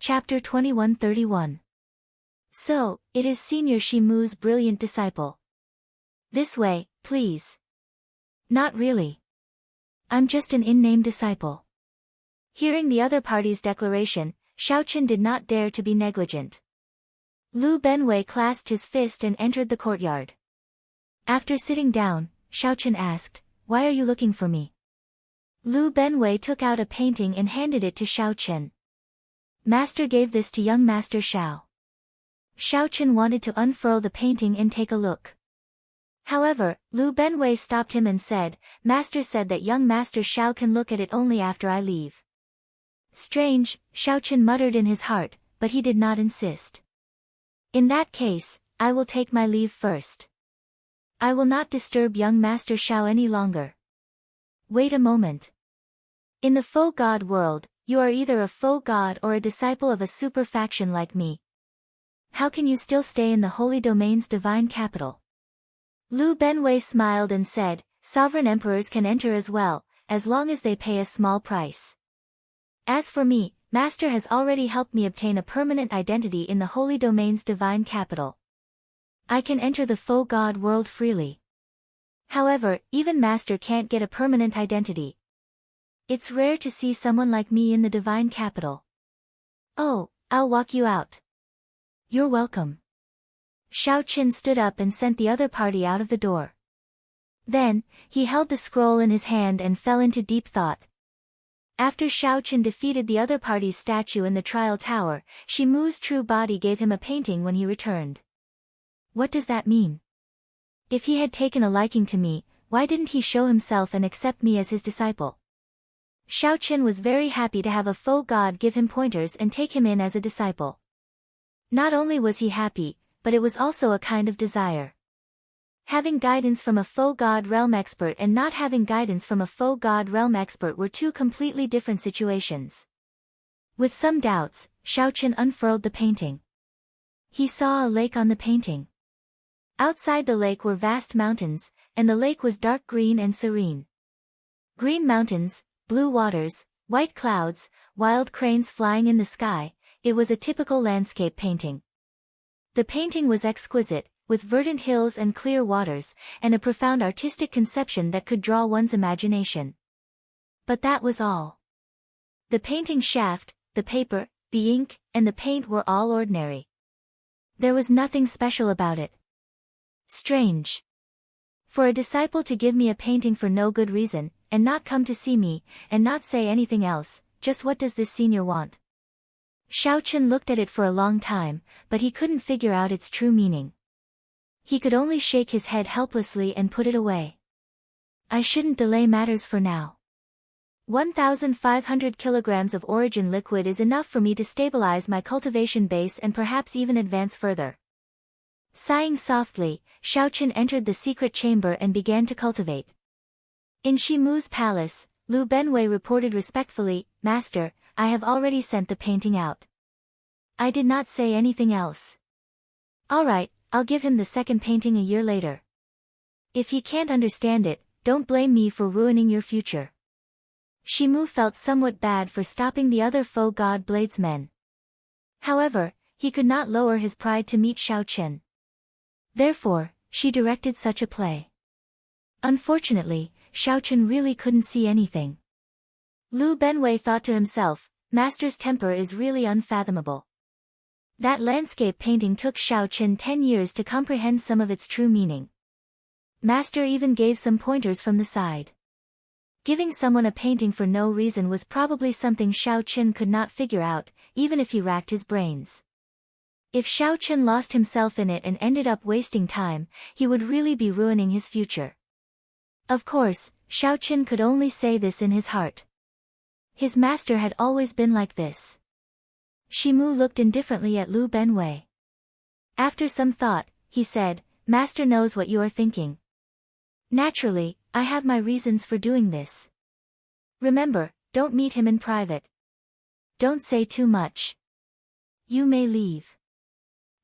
Chapter 2131. So, it is Senior Shimu's brilliant disciple. This way, please. Not really. I'm just an in-name disciple. Hearing the other party's declaration, Xiaoqin did not dare to be negligent. Lu Benwei clasped his fist and entered the courtyard. After sitting down, Xiaoqin asked, "Why are you looking for me?" Lu Benwei took out a painting and handed it to Xiaoqin. "Master gave this to young Master Xiao." Xiaoqin wanted to unfurl the painting and take a look. However, Lu Benwei stopped him and said, "Master said that young Master Xiao can look at it only after I leave." Strange, Xiaoqin muttered in his heart, but he did not insist. "In that case, I will take my leave first. I will not disturb young Master Xiao any longer." Wait a moment. In the faux god world, you are either a faux god or a disciple of a super faction like me. How can you still stay in the Holy Domain's divine capital? Lu Benwei smiled and said, "Sovereign emperors can enter as well, as long as they pay a small price. As for me, Master has already helped me obtain a permanent identity in the Holy Domain's divine capital. I can enter the faux god world freely. However, even Master can't get a permanent identity. It's rare to see someone like me in the divine capital. Oh, I'll walk you out." "You're welcome." Xiaoqin stood up and sent the other party out of the door. Then, he held the scroll in his hand and fell into deep thought. After Xiaoqin defeated the other party's statue in the trial tower, Shimu's true body gave him a painting when he returned. What does that mean? If he had taken a liking to me, why didn't he show himself and accept me as his disciple? Xiaoqin was very happy to have a faux god give him pointers and take him in as a disciple. Not only was he happy, but it was also a kind of desire. Having guidance from a faux god realm expert and not having guidance from a faux god realm expert were two completely different situations. With some doubts, Xiaoqin unfurled the painting. He saw a lake on the painting. Outside the lake were vast mountains, and the lake was dark green and serene. Green mountains, blue waters, white clouds, wild cranes flying in the sky, it was a typical landscape painting. The painting was exquisite, with verdant hills and clear waters, and a profound artistic conception that could draw one's imagination. But that was all. The painting shaft, the paper, the ink, and the paint were all ordinary. There was nothing special about it. Strange. For a disciple to give me a painting for no good reason, and not come to see me, and not say anything else, just what does this senior want? Xiaoqin looked at it for a long time, but he couldn't figure out its true meaning. He could only shake his head helplessly and put it away. I shouldn't delay matters for now. 1,500 kilograms of origin liquid is enough for me to stabilize my cultivation base and perhaps even advance further. Sighing softly, Xiaoqin entered the secret chamber and began to cultivate. In Shimu's palace, Lu Benwei reported respectfully, "Master, I have already sent the painting out." I did not say anything else. "All right, I'll give him the second painting a year later. If he can't understand it, don't blame me for ruining your future." Shimu felt somewhat bad for stopping the other faux god bladesmen. However, he could not lower his pride to meet Xiaoqin. Therefore, she directed such a play. Unfortunately, Xiaoqin really couldn't see anything. Lu Benwei thought to himself, Master's temper is really unfathomable. That landscape painting took Xiaoqin 10 years to comprehend some of its true meaning. Master even gave some pointers from the side. Giving someone a painting for no reason was probably something Xiaoqin could not figure out, even if he racked his brains. If Xiaoqin lost himself in it and ended up wasting time, he would really be ruining his future. Of course, Xiaoqin could only say this in his heart. His master had always been like this. Shimu looked indifferently at Lu Benwei. After some thought, he said, "Master knows what you are thinking. Naturally, I have my reasons for doing this. Remember, don't meet him in private. Don't say too much. You may leave."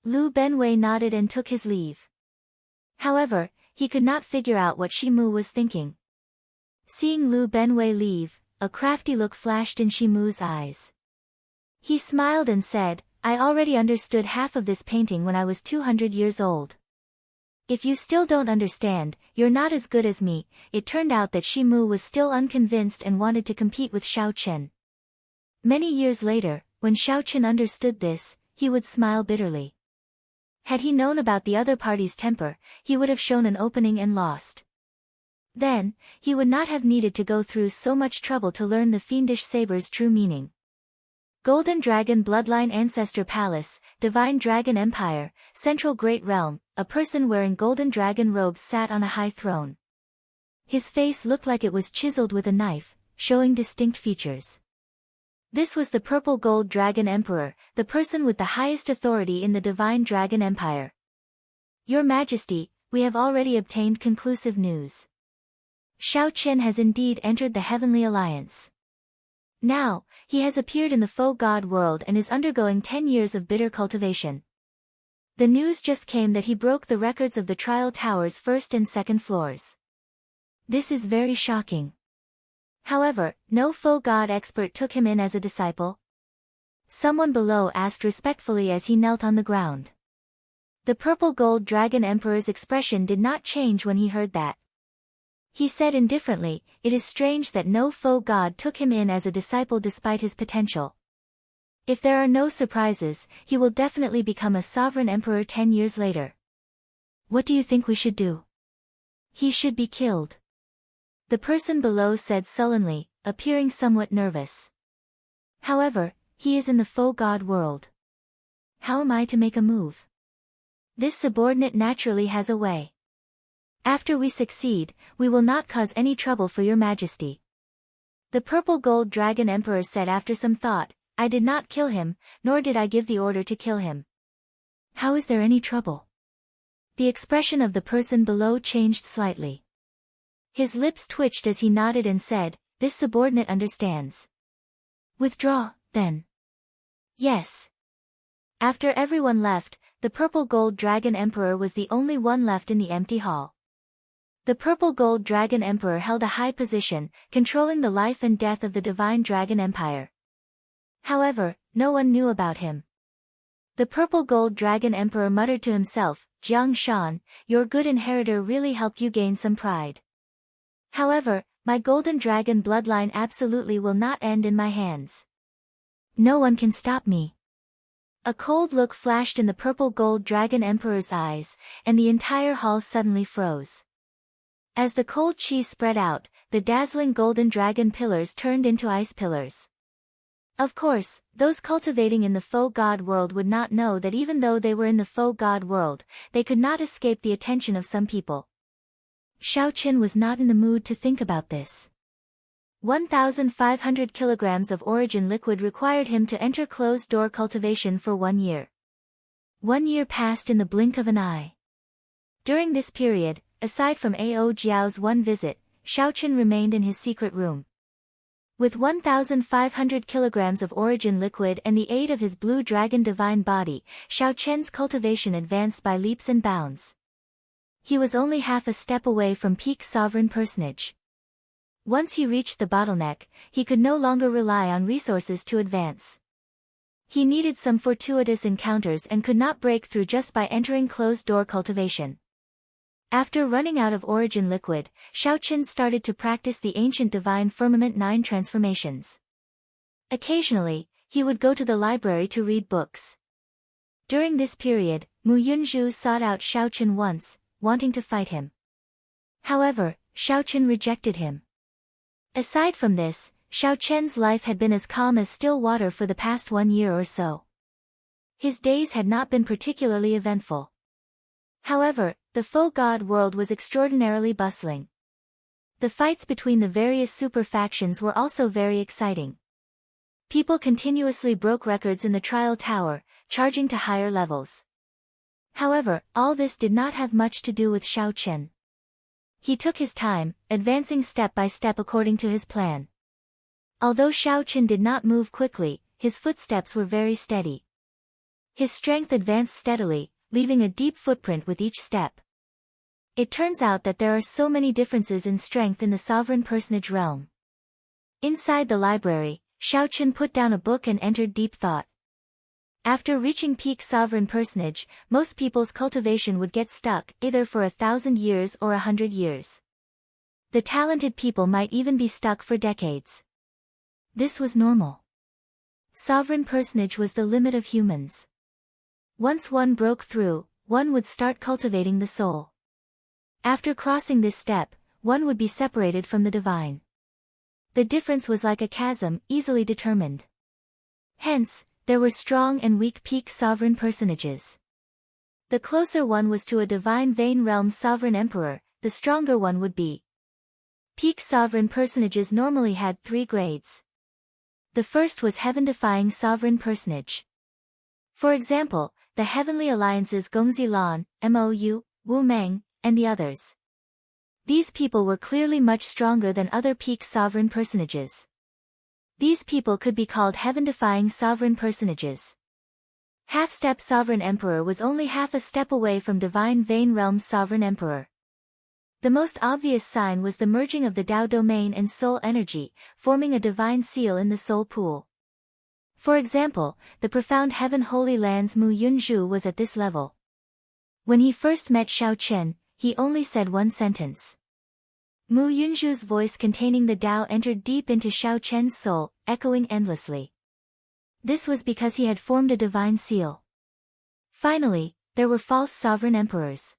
Lu Benwei nodded and took his leave. However, he could not figure out what Shimu was thinking. Seeing Lu Benwei leave, a crafty look flashed in Shimu's eyes. He smiled and said, I already understood half of this painting when I was 200 years old. If you still don't understand, you're not as good as me. It turned out that Shi Mu was still unconvinced and wanted to compete with Xiao Chen. Many years later, when Xiao Chen understood this, he would smile bitterly. Had he known about the other party's temper, he would have shown an opening and lost. Then, he would not have needed to go through so much trouble to learn the fiendish saber's true meaning. Golden Dragon Bloodline Ancestor Palace, Divine Dragon Empire, Central Great Realm, a person wearing golden dragon robes sat on a high throne. His face looked like it was chiseled with a knife, showing distinct features. This was the Purple Gold Dragon Emperor, the person with the highest authority in the Divine Dragon Empire. Your Majesty, we have already obtained conclusive news. Xiao Chen has indeed entered the Heavenly Alliance. Now, he has appeared in the faux god world and is undergoing 10 years of bitter cultivation. The news just came that he broke the records of the trial tower's first and second floors. This is very shocking. However, no faux god expert took him in as a disciple. Someone below asked respectfully as he knelt on the ground. The Purple Gold Dragon Emperor's expression did not change when he heard that. He said indifferently, it is strange that no faux god took him in as a disciple despite his potential. If there are no surprises, he will definitely become a sovereign emperor 10 years later. What do you think we should do? He should be killed. The person below said sullenly, appearing somewhat nervous. However, he is in the faux god world. How am I to make a move? This subordinate naturally has a way. After we succeed, we will not cause any trouble for your Majesty. The Purple Gold Dragon Emperor said after some thought, I did not kill him, nor did I give the order to kill him. How is there any trouble? The expression of the person below changed slightly. His lips twitched as he nodded and said, this subordinate understands. Withdraw, then. Yes. After everyone left, the Purple Gold Dragon Emperor was the only one left in the empty hall. The Purple Gold Dragon Emperor held a high position, controlling the life and death of the Divine Dragon Empire. However, no one knew about him. The Purple Gold Dragon Emperor muttered to himself, Jiang Shan, your good inheritor really helped you gain some pride. However, my golden dragon bloodline absolutely will not end in my hands. No one can stop me. A cold look flashed in the Purple Gold Dragon Emperor's eyes, and the entire hall suddenly froze. As the cold chi spread out, the dazzling golden dragon pillars turned into ice pillars. Of course, those cultivating in the faux god world would not know that even though they were in the faux god world, they could not escape the attention of some people. Xiao Chen was not in the mood to think about this. 1,500 kilograms of origin liquid required him to enter closed-door cultivation for 1 year. 1 year passed in the blink of an eye. During this period, aside from Ao Jiao's one visit, Xiao Chen remained in his secret room. With 1,500 kilograms of origin liquid and the aid of his blue dragon divine body, Xiao Chen's cultivation advanced by leaps and bounds. He was only half a step away from peak sovereign personage. Once he reached the bottleneck, he could no longer rely on resources to advance. He needed some fortuitous encounters and could not break through just by entering closed-door cultivation. After running out of origin liquid, Xiao Chen started to practice the ancient divine firmament 9 transformations. Occasionally, he would go to the library to read books. During this period, Mu Yunzhu sought out Xiao Chen once, wanting to fight him. However, Xiao Chen rejected him. Aside from this, Xiao Chen's life had been as calm as still water for the past 1 year or so. His days had not been particularly eventful. However, the faux god world was extraordinarily bustling. The fights between the various super factions were also very exciting. People continuously broke records in the trial tower, charging to higher levels. However, all this did not have much to do with Xiao Chen. He took his time, advancing step by step according to his plan. Although Xiao Chen did not move quickly, his footsteps were very steady. His strength advanced steadily, leaving a deep footprint with each step. It turns out that there are so many differences in strength in the sovereign personage realm. Inside the library, Xiaochen put down a book and entered deep thought. After reaching peak sovereign personage, most people's cultivation would get stuck, either for 1,000 years or 100 years. The talented people might even be stuck for decades. This was normal. Sovereign personage was the limit of humans. Once one broke through, one would start cultivating the soul. After crossing this step, one would be separated from the divine. The difference was like a chasm, easily determined. Hence, there were strong and weak peak sovereign personages. The closer one was to a divine vein realm sovereign emperor, the stronger one would be. Peak sovereign personages normally had 3 grades. The first was heaven-defying sovereign personage. For example, the Heavenly Alliance's Gongzi Lan, Mou, Wu Meng, and the others. These people were clearly much stronger than other peak sovereign personages. These people could be called heaven-defying sovereign personages. Half-step sovereign emperor was only half a step away from divine vein realm's sovereign emperor. The most obvious sign was the merging of the Tao domain and soul energy, forming a divine seal in the soul pool. For example, the profound Heaven Holy Land's Mu Yunzhu was at this level. When he first met Xiaochen, he only said one sentence. Mu Yunzhu's voice containing the Tao entered deep into Xiaochen's soul, echoing endlessly. This was because he had formed a divine seal. Finally, there were false sovereign emperors.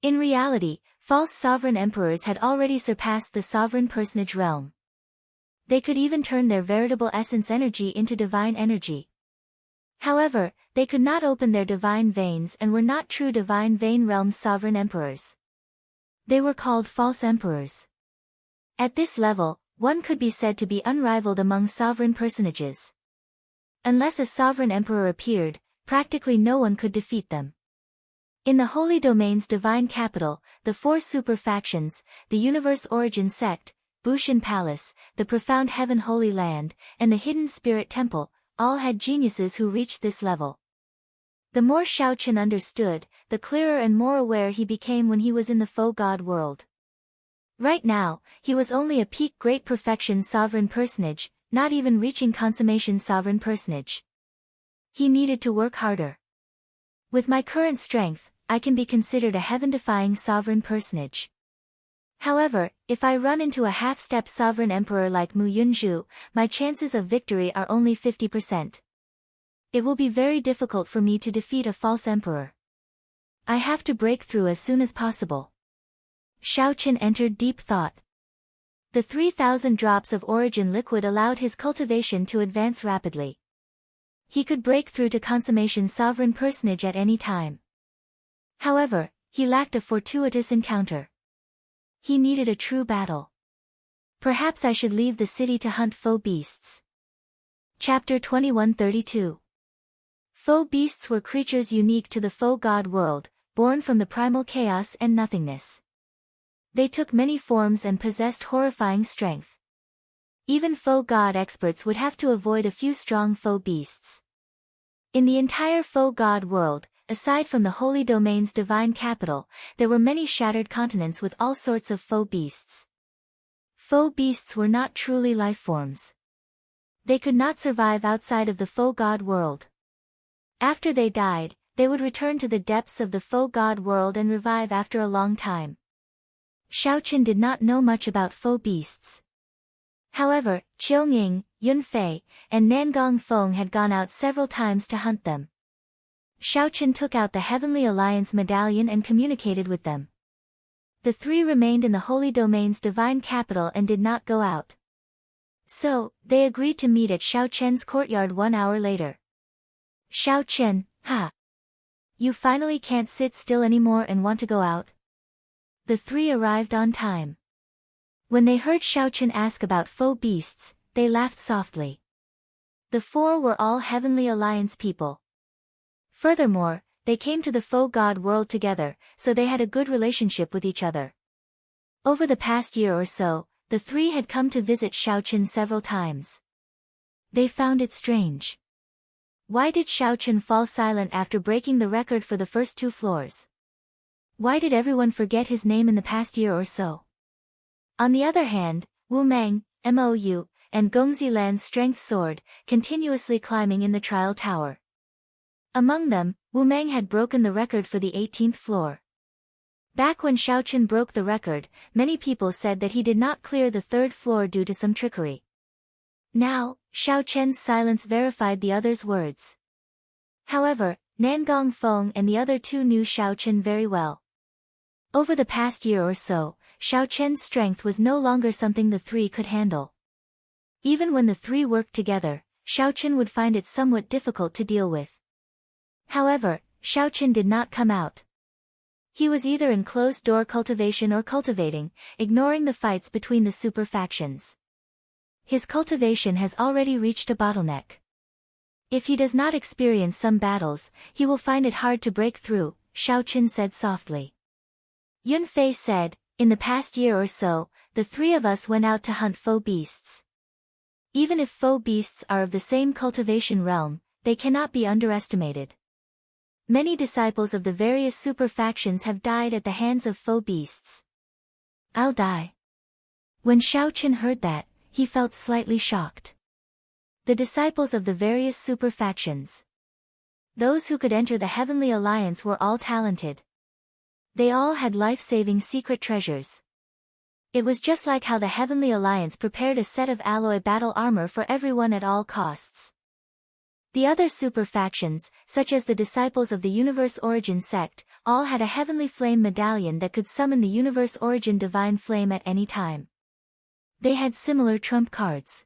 In reality, false sovereign emperors had already surpassed the sovereign personage realm. They could even turn their veritable essence energy into divine energy. However, they could not open their divine veins and were not true divine vein realm sovereign emperors. They were called false emperors. At this level, one could be said to be unrivaled among sovereign personages. Unless a sovereign emperor appeared, practically no one could defeat them. In the Holy Domain's divine capital, the 4 super factions, the Universe Origin Sect, Bushan Palace, the Profound Heaven Holy Land, and the Hidden Spirit Temple, all had geniuses who reached this level. The more Xiaochen understood, the clearer and more aware he became when he was in the faux god world. Right now, he was only a peak great perfection sovereign personage, not even reaching consummation sovereign personage. He needed to work harder. With my current strength, I can be considered a heaven-defying sovereign personage. However, if I run into a half-step sovereign emperor like Mu Yunzhu, my chances of victory are only 50%. It will be very difficult for me to defeat a false emperor. I have to break through as soon as possible. Xiaochen entered deep thought. The 3,000 drops of origin liquid allowed his cultivation to advance rapidly. He could break through to consummation sovereign personage at any time. However, he lacked a fortuitous encounter. He needed a true battle. Perhaps I should leave the city to hunt faux beasts. Chapter 2132. Faux beasts were creatures unique to the faux god world, born from the primal chaos and nothingness. They took many forms and possessed horrifying strength. Even faux god experts would have to avoid a few strong faux beasts. In the entire faux god world, aside from the Holy Domain's divine capital, there were many shattered continents with all sorts of faux beasts. Faux beasts were not truly life forms. They could not survive outside of the faux god world. After they died, they would return to the depths of the faux god world and revive after a long time. Xiaochen did not know much about faux beasts. However, Qiunying, Yunfei, and Nangong Feng had gone out several times to hunt them. Xiaochen took out the Heavenly Alliance medallion and communicated with them. The 3 remained in the Holy Domain's divine capital and did not go out. So, they agreed to meet at Xiaochen's courtyard 1 hour later. Xiaochen, ha! You finally can't sit still anymore and want to go out? The 3 arrived on time. When they heard Xiaochen ask about faux beasts, they laughed softly. The 4 were all Heavenly Alliance people. Furthermore, they came to the faux god world together, so they had a good relationship with each other. Over the past year or so, the 3 had come to visit Xiaochen several times. They found it strange. Why did Xiaochen fall silent after breaking the record for the first 2 floors? Why did everyone forget his name in the past year or so? On the other hand, Wu Meng, Mou, and Gongzilan's strength soared, continuously climbing in the trial tower. Among them, Wu Meng had broken the record for the 18th floor. Back when Xiaochen broke the record, many people said that he did not clear the 3rd floor due to some trickery. Now, Xiaochen's silence verified the others' words. However, Nangong Feng and the other two knew Xiaochen very well. Over the past year or so, Xiaochen's strength was no longer something the three could handle. Even when the three worked together, Xiaochen would find it somewhat difficult to deal with. However, Xiaochen did not come out. He was either in closed-door cultivation or cultivating, ignoring the fights between the super factions. His cultivation has already reached a bottleneck. If he does not experience some battles, he will find it hard to break through, Xiaochen said softly. Yunfei said, in the past year or so, the three of us went out to hunt foe beasts. Even if foe beasts are of the same cultivation realm, they cannot be underestimated. Many disciples of the various super factions have died at the hands of foe beasts. I'll die. When Xiaochen heard that, he felt slightly shocked. The disciples of the various super factions. Those who could enter the Heavenly Alliance were all talented. They all had life-saving secret treasures. It was just like how the Heavenly Alliance prepared a set of alloy battle armor for everyone at all costs. The other super factions, such as the disciples of the Universe Origin sect, all had a Heavenly Flame medallion that could summon the Universe Origin Divine Flame at any time. They had similar trump cards.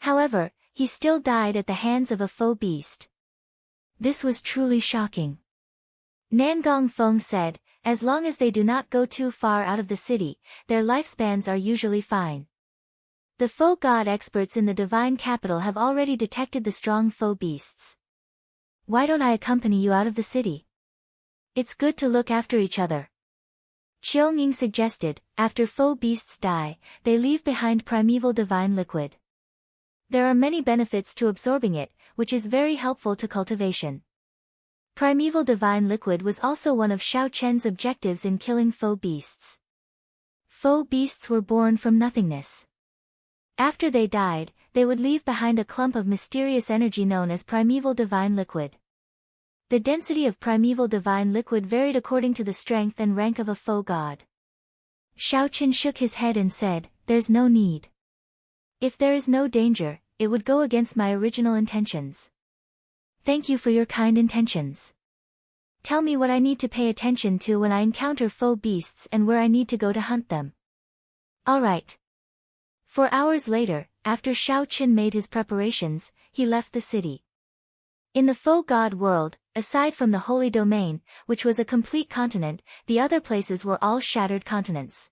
However, he still died at the hands of a foe beast. This was truly shocking. Nangong Feng said, as long as they do not go too far out of the city, their lifespans are usually fine. The foe god experts in the divine capital have already detected the strong foe beasts. Why don't I accompany you out of the city? It's good to look after each other. Qionging suggested, after foe beasts die, they leave behind primeval divine liquid. There are many benefits to absorbing it, which is very helpful to cultivation. Primeval divine liquid was also one of Xiaochen's objectives in killing foe beasts. Foe beasts were born from nothingness. After they died, they would leave behind a clump of mysterious energy known as primeval divine liquid. The density of primeval divine liquid varied according to the strength and rank of a foe god. Xiaochen shook his head and said, there's no need. If there is no danger, it would go against my original intentions. Thank you for your kind intentions. Tell me what I need to pay attention to when I encounter foe beasts and where I need to go to hunt them. All right. 4 hours later, after Xiaochen made his preparations, he left the city. In the foe god world, aside from the Holy Domain, which was a complete continent, the other places were all shattered continents.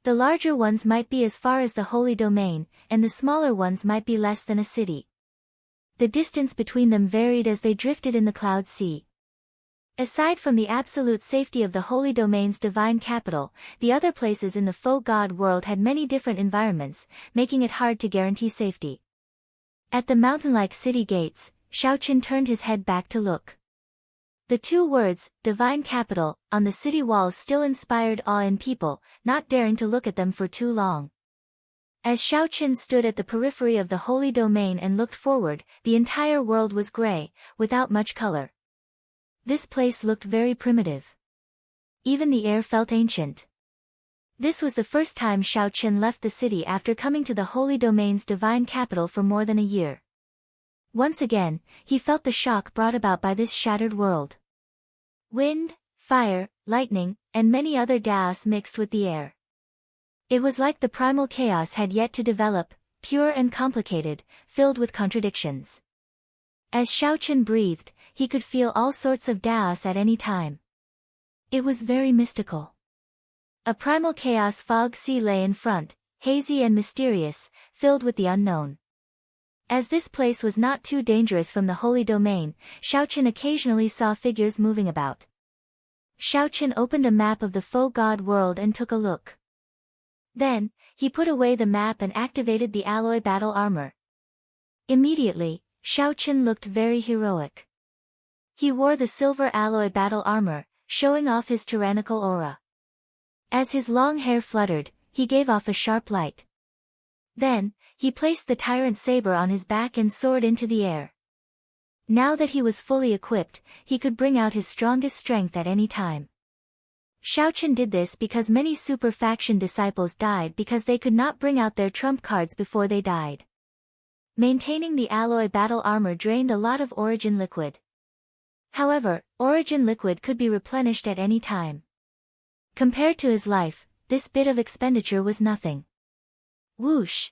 The larger ones might be as far as the Holy Domain, and the smaller ones might be less than a city. The distance between them varied as they drifted in the cloud sea. Aside from the absolute safety of the Holy Domain's divine capital, the other places in the foe god world had many different environments, making it hard to guarantee safety. At the mountain-like city gates, Xiaochen turned his head back to look. The two words, divine capital, on the city walls still inspired awe in people, not daring to look at them for too long. As Xiaochen stood at the periphery of the Holy Domain and looked forward, the entire world was gray, without much color. This place looked very primitive. Even the air felt ancient. This was the first time Xiaochen left the city after coming to the Holy Domain's divine capital for more than a year. Once again, he felt the shock brought about by this shattered world. Wind, fire, lightning, and many other Daos mixed with the air. It was like the primal chaos had yet to develop, pure and complicated, filled with contradictions. As Xiaochen breathed, he could feel all sorts of Daos at any time. It was very mystical. A primal chaos fog sea lay in front, hazy and mysterious, filled with the unknown. As this place was not too dangerous from the Holy Domain, Xiaochen occasionally saw figures moving about. Xiaochen opened a map of the foe god world and took a look. Then, he put away the map and activated the alloy battle armor. Immediately, Xiaochen looked very heroic. He wore the silver alloy battle armor, showing off his tyrannical aura. As his long hair fluttered, he gave off a sharp light. Then, he He placed the tyrant saber on his back and soared into the air. Now that he was fully equipped, he could bring out his strongest strength at any time. Xiaochen did this because many super faction disciples died because they could not bring out their trump cards before they died. Maintaining the alloy battle armor drained a lot of origin liquid. However, origin liquid could be replenished at any time. Compared to his life, this bit of expenditure was nothing. Whoosh!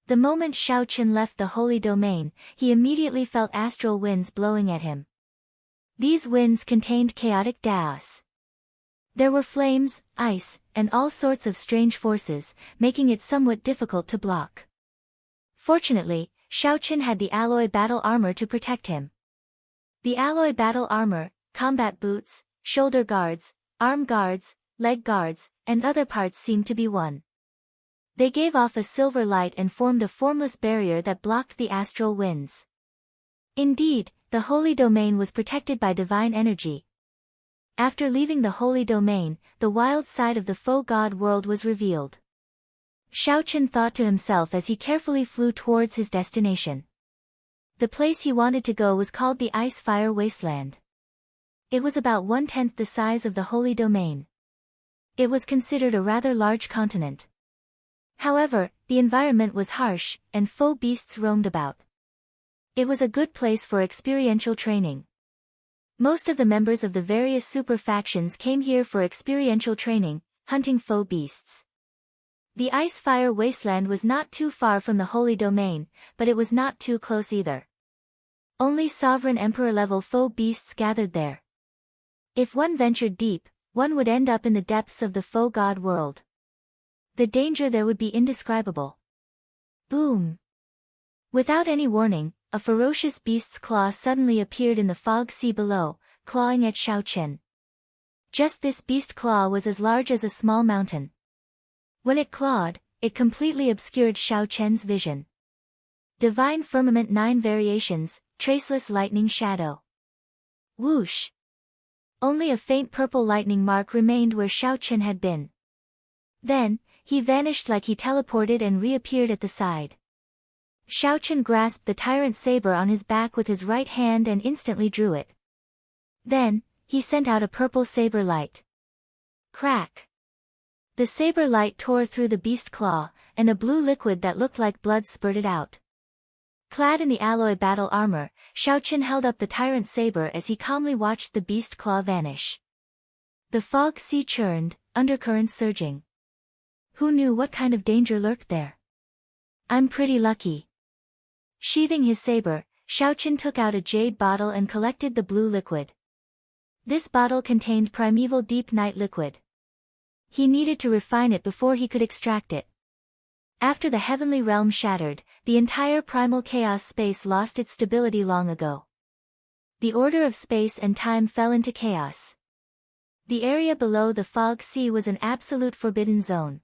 The moment Xiaochen left the holy domain, he immediately felt astral winds blowing at him. These winds contained chaotic chaos. There were flames, ice, and all sorts of strange forces, making it somewhat difficult to block. Fortunately, Xiaochen had the alloy battle armor to protect him. The alloy battle armor, combat boots, shoulder guards, arm guards, leg guards, and other parts seemed to be one. They gave off a silver light and formed a formless barrier that blocked the astral winds. Indeed, the holy domain was protected by divine energy. After leaving the holy domain, the wild side of the faux god world was revealed. Xiaochen thought to himself as he carefully flew towards his destination. The place he wanted to go was called the Ice-Fire Wasteland. It was about 1/10 the size of the holy domain. It was considered a rather large continent. However, the environment was harsh, and faux beasts roamed about. It was a good place for experiential training. Most of the members of the various super factions came here for experiential training, hunting faux beasts. The Ice-Fire Wasteland was not too far from the holy domain, but it was not too close either. Only sovereign emperor-level faux beasts gathered there. If one ventured deep, one would end up in the depths of the faux god world. The danger there would be indescribable. Boom! Without any warning, a ferocious beast's claw suddenly appeared in the fog sea below, clawing at Xiaochen. Just this beast claw was as large as a small mountain. When it clawed, it completely obscured Xiaochen's vision. Divine Firmament 9 Variations, Traceless Lightning Shadow. Whoosh! Only a faint purple lightning mark remained where Xiaochen had been. Then, he vanished like he teleported and reappeared at the side. Xiaochen grasped the tyrant saber on his back with his right hand and instantly drew it. Then, he sent out a purple saber light. Crack! The saber light tore through the beast claw, and a blue liquid that looked like blood spurted out. Clad in the alloy battle armor, Xiaochen held up the tyrant saber as he calmly watched the beast claw vanish. The fog sea churned, undercurrents surging. Who knew what kind of danger lurked there? I'm pretty lucky. Sheathing his saber, Xiaochen took out a jade bottle and collected the blue liquid. This bottle contained primeval deep night liquid. He needed to refine it before he could extract it. After the heavenly realm shattered, the entire primal chaos space lost its stability long ago. The order of space and time fell into chaos. The area below the fog sea was an absolute forbidden zone.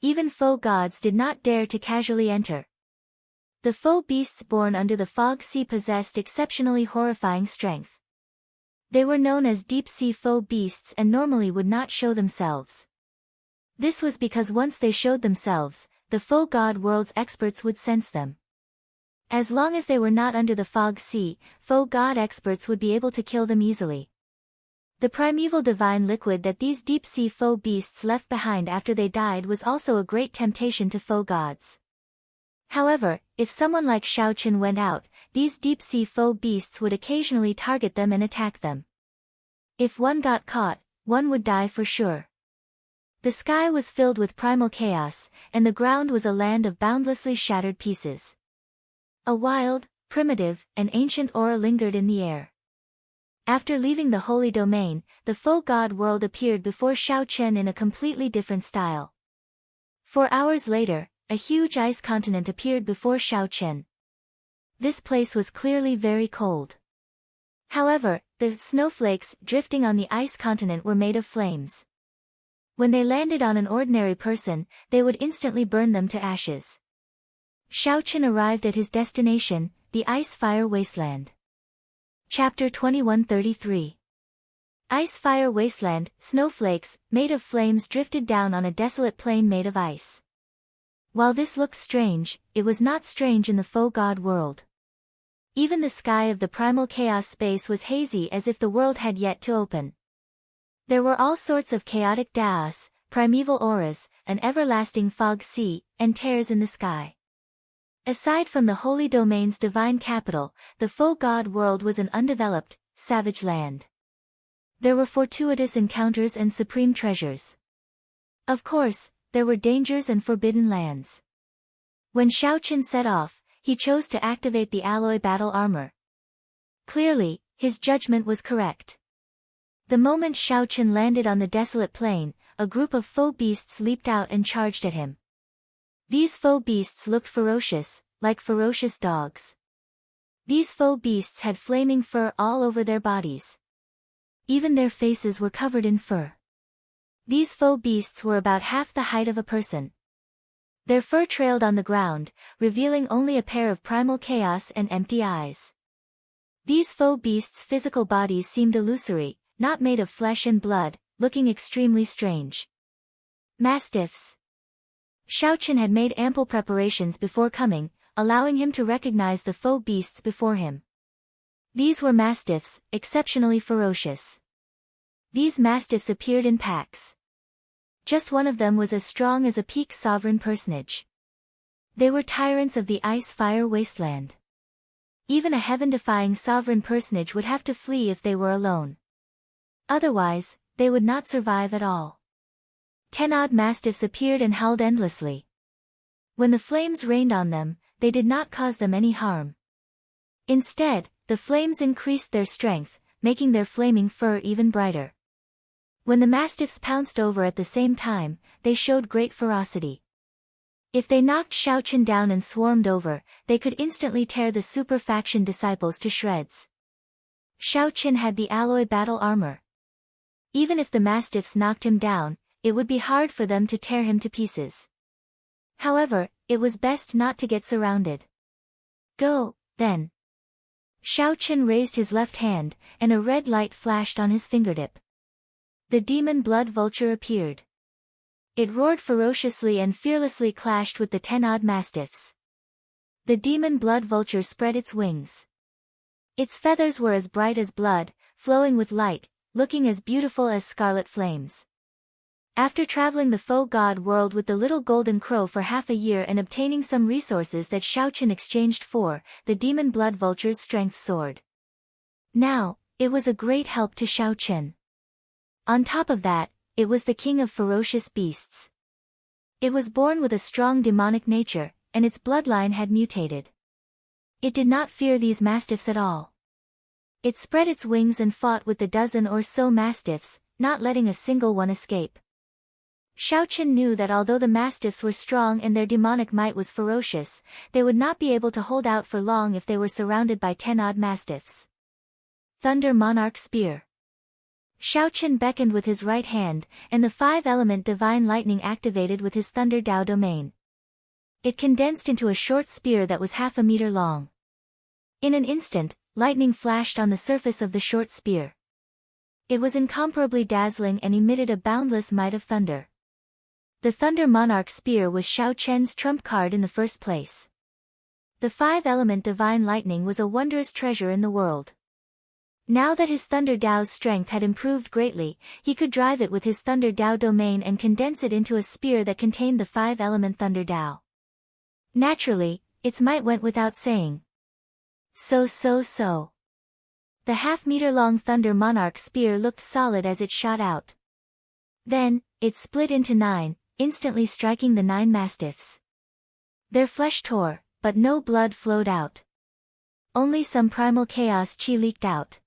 Even faux gods did not dare to casually enter. The faux beasts born under the fog sea possessed exceptionally horrifying strength. They were known as deep-sea faux beasts and normally would not show themselves. This was because once they showed themselves, the faux god world's experts would sense them. As long as they were not under the fog sea, faux god experts would be able to kill them easily. The primeval divine liquid that these deep-sea faux beasts left behind after they died was also a great temptation to faux gods. However, if someone like Xiaochen went out, these deep-sea faux beasts would occasionally target them and attack them. If one got caught, one would die for sure. The sky was filled with primal chaos, and the ground was a land of boundlessly shattered pieces. A wild, primitive, and ancient aura lingered in the air. After leaving the holy domain, the faux god world appeared before Xiaochen in a completely different style. 4 hours later, a huge ice continent appeared before Xiaochen. This place was clearly very cold. However, the snowflakes drifting on the ice continent were made of flames. When they landed on an ordinary person, they would instantly burn them to ashes. Xiaochen arrived at his destination, the Ice-Fire Wasteland. Chapter 2133. Ice-Fire Wasteland, snowflakes, made of flames drifted down on a desolate plain made of ice. While this looked strange, it was not strange in the faux god world. Even the sky of the primal chaos space was hazy as if the world had yet to open. There were all sorts of chaotic chaos, primeval auras, an everlasting fog sea, and tears in the sky. Aside from the holy domain's divine capital, the faux god world was an undeveloped, savage land. There were fortuitous encounters and supreme treasures. Of course, there were dangers and forbidden lands. When Xiaoqin set off, he chose to activate the alloy battle armor. Clearly, his judgment was correct. The moment Xiaoqin landed on the desolate plain, a group of faux beasts leaped out and charged at him. These faux beasts looked ferocious, like ferocious dogs. These faux beasts had flaming fur all over their bodies. Even their faces were covered in fur. These faux beasts were about half the height of a person. Their fur trailed on the ground, revealing only a pair of primal chaos and empty eyes. These faux beasts' physical bodies seemed illusory, not made of flesh and blood, looking extremely strange. Mastiffs. Xiaoqin had made ample preparations before coming, allowing him to recognize the faux beasts before him. These were mastiffs, exceptionally ferocious. These mastiffs appeared in packs. Just one of them was as strong as a peak sovereign personage. They were tyrants of the ice-fire wasteland. Even a heaven-defying sovereign personage would have to flee if they were alone. Otherwise, they would not survive at all. 10-odd mastiffs appeared and howled endlessly. When the flames rained on them, they did not cause them any harm. Instead, the flames increased their strength, making their flaming fur even brighter. When the mastiffs pounced over at the same time, they showed great ferocity. If they knocked Xiaoqin down and swarmed over, they could instantly tear the super faction disciples to shreds. Xiaoqin had the alloy battle armor. Even if the mastiffs knocked him down, it would be hard for them to tear him to pieces. However, it was best not to get surrounded. Go, then. Xiaoqin raised his left hand, and a red light flashed on his fingertip. The demon blood vulture appeared. It roared ferociously and fearlessly clashed with the 10-odd mastiffs. The demon blood vulture spread its wings. Its feathers were as bright as blood, flowing with light, looking as beautiful as scarlet flames. After traveling the faux god world with the little golden crow for half a year and obtaining some resources that Xiaoqin exchanged for, the demon blood vulture's strength soared. Now, it was a great help to Xiaoqin. On top of that, it was the king of ferocious beasts. It was born with a strong demonic nature, and its bloodline had mutated. It did not fear these mastiffs at all. It spread its wings and fought with the dozen or so mastiffs, not letting a single one escape. Xiaoqin knew that although the mastiffs were strong and their demonic might was ferocious, they would not be able to hold out for long if they were surrounded by 10-odd mastiffs. Thunder Monarch Spear. Xiaoqin beckoned with his right hand, and the 5-element divine lightning activated with his Thunder Dao domain. It condensed into a short spear that was half a meter long. In an instant, lightning flashed on the surface of the short spear. It was incomparably dazzling and emitted a boundless might of thunder. The Thunder Monarch Spear was Xiaoqian's trump card in the first place. The 5-element divine lightning was a wondrous treasure in the world. Now that his Thunder Dao's strength had improved greatly, he could drive it with his Thunder Dao domain and condense it into a spear that contained the 5-element Thunder Dao. Naturally, its might went without saying. So. The half-meter-long Thunder Monarch Spear looked solid as it shot out. Then, it split into 9, instantly striking the 9 mastiffs. Their flesh tore, but no blood flowed out. Only some primal chaos chi leaked out.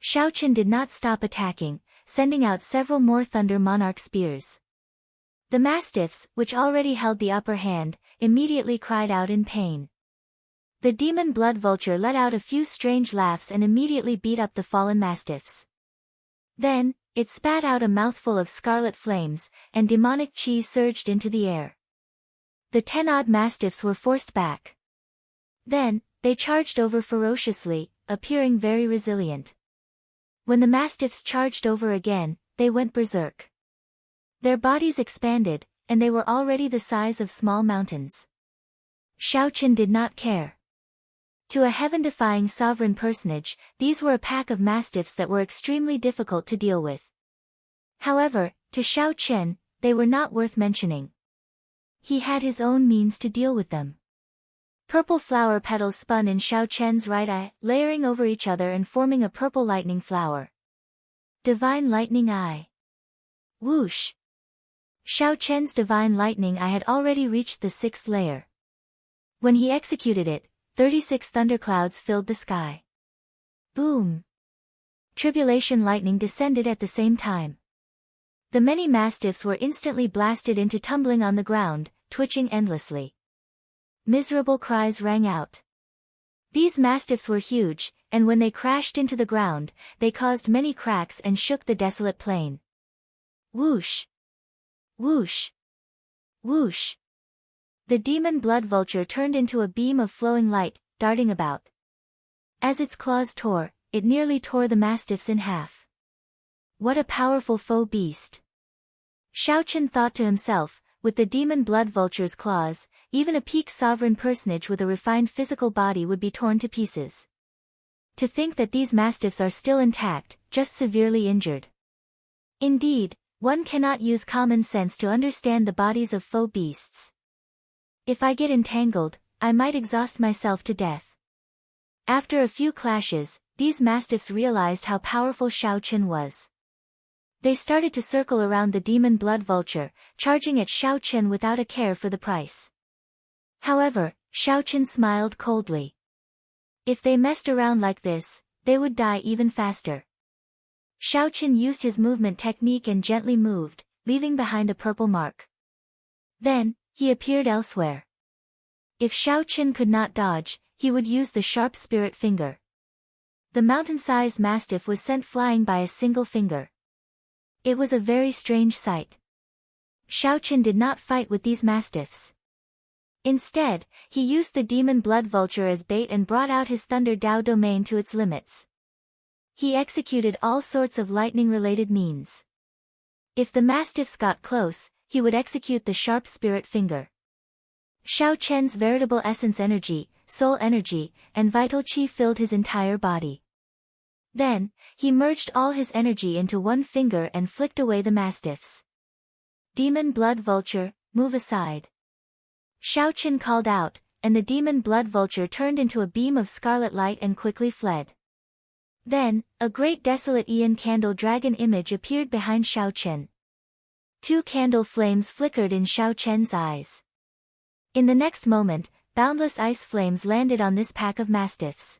Xiaoqin did not stop attacking, sending out several more Thunder Monarch Spears. The mastiffs, which already held the upper hand, immediately cried out in pain. The demon blood vulture let out a few strange laughs and immediately beat up the fallen mastiffs. Then, it spat out a mouthful of scarlet flames, and demonic chi surged into the air. The 10-odd mastiffs were forced back. Then, they charged over ferociously, appearing very resilient. When the mastiffs charged over again, they went berserk. Their bodies expanded, and they were already the size of small mountains. Xiaochen did not care. To a heaven-defying sovereign personage, these were a pack of mastiffs that were extremely difficult to deal with. However, to Xiaochen, they were not worth mentioning. He had his own means to deal with them. Purple flower petals spun in Xiaochen's right eye, layering over each other and forming a purple lightning flower. Divine Lightning Eye. Whoosh! Xiaochen's Divine Lightning Eye had already reached the 6th layer. When he executed it, 36 thunderclouds filled the sky. Boom! Tribulation lightning descended at the same time. The many mastiffs were instantly blasted into tumbling on the ground, twitching endlessly. Miserable cries rang out. These mastiffs were huge, and when they crashed into the ground, they caused many cracks and shook the desolate plain. Whoosh! Whoosh! Whoosh! The demon blood vulture turned into a beam of flowing light, darting about. As its claws tore, it nearly tore the mastiffs in half. What a powerful foe beast! Xiaochen thought to himself, with the demon blood vulture's claws, even a peak sovereign personage with a refined physical body would be torn to pieces. To think that these mastiffs are still intact, just severely injured. Indeed, one cannot use common sense to understand the bodies of foe beasts. If I get entangled, I might exhaust myself to death. After a few clashes, these mastiffs realized how powerful Xiaochen was. They started to circle around the demon blood vulture, charging at Xiaochen without a care for the price. However, Xiaochen smiled coldly. If they messed around like this, they would die even faster. Xiaochen used his movement technique and gently moved, leaving behind a purple mark. Then, he appeared elsewhere. If Xiaochen could not dodge, he would use the sharp spirit finger. The mountain-sized mastiff was sent flying by a single finger. It was a very strange sight. Xiaochen did not fight with these mastiffs. Instead, he used the demon blood vulture as bait and brought out his Thunder Dao domain to its limits. He executed all sorts of lightning-related means. If the mastiffs got close, he would execute the sharp spirit finger. Xiaochen's veritable essence energy, soul energy, and vital qi filled his entire body. Then, he merged all his energy into one finger and flicked away the mastiffs. Demon blood vulture, move aside. Xiaochen called out, and the demon blood vulture turned into a beam of scarlet light and quickly fled. Then, a great desolate Aeon candle dragon image appeared behind Xiaochen. 2 candle flames flickered in Xiaochen's eyes. In the next moment, boundless ice flames landed on this pack of mastiffs.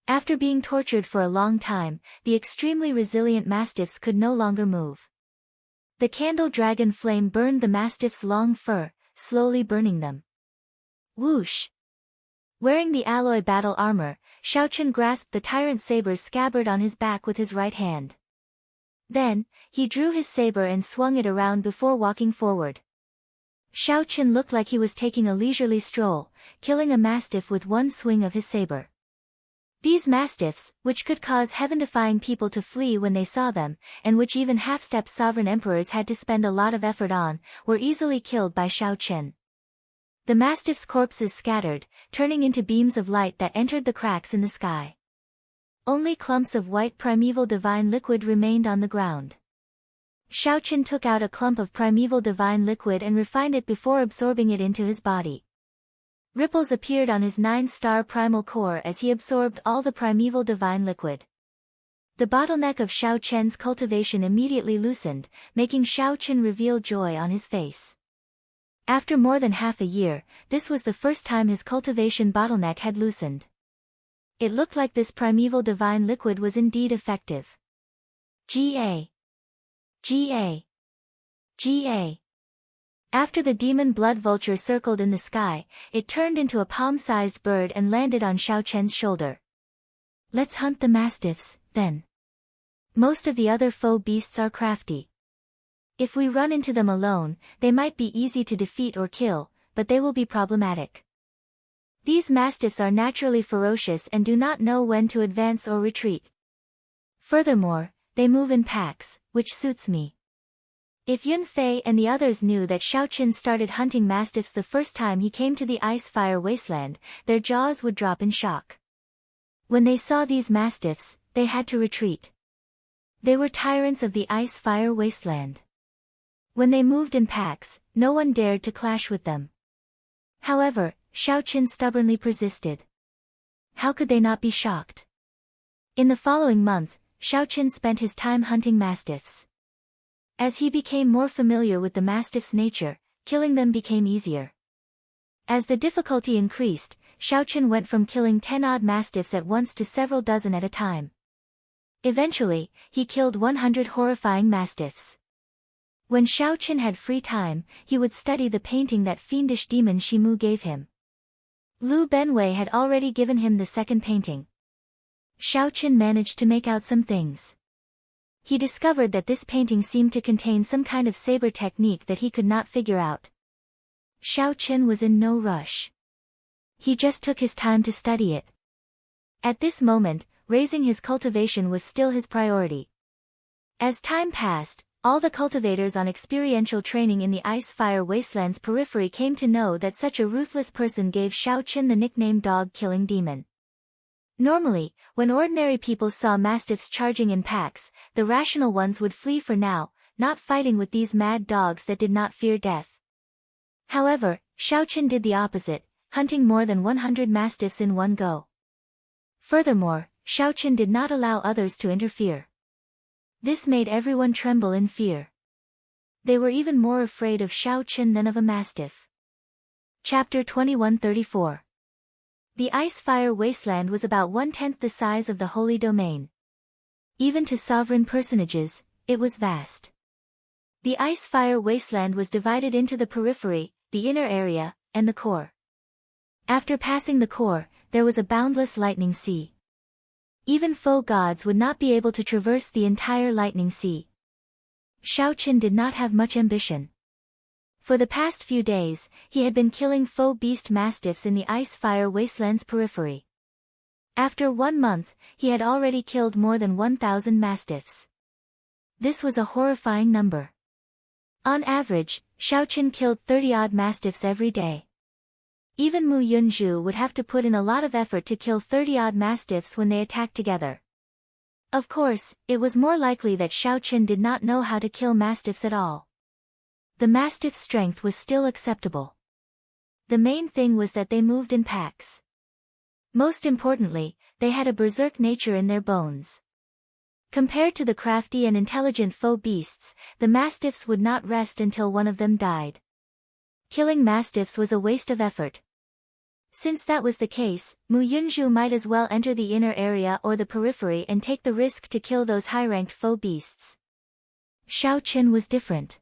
After being tortured for a long time, the extremely resilient mastiffs could no longer move. The candle dragon flame burned the mastiffs' long fur, slowly burning them. Whoosh! Wearing the alloy battle armor, Xiaochen grasped the tyrant saber's scabbard on his back with his right hand. Then, he drew his saber and swung it around before walking forward. Xiaochen looked like he was taking a leisurely stroll, killing a mastiff with one swing of his saber. These mastiffs, which could cause heaven-defying people to flee when they saw them, and which even half-step sovereign emperors had to spend a lot of effort on, were easily killed by Xiaochen. The mastiffs' corpses scattered, turning into beams of light that entered the cracks in the sky. Only clumps of white primeval divine liquid remained on the ground. Xiaochen took out a clump of primeval divine liquid and refined it before absorbing it into his body. Ripples appeared on his 9-star primal core as he absorbed all the primeval divine liquid. The bottleneck of Xiaochen's cultivation immediately loosened, making Xiaochen reveal joy on his face. After more than half a year, this was the first time his cultivation bottleneck had loosened. It looked like this primeval divine liquid was indeed effective. Ga. Ga. Ga. After the demon blood vulture circled in the sky, it turned into a palm-sized bird and landed on Xiaochen's shoulder. Let's hunt the mastiffs, then. Most of the other foe beasts are crafty. If we run into them alone, they might be easy to defeat or kill, but they will be problematic. These mastiffs are naturally ferocious and do not know when to advance or retreat. Furthermore, they move in packs, which suits me. If Yunfei and the others knew that Xiaoqin started hunting mastiffs the first time he came to the ice-fire wasteland, their jaws would drop in shock. When they saw these mastiffs, they had to retreat. They were tyrants of the ice-fire wasteland. When they moved in packs, no one dared to clash with them. However, Xiaoqin stubbornly persisted. How could they not be shocked? In the following month, Xiaoqin spent his time hunting mastiffs. As he became more familiar with the mastiff's nature, killing them became easier. As the difficulty increased, Xiaoqin went from killing 10-odd mastiffs at once to several dozen at a time. Eventually, he killed 100 horrifying mastiffs. When Xiaoqin had free time, he would study the painting that fiendish demon Shimu gave him. Lu Benwei had already given him the second painting. Xiaoqin managed to make out some things. He discovered that this painting seemed to contain some kind of saber technique that he could not figure out. Xiaoqin was in no rush. He just took his time to study it. At this moment, raising his cultivation was still his priority. As time passed, all the cultivators on experiential training in the ice-fire wasteland's periphery came to know that such a ruthless person gave Xiaoqin the nickname Dog-Killing Demon. Normally, when ordinary people saw mastiffs charging in packs, the rational ones would flee for now, not fighting with these mad dogs that did not fear death. However, Xiaoqin did the opposite, hunting more than 100 mastiffs in one go. Furthermore, Xiaoqin did not allow others to interfere. This made everyone tremble in fear. They were even more afraid of Xiaoqin than of a mastiff. Chapter 2134. The ice-fire wasteland was about 1/10 the size of the Holy Domain. Even to sovereign personages, it was vast. The ice-fire wasteland was divided into the periphery, the inner area, and the core. After passing the core, there was a boundless lightning sea. Even foe gods would not be able to traverse the entire lightning sea. Xiaoqin did not have much ambition. For the past few days, he had been killing foe beast mastiffs in the ice-fire wasteland's periphery. After 1 month, he had already killed more than 1,000 mastiffs. This was a horrifying number. On average, Xiaoqin killed 30-odd mastiffs every day. Even Mu Yunzhu would have to put in a lot of effort to kill 30-odd mastiffs when they attacked together. Of course, it was more likely that Xiaoqin did not know how to kill mastiffs at all. The mastiff's strength was still acceptable. The main thing was that they moved in packs. Most importantly, they had a berserk nature in their bones. Compared to the crafty and intelligent foe beasts, the mastiffs would not rest until one of them died. Killing mastiffs was a waste of effort. Since that was the case, Mu Yunzhu might as well enter the inner area or the periphery and take the risk to kill those high-ranked foe beasts. Xiaoqin was different.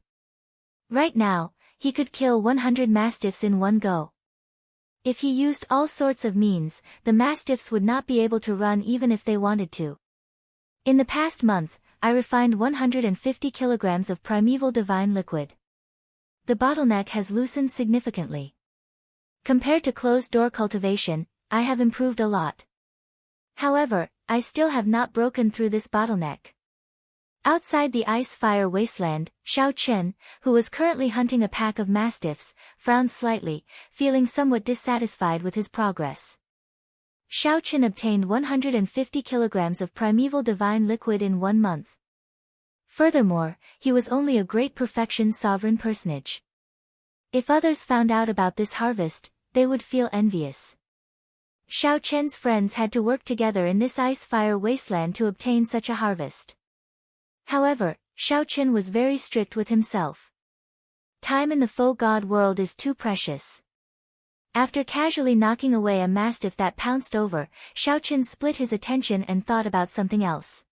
Right now, he could kill 100 mastiffs in one go. If he used all sorts of means, the mastiffs would not be able to run even if they wanted to. In the past month, I refined 150 kilograms of primeval divine liquid. The bottleneck has loosened significantly. Compared to closed-door cultivation, I have improved a lot. However, I still have not broken through this bottleneck. Outside the ice-fire wasteland, Xiaoqin, who was currently hunting a pack of mastiffs, frowned slightly, feeling somewhat dissatisfied with his progress. Xiaoqin obtained 150 kilograms of primeval divine liquid in 1 month. Furthermore, he was only a great perfection sovereign personage. If others found out about this harvest, they would feel envious. Xiaoqin's friends had to work together in this ice-fire wasteland to obtain such a harvest. However, Xiaoqin was very strict with himself. Time in the foe god world is too precious. After casually knocking away a mastiff that pounced over, Xiaoqin split his attention and thought about something else.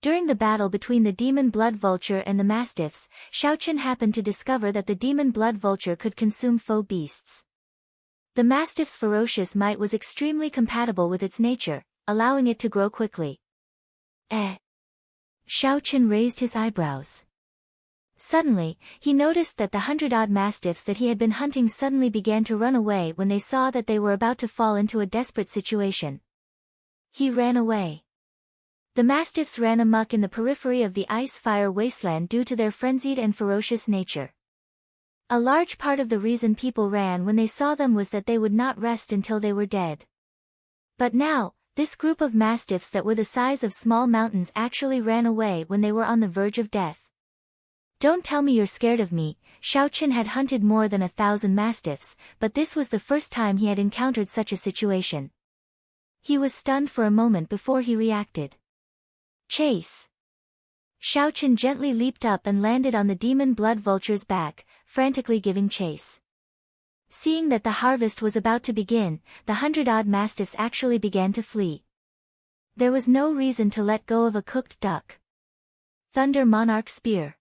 During the battle between the demon blood vulture and the mastiffs, Xiaoqin happened to discover that the demon blood vulture could consume foe beasts. The mastiff's ferocious might was extremely compatible with its nature, allowing it to grow quickly. Xiaoqin raised his eyebrows. Suddenly, he noticed that the 100-odd mastiffs that he had been hunting suddenly began to run away when they saw that they were about to fall into a desperate situation. He ran away. The mastiffs ran amok in the periphery of the ice-fire wasteland due to their frenzied and ferocious nature. A large part of the reason people ran when they saw them was that they would not rest until they were dead. But now, this group of mastiffs that were the size of small mountains actually ran away when they were on the verge of death. Don't tell me you're scared of me. Xiao Qin had hunted more than 1,000 mastiffs, but this was the first time he had encountered such a situation. He was stunned for a moment before he reacted. Chase! Xiao Qin gently leaped up and landed on the demon blood vulture's back, frantically giving chase. Seeing that the harvest was about to begin, the 100-odd mastiffs actually began to flee. There was no reason to let go of a cooked duck. Thunder Monarch Spear.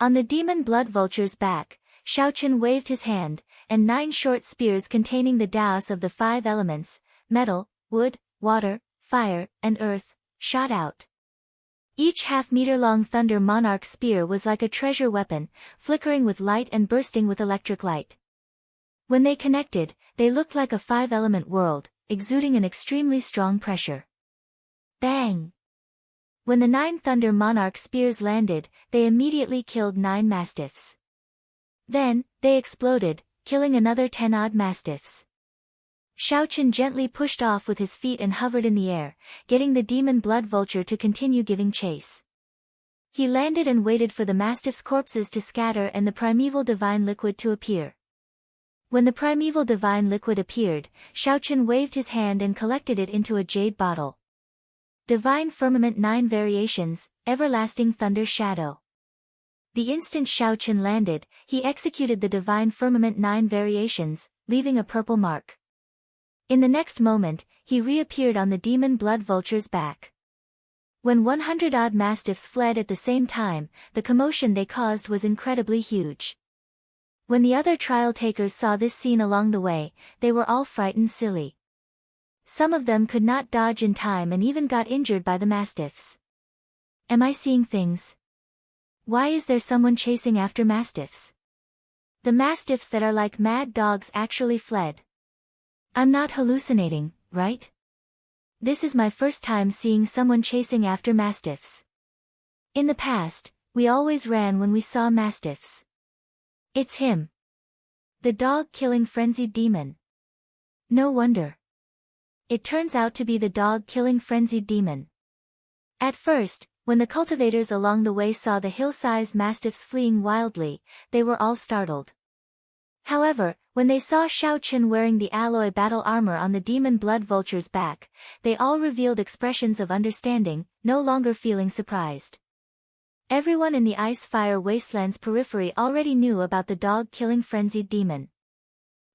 On the demon blood vulture's back, Xiao Qin waved his hand, and 9 short spears containing the Taoist of the 5 elements, metal, wood, water, fire, and earth, shot out. Each half-meter-long Thunder Monarch spear was like a treasure weapon, flickering with light and bursting with electric light. When they connected, they looked like a 5-element world, exuding an extremely strong pressure. Bang! When the 9 Thunder Monarch spears landed, they immediately killed 9 mastiffs. Then, they exploded, killing another 10-odd mastiffs. Xiao Qin gently pushed off with his feet and hovered in the air, getting the demon blood vulture to continue giving chase. He landed and waited for the mastiffs' corpses to scatter and the primeval divine liquid to appear. When the primeval divine liquid appeared, Xiao Qin waved his hand and collected it into a jade bottle. Divine Firmament 9 Variations, Everlasting Thunder Shadow. The instant Xiao Qin landed, he executed the Divine Firmament 9 Variations, leaving a purple mark. In the next moment, he reappeared on the demon blood vulture's back. When 100-odd mastiffs fled at the same time, the commotion they caused was incredibly huge. When the other trial takers saw this scene along the way, they were all frightened silly. Some of them could not dodge in time and even got injured by the mastiffs. Am I seeing things? Why is there someone chasing after mastiffs? The mastiffs that are like mad dogs actually fled. I'm not hallucinating, right? This is my first time seeing someone chasing after mastiffs. In the past, we always ran when we saw mastiffs. It's him. The dog-killing frenzied demon. No wonder. It turns out to be the dog-killing frenzied demon. At first, when the cultivators along the way saw the hill-sized mastiffs fleeing wildly, they were all startled. However, when they saw Xiao Qin wearing the alloy battle armor on the demon blood vulture's back, they all revealed expressions of understanding, no longer feeling surprised. Everyone in the ice-fire wasteland's periphery already knew about the dog-killing frenzied demon.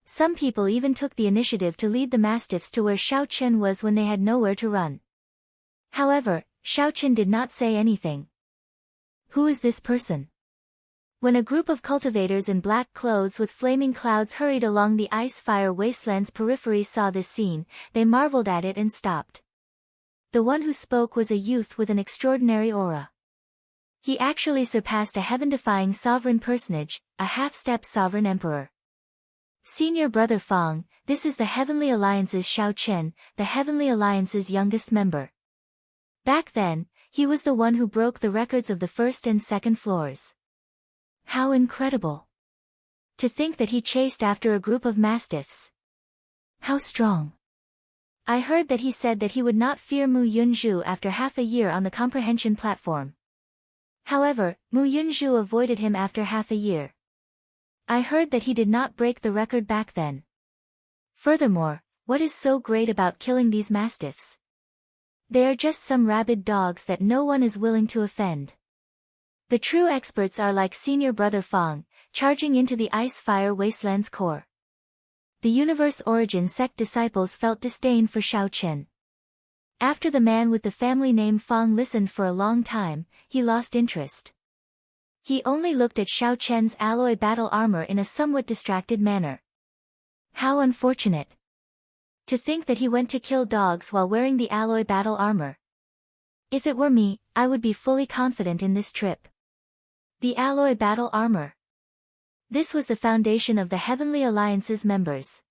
Some people even took the initiative to lead the mastiffs to where Xiao Qin was when they had nowhere to run. However, Xiao Qin did not say anything. Who is this person? When a group of cultivators in black clothes with flaming clouds hurried along the ice-fire wasteland's periphery saw this scene, they marveled at it and stopped. The one who spoke was a youth with an extraordinary aura. He actually surpassed a heaven-defying sovereign personage, a half-step sovereign emperor. Senior Brother Fang, this is the Heavenly Alliance's Xiao Qin, the Heavenly Alliance's youngest member. Back then, he was the one who broke the records of the first and second floors. How incredible! To think that he chased after a group of mastiffs. How strong! I heard that he said that he would not fear Mu Yunzhu after half a year on the comprehension platform. However, Mu Yunzhu avoided him after half a year. I heard that he did not break the record back then. Furthermore, what is so great about killing these mastiffs? They are just some rabid dogs that no one is willing to offend. The true experts are like Senior Brother Fang, charging into the ice-fire wasteland's core. The Universe Origin sect disciples felt disdain for Xiao Qin. After the man with the family name Fang listened for a long time, he lost interest. He only looked at Xiao Qin's alloy battle armor in a somewhat distracted manner. How unfortunate. To think that he went to kill dogs while wearing the alloy battle armor. If it were me, I would be fully confident in this trip. The alloy battle armor. This was the foundation of the Heavenly Alliance's members.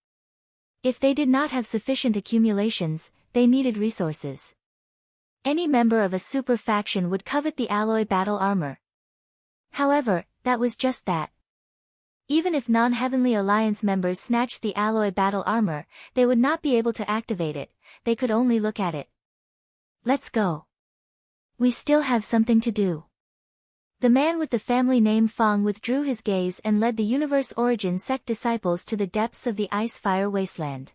If they did not have sufficient accumulations, they needed resources. Any member of a super faction would covet the alloy battle armor. However, that was just that. Even if non-Heavenly Alliance members snatched the alloy battle armor, they would not be able to activate it, they could only look at it. Let's go. We still have something to do. The man with the family name Fong withdrew his gaze and led the Universe Origin sect disciples to the depths of the ice-fire wasteland.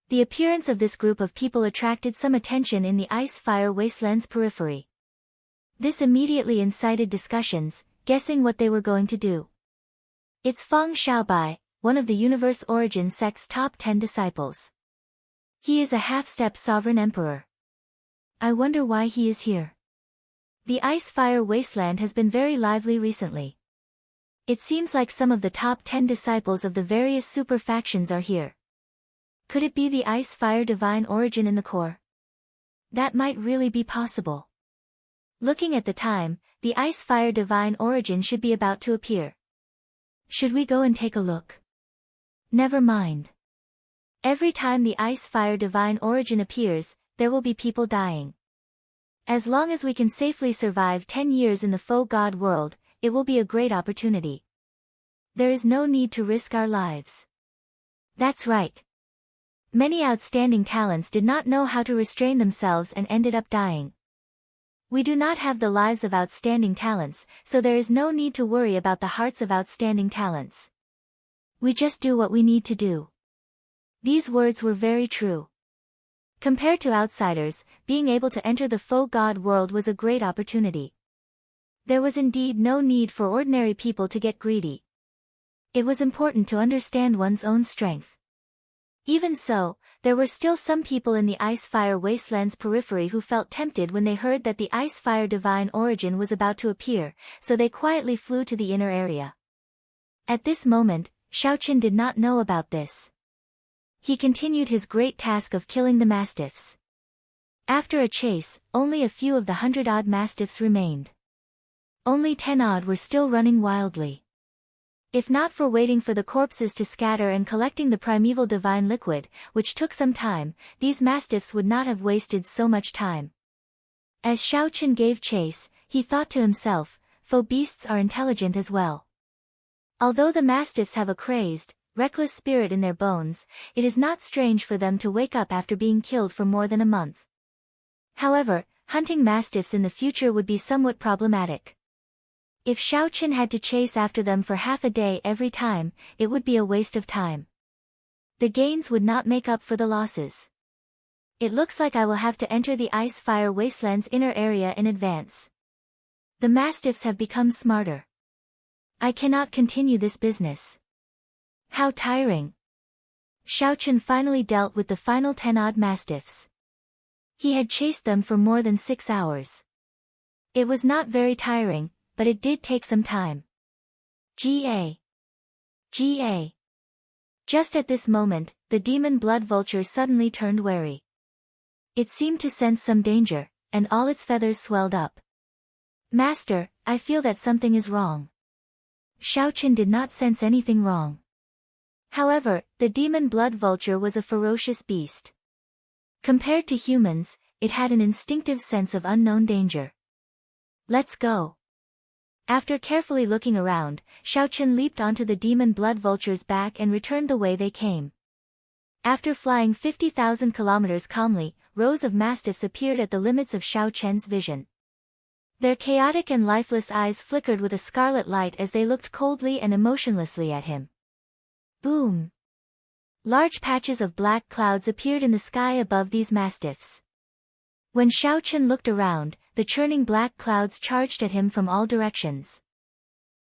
The appearance of this group of people attracted some attention in the ice-fire wasteland's periphery. This immediately incited discussions, guessing what they were going to do. It's Feng Xiaobai, one of the Universe Origin sect's top 10 disciples. He is a half-step sovereign emperor. I wonder why he is here. The ice-fire wasteland has been very lively recently. It seems like some of the top 10 disciples of the various super factions are here. Could it be the ice-fire divine origin in the core? That might really be possible. Looking at the time, the ice-fire divine origin should be about to appear. Should we go and take a look? Never mind. Every time the ice-fire divine origin appears, there will be people dying. As long as we can safely survive 10 years in the faux god world, it will be a great opportunity. There is no need to risk our lives. That's right. Many outstanding talents did not know how to restrain themselves and ended up dying. We do not have the lives of outstanding talents, so there is no need to worry about the hearts of outstanding talents. We just do what we need to do. These words were very true. Compared to outsiders, being able to enter the faux god world was a great opportunity. There was indeed no need for ordinary people to get greedy. It was important to understand one's own strength. Even so, there were still some people in the ice-fire wasteland's periphery who felt tempted when they heard that the ice-fire divine origin was about to appear, so they quietly flew to the inner area. At this moment, Xiaoqin did not know about this. He continued his great task of killing the mastiffs. After a chase, only a few of the 100-odd mastiffs remained. Only 10-odd were still running wildly. If not for waiting for the corpses to scatter and collecting the primeval divine liquid, which took some time, these mastiffs would not have wasted so much time. As Xiaoqin gave chase, he thought to himself, faux beasts are intelligent as well. Although the mastiffs have a crazed, reckless spirit in their bones, it is not strange for them to wake up after being killed for more than a month. However, hunting mastiffs in the future would be somewhat problematic. If Xiaoqin had to chase after them for half a day every time, it would be a waste of time. The gains would not make up for the losses. It looks like I will have to enter the ice-fire wasteland's inner area in advance. The mastiffs have become smarter. I cannot continue this business. How tiring. Xiaoqin finally dealt with the final 10-odd mastiffs. He had chased them for more than 6 hours. It was not very tiring, but it did take some time. Ga. Just at this moment, the demon blood vulture suddenly turned wary. It seemed to sense some danger, and all its feathers swelled up. Master, I feel that something is wrong. Xiaoqin did not sense anything wrong. However, the demon blood vulture was a ferocious beast. Compared to humans, it had an instinctive sense of unknown danger. Let's go. After carefully looking around, Xiaoqin leaped onto the demon blood vulture's back and returned the way they came. After flying 50,000 kilometers calmly, rows of mastiffs appeared at the limits of Xiaoqian's vision. Their chaotic and lifeless eyes flickered with a scarlet light as they looked coldly and emotionlessly at him. Boom! Large patches of black clouds appeared in the sky above these mastiffs. When Xiaoqin looked around, the churning black clouds charged at him from all directions.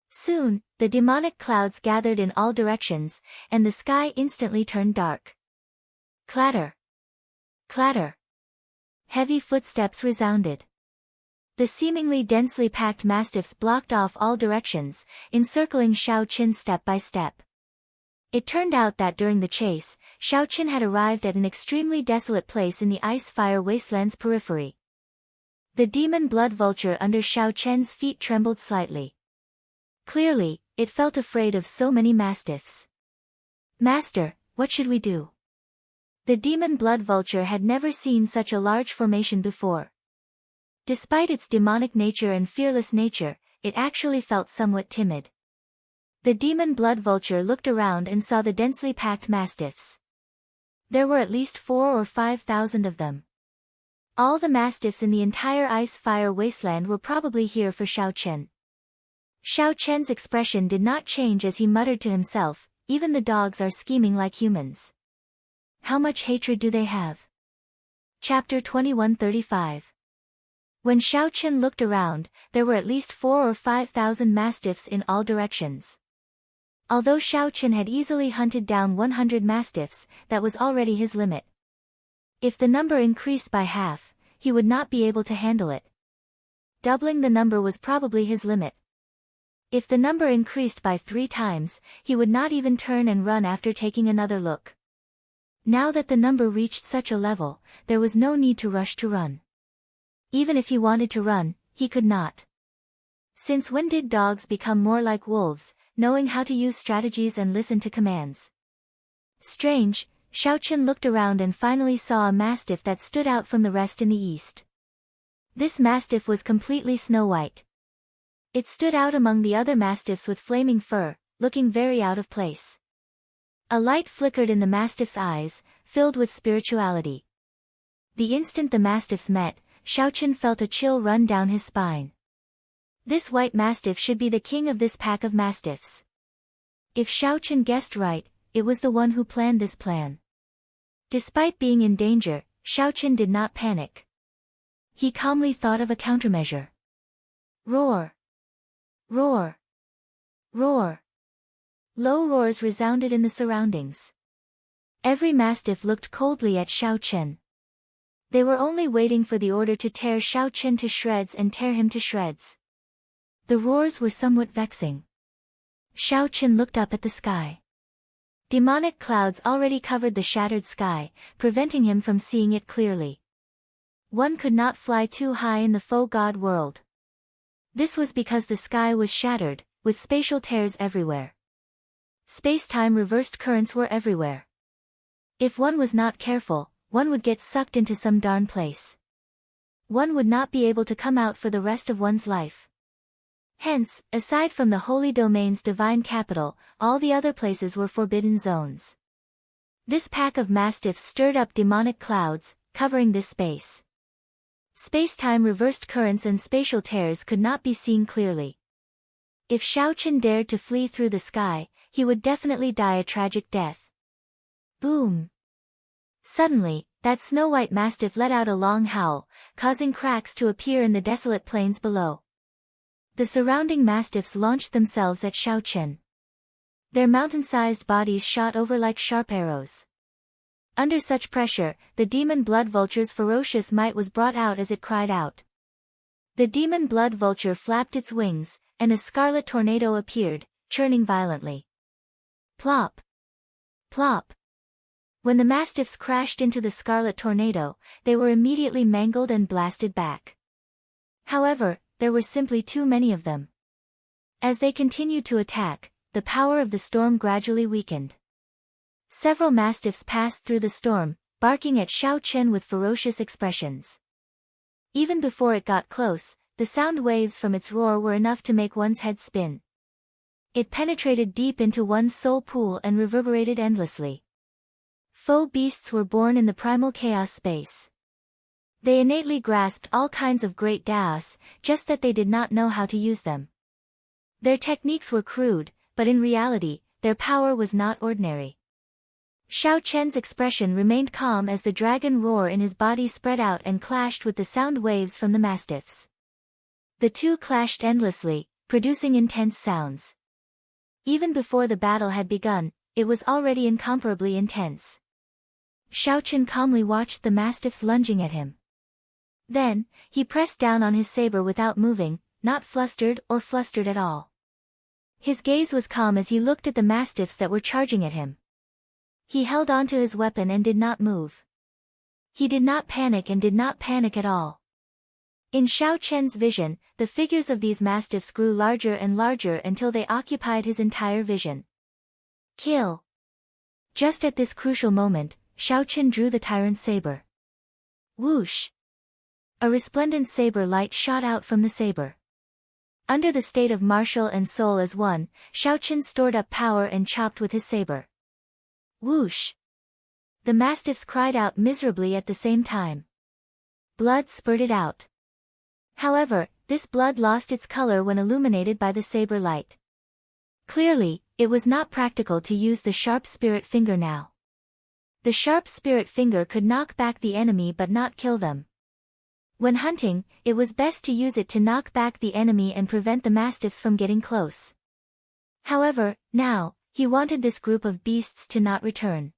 Soon, the demonic clouds gathered in all directions, and the sky instantly turned dark. Clatter! Clatter! Heavy footsteps resounded. The seemingly densely packed mastiffs blocked off all directions, encircling Xiaoqin step by step. It turned out that during the chase, Xiaoqin had arrived at an extremely desolate place in the ice-fire wasteland's periphery. The demon blood vulture under Xiaoqian's feet trembled slightly. Clearly, it felt afraid of so many mastiffs. Master, what should we do? The demon blood vulture had never seen such a large formation before. Despite its demonic nature and fearless nature, it actually felt somewhat timid. The demon blood vulture looked around and saw the densely packed mastiffs. There were at least 4,000 or 5,000 of them. All the mastiffs in the entire ice-fire wasteland were probably here for Xiao Chen. Xiao Chen's expression did not change as he muttered to himself, even the dogs are scheming like humans. How much hatred do they have? Chapter 2135. When Xiao Chen looked around, there were at least 4,000 or 5,000 mastiffs in all directions. Although Xiao Chen had easily hunted down 100 mastiffs, that was already his limit. If the number increased by half, he would not be able to handle it. Doubling the number was probably his limit. If the number increased by 3 times, he would not even turn and run after taking another look. Now that the number reached such a level, there was no need to rush to run. Even if he wanted to run, he could not. Since when did dogs become more like wolves, knowing how to use strategies and listen to commands? Strange, Xiao Chen looked around and finally saw a mastiff that stood out from the rest in the east. This mastiff was completely snow-white. It stood out among the other mastiffs with flaming fur, looking very out of place. A light flickered in the mastiff's eyes, filled with spirituality. The instant the mastiffs met, Xiao Chen felt a chill run down his spine. This white mastiff should be the king of this pack of mastiffs. If Xiao Chen guessed right, it was the one who planned this plan. Despite being in danger, Xiao Chen did not panic. He calmly thought of a countermeasure. Roar! Roar! Roar! Low roars resounded in the surroundings. Every mastiff looked coldly at Xiao Chen. They were only waiting for the order to tear Xiao Chen to shreds and tear him to shreds. The roars were somewhat vexing. Xiao Chen looked up at the sky. Demonic clouds already covered the shattered sky, preventing him from seeing it clearly. One could not fly too high in the faux god world. This was because the sky was shattered, with spatial tears everywhere. Space-time reversed currents were everywhere. If one was not careful, one would get sucked into some darn place. One would not be able to come out for the rest of one's life. Hence, aside from the Holy Domain's divine capital, all the other places were forbidden zones. This pack of mastiffs stirred up demonic clouds, covering this space. Space-time reversed currents and spatial tears could not be seen clearly. If Xiao Chen dared to flee through the sky, he would definitely die a tragic death. Boom! Suddenly, that snow-white mastiff let out a long howl, causing cracks to appear in the desolate plains below. The surrounding mastiffs launched themselves at Xiao Chen. Their mountain-sized bodies shot over like sharp arrows. Under such pressure, the demon blood vulture's ferocious might was brought out as it cried out. The demon blood vulture flapped its wings, and a scarlet tornado appeared, churning violently. Plop! Plop! When the mastiffs crashed into the scarlet tornado, they were immediately mangled and blasted back. However, there were simply too many of them. As they continued to attack, the power of the storm gradually weakened. Several mastiffs passed through the storm, barking at Xiao Chen with ferocious expressions. Even before it got close, the sound waves from its roar were enough to make one's head spin. It penetrated deep into one's soul pool and reverberated endlessly. Faux beasts were born in the primal chaos space. They innately grasped all kinds of great daos, just that they did not know how to use them. Their techniques were crude, but in reality, their power was not ordinary. Xiao Chen's expression remained calm as the dragon roar in his body spread out and clashed with the sound waves from the mastiffs. The two clashed endlessly, producing intense sounds. Even before the battle had begun, it was already incomparably intense. Xiao Chen calmly watched the mastiffs lunging at him. Then, he pressed down on his saber without moving, not flustered or flustered at all. His gaze was calm as he looked at the mastiffs that were charging at him. He held onto his weapon and did not move. He did not panic and did not panic at all. In Xiao Chen's vision, the figures of these mastiffs grew larger and larger until they occupied his entire vision. Kill! Just at this crucial moment, Xiao Chen drew the tyrant's saber. Whoosh! A resplendent saber light shot out from the saber. Under the state of martial and soul as one, Xiaoqian stored up power and chopped with his saber. Whoosh! The mastiffs cried out miserably at the same time. Blood spurted out. However, this blood lost its color when illuminated by the saber light. Clearly, it was not practical to use the sharp spirit finger now. The sharp spirit finger could knock back the enemy but not kill them. When hunting, it was best to use it to knock back the enemy and prevent the mastiffs from getting close. However, now, he wanted this group of beasts to not return.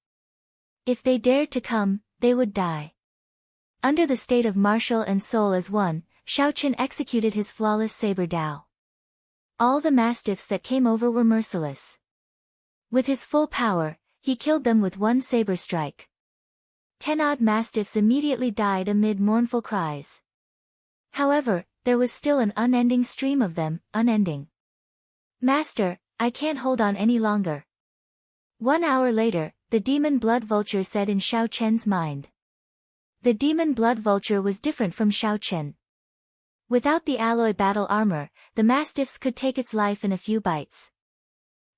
If they dared to come, they would die. Under the state of martial and soul as one, Xiaoqian executed his flawless saber dao. All the mastiffs that came over were merciless. With his full power, he killed them with one saber strike. 10 odd mastiffs immediately died amid mournful cries. However, there was still an unending stream of them, unending. Master, I can't hold on any longer. 1 hour later, the demon blood vulture said in Xiaoqian's mind. The demon blood vulture was different from Xiaoqian. Without the alloy battle armor, the mastiffs could take its life in a few bites.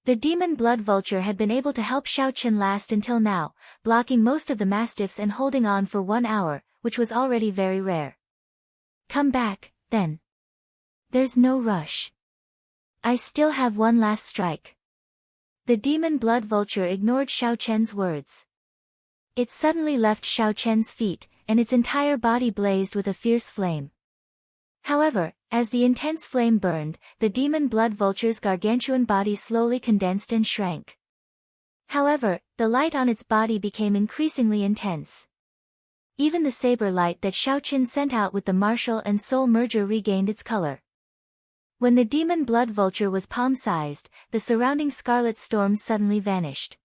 The demon blood vulture had been able to help Xiaoqian last until now, blocking most of the mastiffs and holding on for 1 hour, which was already very rare. Come back, then. There's no rush. I still have one last strike. The demon blood vulture ignored Xiaoqian's words. It suddenly left Xiaoqian's feet, and its entire body blazed with a fierce flame. However, as the intense flame burned, the demon blood vulture's gargantuan body slowly condensed and shrank. However, the light on its body became increasingly intense. Even the saber light that Xiaoqian sent out with the martial and soul merger regained its color. When the demon blood vulture was palm-sized, the surrounding scarlet storm suddenly vanished.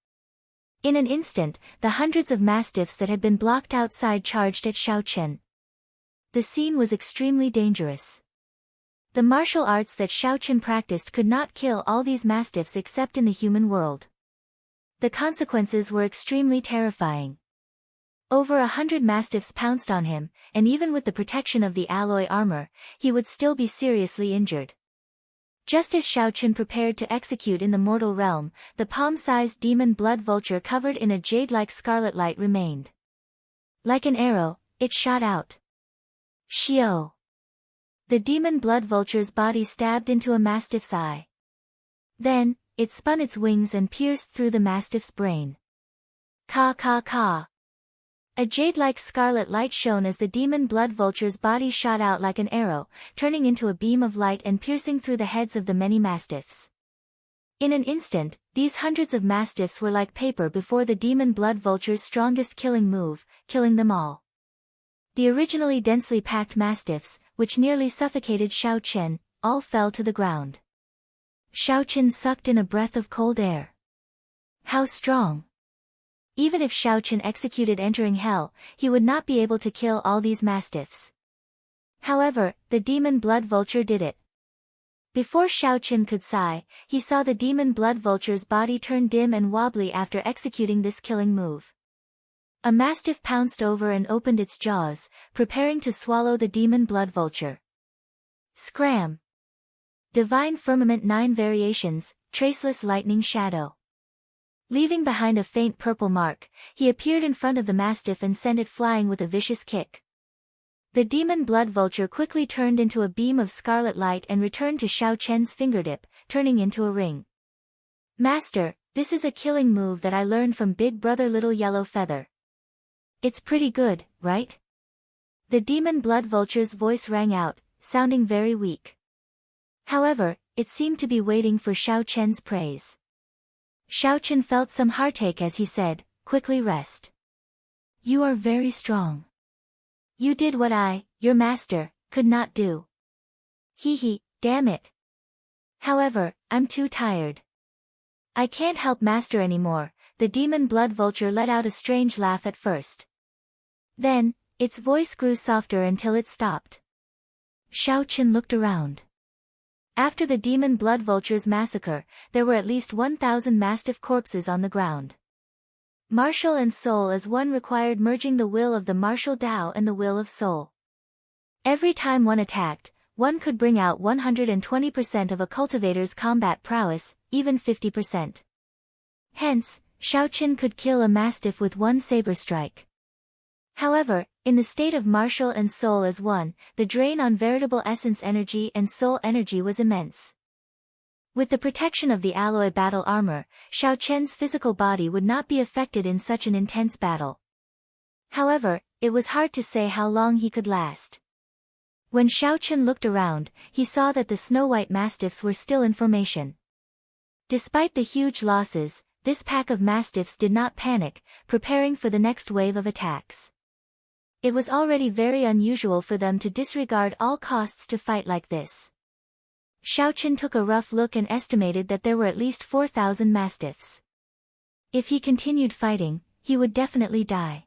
In an instant, the hundreds of mastiffs that had been blocked outside charged at Xiaoqian. The scene was extremely dangerous. The martial arts that Xiaoqian practiced could not kill all these mastiffs except in the human world. The consequences were extremely terrifying. Over 100 mastiffs pounced on him, and even with the protection of the alloy armor, he would still be seriously injured. Just as Xiaoqian prepared to execute in the mortal realm, the palm-sized demon blood vulture covered in a jade-like scarlet light remained. Like an arrow, it shot out. Xiao! The demon blood vulture's body stabbed into a mastiff's eye. Then, it spun its wings and pierced through the mastiff's brain. Ka ka ka! A jade-like scarlet light shone as the demon blood vulture's body shot out like an arrow, turning into a beam of light and piercing through the heads of the many mastiffs. In an instant, these hundreds of mastiffs were like paper before the demon blood vulture's strongest killing move, killing them all. The originally densely packed mastiffs, which nearly suffocated Xiaoqian, all fell to the ground. Xiaoqian sucked in a breath of cold air. How strong! Even if Xiaoqian executed entering hell, he would not be able to kill all these mastiffs. However, the demon blood vulture did it. Before Xiaoqian could sigh, he saw the demon blood vulture's body turn dim and wobbly after executing this killing move. A mastiff pounced over and opened its jaws, preparing to swallow the demon blood vulture. Scram! Divine Firmament 9 Variations, Traceless Lightning Shadow. Leaving behind a faint purple mark, he appeared in front of the mastiff and sent it flying with a vicious kick. The demon blood vulture quickly turned into a beam of scarlet light and returned to Xiaoqian's fingertip, turning into a ring. Master, this is a killing move that I learned from Big Brother Little Yellow Feather. It's pretty good, right? The demon blood vulture's voice rang out, sounding very weak. However, it seemed to be waiting for Xiaoqian's praise. Xiaoqian felt some heartache as he said, quickly rest. You are very strong. You did what I, your master, could not do. Hee, damn it. However, I'm too tired. I can't help master anymore. The demon blood vulture let out a strange laugh at first. Then, its voice grew softer until it stopped. Xiaoqian looked around. After the demon blood vulture's massacre, there were at least 1,000 mastiff corpses on the ground. Martial and soul as one required merging the will of the martial Tao and the will of soul. Every time one attacked, one could bring out 120% of a cultivator's combat prowess, even 50%. Hence, Xiaoqin could kill a mastiff with one saber strike. However, in the state of martial and soul as one, the drain on veritable essence energy and soul energy was immense. With the protection of the alloy battle armor, Xiaoqian's physical body would not be affected in such an intense battle. However, it was hard to say how long he could last. When Xiaoqian looked around, he saw that the snow-white mastiffs were still in formation. Despite the huge losses, this pack of mastiffs did not panic, preparing for the next wave of attacks. It was already very unusual for them to disregard all costs to fight like this. Xiaoqian took a rough look and estimated that there were at least 4,000 mastiffs. If he continued fighting, he would definitely die.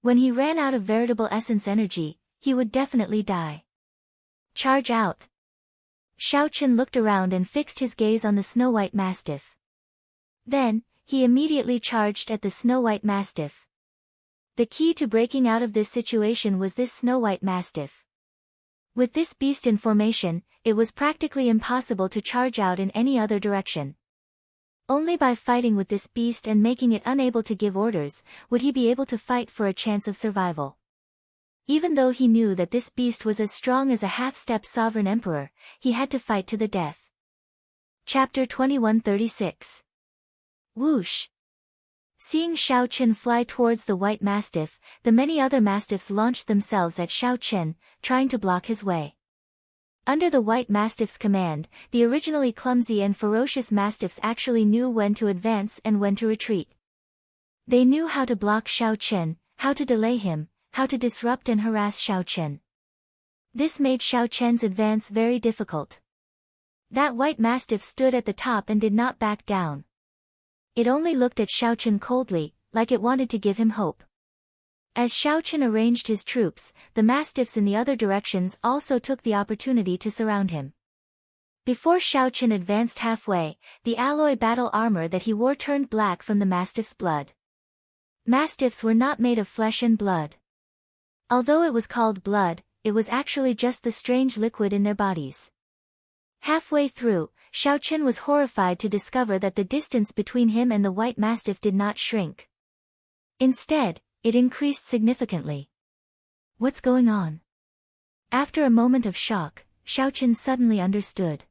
When he ran out of veritable essence energy, he would definitely die. Charge out! Xiaoqian looked around and fixed his gaze on the snow-white mastiff. Then, he immediately charged at the snow-white mastiff. The key to breaking out of this situation was this snow-white mastiff. With this beast in formation, it was practically impossible to charge out in any other direction. Only by fighting with this beast and making it unable to give orders, would he be able to fight for a chance of survival. Even though he knew that this beast was as strong as a half-step sovereign emperor, he had to fight to the death. Chapter 2136. Whoosh! Seeing Xiaoqin fly towards the white mastiff, the many other mastiffs launched themselves at Xiaoqin, trying to block his way. Under the white mastiff's command, the originally clumsy and ferocious mastiffs actually knew when to advance and when to retreat. They knew how to block Xiaoqin, how to delay him, how to disrupt and harass Xiaoqin. This made Xiaoqian's advance very difficult. That white mastiff stood at the top and did not back down. It only looked at Xiaoqin coldly, like it wanted to give him hope. As Xiaoqin arranged his troops, the mastiffs in the other directions also took the opportunity to surround him. Before Xiaoqin advanced halfway, the alloy battle armor that he wore turned black from the mastiff's blood. Mastiffs were not made of flesh and blood. Although it was called blood, it was actually just the strange liquid in their bodies. Halfway through, Xiaoqin was horrified to discover that the distance between him and the white mastiff did not shrink. Instead, it increased significantly. What's going on? After a moment of shock, Xiaoqin suddenly understood.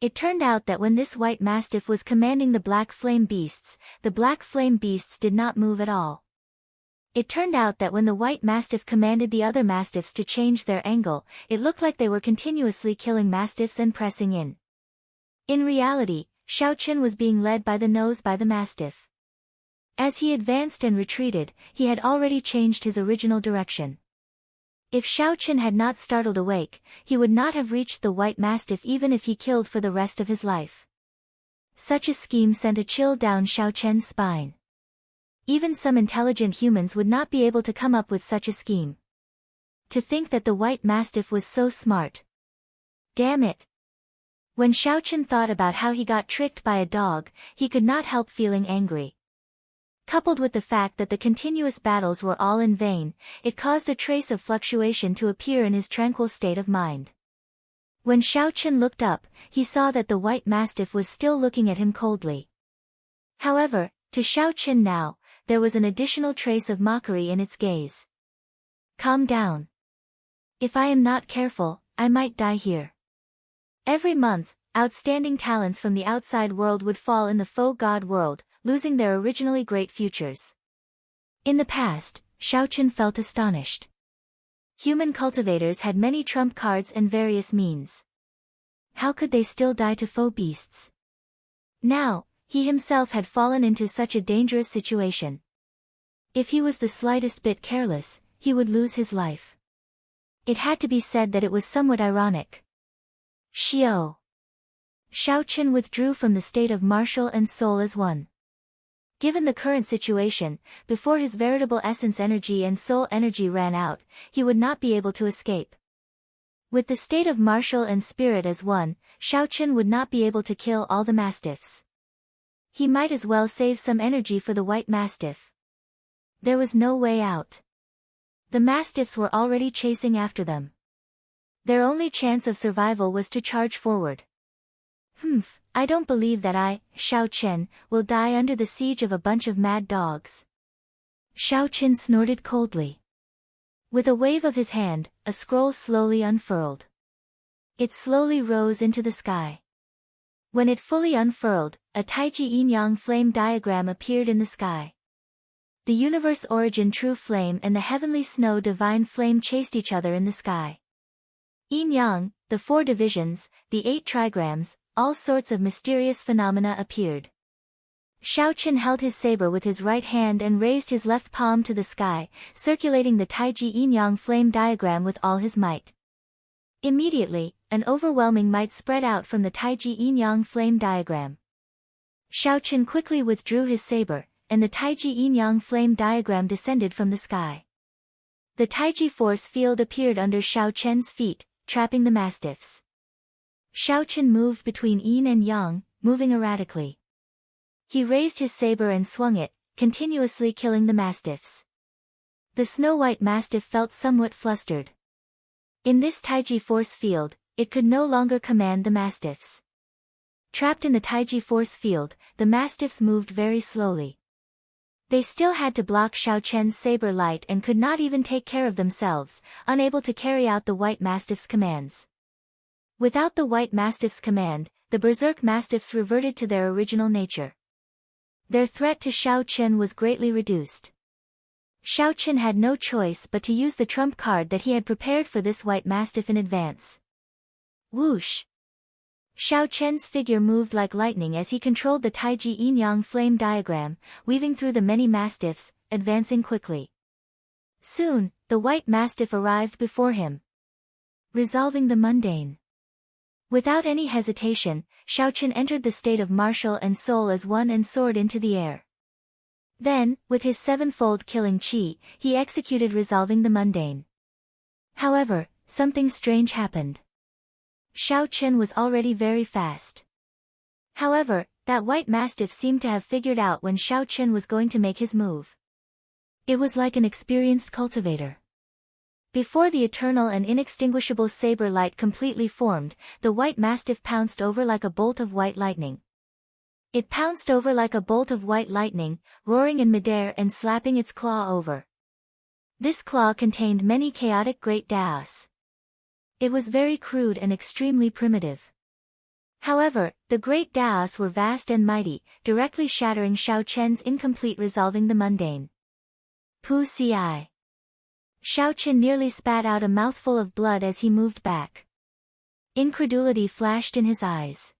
It turned out that when this white mastiff was commanding the black flame beasts, the black flame beasts did not move at all. It turned out that when the white mastiff commanded the other mastiffs to change their angle, it looked like they were continuously killing mastiffs and pressing in. In reality, Xiaoqin was being led by the nose by the mastiff. As he advanced and retreated, he had already changed his original direction. If Xiaoqin had not startled awake, he would not have reached the white mastiff even if he killed for the rest of his life. Such a scheme sent a chill down Xiaoqian's spine. Even some intelligent humans would not be able to come up with such a scheme. To think that the white mastiff was so smart. Damn it! When Xiaoqin thought about how he got tricked by a dog, he could not help feeling angry. Coupled with the fact that the continuous battles were all in vain, it caused a trace of fluctuation to appear in his tranquil state of mind. When Xiaoqin looked up, he saw that the white mastiff was still looking at him coldly. However, to Xiaoqin now, there was an additional trace of mockery in its gaze. Calm down. If I am not careful, I might die here. Every month, outstanding talents from the outside world would fall in the faux god world, losing their originally great futures. In the past, Xiaoqin felt astonished. Human cultivators had many trump cards and various means. How could they still die to faux beasts? Now, he himself had fallen into such a dangerous situation. If he was the slightest bit careless, he would lose his life. It had to be said that it was somewhat ironic. Xiao. Xiaoqin withdrew from the state of martial and soul as one. Given the current situation, before his veritable essence energy and soul energy ran out, he would not be able to escape. With the state of martial and spirit as one, Xiaoqin would not be able to kill all the mastiffs. He might as well save some energy for the white mastiff. There was no way out. The mastiffs were already chasing after them. Their only chance of survival was to charge forward. I don't believe that I, Xiao Chen, will die under the siege of a bunch of mad dogs. Xiao Chen snorted coldly. With a wave of his hand, a scroll slowly unfurled. It slowly rose into the sky. When it fully unfurled, a Taiji Yin-Yang flame diagram appeared in the sky. The universe origin true flame and the heavenly snow divine flame chased each other in the sky. Yin-Yang, the 4 divisions, the 8 trigrams, all sorts of mysterious phenomena appeared. Xiao Chen held his saber with his right hand and raised his left palm to the sky, circulating the Taiji Yin-Yang flame diagram with all his might. Immediately, an overwhelming might spread out from the Taiji Yin-Yang flame diagram. Xiao Chen quickly withdrew his saber, and the Taiji Yin-Yang flame diagram descended from the sky. The Taiji force field appeared under Xiao Chen's feet, trapping the mastiffs. Xiao Chen moved between yin and yang, moving erratically. He raised his saber and swung it, continuously killing the mastiffs. The snow-white mastiff felt somewhat flustered. In this Taiji force field, it could no longer command the mastiffs. Trapped in the Taiji force field, the mastiffs moved very slowly. They still had to block Xiao Chen's saber light and could not even take care of themselves, unable to carry out the white mastiff's commands. Without the white mastiff's command, the berserk mastiffs reverted to their original nature. Their threat to Xiao Chen was greatly reduced. Xiao Chen had no choice but to use the trump card that he had prepared for this white mastiff in advance. Whoosh! Xiao Chen's figure moved like lightning as he controlled the Taiji Yin-Yang flame diagram, weaving through the many mastiffs, advancing quickly. Soon, the white mastiff arrived before him. Resolving the mundane. Without any hesitation, Xiao Chen entered the state of martial and soul as one and soared into the air. Then, with his 7-fold killing chi, he executed resolving the mundane. However, something strange happened. Xiao Chen was already very fast. However, that white mastiff seemed to have figured out when Xiao Chen was going to make his move. It was like an experienced cultivator. Before the eternal and inextinguishable saber light completely formed, the white mastiff pounced over like a bolt of white lightning. It pounced over like a bolt of white lightning, roaring in midair and slapping its claw over. This claw contained many chaotic great daos. It was very crude and extremely primitive. However, the great daos were vast and mighty, directly shattering Xiao Chen's incomplete resolving the mundane. Pu ci. Xiao Chen nearly spat out a mouthful of blood as he moved back. Incredulity flashed in his eyes.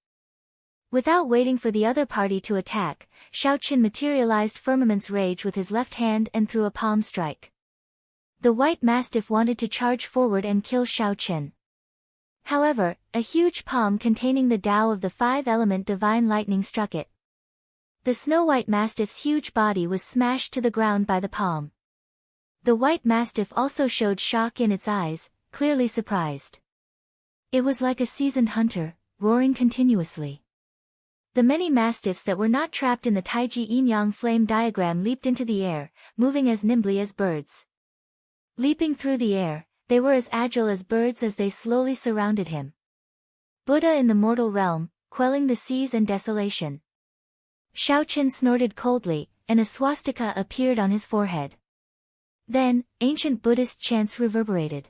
Without waiting for the other party to attack, Xiao Chen materialized Firmament's Rage with his left hand and threw a palm strike. The white mastiff wanted to charge forward and kill Xiao Chen. However, a huge palm containing the Tao of the 5-element divine lightning struck it. The snow-white mastiff's huge body was smashed to the ground by the palm. The white mastiff also showed shock in its eyes, clearly surprised. It was like a seasoned hunter, roaring continuously. The many mastiffs that were not trapped in the Taiji Yin-Yang flame diagram leaped into the air, moving as nimbly as birds. Leaping through the air, they were as agile as birds as they slowly surrounded him. Buddha in the mortal realm, quelling the seas and desolation. Xiao Chen snorted coldly, and a swastika appeared on his forehead. Then, ancient Buddhist chants reverberated.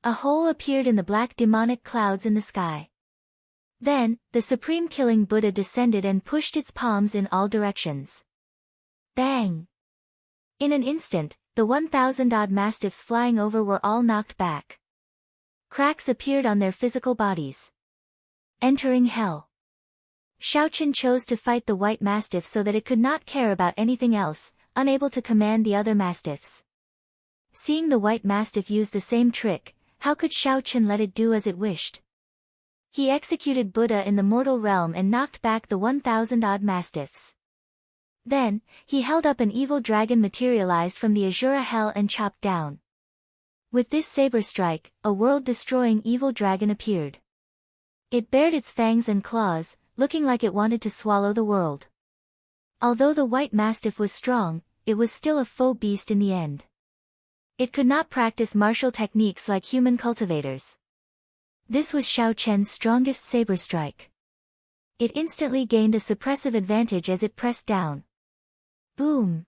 A hole appeared in the black demonic clouds in the sky. Then, the supreme killing Buddha descended and pushed its palms in all directions. Bang! In an instant, the 1,000-odd mastiffs flying over were all knocked back. Cracks appeared on their physical bodies. Entering hell. Xiao Chen chose to fight the white mastiff so that it could not care about anything else, unable to command the other mastiffs. Seeing the white mastiff use the same trick, how could Xiao Chen let it do as it wished? He executed Buddha in the mortal realm and knocked back the 1,000-odd mastiffs. Then, he held up an evil dragon materialized from the Azura hell and chopped down. With this saber strike, a world-destroying evil dragon appeared. It bared its fangs and claws, looking like it wanted to swallow the world. Although the white mastiff was strong, it was still a foe beast in the end. It could not practice martial techniques like human cultivators. This was Xiao Chen's strongest saber strike. It instantly gained a suppressive advantage as it pressed down. Boom!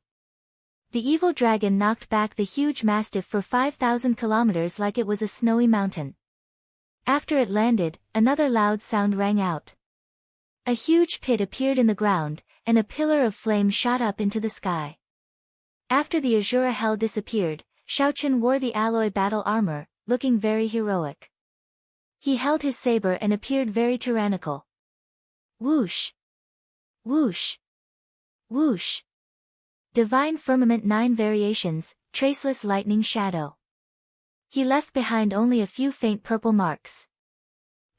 The evil dragon knocked back the huge mastiff for 5,000 kilometers like it was a snowy mountain. After it landed, another loud sound rang out. A huge pit appeared in the ground, and a pillar of flame shot up into the sky. After the Azura hell disappeared, Xiao Chen wore the alloy battle armor, looking very heroic. He held his saber and appeared very tyrannical. Whoosh! Whoosh! Whoosh! Divine Firmament 9 Variations, Traceless Lightning Shadow. He left behind only a few faint purple marks.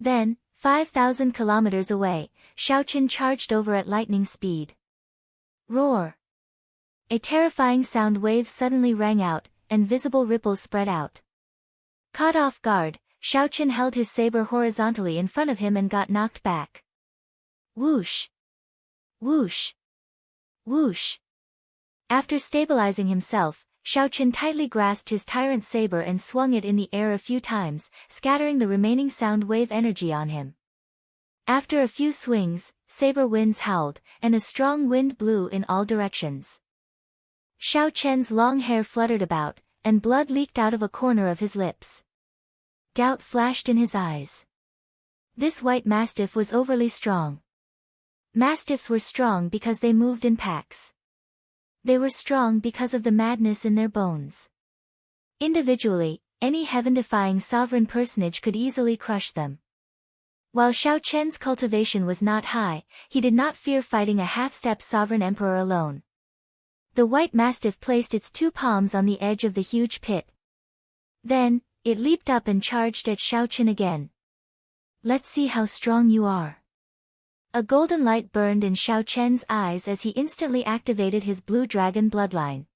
Then, 5,000 kilometers away, Xiao Chen charged over at lightning speed. Roar! A terrifying sound wave suddenly rang out, and visible ripples spread out. Caught off guard, Xiao Chen held his saber horizontally in front of him and got knocked back. Whoosh! Whoosh! Whoosh! After stabilizing himself, Xiao Chen tightly grasped his tyrant saber and swung it in the air a few times, scattering the remaining sound wave energy on him. After a few swings, saber winds howled, and a strong wind blew in all directions. Xiao Chen's long hair fluttered about, and blood leaked out of a corner of his lips. Doubt flashed in his eyes. This white mastiff was overly strong. Mastiffs were strong because they moved in packs. They were strong because of the madness in their bones. Individually, any heaven-defying sovereign personage could easily crush them. While Xiao Chen's cultivation was not high, he did not fear fighting a half-step sovereign emperor alone. The white mastiff placed its 2 palms on the edge of the huge pit. Then, it leaped up and charged at Xiao Chen again. Let's see how strong you are. A golden light burned in Xiao Chen's eyes as he instantly activated his blue dragon bloodline.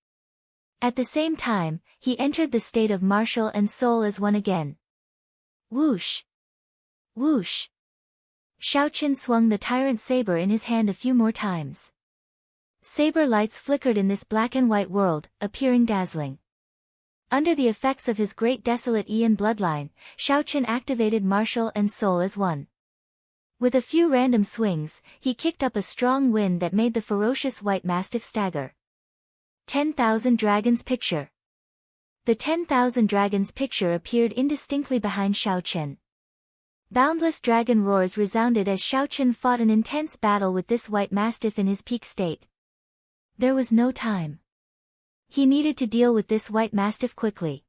At the same time, he entered the state of martial and soul as one again. Whoosh! Whoosh! Xiao Chen swung the tyrant saber in his hand a few more times. Saber lights flickered in this black and white world, appearing dazzling. Under the effects of his great desolate Ian bloodline, Xiao Chen activated martial and soul as one. With a few random swings, he kicked up a strong wind that made the ferocious white mastiff stagger. 10,000 Dragons Picture. The 10,000 Dragons picture appeared indistinctly behind Xiao Chen. Boundless dragon roars resounded as Xiao Chen fought an intense battle with this white mastiff in his peak state. There was no time. He needed to deal with this white mastiff quickly.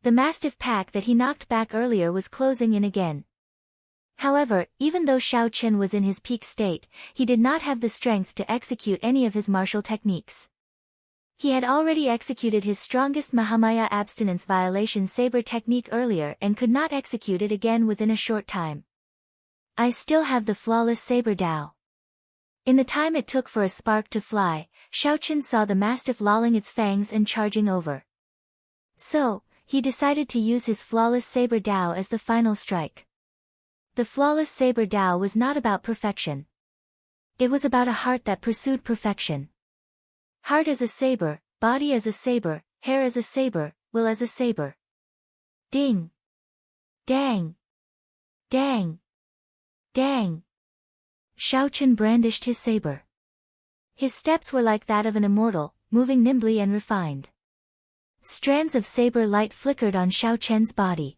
The mastiff pack that he knocked back earlier was closing in again. However, even though Xiao Chen was in his peak state, he did not have the strength to execute any of his martial techniques. He had already executed his strongest Mahamaya abstinence violation saber technique earlier and could not execute it again within a short time. I still have the flawless saber Dao. In the time it took for a spark to fly, Xiao Chen saw the mastiff lolling its fangs and charging over. So, he decided to use his flawless saber Dao as the final strike. The flawless saber Dao was not about perfection. It was about a heart that pursued perfection. Heart as a saber, body as a saber, hair as a saber, will as a saber. Ding! Dang! Dang! Dang! Xiao Chen brandished his saber. His steps were like that of an immortal, moving nimbly and refined. Strands of saber light flickered on Xiao Chen's body.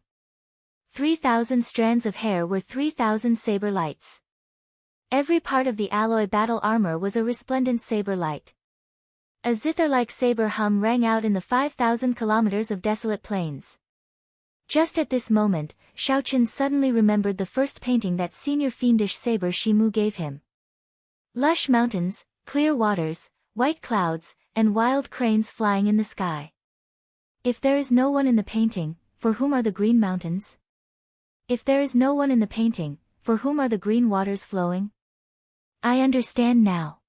3,000 strands of hair were 3,000 saber lights. Every part of the alloy battle armor was a resplendent saber light. A zither-like saber hum rang out in the 5,000 kilometers of desolate plains. Just at this moment, Xiao Chen suddenly remembered the first painting that senior fiendish saber Shimu gave him. Lush mountains, clear waters, white clouds, and wild cranes flying in the sky. If there is no one in the painting, for whom are the green mountains? If there is no one in the painting, for whom are the green waters flowing? I understand now.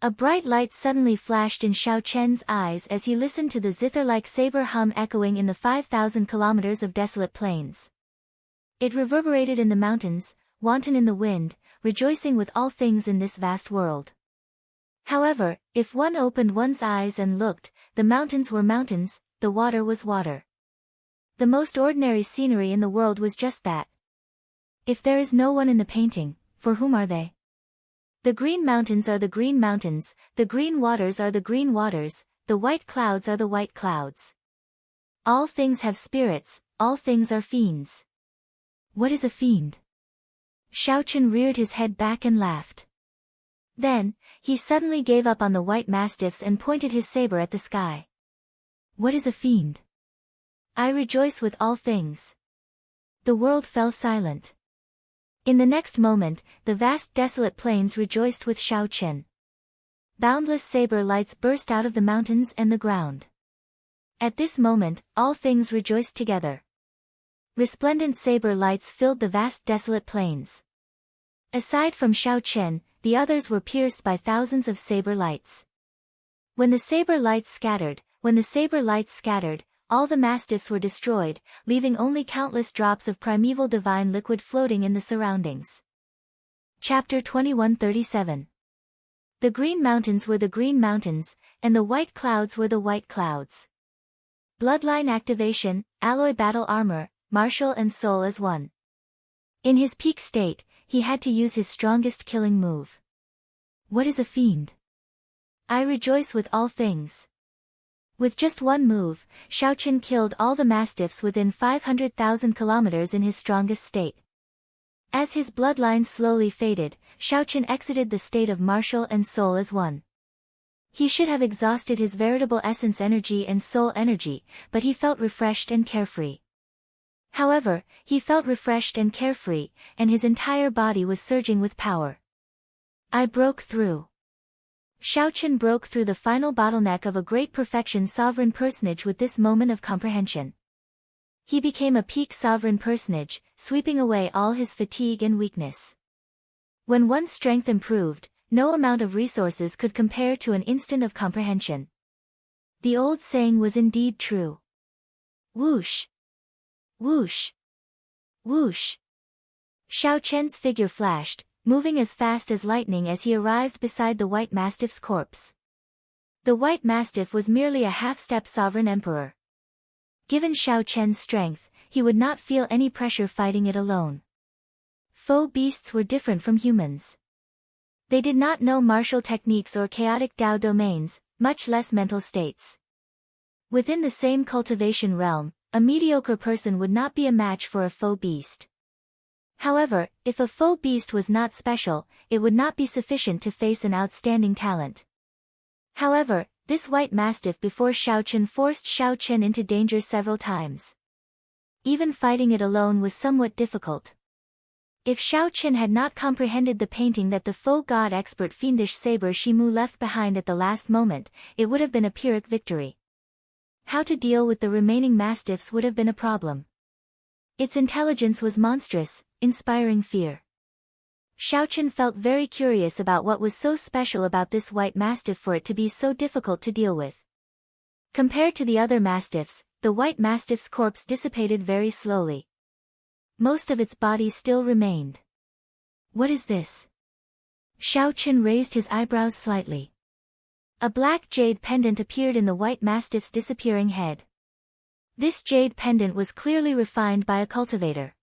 A bright light suddenly flashed in Xiao Chen's eyes as he listened to the zither-like saber hum echoing in the 5,000 kilometers of desolate plains. It reverberated in the mountains, wanton in the wind, rejoicing with all things in this vast world. However, if one opened one's eyes and looked, the mountains were mountains, the water was water. The most ordinary scenery in the world was just that. If there is no one in the painting, for whom are they? The green mountains are the green mountains, the green waters are the green waters, the white clouds are the white clouds. All things have spirits, all things are fiends. What is a fiend? Xiaochen reared his head back and laughed. Then, he suddenly gave up on the white mastiffs and pointed his saber at the sky. What is a fiend? I rejoice with all things. The world fell silent. In the next moment, the vast desolate plains rejoiced with Xiaochen. Boundless saber lights burst out of the mountains and the ground. At this moment, all things rejoiced together. Resplendent saber lights filled the vast desolate plains. Aside from Xiaochen, the others were pierced by thousands of saber lights. When the saber lights scattered, all the mastiffs were destroyed, leaving only countless drops of primeval divine liquid floating in the surroundings. Chapter 2137. The green mountains were the green mountains, and the white clouds were the white clouds. Bloodline activation, alloy battle armor, martial and soul as one. In his peak state, he had to use his strongest killing move. What is a fiend? I rejoice with all things. With just one move, Xiaochen killed all the mastiffs within 500,000 kilometers in his strongest state. As his bloodline slowly faded, Xiaochen exited the state of martial and soul as one. He should have exhausted his veritable essence energy and soul energy, but he felt refreshed and carefree. However, he felt refreshed and carefree, and his entire body was surging with power. I broke through. Xiaochen broke through the final bottleneck of a great perfection sovereign personage with this moment of comprehension. He became a peak sovereign personage, sweeping away all his fatigue and weakness. When one's strength improved, no amount of resources could compare to an instant of comprehension. The old saying was indeed true. Whoosh! Whoosh! Whoosh! Xiaochen's figure flashed, moving as fast as lightning as he arrived beside the white mastiff's corpse. The white mastiff was merely a half-step sovereign emperor. Given Xiaochen's strength, he would not feel any pressure fighting it alone. Foe beasts were different from humans. They did not know martial techniques or chaotic Tao domains, much less mental states. Within the same cultivation realm, a mediocre person would not be a match for a foe beast. However, if a foe beast was not special, it would not be sufficient to face an outstanding talent. However, this white mastiff before Xiaochen forced Xiaochen into danger several times. Even fighting it alone was somewhat difficult. If Xiaochen had not comprehended the painting that the foe god expert fiendish saber Shimu left behind at the last moment, it would have been a Pyrrhic victory. How to deal with the remaining mastiffs would have been a problem. Its intelligence was monstrous, inspiring fear. Xiaochen felt very curious about what was so special about this white mastiff for it to be so difficult to deal with. Compared to the other mastiffs, the white mastiff's corpse dissipated very slowly. Most of its body still remained. What is this? Xiaochen raised his eyebrows slightly. A black jade pendant appeared in the white mastiff's disappearing head. This jade pendant was clearly refined by a cultivator.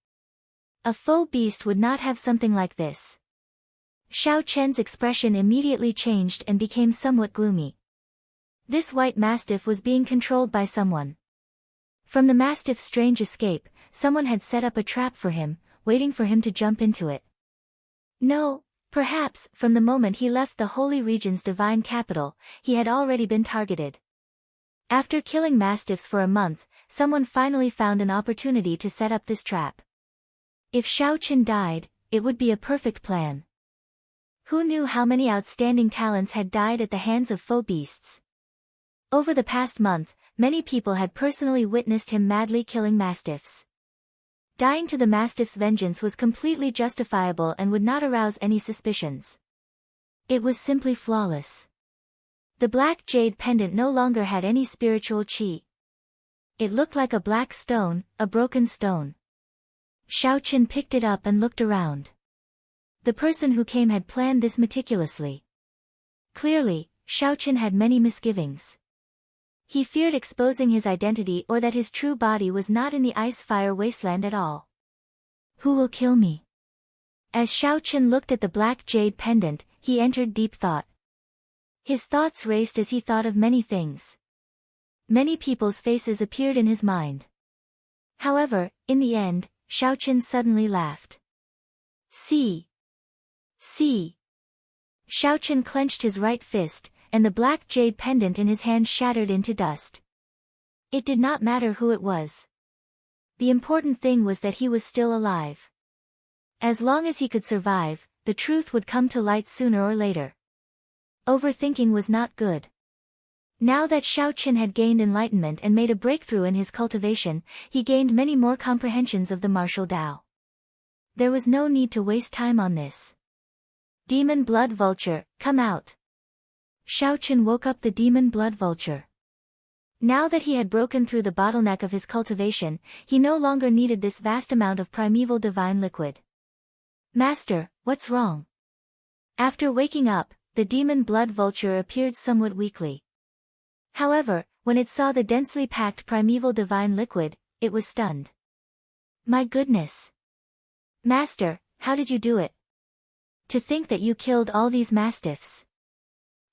A foe beast would not have something like this. Xiaochen's expression immediately changed and became somewhat gloomy. This white mastiff was being controlled by someone. From the mastiff's strange escape, someone had set up a trap for him, waiting for him to jump into it. No, perhaps, from the moment he left the Holy Region's divine capital, he had already been targeted. After killing mastiffs for a month, someone finally found an opportunity to set up this trap. If Xiaochen died, it would be a perfect plan. Who knew how many outstanding talents had died at the hands of foe beasts? Over the past month, many people had personally witnessed him madly killing mastiffs. Dying to the mastiff's vengeance was completely justifiable and would not arouse any suspicions. It was simply flawless. The black jade pendant no longer had any spiritual qi. It looked like a black stone, a broken stone. Xiaochen picked it up and looked around. The person who came had planned this meticulously. Clearly, Xiaochen had many misgivings. He feared exposing his identity or that his true body was not in the ice-fire wasteland at all. Who will kill me? As Xiao Chen looked at the black jade pendant, he entered deep thought. His thoughts raced as he thought of many things. Many people's faces appeared in his mind. However, in the end, Xiao Chen suddenly laughed. See! See! Xiao Chen clenched his right fist, and the black jade pendant in his hand shattered into dust. It did not matter who it was. The important thing was that he was still alive. As long as he could survive, the truth would come to light sooner or later. Overthinking was not good. Now that Xiao Chen had gained enlightenment and made a breakthrough in his cultivation, he gained many more comprehensions of the martial Tao. There was no need to waste time on this. Demon Blood Vulture, come out! Xiao Chen woke up the Demon Blood Vulture. Now that he had broken through the bottleneck of his cultivation, he no longer needed this vast amount of primeval divine liquid. Master, what's wrong? After waking up, the Demon Blood Vulture appeared somewhat weakly. However, when it saw the densely packed primeval divine liquid, it was stunned. My goodness! Master, how did you do it? To think that you killed all these mastiffs.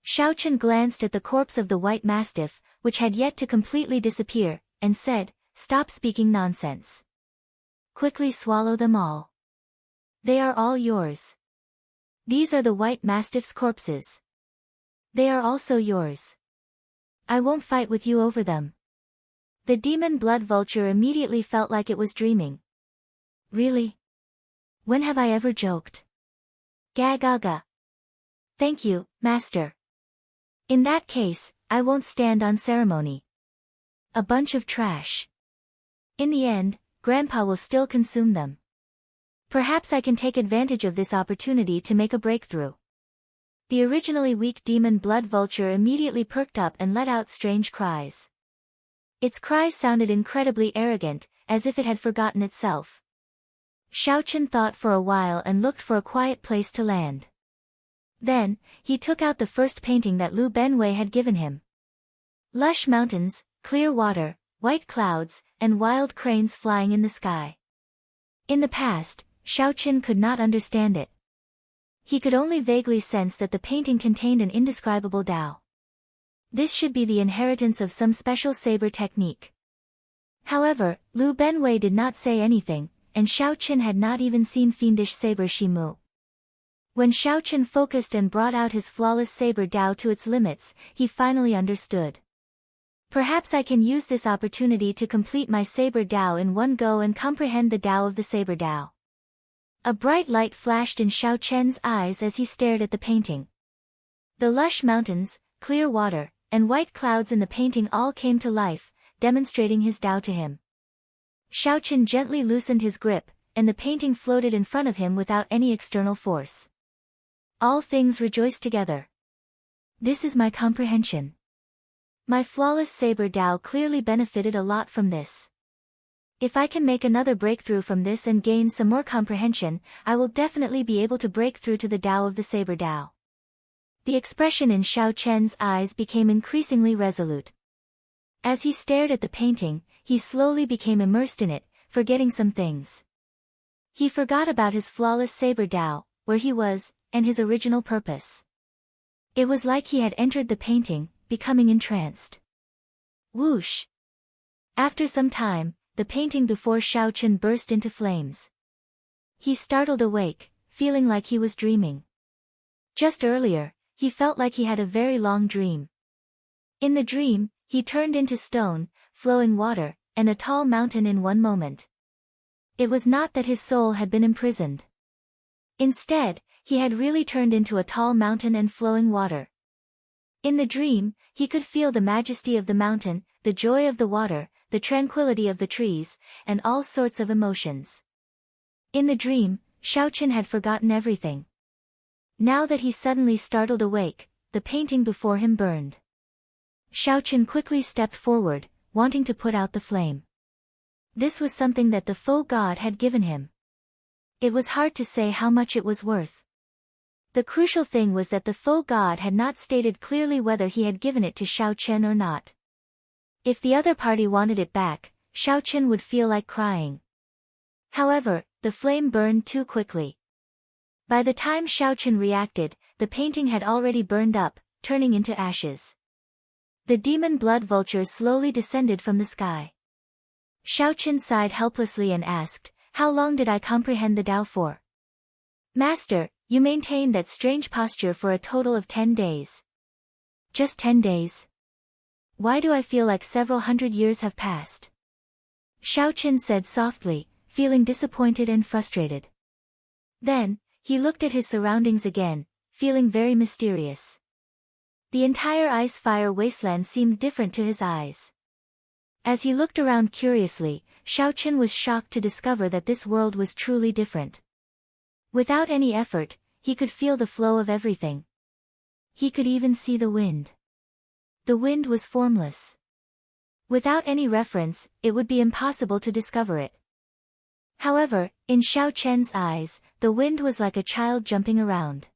Xiao Chen glanced at the corpse of the white mastiff, which had yet to completely disappear, and said, Stop speaking nonsense. Quickly swallow them all. They are all yours. These are the white mastiff's corpses. They are also yours. I won't fight with you over them. The Demon Blood Vulture immediately felt like it was dreaming. Really? When have I ever joked? Ga. Thank you, Master. In that case, I won't stand on ceremony. A bunch of trash. In the end, Grandpa will still consume them. Perhaps I can take advantage of this opportunity to make a breakthrough. The originally weak Demon Blood Vulture immediately perked up and let out strange cries. Its cries sounded incredibly arrogant, as if it had forgotten itself. Xiao Chen thought for a while and looked for a quiet place to land. Then, he took out the first painting that Lu Benwei had given him. Lush mountains, clear water, white clouds, and wild cranes flying in the sky. In the past, Xiao Chen could not understand it. He could only vaguely sense that the painting contained an indescribable Tao. This should be the inheritance of some special saber technique. However, Lu Benwei did not say anything, and Xiao Chen had not even seen fiendish saber Shimu. When Xiao Chen focused and brought out his flawless saber Tao to its limits, he finally understood. Perhaps I can use this opportunity to complete my saber Tao in one go and comprehend the Tao of the saber Tao. A bright light flashed in Xiao Chen's eyes as he stared at the painting. The lush mountains, clear water, and white clouds in the painting all came to life, demonstrating his Tao to him. Xiao Chen gently loosened his grip, and the painting floated in front of him without any external force. All things rejoice together. This is my comprehension. My flawless saber Tao clearly benefited a lot from this. If I can make another breakthrough from this and gain some more comprehension, I will definitely be able to break through to the Tao of the saber Tao. The expression in Xiao Chen's eyes became increasingly resolute. As he stared at the painting, he slowly became immersed in it, forgetting some things. He forgot about his flawless saber Tao, where he was, and his original purpose. It was like he had entered the painting, becoming entranced. Whoosh! After some time, the painting before Xiao Chen burst into flames. He startled awake, feeling like he was dreaming. Just earlier, he felt like he had a very long dream. In the dream, he turned into stone, flowing water, and a tall mountain in one moment. It was not that his soul had been imprisoned. Instead, he had really turned into a tall mountain and flowing water. In the dream, he could feel the majesty of the mountain, the joy of the water, the tranquility of the trees, and all sorts of emotions. In the dream, Xiao Chen had forgotten everything. Now that he suddenly startled awake, the painting before him burned. Xiao Chen quickly stepped forward, wanting to put out the flame. This was something that the foe god had given him. It was hard to say how much it was worth. The crucial thing was that the foe god had not stated clearly whether he had given it to Xiao Chen or not. If the other party wanted it back, Xiaochen would feel like crying. However, the flame burned too quickly. By the time Xiaochen reacted, the painting had already burned up, turning into ashes. The demon blood vulture slowly descended from the sky. Xiaochen sighed helplessly and asked, "How long did I comprehend the Tao for?" "Master, you maintained that strange posture for a total of 10 days. Just 10 days? Why do I feel like several hundred years have passed?" Xiaochen said softly, feeling disappointed and frustrated. Then, he looked at his surroundings again, feeling very mysterious. The entire ice-fire wasteland seemed different to his eyes. As he looked around curiously, Xiaochen was shocked to discover that this world was truly different. Without any effort, he could feel the flow of everything. He could even see the wind. The wind was formless. Without any reference, it would be impossible to discover it. However, in Xiaochen's eyes, the wind was like a child jumping around.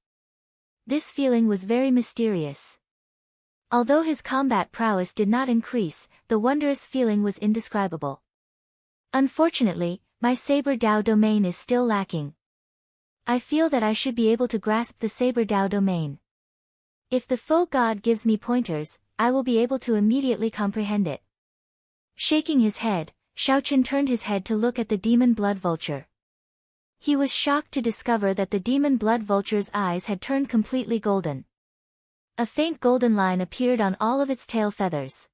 This feeling was very mysterious. Although his combat prowess did not increase, the wondrous feeling was indescribable. "Unfortunately, my Saber Dao domain is still lacking. I feel that I should be able to grasp the Saber Dao domain. If the foe god gives me pointers, I will be able to immediately comprehend it." Shaking his head, Xiaochen turned his head to look at the demon blood vulture. He was shocked to discover that the demon blood vulture's eyes had turned completely golden. A faint golden line appeared on all of its tail feathers.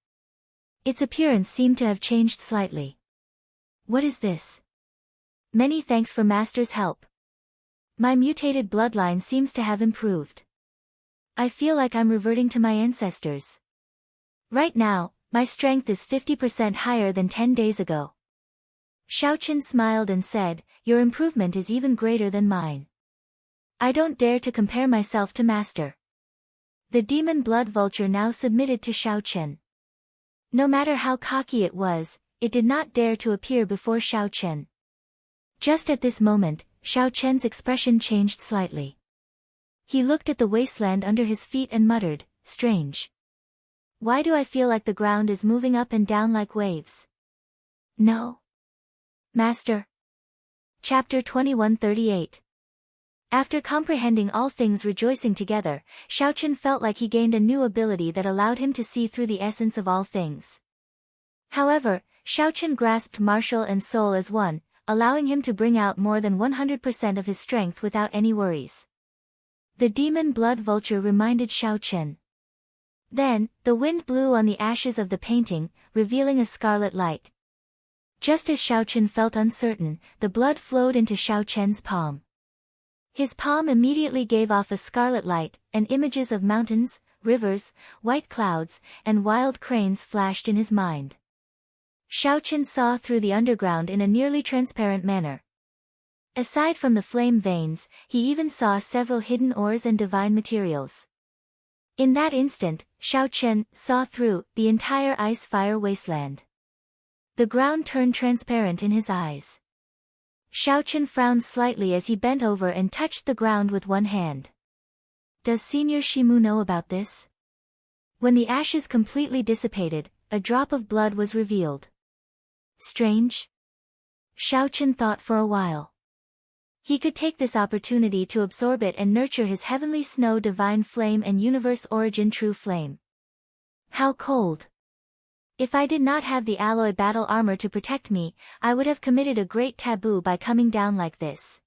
Its appearance seemed to have changed slightly. "What is this? Many thanks for Master's help. My mutated bloodline seems to have improved. I feel like I'm reverting to my ancestors. Right now, my strength is 50% higher than 10 days ago." Xiaochen smiled and said, "Your improvement is even greater than mine. I don't dare to compare myself to Master." The demon blood vulture now submitted to Xiaochen. No matter how cocky it was, it did not dare to appear before Xiaochen. Just at this moment, Xiaochen's expression changed slightly. He looked at the wasteland under his feet and muttered, "Strange. Why do I feel like the ground is moving up and down like waves?" "No. Master." Chapter 2138. After comprehending all things rejoicing together, Xiaochen felt like he gained a new ability that allowed him to see through the essence of all things. However, Xiaochen grasped martial and soul as one, allowing him to bring out more than 100% of his strength without any worries. The demon blood vulture reminded Xiaochen. Then, the wind blew on the ashes of the painting, revealing a scarlet light. Just as Xiaochen felt uncertain, the blood flowed into Xiaochen's palm. His palm immediately gave off a scarlet light, and images of mountains, rivers, white clouds, and wild cranes flashed in his mind. Xiaochen saw through the underground in a nearly transparent manner. Aside from the flame veins, he even saw several hidden ores and divine materials. In that instant, Xiaochen saw through the entire ice-fire wasteland. The ground turned transparent in his eyes. Xiaochen frowned slightly as he bent over and touched the ground with one hand. "Does Senior Shimu know about this?" When the ashes completely dissipated, a drop of blood was revealed. Strange? Xiaochen thought for a while. He could take this opportunity to absorb it and nurture his heavenly snow divine flame and universe origin true flame. How cold! If I did not have the alloy battle armor to protect me, I would have committed a great taboo by coming down like this.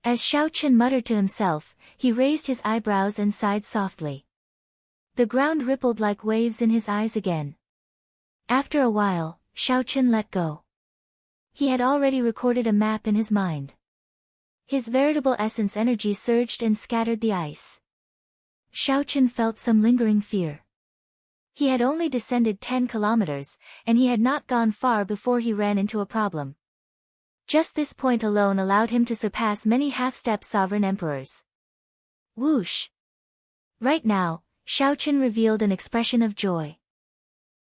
As Xiaochen muttered to himself, he raised his eyebrows and sighed softly. The ground rippled like waves in his eyes again. After a while, Xiaochen let go. He had already recorded a map in his mind. His veritable essence energy surged and scattered the ice. Xiaochen felt some lingering fear. He had only descended 10 kilometers, and he had not gone far before he ran into a problem. Just this point alone allowed him to surpass many half-step sovereign emperors. Whoosh! Right now, Xiaochen revealed an expression of joy.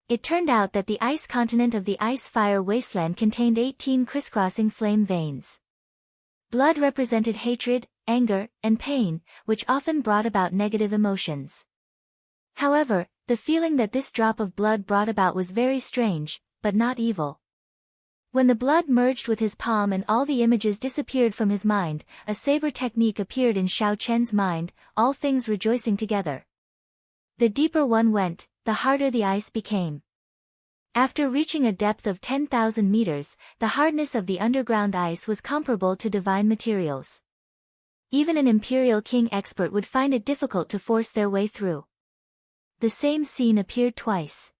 It turned out that the ice continent of the ice-fire wasteland contained 18 crisscrossing flame veins. Blood represented hatred, anger, and pain, which often brought about negative emotions. However, the feeling that this drop of blood brought about was very strange, but not evil. When the blood merged with his palm and all the images disappeared from his mind, a saber technique appeared in Xiao Chen's mind, all things rejoicing together. The deeper one went, the harder the ice became. After reaching a depth of 10,000 meters, the hardness of the underground ice was comparable to divine materials. Even an Imperial King expert would find it difficult to force their way through. The same scene appeared twice.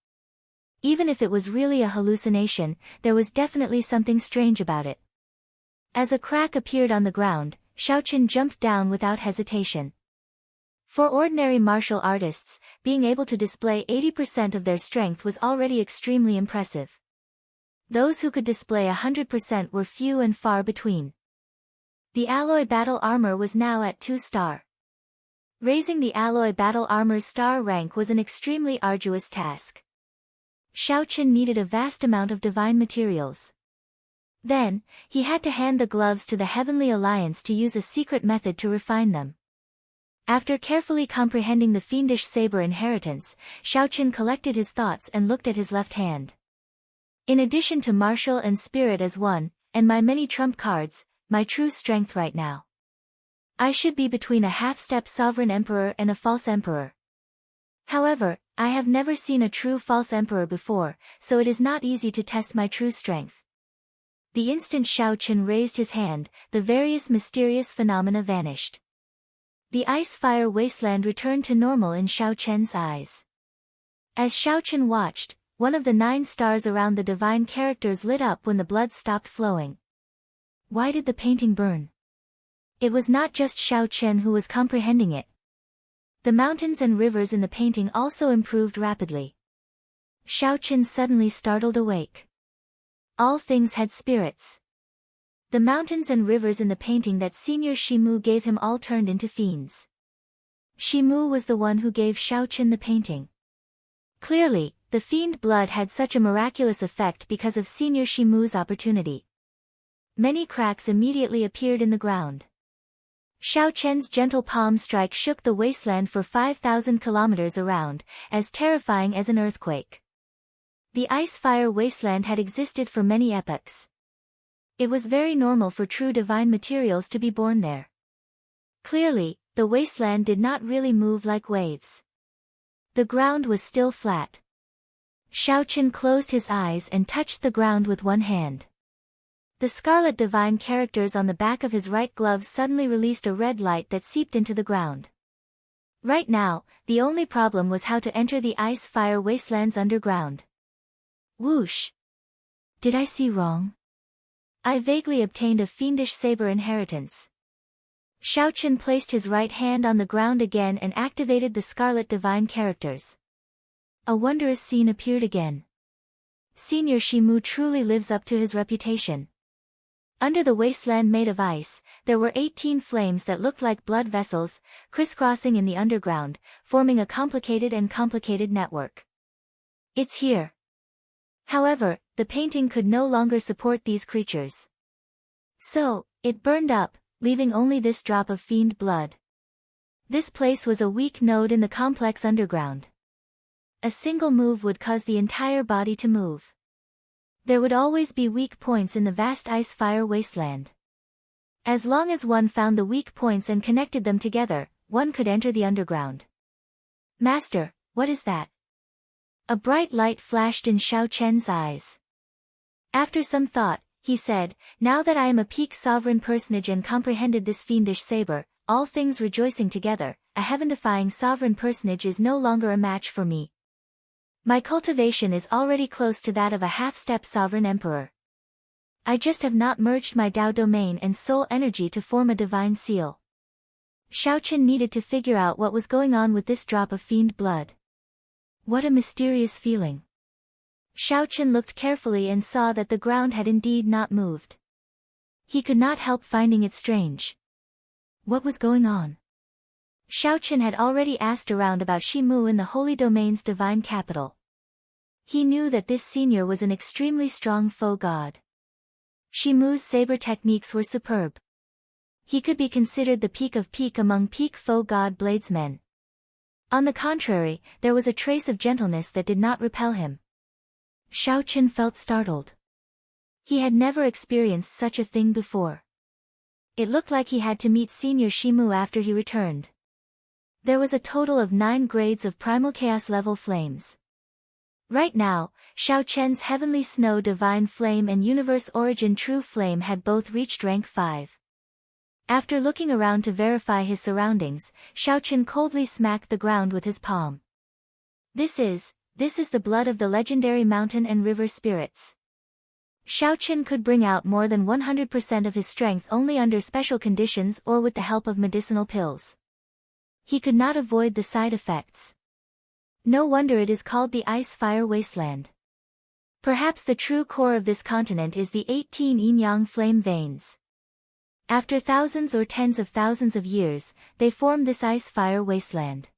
Even if it was really a hallucination, there was definitely something strange about it. As a crack appeared on the ground, Xiao Chen jumped down without hesitation. For ordinary martial artists, being able to display 80% of their strength was already extremely impressive. Those who could display 100% were few and far between. The alloy battle armor was now at 2-star. Raising the alloy battle armor's star rank was an extremely arduous task. Xiao Chen needed a vast amount of divine materials. Then, he had to hand the gloves to the Heavenly Alliance to use a secret method to refine them. After carefully comprehending the fiendish saber inheritance, Xiao Chen collected his thoughts and looked at his left hand. In addition to martial and spirit as one, and my many trump cards, my true strength right now. I should be between a half-step sovereign emperor and a false emperor. However, I have never seen a true false emperor before, so it is not easy to test my true strength. The instant Xiao Chen raised his hand, the various mysterious phenomena vanished. The ice-fire wasteland returned to normal in Xiao Chen's eyes. As Xiao Chen watched, one of the 9 stars around the divine characters lit up when the blood stopped flowing. Why did the painting burn? It was not just Xiao Chen who was comprehending it. The mountains and rivers in the painting also improved rapidly. Xiao Chen suddenly startled awake. All things had spirits. The mountains and rivers in the painting that Senior Shimu gave him all turned into fiends. Shimu was the one who gave Xiao Chen the painting. Clearly, the fiend blood had such a miraculous effect because of Senior Shimu's opportunity. Many cracks immediately appeared in the ground. Xiao Chen's gentle palm strike shook the wasteland for 5,000 kilometers around, as terrifying as an earthquake. The ice-fire wasteland had existed for many epochs. It was very normal for true divine materials to be born there. Clearly, the wasteland did not really move like waves. The ground was still flat. Xiao Chen closed his eyes and touched the ground with one hand. The scarlet divine characters on the back of his right glove suddenly released a red light that seeped into the ground. Right now, the only problem was how to enter the ice-fire wastelands underground. Whoosh! Did I see wrong? I vaguely obtained a fiendish saber inheritance. Xiao Chen placed his right hand on the ground again and activated the scarlet divine characters. A wondrous scene appeared again. Senior Shimu truly lives up to his reputation. Under the wasteland made of ice, there were 18 flames that looked like blood vessels, crisscrossing in the underground, forming a complicated network. It's here. However, the painting could no longer support these creatures. So, it burned up, leaving only this drop of fiend blood. This place was a weak node in the complex underground. A single move would cause the entire body to move. There would always be weak points in the vast ice-fire wasteland. As long as one found the weak points and connected them together, one could enter the underground. Master, what is that? A bright light flashed in Xiao Chen's eyes. After some thought, he said, now that I am a peak sovereign personage and comprehended this fiendish saber, all things rejoicing together, a heaven-defying sovereign personage is no longer a match for me. My cultivation is already close to that of a half-step sovereign emperor. I just have not merged my Tao domain and soul energy to form a divine seal. Xiao Chen needed to figure out what was going on with this drop of fiend blood. What a mysterious feeling. Xiao Chen looked carefully and saw that the ground had indeed not moved. He could not help finding it strange. What was going on? Xiao Chen had already asked around about Shimu in the Holy Domain's divine capital. He knew that this senior was an extremely strong foe god. Shimu's saber techniques were superb. He could be considered the peak of peak among peak foe god bladesmen. On the contrary, there was a trace of gentleness that did not repel him. Xiao Chen felt startled. He had never experienced such a thing before. It looked like he had to meet Senior Shimu after he returned. There was a total of 9 grades of primal chaos level flames. Right now, Xiao Chen's Heavenly Snow Divine Flame and Universe Origin True Flame had both reached rank 5. After looking around to verify his surroundings, Xiao Chen coldly smacked the ground with his palm. This is the blood of the legendary mountain and river spirits. Xiao Chen could bring out more than 100% of his strength only under special conditions or with the help of medicinal pills. He could not avoid the side effects. No wonder it is called the Ice-Fire Wasteland. Perhaps the true core of this continent is the 18 yin-yang flame veins. After thousands or tens of thousands of years, they form this ice-fire wasteland.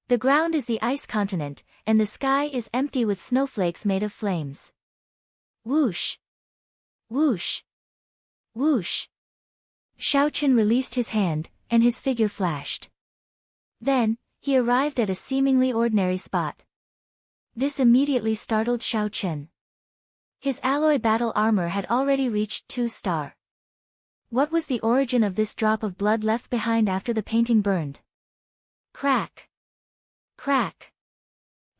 The ground is the ice continent, and the sky is empty with snowflakes made of flames. Whoosh! Whoosh! Whoosh! Xiao Chen released his hand, and his figure flashed. Then, he arrived at a seemingly ordinary spot. This immediately startled Xiao Chen. His alloy battle armor had already reached 2-star. What was the origin of this drop of blood left behind after the painting burned? Crack! Crack!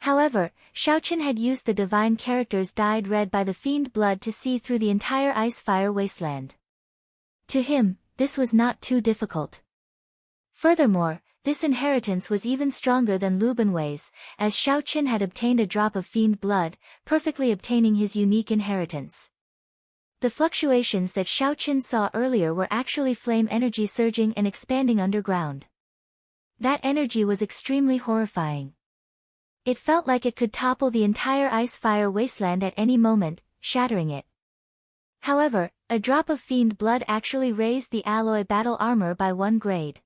However, Xiao Chen had used the divine characters dyed red by the fiend blood to see through the entire ice-fire wasteland. To him, this was not too difficult. Furthermore, this inheritance was even stronger than Lu Benwei's, as Xiao Chen had obtained a drop of fiend blood, perfectly obtaining his unique inheritance. The fluctuations that Xiao Chen saw earlier were actually flame energy surging and expanding underground. That energy was extremely horrifying. It felt like it could topple the entire ice-fire wasteland at any moment, shattering it. However, a drop of fiend blood actually raised the alloy battle armor by 1 grade.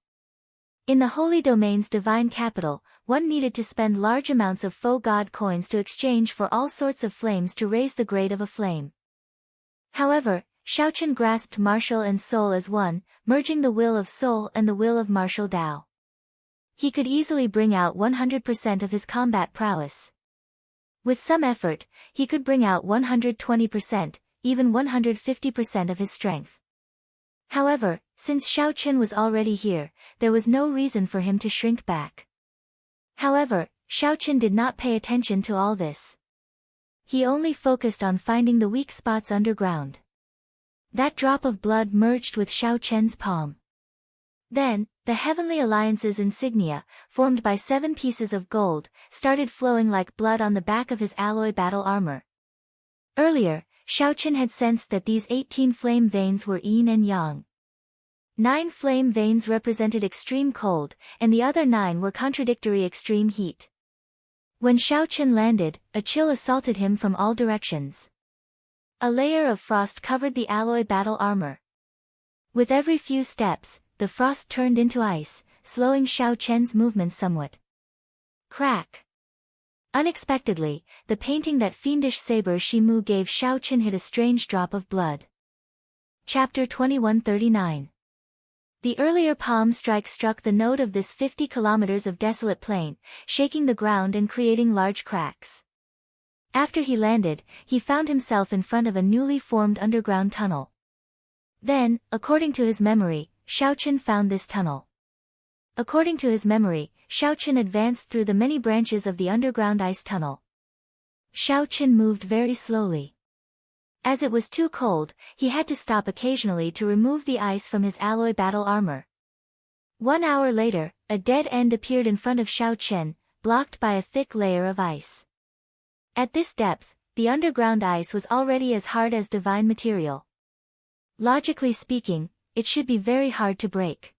In the Holy Domain's divine capital, one needed to spend large amounts of faux god coins to exchange for all sorts of flames to raise the grade of a flame. However, Xiao Chen grasped martial and soul as one, merging the will of soul and the will of martial Dao. He could easily bring out 100% of his combat prowess. With some effort, he could bring out 120%, even 150% of his strength. However, since Xiao Chen was already here, there was no reason for him to shrink back. However, Xiao Chen did not pay attention to all this. He only focused on finding the weak spots underground. That drop of blood merged with Xiao Chen's palm. Then, the Heavenly Alliance's insignia, formed by 7 pieces of gold, started flowing like blood on the back of his alloy battle armor. Earlier, Xiao Chen had sensed that these 18 flame veins were yin and yang. 9 flame veins represented extreme cold, and the other 9 were contradictory extreme heat. When Xiao Chen landed, a chill assaulted him from all directions. A layer of frost covered the alloy battle armor. With every few steps, the frost turned into ice, slowing Xiao Chen's movements somewhat. Crack! Unexpectedly, the painting that fiendish saber Shimu gave Xiao Chen hit a strange drop of blood. Chapter 2139. The earlier palm strike struck the node of this 50 kilometers of desolate plain, shaking the ground and creating large cracks. After he landed, he found himself in front of a newly formed underground tunnel. Then, according to his memory, Xiao Chen found this tunnel. According to his memory, Xiao Chen advanced through the many branches of the underground ice tunnel. Xiao Chen moved very slowly. As it was too cold, he had to stop occasionally to remove the ice from his alloy battle armor. 1 hour later, a dead end appeared in front of Xiao Chen, blocked by a thick layer of ice. At this depth, the underground ice was already as hard as divine material. Logically speaking, it should be very hard to break.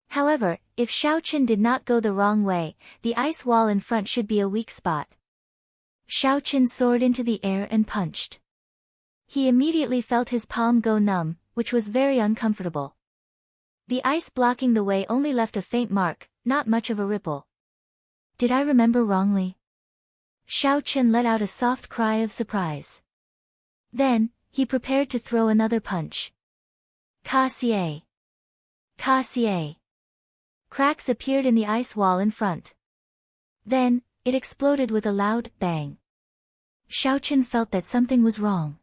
However, if Xiao Chen did not go the wrong way, the ice wall in front should be a weak spot. Xiao Chen soared into the air and punched. He immediately felt his palm go numb, which was very uncomfortable. The ice blocking the way only left a faint mark, not much of a ripple. Did I remember wrongly? Xiao Chen let out a soft cry of surprise. Then, he prepared to throw another punch. Ka-xie! Ka-xie! Cracks appeared in the ice wall in front. Then, it exploded with a loud bang. Xiaochen felt that something was wrong.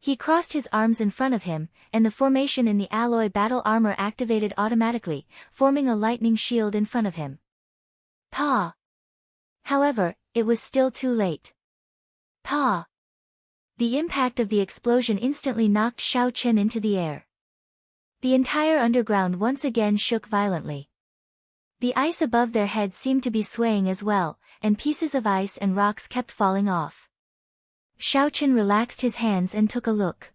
He crossed his arms in front of him, and the formation in the alloy battle armor activated automatically, forming a lightning shield in front of him. Pa! However, it was still too late. Pa! The impact of the explosion instantly knocked Xiaochen into the air. The entire underground once again shook violently. The ice above their heads seemed to be swaying as well, and pieces of ice and rocks kept falling off. Xiaochen relaxed his hands and took a look.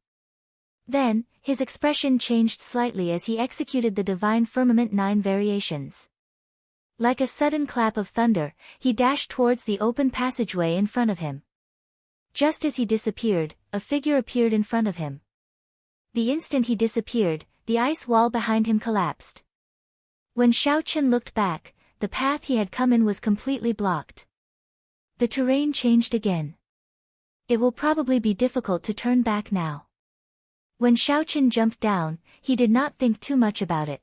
Then, his expression changed slightly as he executed the Divine Firmament 9 variations. Like a sudden clap of thunder, he dashed towards the open passageway in front of him. Just as he disappeared, a figure appeared in front of him. The instant he disappeared, the ice wall behind him collapsed. When Xiaochen looked back, the path he had come in was completely blocked. The terrain changed again. It will probably be difficult to turn back now. When Xiaochen jumped down, he did not think too much about it.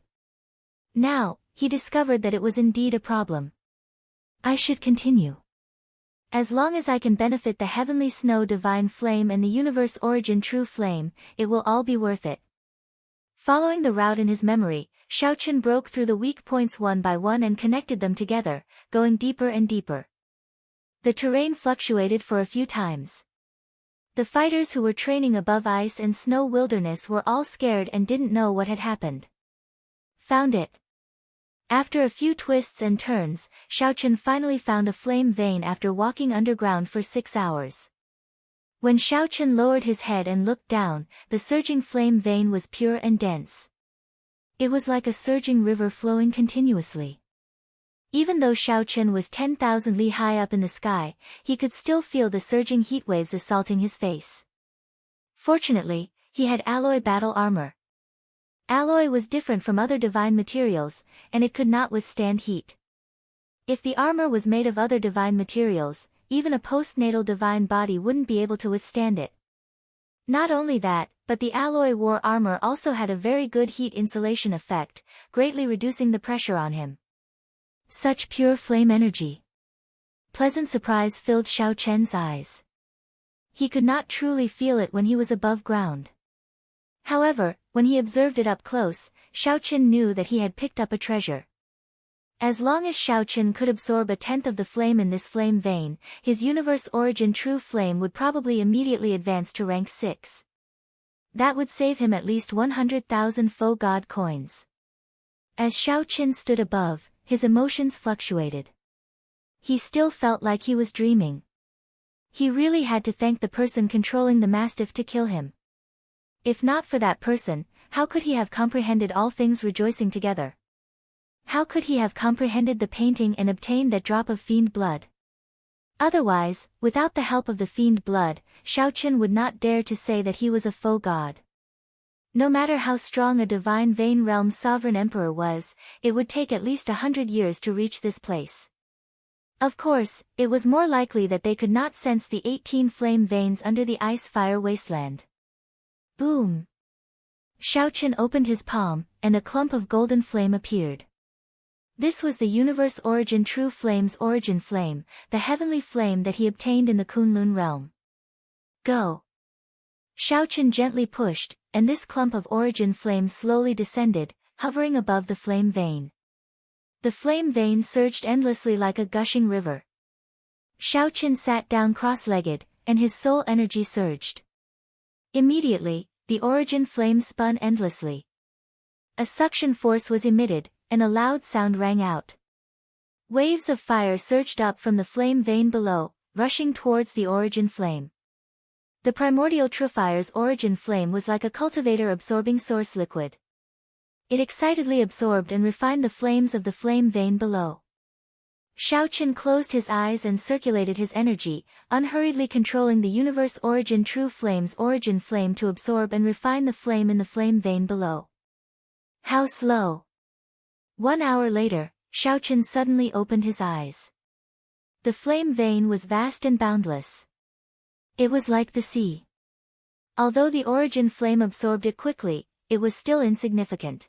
Now, he discovered that it was indeed a problem. I should continue. As long as I can benefit the Heavenly Snow Divine Flame and the Universe Origin True Flame, it will all be worth it. Following the route in his memory, Xiaochen broke through the weak points one by one and connected them together, going deeper and deeper. The terrain fluctuated for a few times. The fighters who were training above ice and snow wilderness were all scared and didn't know what had happened. Found it. After a few twists and turns, Xiaochen finally found a flame vein after walking underground for 6 hours. When Xiaochen lowered his head and looked down, the surging flame vein was pure and dense. It was like a surging river flowing continuously. Even though Xiaochen was 10,000 li high up in the sky, he could still feel the surging heat waves assaulting his face. Fortunately, he had alloy battle armor. Alloy was different from other divine materials, and it could not withstand heat. If the armor was made of other divine materials, even a postnatal divine body wouldn't be able to withstand it. Not only that, but the alloy war armor also had a very good heat insulation effect, greatly reducing the pressure on him. Such pure flame energy. Pleasant surprise filled Xiaochen's eyes. He could not truly feel it when he was above ground. However, when he observed it up close, Xiaochen knew that he had picked up a treasure. As long as Xiaochen could absorb a tenth of the flame in this flame vein, his Universe Origin True Flame would probably immediately advance to rank 6. That would save him at least 100,000 faux god coins. As Xiaochen stood above, his emotions fluctuated. He still felt like he was dreaming. He really had to thank the person controlling the mastiff to kill him. If not for that person, how could he have comprehended all things rejoicing together? How could he have comprehended the painting and obtained that drop of fiend blood? Otherwise, without the help of the fiend blood, Xiaochen would not dare to say that he was a faux god. No matter how strong a divine vein realm sovereign emperor was, it would take at least 100 years to reach this place. Of course, it was more likely that they could not sense the 18 flame veins under the ice-fire wasteland. Boom! Xiaochen opened his palm, and a clump of golden flame appeared. This was the Universe Origin True Flame's origin flame, the heavenly flame that he obtained in the Kunlun realm. Go! Xiaochen gently pushed, and this clump of origin flame slowly descended, hovering above the flame vein. The flame vein surged endlessly like a gushing river. Xiaochen sat down cross-legged, and his soul energy surged. Immediately, the origin flame spun endlessly. A suction force was emitted, and a loud sound rang out. Waves of fire surged up from the flame vein below, rushing towards the origin flame. The primordial Trifire's origin flame was like a cultivator absorbing source liquid. It excitedly absorbed and refined the flames of the flame vein below. Xiaochen closed his eyes and circulated his energy, unhurriedly controlling the Universe Origin True Flame's origin flame to absorb and refine the flame in the flame vein below. How slow! 1 hour later, Xiaochen suddenly opened his eyes. The flame vein was vast and boundless. It was like the sea. Although the origin flame absorbed it quickly, it was still insignificant.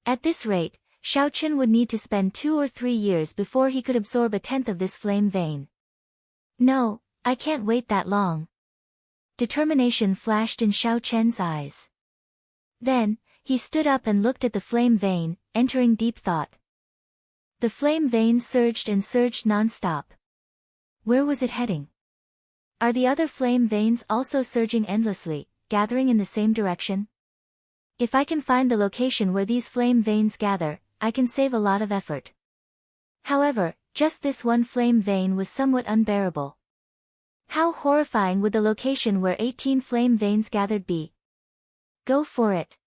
At this rate, Xiaochen would need to spend 2 or 3 years before he could absorb a tenth of this flame vein. No, I can't wait that long. Determination flashed in Xiaochen's eyes. Then, he stood up and looked at the flame vein, entering deep thought. The flame vein surged and surged non-stop. Where was it heading? Are the other flame veins also surging endlessly, gathering in the same direction? If I can find the location where these flame veins gather, I can save a lot of effort. However, just this one flame vein was somewhat unbearable. How horrifying would the location where 18 flame veins gathered be? Go for it.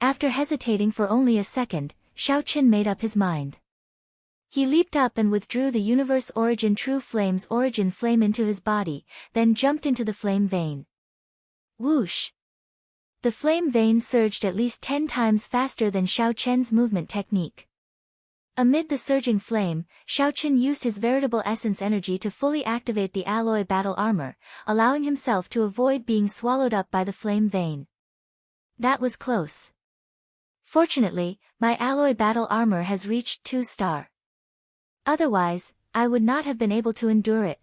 After hesitating for only a second, Xiaochen made up his mind. He leaped up and withdrew the Universe Origin True Flame's origin flame into his body, then jumped into the flame vein. Whoosh! The flame vein surged at least 10 times faster than Xiaochen's movement technique. Amid the surging flame, Xiaochen used his veritable essence energy to fully activate the alloy battle armor, allowing himself to avoid being swallowed up by the flame vein. That was close. Fortunately, my alloy battle armor has reached 2-star. Otherwise, I would not have been able to endure it.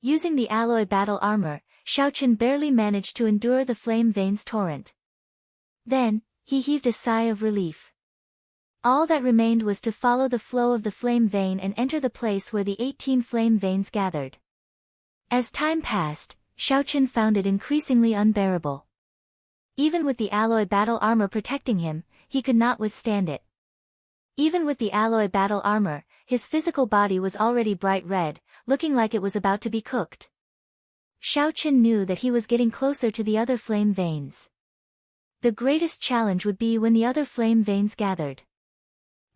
Using the alloy battle armor, Xiaochen barely managed to endure the flame vein's torrent. Then, he heaved a sigh of relief. All that remained was to follow the flow of the flame vein and enter the place where the 18 flame veins gathered. As time passed, Xiaochen found it increasingly unbearable. Even with the alloy battle armor protecting him, he could not withstand it. Even with the alloy battle armor, his physical body was already bright red, looking like it was about to be cooked. Xiaochen knew that he was getting closer to the other flame veins. The greatest challenge would be when the other flame veins gathered.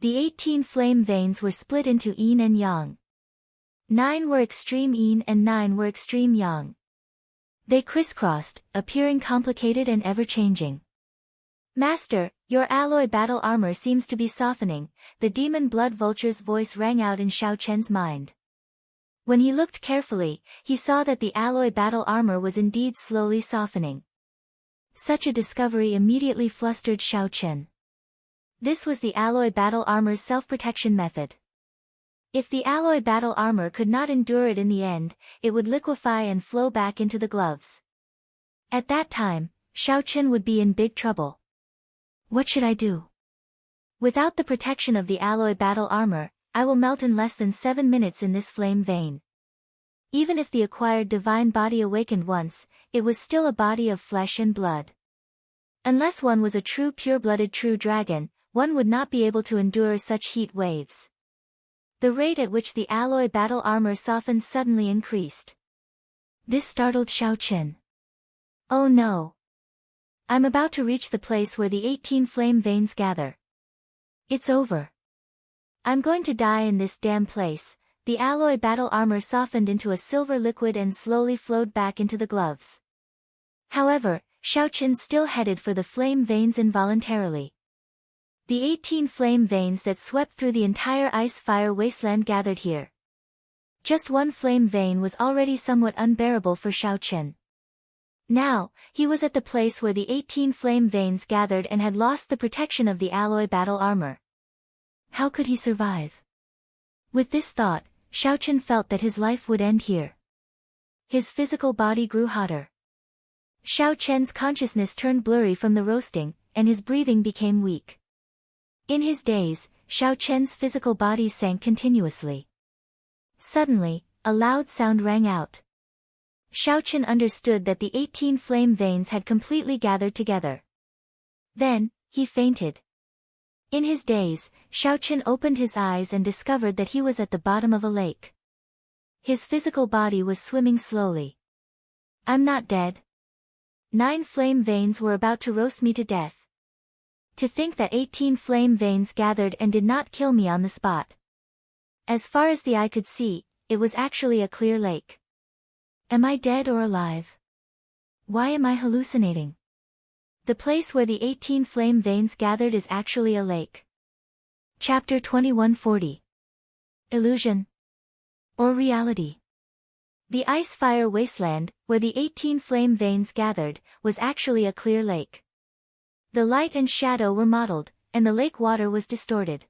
The 18 flame veins were split into yin and yang. 9 were extreme yin and 9 were extreme yang. They crisscrossed, appearing complicated and ever-changing. Master, your alloy battle armor seems to be softening, the demon blood vulture's voice rang out in Xiaochen's mind. When he looked carefully, he saw that the alloy battle armor was indeed slowly softening. Such a discovery immediately flustered Xiaochen. This was the alloy battle armor's self-protection method. If the alloy battle armor could not endure it in the end, it would liquefy and flow back into the gloves. At that time, Xiaochen would be in big trouble. What should I do? Without the protection of the alloy battle armor, I will melt in less than 7 minutes in this flame vein. Even if the acquired divine body awakened once, it was still a body of flesh and blood. Unless one was a true pure-blooded true dragon, one would not be able to endure such heat waves. The rate at which the alloy battle armor softened suddenly increased. This startled Xiaochen. Oh no! I'm about to reach the place where the 18 flame veins gather. It's over. I'm going to die in this damn place. The alloy battle armor softened into a silver liquid and slowly flowed back into the gloves. However, Xiaochen still headed for the flame veins involuntarily. The 18 flame veins that swept through the entire ice-fire wasteland gathered here. Just one flame vein was already somewhat unbearable for Xiaochen. Now, he was at the place where the 18 flame veins gathered and had lost the protection of the alloy battle armor. How could he survive? With this thought, Xiaochen felt that his life would end here. His physical body grew hotter. Xiaochen's consciousness turned blurry from the roasting, and his breathing became weak. In his daze, Xiaochen's physical body sank continuously. Suddenly, a loud sound rang out. Xiaochen understood that the 18 flame veins had completely gathered together. Then, he fainted. In his daze, Xiaochen opened his eyes and discovered that he was at the bottom of a lake. His physical body was swimming slowly. I'm not dead. 9 flame veins were about to roast me to death. To think that 18 flame veins gathered and did not kill me on the spot. As far as the eye could see, it was actually a clear lake. Am I dead or alive? Why am I hallucinating? The place where the 18 flame veins gathered is actually a lake. Chapter 2140. Illusion or reality? The ice-fire wasteland, where the 18 flame veins gathered, was actually a clear lake. The light and shadow were mottled, and the lake water was distorted.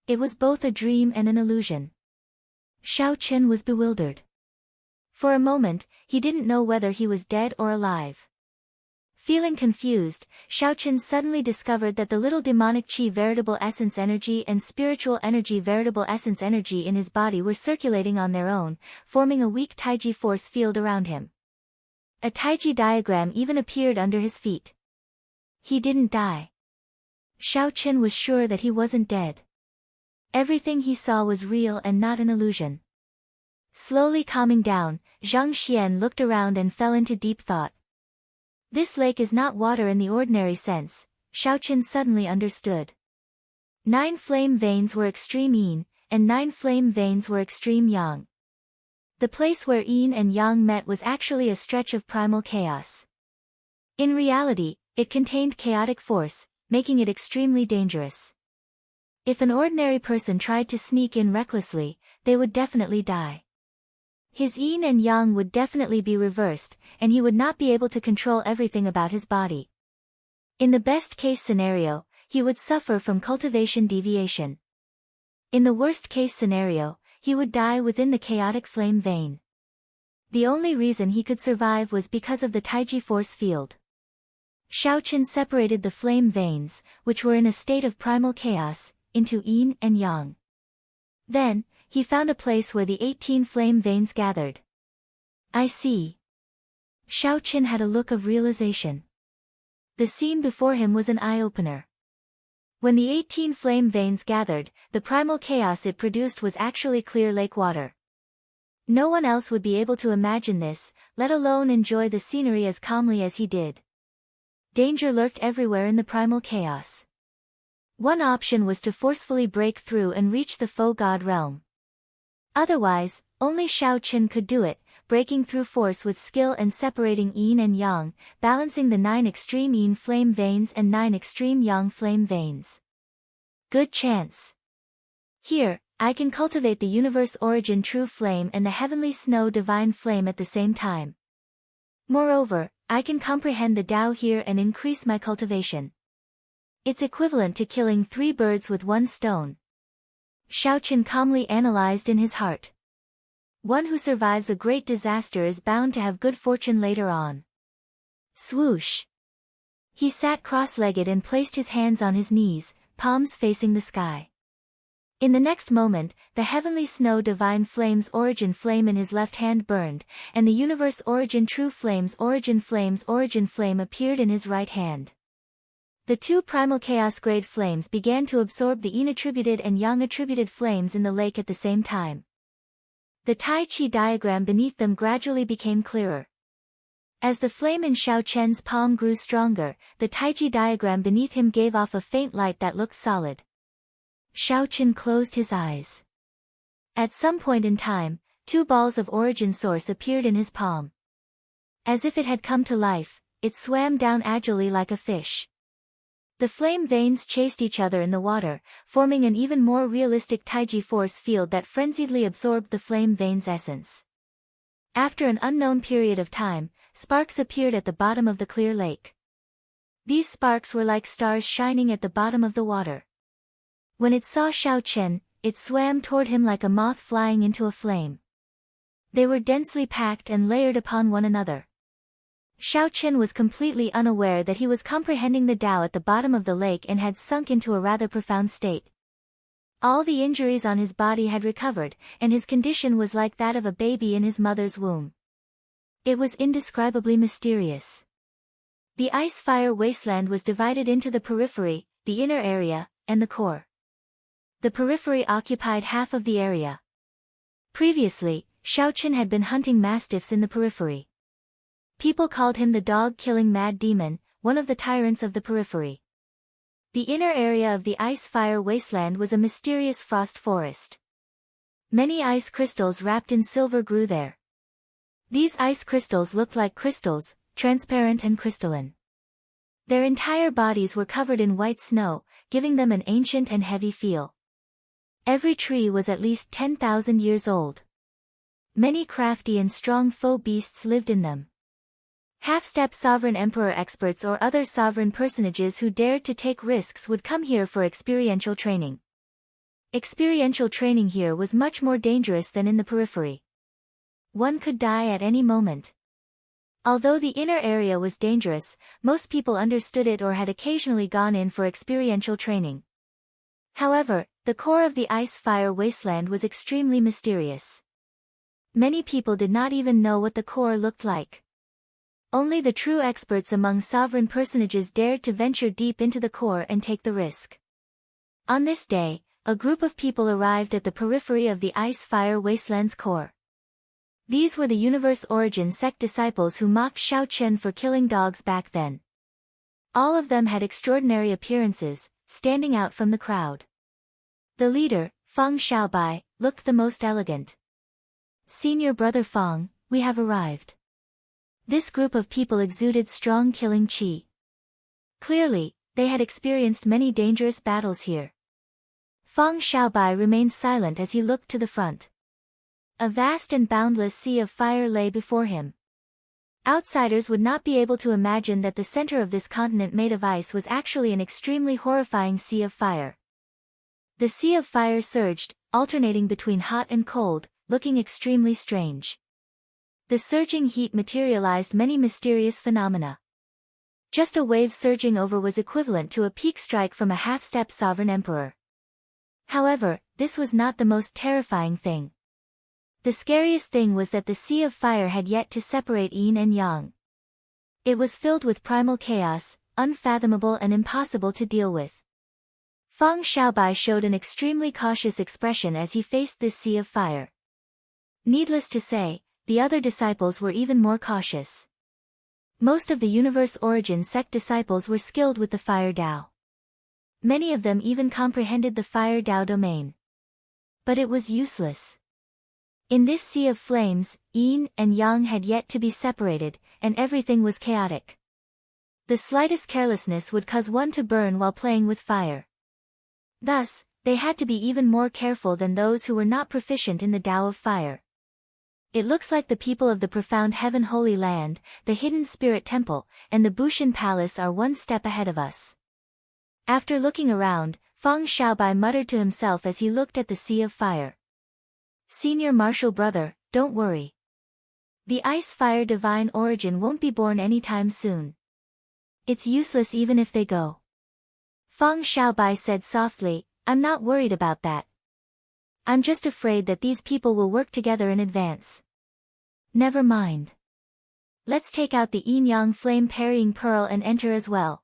It was both a dream and an illusion. Xiao Chen was bewildered. For a moment, he didn't know whether he was dead or alive. Feeling confused, Xiao Chen suddenly discovered that the little demonic qi veritable essence energy and spiritual energy veritable essence energy in his body were circulating on their own, forming a weak taiji force field around him. A taiji diagram even appeared under his feet. He didn't die. Xiao Chen was sure that he wasn't dead. Everything he saw was real and not an illusion. Slowly calming down, Zhang Xian looked around and fell into deep thought. This lake is not water in the ordinary sense, Xiao Chen suddenly understood. 9 flame veins were extreme yin, and 9 flame veins were extreme yang. The place where yin and yang met was actually a stretch of primal chaos. In reality, it contained chaotic force, making it extremely dangerous. If an ordinary person tried to sneak in recklessly, they would definitely die. His yin and yang would definitely be reversed, and he would not be able to control everything about his body. In the best-case scenario, he would suffer from cultivation deviation. In the worst-case scenario, he would die within the chaotic flame vein. The only reason he could survive was because of the taiji force field. Xiao Chen separated the flame veins, which were in a state of primal chaos, into yin and yang. Then, he found a place where the 18 flame veins gathered. I see. Xiao Chen had a look of realization. The scene before him was an eye-opener. When the 18 flame veins gathered, the primal chaos it produced was actually clear lake water. No one else would be able to imagine this, let alone enjoy the scenery as calmly as he did. Danger lurked everywhere in the primal chaos. One option was to forcefully break through and reach the faux god realm. Otherwise, only Xiao Chen could do it, breaking through force with skill and separating yin and yang, balancing the 9 extreme yin flame veins and 9 extreme yang flame veins. Good chance. Here, I can cultivate the universe origin true flame and the heavenly snow divine flame at the same time. Moreover, I can comprehend the Tao here and increase my cultivation. It's equivalent to killing 3 birds with 1 stone. Xiao Chen calmly analyzed in his heart. One who survives a great disaster is bound to have good fortune later on. Swoosh! He sat cross-legged and placed his hands on his knees, palms facing the sky. In the next moment, the heavenly snow divine flame's origin flame in his left hand burned, and the universe origin true flame's origin flame appeared in his right hand. The 2 primal chaos-grade flames began to absorb the yin-attributed and yang-attributed flames in the lake at the same time. The Tai Chi diagram beneath them gradually became clearer. As the flame in Xiao Chen's palm grew stronger, the Taiji diagram beneath him gave off a faint light that looked solid. Xiao Chen closed his eyes. At some point in time, 2 balls of origin source appeared in his palm. As if it had come to life, it swam down agilely like a fish. The flame veins chased each other in the water, forming an even more realistic taiji force field that frenziedly absorbed the flame veins' essence. After an unknown period of time, sparks appeared at the bottom of the clear lake. These sparks were like stars shining at the bottom of the water. When it saw Xiao Chen, it swam toward him like a moth flying into a flame. They were densely packed and layered upon one another. Xiao Chen was completely unaware that he was comprehending the Tao at the bottom of the lake and had sunk into a rather profound state. All the injuries on his body had recovered, and his condition was like that of a baby in his mother's womb. It was indescribably mysterious. The ice-fire wasteland was divided into the periphery, the inner area, and the core. The periphery occupied half of the area. Previously, Xiao Chen had been hunting mastiffs in the periphery. People called him the dog-killing mad demon, one of the tyrants of the periphery. The inner area of the ice-fire wasteland was a mysterious frost forest. Many ice crystals wrapped in silver grew there. These ice crystals looked like crystals, transparent and crystalline. Their entire bodies were covered in white snow, giving them an ancient and heavy feel. Every tree was at least 10,000 years old. Many crafty and strong foe beasts lived in them. Half-step sovereign emperor experts or other sovereign personages who dared to take risks would come here for experiential training. Experiential training here was much more dangerous than in the periphery. One could die at any moment. Although the inner area was dangerous, most people understood it or had occasionally gone in for experiential training. However, the core of the ice-fire wasteland was extremely mysterious. Many people did not even know what the core looked like. Only the true experts among sovereign personages dared to venture deep into the core and take the risk. On this day, a group of people arrived at the periphery of the ice-fire wasteland's core. These were the Universe Origin sect disciples who mocked Shao Chen for killing dogs back then. All of them had extraordinary appearances, standing out from the crowd. The leader, Feng Xiaobai, looked the most elegant. "Senior brother Feng, we have arrived." This group of people exuded strong killing qi. Clearly, they had experienced many dangerous battles here. Feng Xiaobai remained silent as he looked to the front. A vast and boundless sea of fire lay before him. Outsiders would not be able to imagine that the center of this continent made of ice was actually an extremely horrifying sea of fire. The sea of fire surged, alternating between hot and cold, looking extremely strange. The surging heat materialized many mysterious phenomena. Just a wave surging over was equivalent to a peak strike from a half-step sovereign emperor. However, this was not the most terrifying thing. The scariest thing was that the sea of fire had yet to separate yin and yang. It was filled with primal chaos, unfathomable and impossible to deal with. Feng Xiaobai showed an extremely cautious expression as he faced this sea of fire. Needless to say, the other disciples were even more cautious. Most of the Universe Origin sect disciples were skilled with the Fire Dao. Many of them even comprehended the Fire Dao domain. But it was useless. In this sea of flames, yin and yang had yet to be separated, and everything was chaotic. The slightest carelessness would cause one to burn while playing with fire. Thus, they had to be even more careful than those who were not proficient in the Tao of fire. It looks like the people of the profound Heaven Holy Land, the Hidden Spirit Temple, and the Bushin Palace are one step ahead of us. After looking around, Feng Xiaobai muttered to himself as he looked at the sea of fire. "Senior martial brother, don't worry. The ice-fire divine origin won't be born anytime soon. It's useless even if they go." Feng Xiaobai said softly, "I'm not worried about that. I'm just afraid that these people will work together in advance." "Never mind. Let's take out the yin-yang flame parrying pearl and enter as well."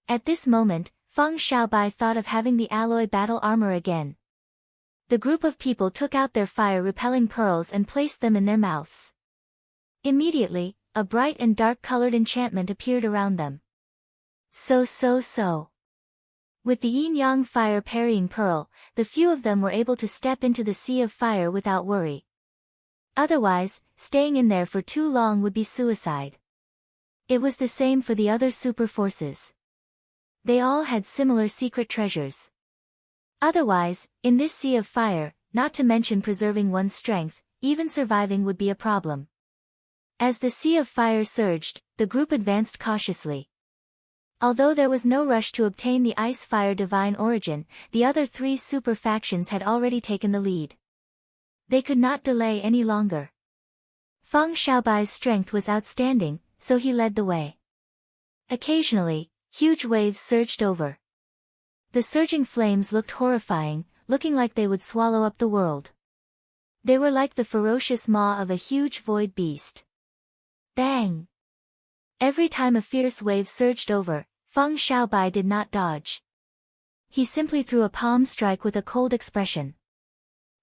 At this moment, Feng Xiaobai thought of having the alloy battle armor again. The group of people took out their fire-repelling pearls and placed them in their mouths. Immediately, a bright and dark-colored enchantment appeared around them. So. With the yin-yang fire parrying pearl, the few of them were able to step into the sea of fire without worry. Otherwise, staying in there for too long would be suicide. It was the same for the other super forces. They all had similar secret treasures. Otherwise, in this sea of fire, not to mention preserving one's strength, even surviving would be a problem. As the sea of fire surged, the group advanced cautiously. Although there was no rush to obtain the ice-fire divine origin, the other three super factions had already taken the lead. They could not delay any longer. Feng Xiaobai's strength was outstanding, so he led the way. Occasionally, huge waves surged over. The surging flames looked horrifying, looking like they would swallow up the world. They were like the ferocious maw of a huge void beast. Bang! Every time a fierce wave surged over, Feng Xiaobai did not dodge. He simply threw a palm strike with a cold expression.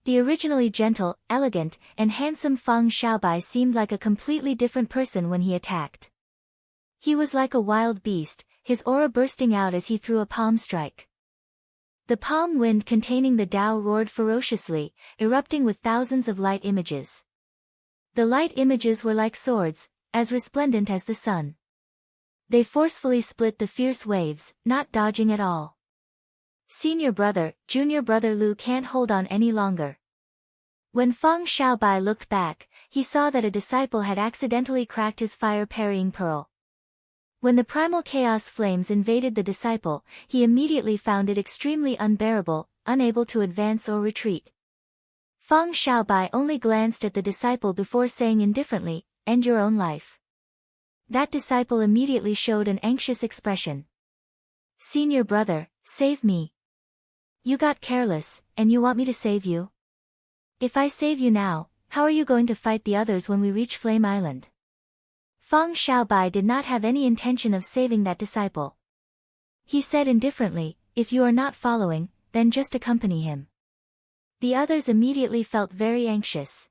The originally gentle, elegant, and handsome Feng Xiaobai seemed like a completely different person when he attacked. He was like a wild beast, his aura bursting out as he threw a palm strike. The palm wind containing the Tao roared ferociously, erupting with thousands of light images. The light images were like swords, as resplendent as the sun. They forcefully split the fierce waves, not dodging at all. Senior brother, junior brother Lu can't hold on any longer. When Feng Xiaobai looked back, he saw that a disciple had accidentally cracked his fire-parrying pearl. When the primal chaos flames invaded the disciple, he immediately found it extremely unbearable, unable to advance or retreat. Feng Xiaobai only glanced at the disciple before saying indifferently, "End your own life." That disciple immediately showed an anxious expression. "Senior brother, save me. You got careless, and you want me to save you? If I save you now, how are you going to fight the others when we reach Flame Island?" Feng Xiaobai did not have any intention of saving that disciple. He said indifferently, "If you are not following, then just accompany him." The others immediately felt very anxious.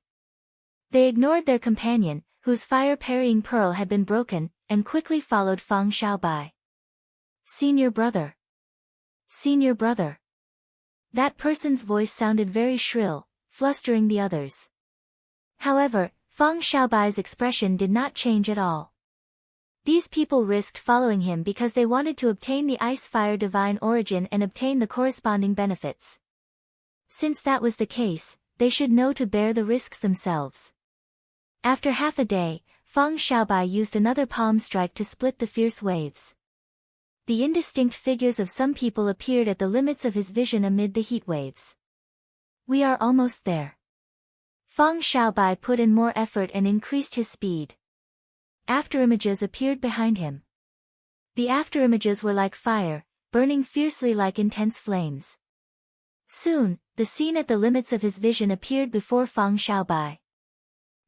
They ignored their companion, whose fire-parrying pearl had been broken, and quickly followed Feng Xiaobai. "Senior brother. Senior brother." That person's voice sounded very shrill, flustering the others. However, Feng Xiaobai's expression did not change at all. These people risked following him because they wanted to obtain the ice-fire divine origin and obtain the corresponding benefits. Since that was the case, they should know to bear the risks themselves. After half a day, Feng Xiaobai used another palm strike to split the fierce waves. The indistinct figures of some people appeared at the limits of his vision amid the heat waves. "We are almost there." Feng Xiaobai put in more effort and increased his speed. Afterimages appeared behind him. The afterimages were like fire, burning fiercely like intense flames. Soon, the scene at the limits of his vision appeared before Feng Xiaobai.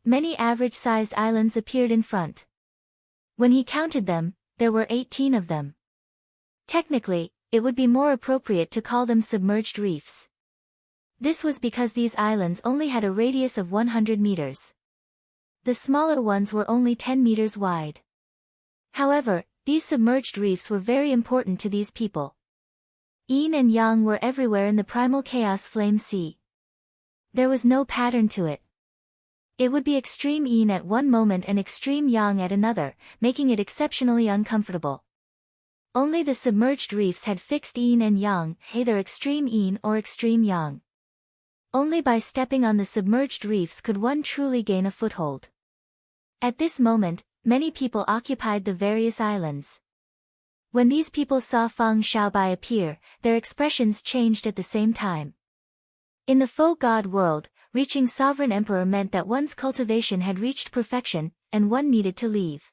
Many average-sized islands appeared in front. When he counted them, there were 18 of them. Technically, it would be more appropriate to call them submerged reefs. This was because these islands only had a radius of 100 meters. The smaller ones were only 10 meters wide. However, these submerged reefs were very important to these people. Yin and yang were everywhere in the primal chaos flame sea. There was no pattern to it. It would be extreme yin at one moment and extreme yang at another, making it exceptionally uncomfortable. Only the submerged reefs had fixed yin and yang, either extreme yin or extreme yang. Only by stepping on the submerged reefs could one truly gain a foothold. At this moment, many people occupied the various islands. When these people saw Feng Xiaobai appear, their expressions changed at the same time. In the faux god world, reaching sovereign emperor meant that one's cultivation had reached perfection, and one needed to leave.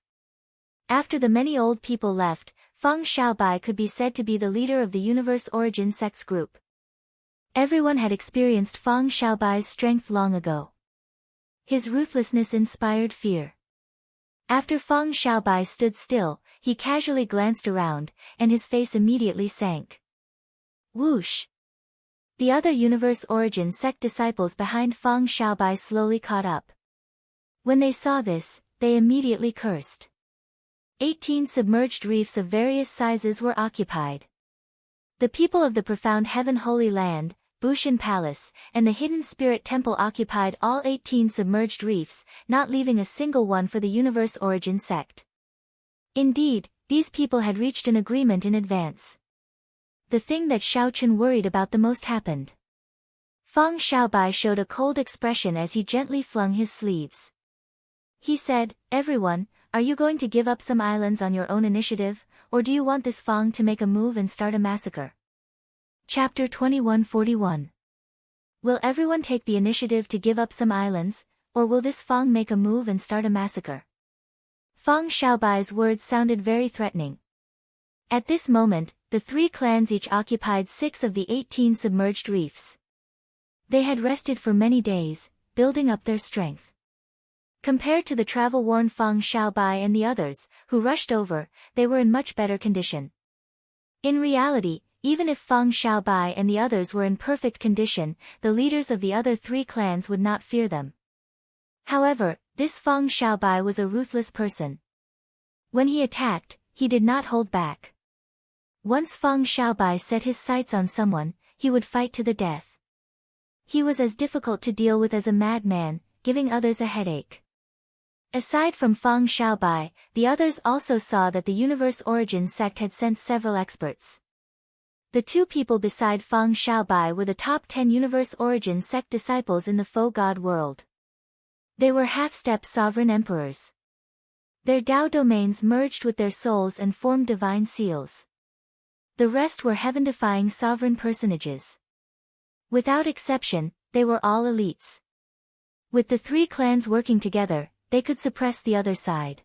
After the many old people left, Feng Xiaobai could be said to be the leader of the Universe Origin Sects group. Everyone had experienced Feng Xiaobai's strength long ago. His ruthlessness inspired fear. After Feng Xiaobai stood still, he casually glanced around, and his face immediately sank. Whoosh! The other Universe Origin Sect disciples behind Feng Xiaobai slowly caught up. When they saw this, they immediately cursed. 18 submerged reefs of various sizes were occupied. The people of the Profound Heaven Holy Land, Bushan Palace, and the Hidden Spirit Temple occupied all 18 submerged reefs, not leaving a single one for the Universe Origin Sect. Indeed, these people had reached an agreement in advance. The thing that Xiao Chun worried about the most happened. Feng Xiaobai showed a cold expression as he gently flung his sleeves. He said, "Everyone, are you going to give up some islands on your own initiative, or do you want this Feng to make a move and start a massacre?" Chapter 2141. Will everyone take the initiative to give up some islands, or will this Feng make a move and start a massacre? Feng Xiaobai's words sounded very threatening. At this moment, the three clans each occupied 6 of the 18 submerged reefs. They had rested for many days, building up their strength. Compared to the travel-worn Feng Xiaobai and the others, who rushed over, they were in much better condition. In reality, even if Feng Xiaobai and the others were in perfect condition, the leaders of the other 3 clans would not fear them. However, this Feng Xiaobai was a ruthless person. When he attacked, he did not hold back. Once Feng Xiaobai set his sights on someone, he would fight to the death. He was as difficult to deal with as a madman, giving others a headache. Aside from Feng Xiaobai, the others also saw that the Universe Origin Sect had sent several experts. The 2 people beside Feng Xiaobai were the top 10 Universe Origin Sect disciples in the faux god world. They were half-step sovereign emperors. Their Tao domains merged with their souls and formed divine seals. The rest were heaven-defying sovereign personages. Without exception, they were all elites. With the three clans working together, they could suppress the other side.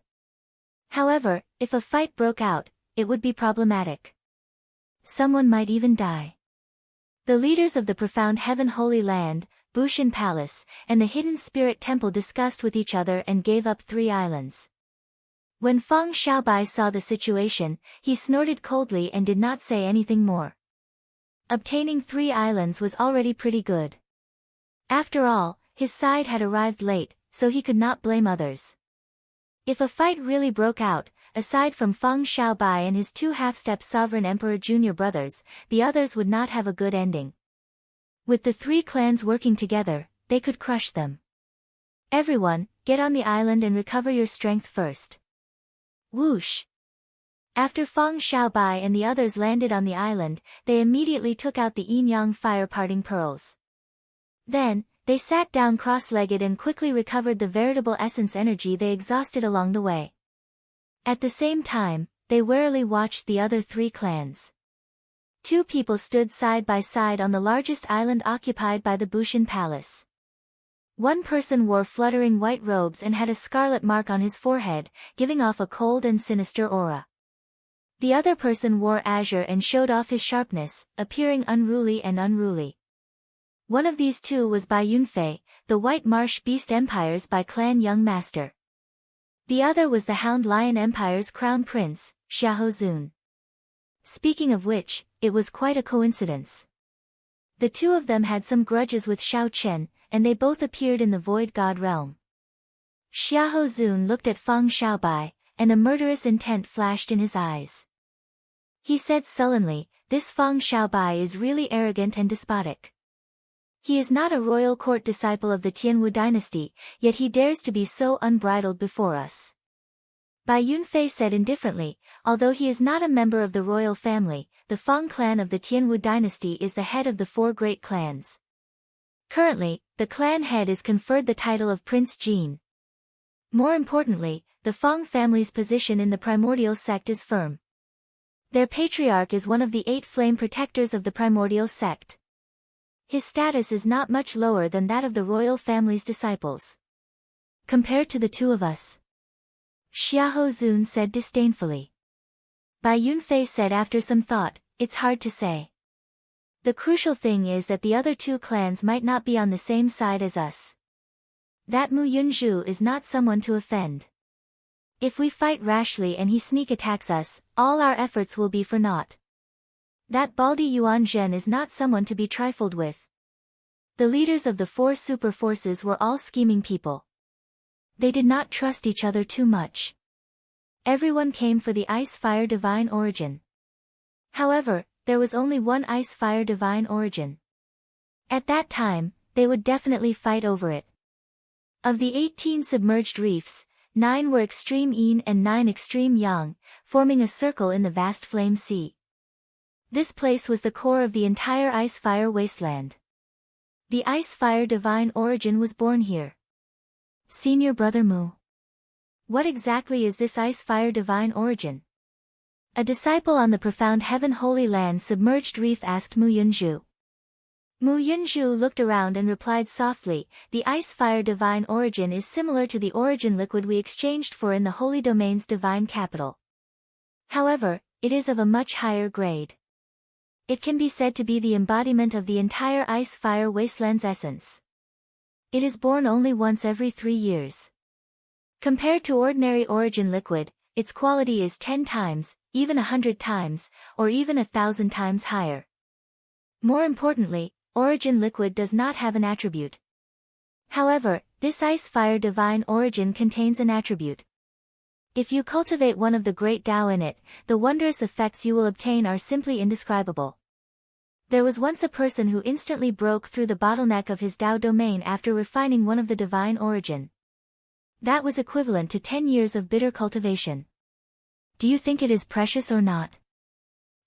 However, if a fight broke out, it would be problematic. Someone might even die. The leaders of the profound Heaven Holy Land, Bushin Palace, and the Hidden Spirit Temple discussed with each other and gave up 3 islands. When Feng Xiaobai saw the situation, he snorted coldly and did not say anything more. Obtaining 3 islands was already pretty good. After all, his side had arrived late, so he could not blame others. If a fight really broke out, aside from Feng Xiaobai and his 2 half-step sovereign emperor junior brothers, the others would not have a good ending. With the 3 clans working together, they could crush them. Everyone, get on the island and recover your strength first. Whoosh! After Feng Xiaobai and the others landed on the island, they immediately took out the yin-yang fire-parting pearls. Then, they sat down cross-legged and quickly recovered the veritable essence energy they exhausted along the way. At the same time, they warily watched the other 3 clans. 2 people stood side by side on the largest island occupied by the Bushin Palace. One person wore fluttering white robes and had a scarlet mark on his forehead, giving off a cold and sinister aura. The other person wore azure and showed off his sharpness, appearing unruly and unruly. One of these 2 was Bai Yunfei, the White Marsh Beast Empire's Bai Clan young master. The other was the Hound Lion Empire's crown prince, Xiahou Zun. Speaking of which, it was quite a coincidence. The 2 of them had some grudges with Xiao Chen, and they both appeared in the Void God realm. Xiahou Zun looked at Feng Xiaobai, and a murderous intent flashed in his eyes. He said sullenly, "This Feng Xiaobai is really arrogant and despotic. He is not a royal court disciple of the Tianwu dynasty, yet he dares to be so unbridled before us." Bai Yunfei said indifferently, "Although he is not a member of the royal family, the Feng clan of the Tianwu dynasty is the head of the 4 great clans. Currently, the clan head is conferred the title of Prince Jin. More importantly, the Feng family's position in the primordial sect is firm. Their patriarch is one of the 8 flame protectors of the primordial sect. His status is not much lower than that of the royal family's disciples. Compared to the 2 of us." Xiahou Zun said disdainfully. Bai Yunfei said after some thought, "It's hard to say. The crucial thing is that the other 2 clans might not be on the same side as us. That Mu Yunzhu is not someone to offend. If we fight rashly and he sneak attacks us, all our efforts will be for naught. That Baldi Yuan Zhen is not someone to be trifled with." The leaders of the 4 super forces were all scheming people. They did not trust each other too much. Everyone came for the Ice-Fire Divine Origin. However, there was only one Ice-Fire Divine Origin. At that time, they would definitely fight over it. Of the 18 submerged reefs, 9 were extreme yin and 9 extreme yang, forming a circle in the vast flame sea. This place was the core of the entire Ice-Fire wasteland. The Ice-Fire Divine Origin was born here. Senior Brother Mu. What exactly is this Ice-Fire Divine Origin? A disciple on the profound Heaven Holy Land submerged reef asked Mu Yunzhu. Mu Yunzhu looked around and replied softly, "The Ice-Fire Divine Origin is similar to the origin liquid we exchanged for in the Holy Domain's divine capital. However, it is of a much higher grade. It can be said to be the embodiment of the entire Ice-Fire Wasteland's essence. It is born only once every 3 years. Compared to ordinary origin liquid, its quality is 10 times, even 100 times, or even 1,000 times higher. More importantly, origin liquid does not have an attribute. However, this Ice-Fire Divine Origin contains an attribute. If you cultivate one of the great Tao in it, the wondrous effects you will obtain are simply indescribable. There was once a person who instantly broke through the bottleneck of his Tao domain after refining one of the Divine Origin. That was equivalent to 10 years of bitter cultivation. Do you think it is precious or not?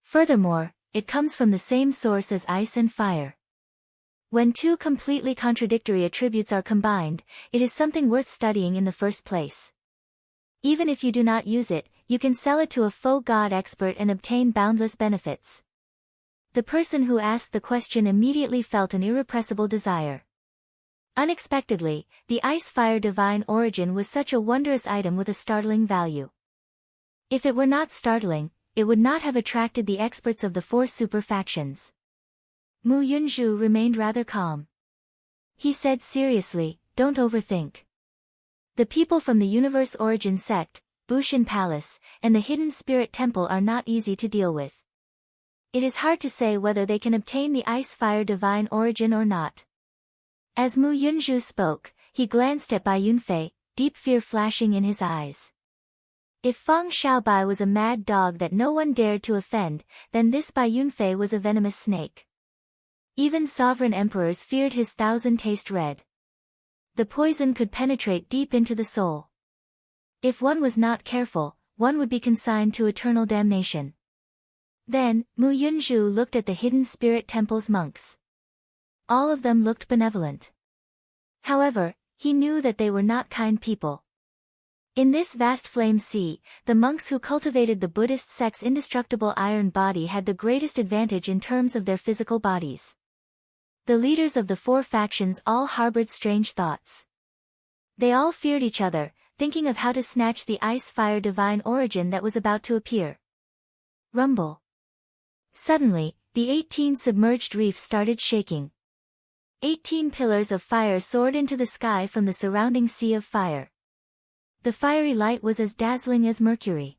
Furthermore, it comes from the same source as ice and fire. When two completely contradictory attributes are combined, it is something worth studying in the first place. Even if you do not use it, you can sell it to a faux god expert and obtain boundless benefits. The person who asked the question immediately felt an irrepressible desire. Unexpectedly, the ice-fire divine origin was such a wondrous item with a startling value. If it were not startling, it would not have attracted the experts of the four super factions. Mu Yunzhu remained rather calm. He said seriously, "Don't overthink. The people from the Universe Origin sect, Bushin Palace, and the Hidden Spirit Temple are not easy to deal with. It is hard to say whether they can obtain the ice-fire divine origin or not." As Mu Yunzhu spoke, he glanced at Bai Yunfei, deep fear flashing in his eyes. If Feng Xiaobai was a mad dog that no one dared to offend, then this Bai Yunfei was a venomous snake. Even sovereign emperors feared his thousand-taste red. The poison could penetrate deep into the soul. If one was not careful, one would be consigned to eternal damnation. Then, Mu Yunzhu looked at the Hidden Spirit Temple's monks. All of them looked benevolent. However, he knew that they were not kind people. In this vast flame sea, the monks who cultivated the Buddhist sect's indestructible iron body had the greatest advantage in terms of their physical bodies. The leaders of the four factions all harbored strange thoughts. They all feared each other, thinking of how to snatch the ice-fire divine origin that was about to appear. Rumble. Suddenly, the 18 submerged reefs started shaking. 18 pillars of fire soared into the sky from the surrounding sea of fire. The fiery light was as dazzling as mercury.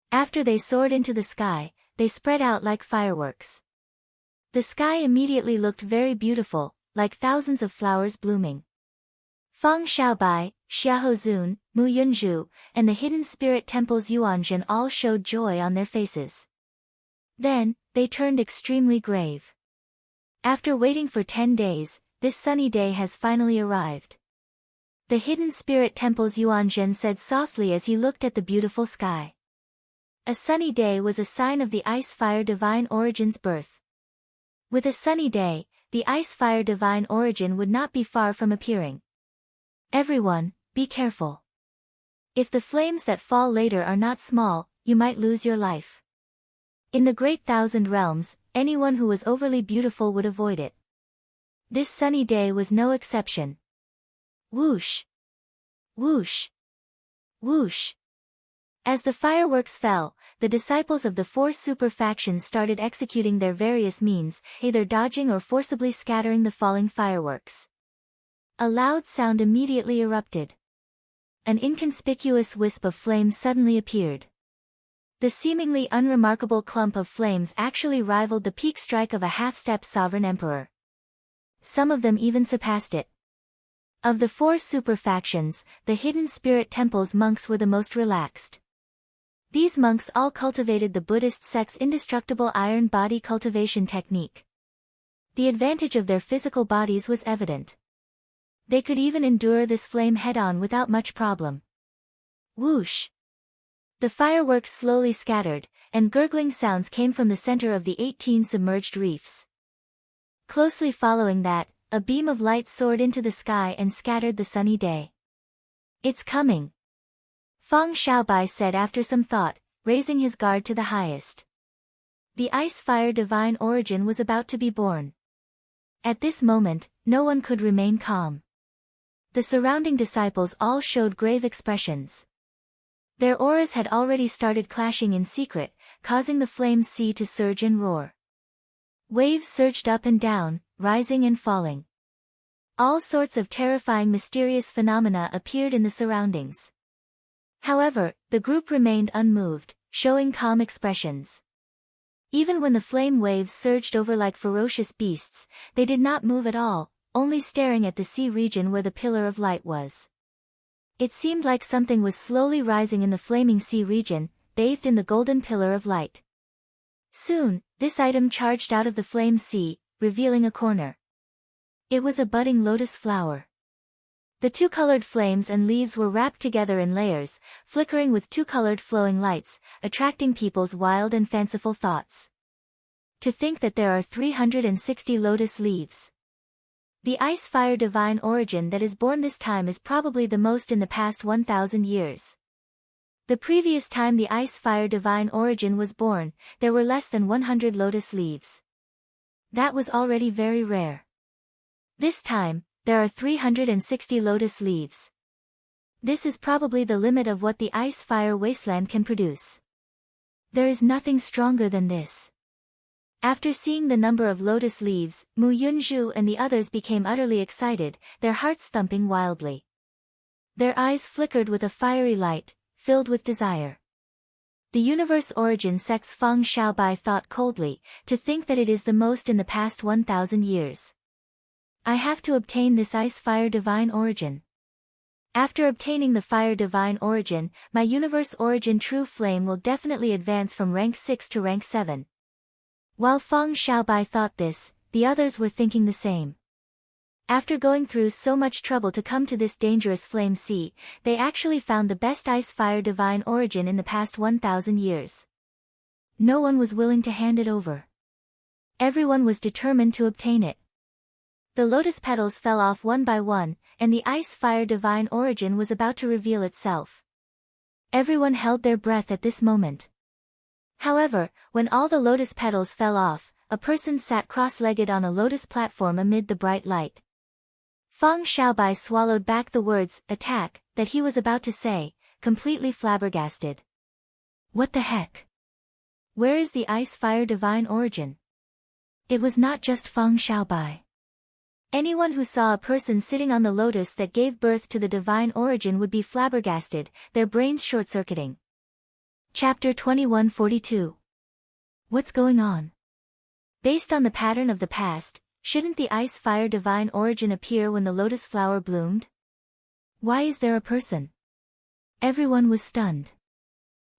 After they soared into the sky, they spread out like fireworks. The sky immediately looked very beautiful, like thousands of flowers blooming. Feng Xiaobai, Xiahozun, Mu Yunzhu, and the Hidden Spirit Temple's Yuanzhen all showed joy on their faces. Then, they turned extremely grave. After waiting for 10 days, this sunny day has finally arrived. The Hidden Spirit Temple's Yuanzhen said softly as he looked at the beautiful sky. A sunny day was a sign of the ice-fire divine origin's birth. With a sunny day, the ice-fire divine origin would not be far from appearing. Everyone, be careful. If the flames that fall later are not small, you might lose your life. In the Great Thousand Realms, anyone who was overly beautiful would avoid it. This sunny day was no exception. Whoosh! Whoosh! Whoosh! As the fireworks fell, the disciples of the four super factions started executing their various means, either dodging or forcibly scattering the falling fireworks. A loud sound immediately erupted. An inconspicuous wisp of flame suddenly appeared. The seemingly unremarkable clump of flames actually rivaled the peak strike of a half-step sovereign emperor. Some of them even surpassed it. Of the four super factions, the Hidden Spirit Temple's monks were the most relaxed. These monks all cultivated the Buddhist sect's indestructible iron body cultivation technique. The advantage of their physical bodies was evident. They could even endure this flame head-on without much problem. Whoosh! The fireworks slowly scattered, and gurgling sounds came from the center of the 18 submerged reefs. Closely following that, a beam of light soared into the sky and scattered the sunny day. "It's coming," Feng Xiaobai said after some thought, raising his guard to the highest. The ice-fire divine origin was about to be born. At this moment, no one could remain calm. The surrounding disciples all showed grave expressions. Their auras had already started clashing in secret, causing the flame sea to surge and roar. Waves surged up and down, rising and falling. All sorts of terrifying mysterious phenomena appeared in the surroundings. However, the group remained unmoved, showing calm expressions. Even when the flame waves surged over like ferocious beasts, they did not move at all, only staring at the sea region where the pillar of light was. It seemed like something was slowly rising in the flaming sea region, bathed in the golden pillar of light. Soon, this item charged out of the flame sea, revealing a corner. It was a budding lotus flower. The two-colored flames and leaves were wrapped together in layers, flickering with two-colored flowing lights, attracting people's wild and fanciful thoughts. To think that there are 360 lotus leaves. The ice-fire divine origin that is born this time is probably the most in the past 1,000 years. The previous time the ice-fire divine origin was born, there were less than 100 lotus leaves. That was already very rare. This time, there are 360 lotus leaves. This is probably the limit of what the ice-fire wasteland can produce. There is nothing stronger than this. After seeing the number of lotus leaves, Mu Yunzhu and the others became utterly excited, their hearts thumping wildly. Their eyes flickered with a fiery light, filled with desire. The universe origin sect's Feng Xiaobai thought coldly, to think that it is the most in the past 1,000 years. I have to obtain this ice-fire divine origin. After obtaining the fire divine origin, my universe origin true flame will definitely advance from rank 6 to rank 7. While Feng Xiaobai thought this, the others were thinking the same. After going through so much trouble to come to this dangerous flame sea, they actually found the best ice-fire divine origin in the past 1,000 years. No one was willing to hand it over. Everyone was determined to obtain it. The lotus petals fell off one by one, and the ice-fire divine origin was about to reveal itself. Everyone held their breath at this moment. However, when all the lotus petals fell off, a person sat cross-legged on a lotus platform amid the bright light. Feng Xiaobai swallowed back the words, attack, that he was about to say, completely flabbergasted. What the heck? Where is the ice-fire divine origin? It was not just Feng Xiaobai. Anyone who saw a person sitting on the lotus that gave birth to the divine origin would be flabbergasted, their brains short-circuiting. Chapter 2142. What's going on? Based on the pattern of the past, shouldn't the ice-fire divine origin appear when the lotus flower bloomed? Why is there a person? Everyone was stunned.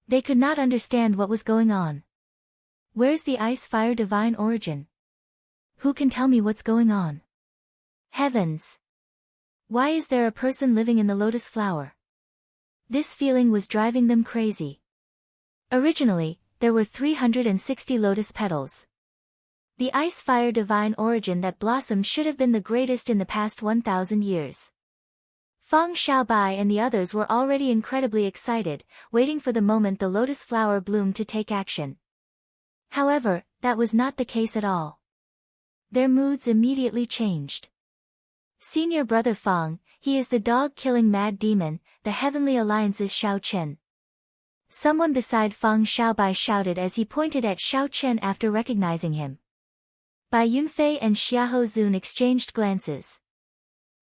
They could not understand what was going on. Where's the ice-fire divine origin? Who can tell me what's going on? Heavens! Why is there a person living in the lotus flower? This feeling was driving them crazy. Originally, there were 360 lotus petals. The ice-fire divine origin that blossomed should have been the greatest in the past 1,000 years. Feng Xiaobai and the others were already incredibly excited, waiting for the moment the lotus flower bloomed to take action. However, that was not the case at all. Their moods immediately changed. Senior brother Feng, he is the dog-killing mad demon, the Heavenly Alliance's Xiao Chen. Someone beside Feng Xiaobai shouted as he pointed at Xiao Chen after recognizing him. Bai Yunfei and Xiahou Zun exchanged glances.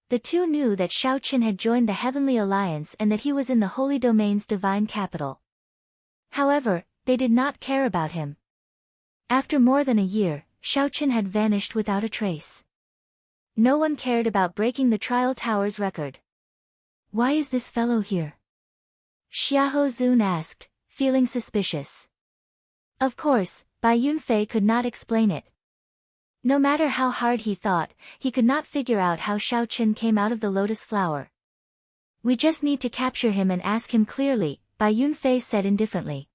The two knew that Xiao Chen had joined the Heavenly Alliance and that he was in the Holy Domain's divine capital. However, they did not care about him. After more than a year, Xiao Chen had vanished without a trace. No one cared about breaking the Trial Tower's record. Why is this fellow here? Xiahou Zun asked, feeling suspicious. Of course, Bai Yunfei could not explain it. No matter how hard he thought, he could not figure out how Xiao Chen came out of the lotus flower. We just need to capture him and ask him clearly, Bai Yunfei said indifferently.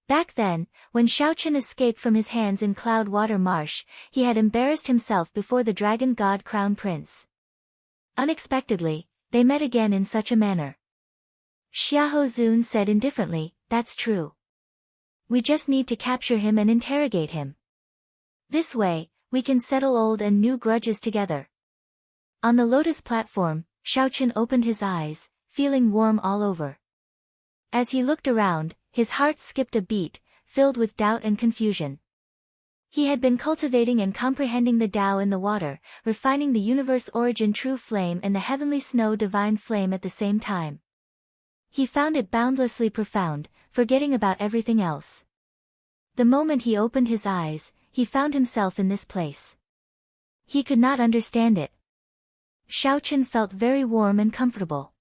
Back then, when Xiao Chen escaped from his hands in Cloudwater Marsh, he had embarrassed himself before the Dragon God Crown Prince. Unexpectedly, they met again in such a manner. Xiahou Zun said indifferently, that's true. We just need to capture him and interrogate him. This way, we can settle old and new grudges together. On the lotus platform, Xiao Chen opened his eyes, feeling warm all over. As he looked around, his heart skipped a beat, filled with doubt and confusion. He had been cultivating and comprehending the Tao in the water, refining the universe origin true flame and the heavenly snow divine flame at the same time. He found it boundlessly profound, forgetting about everything else. The moment he opened his eyes, he found himself in this place. He could not understand it. Xiao Chen felt very warm and comfortable.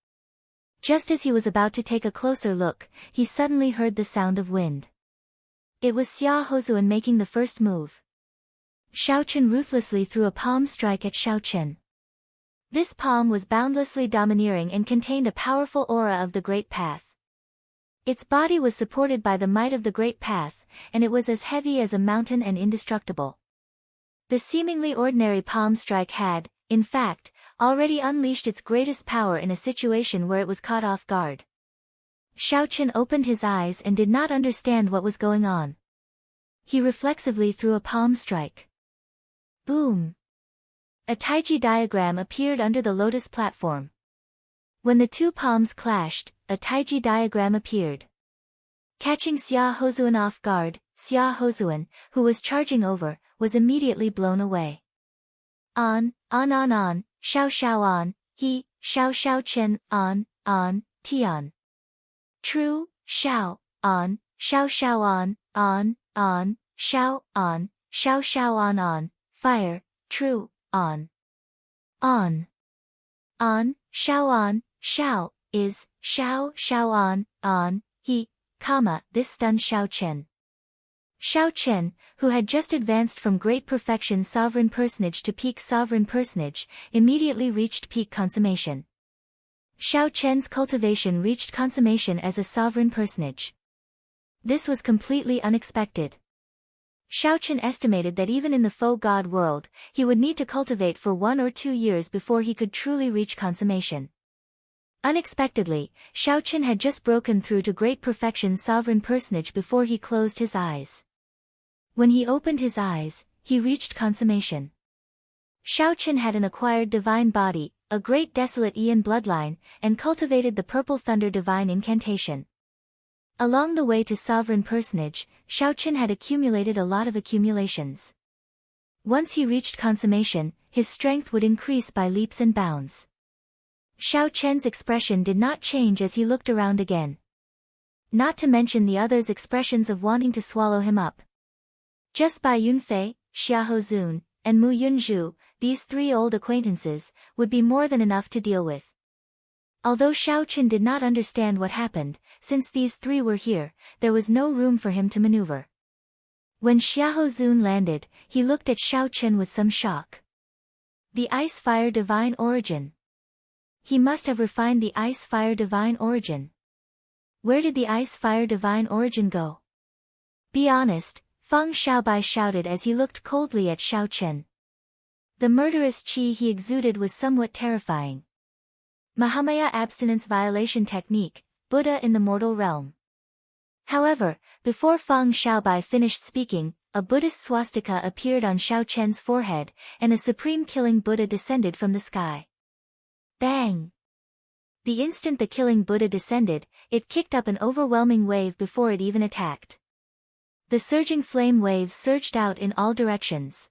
Just as he was about to take a closer look, he suddenly heard the sound of wind. It was Xia Hozuan making the first move. Xiao Chen ruthlessly threw a palm strike at Xiao Chen. This palm was boundlessly domineering and contained a powerful aura of the Great Path. Its body was supported by the might of the Great Path, and it was as heavy as a mountain and indestructible. The seemingly ordinary palm strike had, in fact, already unleashed its greatest power in a situation where it was caught off guard. Xiaochen opened his eyes and did not understand what was going on. He reflexively threw a palm strike. Boom! A taiji diagram appeared under the lotus platform. When the two palms clashed, a taiji diagram appeared. Catching Xia Hozuan off guard, Xia Hozuan, who was charging over, was immediately blown away. On, Xiao Xiao on, he, Xiao Chen, on, Tian. True, Xiao, on, Xiao Xiao on, Xiao Xiao on, fire, true, on, Xiao, is, Xiao on, he, this stunned Xiao Chen. Xiao Chen, who had just advanced from great perfection sovereign personage to peak sovereign personage, immediately reached peak consummation. Xiao Chen's cultivation reached consummation as a sovereign personage. This was completely unexpected. Xiao Chen estimated that even in the faux god world, he would need to cultivate for 1 or 2 years before he could truly reach consummation. Unexpectedly, Xiao Chen had just broken through to great perfection sovereign personage before he closed his eyes. When he opened his eyes, he reached consummation. Xiao Chen had an acquired divine body, a great desolate Ian bloodline, and cultivated the purple thunder divine incantation. Along the way to sovereign personage, Xiao Chen had accumulated a lot of accumulations. Once he reached consummation, his strength would increase by leaps and bounds. Xiao Chen's expression did not change as he looked around again. Not to mention the others' expressions of wanting to swallow him up. Just Bai Yunfei, Xia Hozun, and Mu Yunzhu, these 3 old acquaintances, would be more than enough to deal with. Although Xiao Chen did not understand what happened, since these 3 were here, there was no room for him to maneuver. When Xia Hozun landed, he looked at Xiao Chen with some shock. The ice-fire divine origin. He must have refined the ice-fire divine origin. Where did the ice-fire divine origin go? Be honest, Feng Xiaobai shouted as he looked coldly at Xiao Chen. The murderous qi he exuded was somewhat terrifying. Mahamaya abstinence violation technique, Buddha in the mortal realm. However, before Feng Xiaobai finished speaking, a Buddhist swastika appeared on Xiao Chen's forehead, and a supreme killing Buddha descended from the sky. Bang! The instant the killing Buddha descended, it kicked up an overwhelming wave before it even attacked. The surging flame waves surged out in all directions.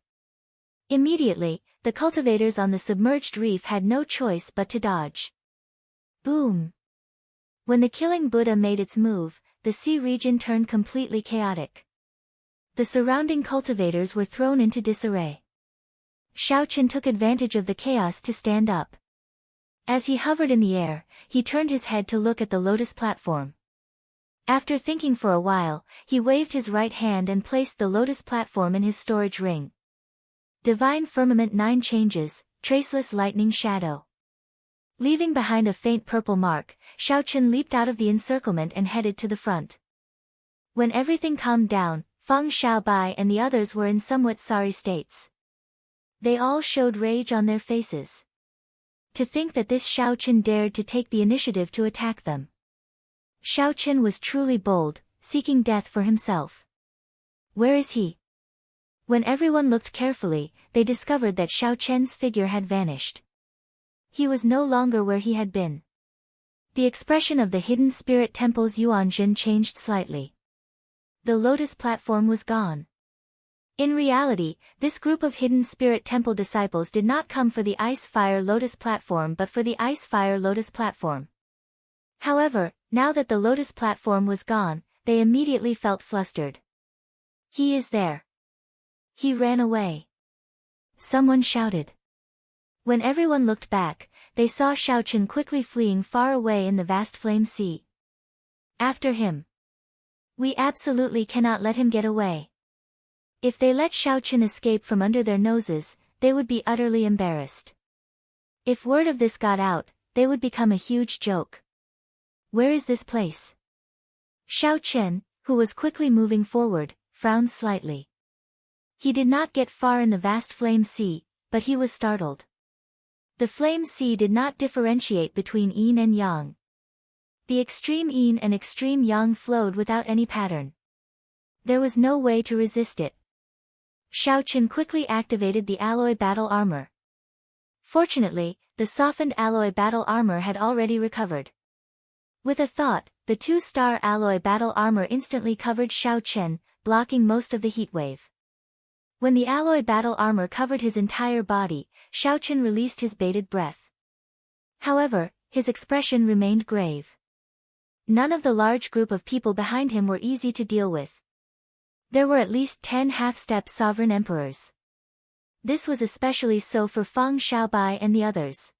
Immediately, the cultivators on the submerged reef had no choice but to dodge. Boom! When the killing Buddha made its move, the sea region turned completely chaotic. The surrounding cultivators were thrown into disarray. Xiao Chen took advantage of the chaos to stand up. As he hovered in the air, he turned his head to look at the lotus platform. After thinking for a while, he waved his right hand and placed the lotus platform in his storage ring. Divine Firmament 9 changes, traceless lightning shadow. Leaving behind a faint purple mark, Xiao Chen leaped out of the encirclement and headed to the front. When everything calmed down, Feng Xiaobai and the others were in somewhat sorry states. They all showed rage on their faces. To think that this Xiao Chen dared to take the initiative to attack them. Xiao Chen was truly bold, seeking death for himself. Where is he? When everyone looked carefully, they discovered that Xiao Chen's figure had vanished. He was no longer where he had been. The expression of the hidden spirit temple's Yuanjin changed slightly. The lotus platform was gone. In reality, this group of hidden spirit temple disciples did not come for the ice-fire lotus platform but for the ice-fire lotus platform. However, now that the lotus platform was gone, they immediately felt flustered. He is there. He ran away. Someone shouted. When everyone looked back, they saw Xiao Chen quickly fleeing far away in the vast flame sea. After him. We absolutely cannot let him get away. If they let Xiao Chen escape from under their noses, they would be utterly embarrassed. If word of this got out, they would become a huge joke. Where is this place? Xiao Chen, who was quickly moving forward, frowned slightly. He did not get far in the vast flame sea, but he was startled. The flame sea did not differentiate between yin and yang. The extreme yin and extreme yang flowed without any pattern. There was no way to resist it. Xiaochen quickly activated the alloy battle armor. Fortunately, the softened alloy battle armor had already recovered. With a thought, the 2-star alloy battle armor instantly covered Xiaochen, blocking most of the heat wave. When the alloy battle armor covered his entire body, Xiaochen released his bated breath. However, his expression remained grave. None of the large group of people behind him were easy to deal with. There were at least 10 half-step sovereign emperors. This was especially so for Feng Xiaobai and the others.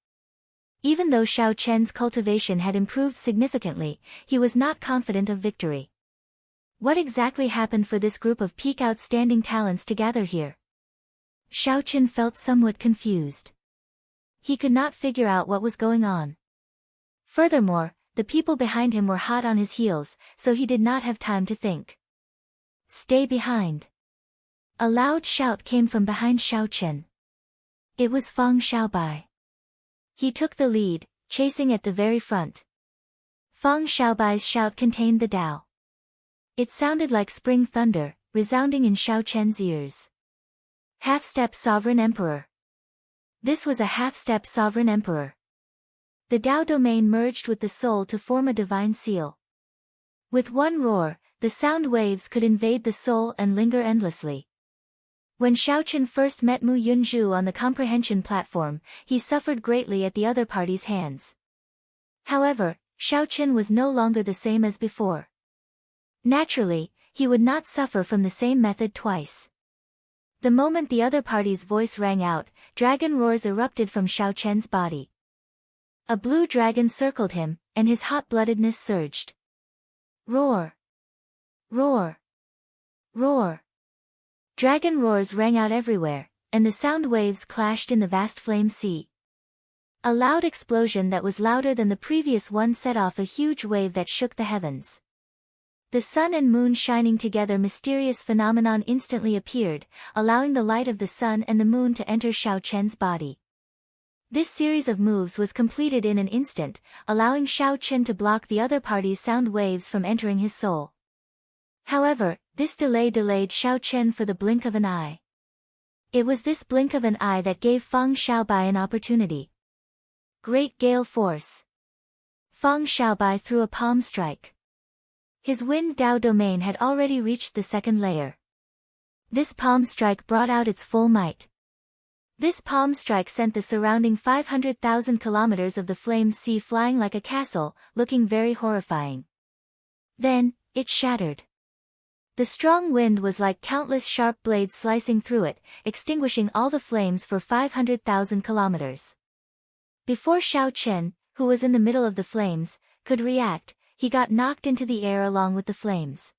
Even though Xiaochen's cultivation had improved significantly, he was not confident of victory. What exactly happened for this group of peak outstanding talents to gather here? Xiaochen felt somewhat confused. He could not figure out what was going on. Furthermore, the people behind him were hot on his heels, so he did not have time to think. Stay behind. A loud shout came from behind Xiaochen. It was Feng Xiaobai. He took the lead, chasing at the very front. Feng Xiaobai's shout contained the Tao. It sounded like spring thunder, resounding in Xiaochen's ears. Half-step Sovereign Emperor. This was a half-step Sovereign Emperor. The Tao domain merged with the soul to form a divine seal. With one roar, the sound waves could invade the soul and linger endlessly. When Xiaochen first met Mu Yunzhu on the comprehension platform, he suffered greatly at the other party's hands. However, Xiaochen was no longer the same as before. Naturally, he would not suffer from the same method twice. The moment the other party's voice rang out, dragon roars erupted from Xiaochen's body. A blue dragon circled him, and his hot-bloodedness surged. Roar! Roar! Roar! Dragon roars rang out everywhere, and the sound waves clashed in the vast flame sea. A loud explosion that was louder than the previous one set off a huge wave that shook the heavens. The sun and moon shining together, mysterious phenomenon instantly appeared, allowing the light of the sun and the moon to enter Xiaochen's body. This series of moves was completed in an instant, allowing Xiaochen to block the other party's sound waves from entering his soul. However, this delay delayed Xiaochen for the blink of an eye. It was this blink of an eye that gave Feng Xiaobai an opportunity. Great Gale Force. Feng Xiaobai threw a palm strike. His Wind Dao domain had already reached the second layer. This palm strike brought out its full might. This palm strike sent the surrounding 500,000 kilometers of the flame sea flying like a castle, looking very horrifying. Then, it shattered. The strong wind was like countless sharp blades slicing through it, extinguishing all the flames for 500,000 kilometers. Before Xiaochen, who was in the middle of the flames, could react, he got knocked into the air along with the flames.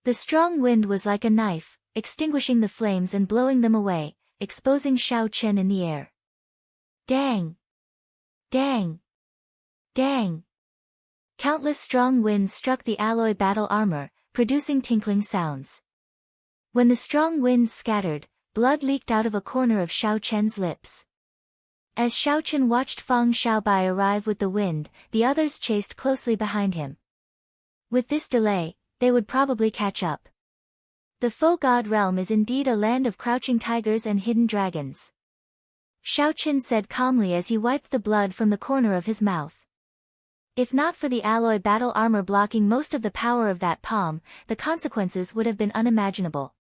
The strong wind was like a knife, extinguishing the flames and blowing them away, exposing Xiaochen in the air. Dang! Dang! Dang! Countless strong winds struck the alloy battle armor, producing tinkling sounds. When the strong winds scattered, blood leaked out of a corner of Xiaochen's lips. As Xiaochen watched Feng Xiaobai arrive with the wind, the others chased closely behind him. With this delay, they would probably catch up. The Faux God realm is indeed a land of crouching tigers and hidden dragons. Xiaochen said calmly as he wiped the blood from the corner of his mouth. If not for the alloy battle armor blocking most of the power of that palm, the consequences would have been unimaginable.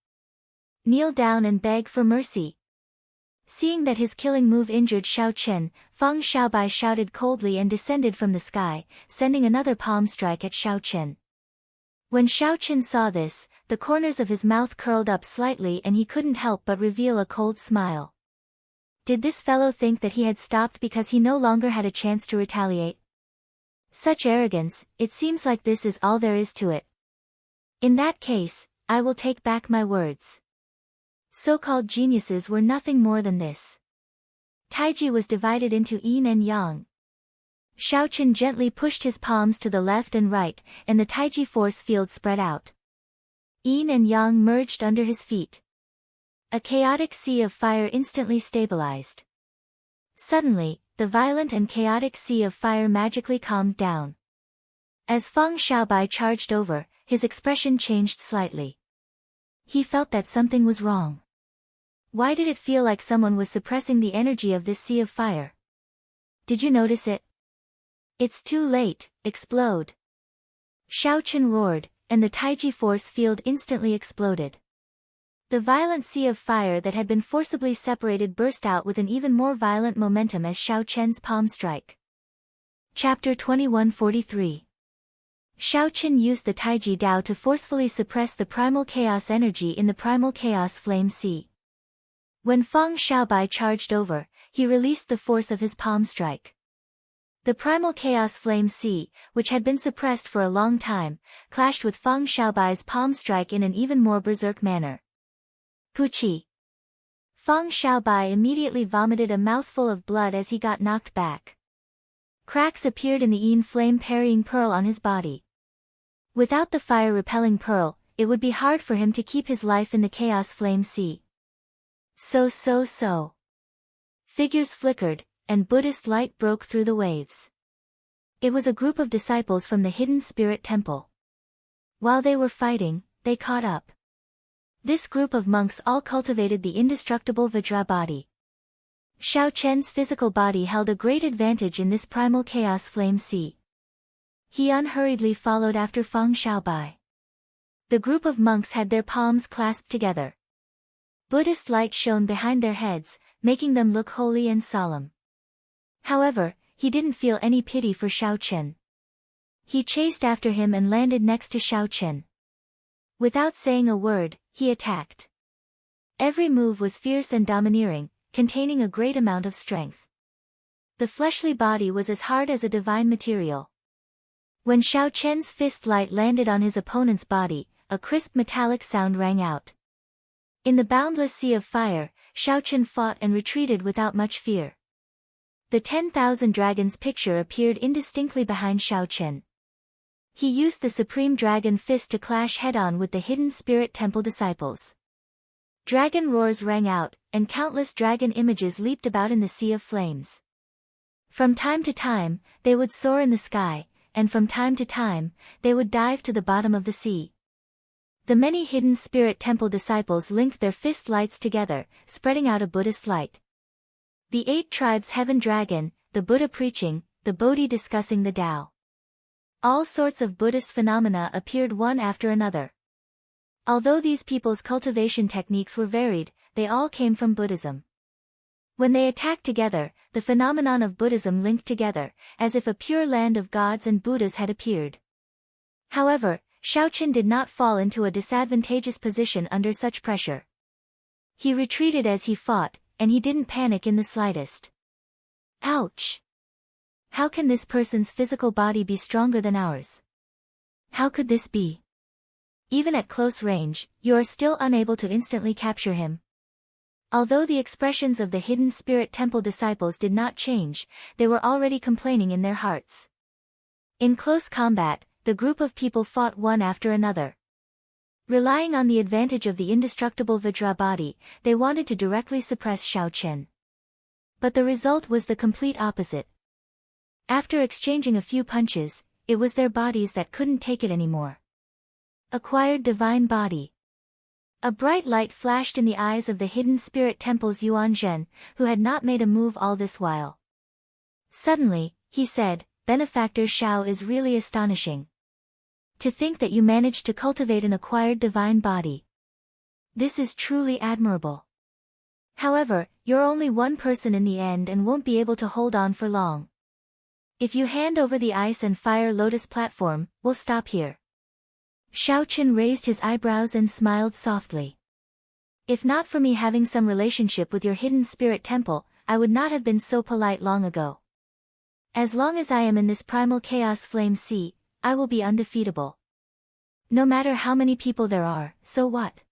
Kneel down and beg for mercy. Seeing that his killing move injured Xiaochen, Feng Xiaobai shouted coldly and descended from the sky, sending another palm strike at Xiaochen. When Xiaochen saw this, the corners of his mouth curled up slightly and he couldn't help but reveal a cold smile. Did this fellow think that he had stopped because he no longer had a chance to retaliate? Such arrogance, it seems like this is all there is to it. In that case, I will take back my words. So-called geniuses were nothing more than this. Taiji was divided into yin and yang. Xiaochen gently pushed his palms to the left and right, and the Taiji force field spread out. Yin and yang merged under his feet. A chaotic sea of fire instantly stabilized. Suddenly, the violent and chaotic sea of fire magically calmed down. As Feng Xiaobai charged over, his expression changed slightly. He felt that something was wrong. Why did it feel like someone was suppressing the energy of this sea of fire? Did you notice it? It's too late, explode. Xiao Chen roared, and the Taiji force field instantly exploded. The violent sea of fire that had been forcibly separated burst out with an even more violent momentum as Xiao Chen's palm strike. Chapter 2143. Xiao Chen used the Taiji Dao to forcefully suppress the primal chaos energy in the primal chaos flame sea. When Feng Xiaobai charged over, he released the force of his palm strike. The primal chaos flame sea, which had been suppressed for a long time, clashed with Feng Xiaobai's palm strike in an even more berserk manner. Puchi! Feng Xiaobai immediately vomited a mouthful of blood as he got knocked back. Cracks appeared in the Yin flame parrying pearl on his body. Without the fire-repelling pearl, it would be hard for him to keep his life in the chaos flame sea. So. Figures flickered, and Buddhist light broke through the waves. It was a group of disciples from the hidden spirit temple. While they were fighting, they caught up. This group of monks all cultivated the indestructible Vajra body. Xiao Chen's physical body held a great advantage in this primal chaos flame sea. He unhurriedly followed after Feng Xiaobai. The group of monks had their palms clasped together. Buddhist light shone behind their heads, making them look holy and solemn. However, he didn't feel any pity for Xiao Chen. He chased after him and landed next to Xiao Chen. Without saying a word, he attacked. Every move was fierce and domineering, containing a great amount of strength. The fleshly body was as hard as a divine material. When Xiao Chen's fist light landed on his opponent's body, a crisp metallic sound rang out. In the boundless sea of fire, Xiao Chen fought and retreated without much fear. The 10,000 dragons picture appeared indistinctly behind Xiao Chen. He used the Supreme Dragon Fist to clash head-on with the hidden spirit temple disciples. Dragon roars rang out, and countless dragon images leaped about in the sea of flames. From time to time, they would soar in the sky, and from time to time, they would dive to the bottom of the sea. The many hidden spirit temple disciples linked their fist lights together, spreading out a Buddhist light. The 8 tribes Heaven Dragon, the Buddha preaching, the Bodhi discussing the Tao. All sorts of Buddhist phenomena appeared one after another. Although these people's cultivation techniques were varied, they all came from Buddhism. When they attacked together, the phenomenon of Buddhism linked together, as if a pure land of gods and Buddhas had appeared. However, Xiao Chen did not fall into a disadvantageous position under such pressure. He retreated as he fought, and he didn't panic in the slightest. Ouch! How can this person's physical body be stronger than ours? How could this be? Even at close range, you are still unable to instantly capture him. Although the expressions of the hidden spirit temple disciples did not change, they were already complaining in their hearts. In close combat, the group of people fought one after another. Relying on the advantage of the indestructible Vajra body, they wanted to directly suppress Xiao Chen. But the result was the complete opposite. After exchanging a few punches, it was their bodies that couldn't take it anymore. Acquired divine body. A bright light flashed in the eyes of the hidden spirit temple's Yuan Zhen, who had not made a move all this while. Suddenly, he said, "Benefactor Xiao is really astonishing. To think that you managed to cultivate an acquired divine body. This is truly admirable. However, you're only one person in the end and won't be able to hold on for long. If you hand over the ice and fire lotus platform, we'll stop here." Xiao Chen raised his eyebrows and smiled softly. "If not for me having some relationship with your hidden spirit temple, I would not have been so polite long ago. As long as I am in this primal chaos flame sea, I will be undefeatable. No matter how many people there are, so what?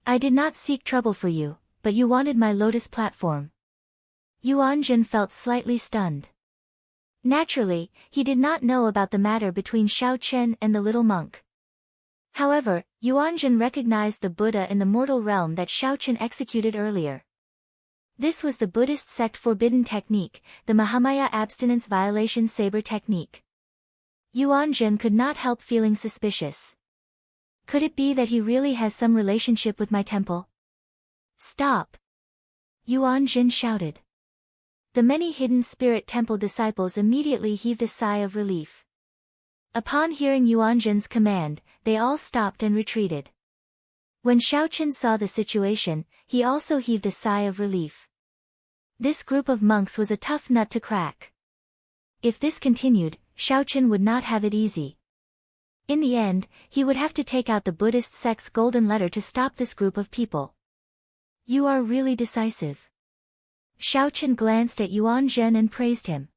I did not seek trouble for you, but you wanted my lotus platform." Yuan Zhen felt slightly stunned. Naturally, he did not know about the matter between Xiao Chen and the little monk. However, Yuan Zhen recognized the Buddha in the mortal realm that Xiao Chen executed earlier. This was the Buddhist sect forbidden technique, the Mahamaya abstinence violation saber technique. Yuan Jin could not help feeling suspicious. Could it be that he really has some relationship with my temple? Stop! Yuan Jin shouted. The many hidden spirit temple disciples immediately heaved a sigh of relief. Upon hearing Yuan Jin's command, they all stopped and retreated. When Xiaoqin saw the situation, he also heaved a sigh of relief. This group of monks was a tough nut to crack. If this continued, Xiaoqin would not have it easy. In the end, he would have to take out the Buddhist sect's golden letter to stop this group of people. You are really decisive. Xiaoqin glanced at Yuan Jin and praised him.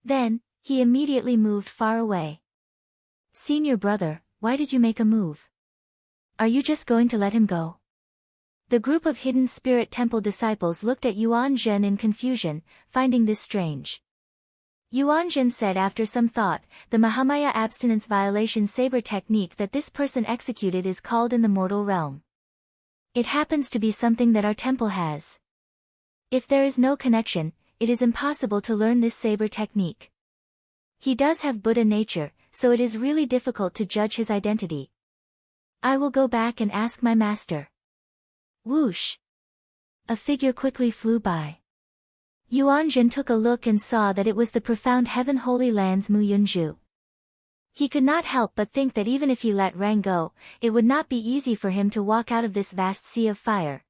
Then, he immediately moved far away. Senior brother, why did you make a move? Are you just going to let him go? The group of hidden spirit temple disciples looked at Yuan Jin in confusion, finding this strange. Yuan Jin said after some thought, the Mahamaya abstinence violation saber technique that this person executed is called in the mortal realm. It happens to be something that our temple has. If there is no connection, it is impossible to learn this saber technique. He does have Buddha nature, so it is really difficult to judge his identity. I will go back and ask my master. Whoosh! A figure quickly flew by. Yuan Jin took a look and saw that it was the profound Heaven Holy Land's Mu Yunju. He could not help but think that even if he let Rang go, it would not be easy for him to walk out of this vast sea of fire.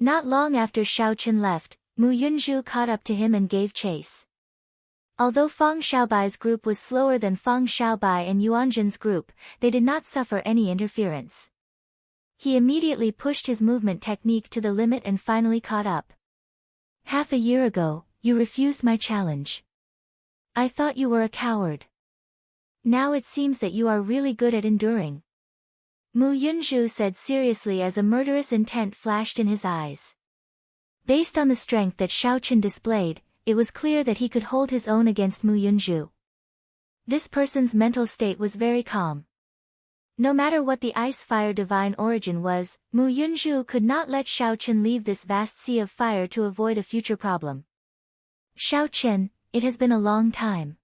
Not long after Xiaoqin left, Mu Yunju caught up to him and gave chase. Although Fang Xiaobai's group was slower than Fang Xiaobai and Yuan Jin's group, they did not suffer any interference. He immediately pushed his movement technique to the limit and finally caught up. Half a year ago, you refused my challenge. I thought you were a coward. Now it seems that you are really good at enduring. Mu Yunju said seriously as a murderous intent flashed in his eyes. Based on the strength that Xiaoqin displayed, it was clear that he could hold his own against Mu Yunju. This person's mental state was very calm. No matter what the ice-fire divine origin was, Mu Yunju could not let Xiaoqin leave this vast sea of fire to avoid a future problem. Xiaoqin, it has been a long time.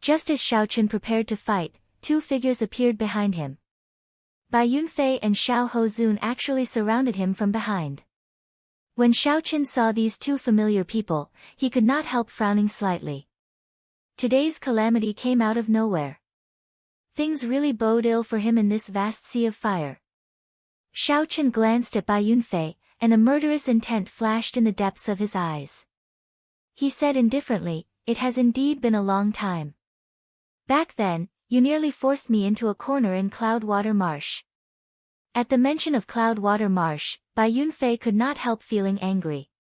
Just as Xiaoqin prepared to fight, two figures appeared behind him. Bai Yunfei and Xiao Hozun actually surrounded him from behind. When Xiaoqin saw these two familiar people, he could not help frowning slightly. Today's calamity came out of nowhere. Things really bode ill for him in this vast sea of fire. Xiaoqin glanced at Bai Yunfei, and a murderous intent flashed in the depths of his eyes. He said indifferently, it has indeed been a long time. Back then, you nearly forced me into a corner in Cloudwater Marsh. At the mention of Cloudwater Marsh, Bai Yunfei could not help feeling angry.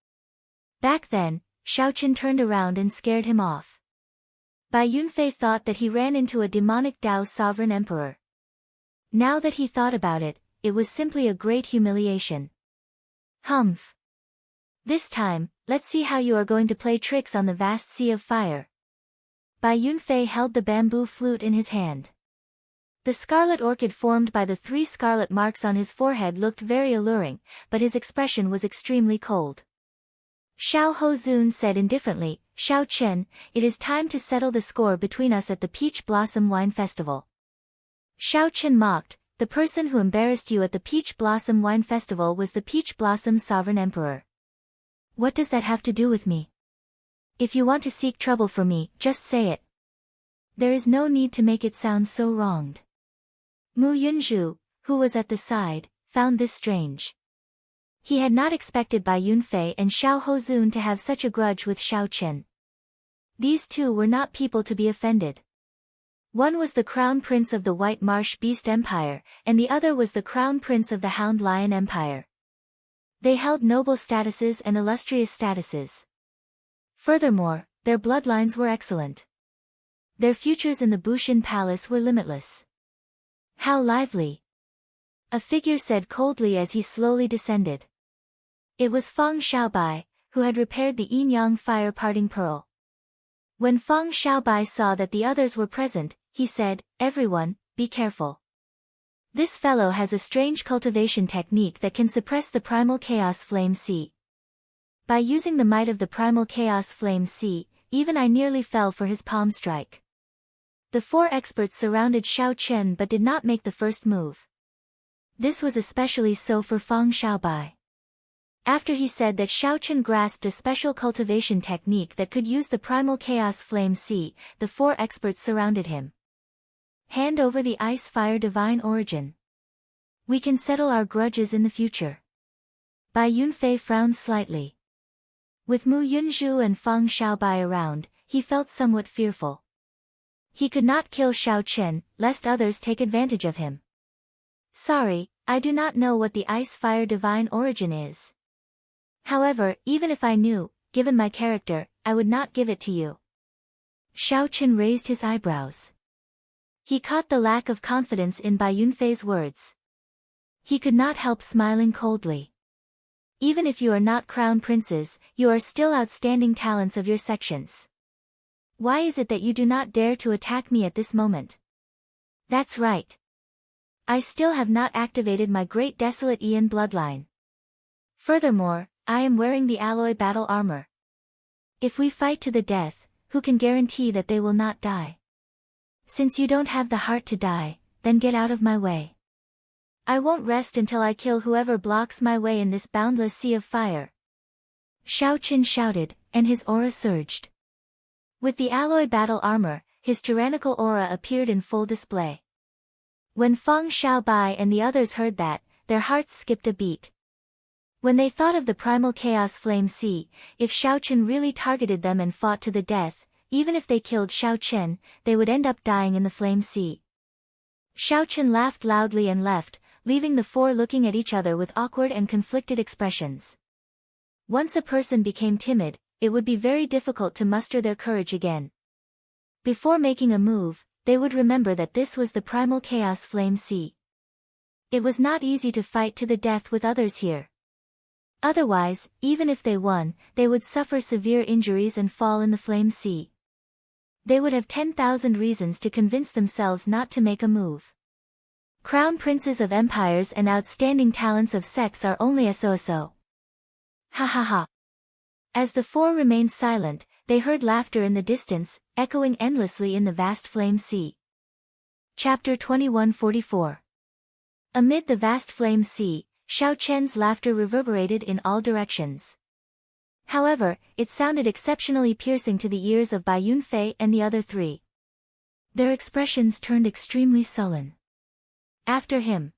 Back then, Xiaoqin turned around and scared him off. Bai Yunfei thought that he ran into a demonic Tao sovereign emperor. Now that he thought about it, it was simply a great humiliation. Humph. This time, let's see how you are going to play tricks on the vast sea of fire. Bai Yunfei held the bamboo flute in his hand. The scarlet orchid formed by the 3 scarlet marks on his forehead looked very alluring, but his expression was extremely cold. Xiao Hozun said indifferently, Xiaoqin, it is time to settle the score between us at the Peach Blossom Wine Festival. Xiaoqin mocked, the person who embarrassed you at the Peach Blossom Wine Festival was the Peach Blossom Sovereign Emperor. What does that have to do with me? If you want to seek trouble for me, just say it. There is no need to make it sound so wronged. Mu Yunju, who was at the side, found this strange. He had not expected Bai Yunfei and Xiao Hozun to have such a grudge with Xiaoqin. These two were not people to be offended. One was the crown prince of the White Marsh Beast Empire, and the other was the crown prince of the Hound Lion Empire. They held noble statuses and illustrious statuses. Furthermore, their bloodlines were excellent. Their futures in the Bushin Palace were limitless. How lively! A figure said coldly as he slowly descended. It was Fang Xiaobai, who had repaired the yin-yang fire parting pearl. When Fang Xiaobai saw that the others were present, he said, everyone, be careful. This fellow has a strange cultivation technique that can suppress the primal chaos flame sea. By using the might of the primal chaos flame sea, even I nearly fell for his palm strike. The 4 experts surrounded Xiao Chen but did not make the first move. This was especially so for Fang Xiaobai. After he said that Xiao Chen grasped a special cultivation technique that could use the primal chaos flame sea, the 4 experts surrounded him. Hand over the ice fire divine origin. We can settle our grudges in the future. Bai Yunfei frowned slightly. With Mu Yunzhu and Fang Xiaobai around, he felt somewhat fearful. He could not kill Xiao Chen, lest others take advantage of him. Sorry, I do not know what the ice fire divine origin is. However, even if I knew, given my character, I would not give it to you. Xiao Chen raised his eyebrows. He caught the lack of confidence in Bai Yunfei's words. He could not help smiling coldly. Even if you are not crown princes, you are still outstanding talents of your sections. Why is it that you do not dare to attack me at this moment? That's right. I still have not activated my great desolate Ian bloodline. Furthermore, I am wearing the alloy battle armor. If we fight to the death, who can guarantee that they will not die? Since you don't have the heart to die, then get out of my way. I won't rest until I kill whoever blocks my way in this boundless sea of fire. Xiao Chen shouted, and his aura surged. With the alloy battle armor, his tyrannical aura appeared in full display. When Fang Xiaobai and the others heard that, their hearts skipped a beat. When they thought of the primal chaos flame sea, if Xiao Chen really targeted them and fought to the death, even if they killed Xiao Chen, they would end up dying in the flame sea. Xiao Chen laughed loudly and left, leaving the 4 looking at each other with awkward and conflicted expressions. Once a person became timid, it would be very difficult to muster their courage again. Before making a move, they would remember that this was the primal chaos flame sea. It was not easy to fight to the death with others here. Otherwise, even if they won, they would suffer severe injuries and fall in the flame sea. They would have 10,000 reasons to convince themselves not to make a move. Crown princes of empires and outstanding talents of sects are only so. Ha ha ha. As the 4 remained silent, they heard laughter in the distance, echoing endlessly in the vast flame sea. Chapter 2144. Amid the vast flame sea, Xiao Chen's laughter reverberated in all directions. However, it sounded exceptionally piercing to the ears of Bai Yunfei and the other 3. Their expressions turned extremely sullen. After him.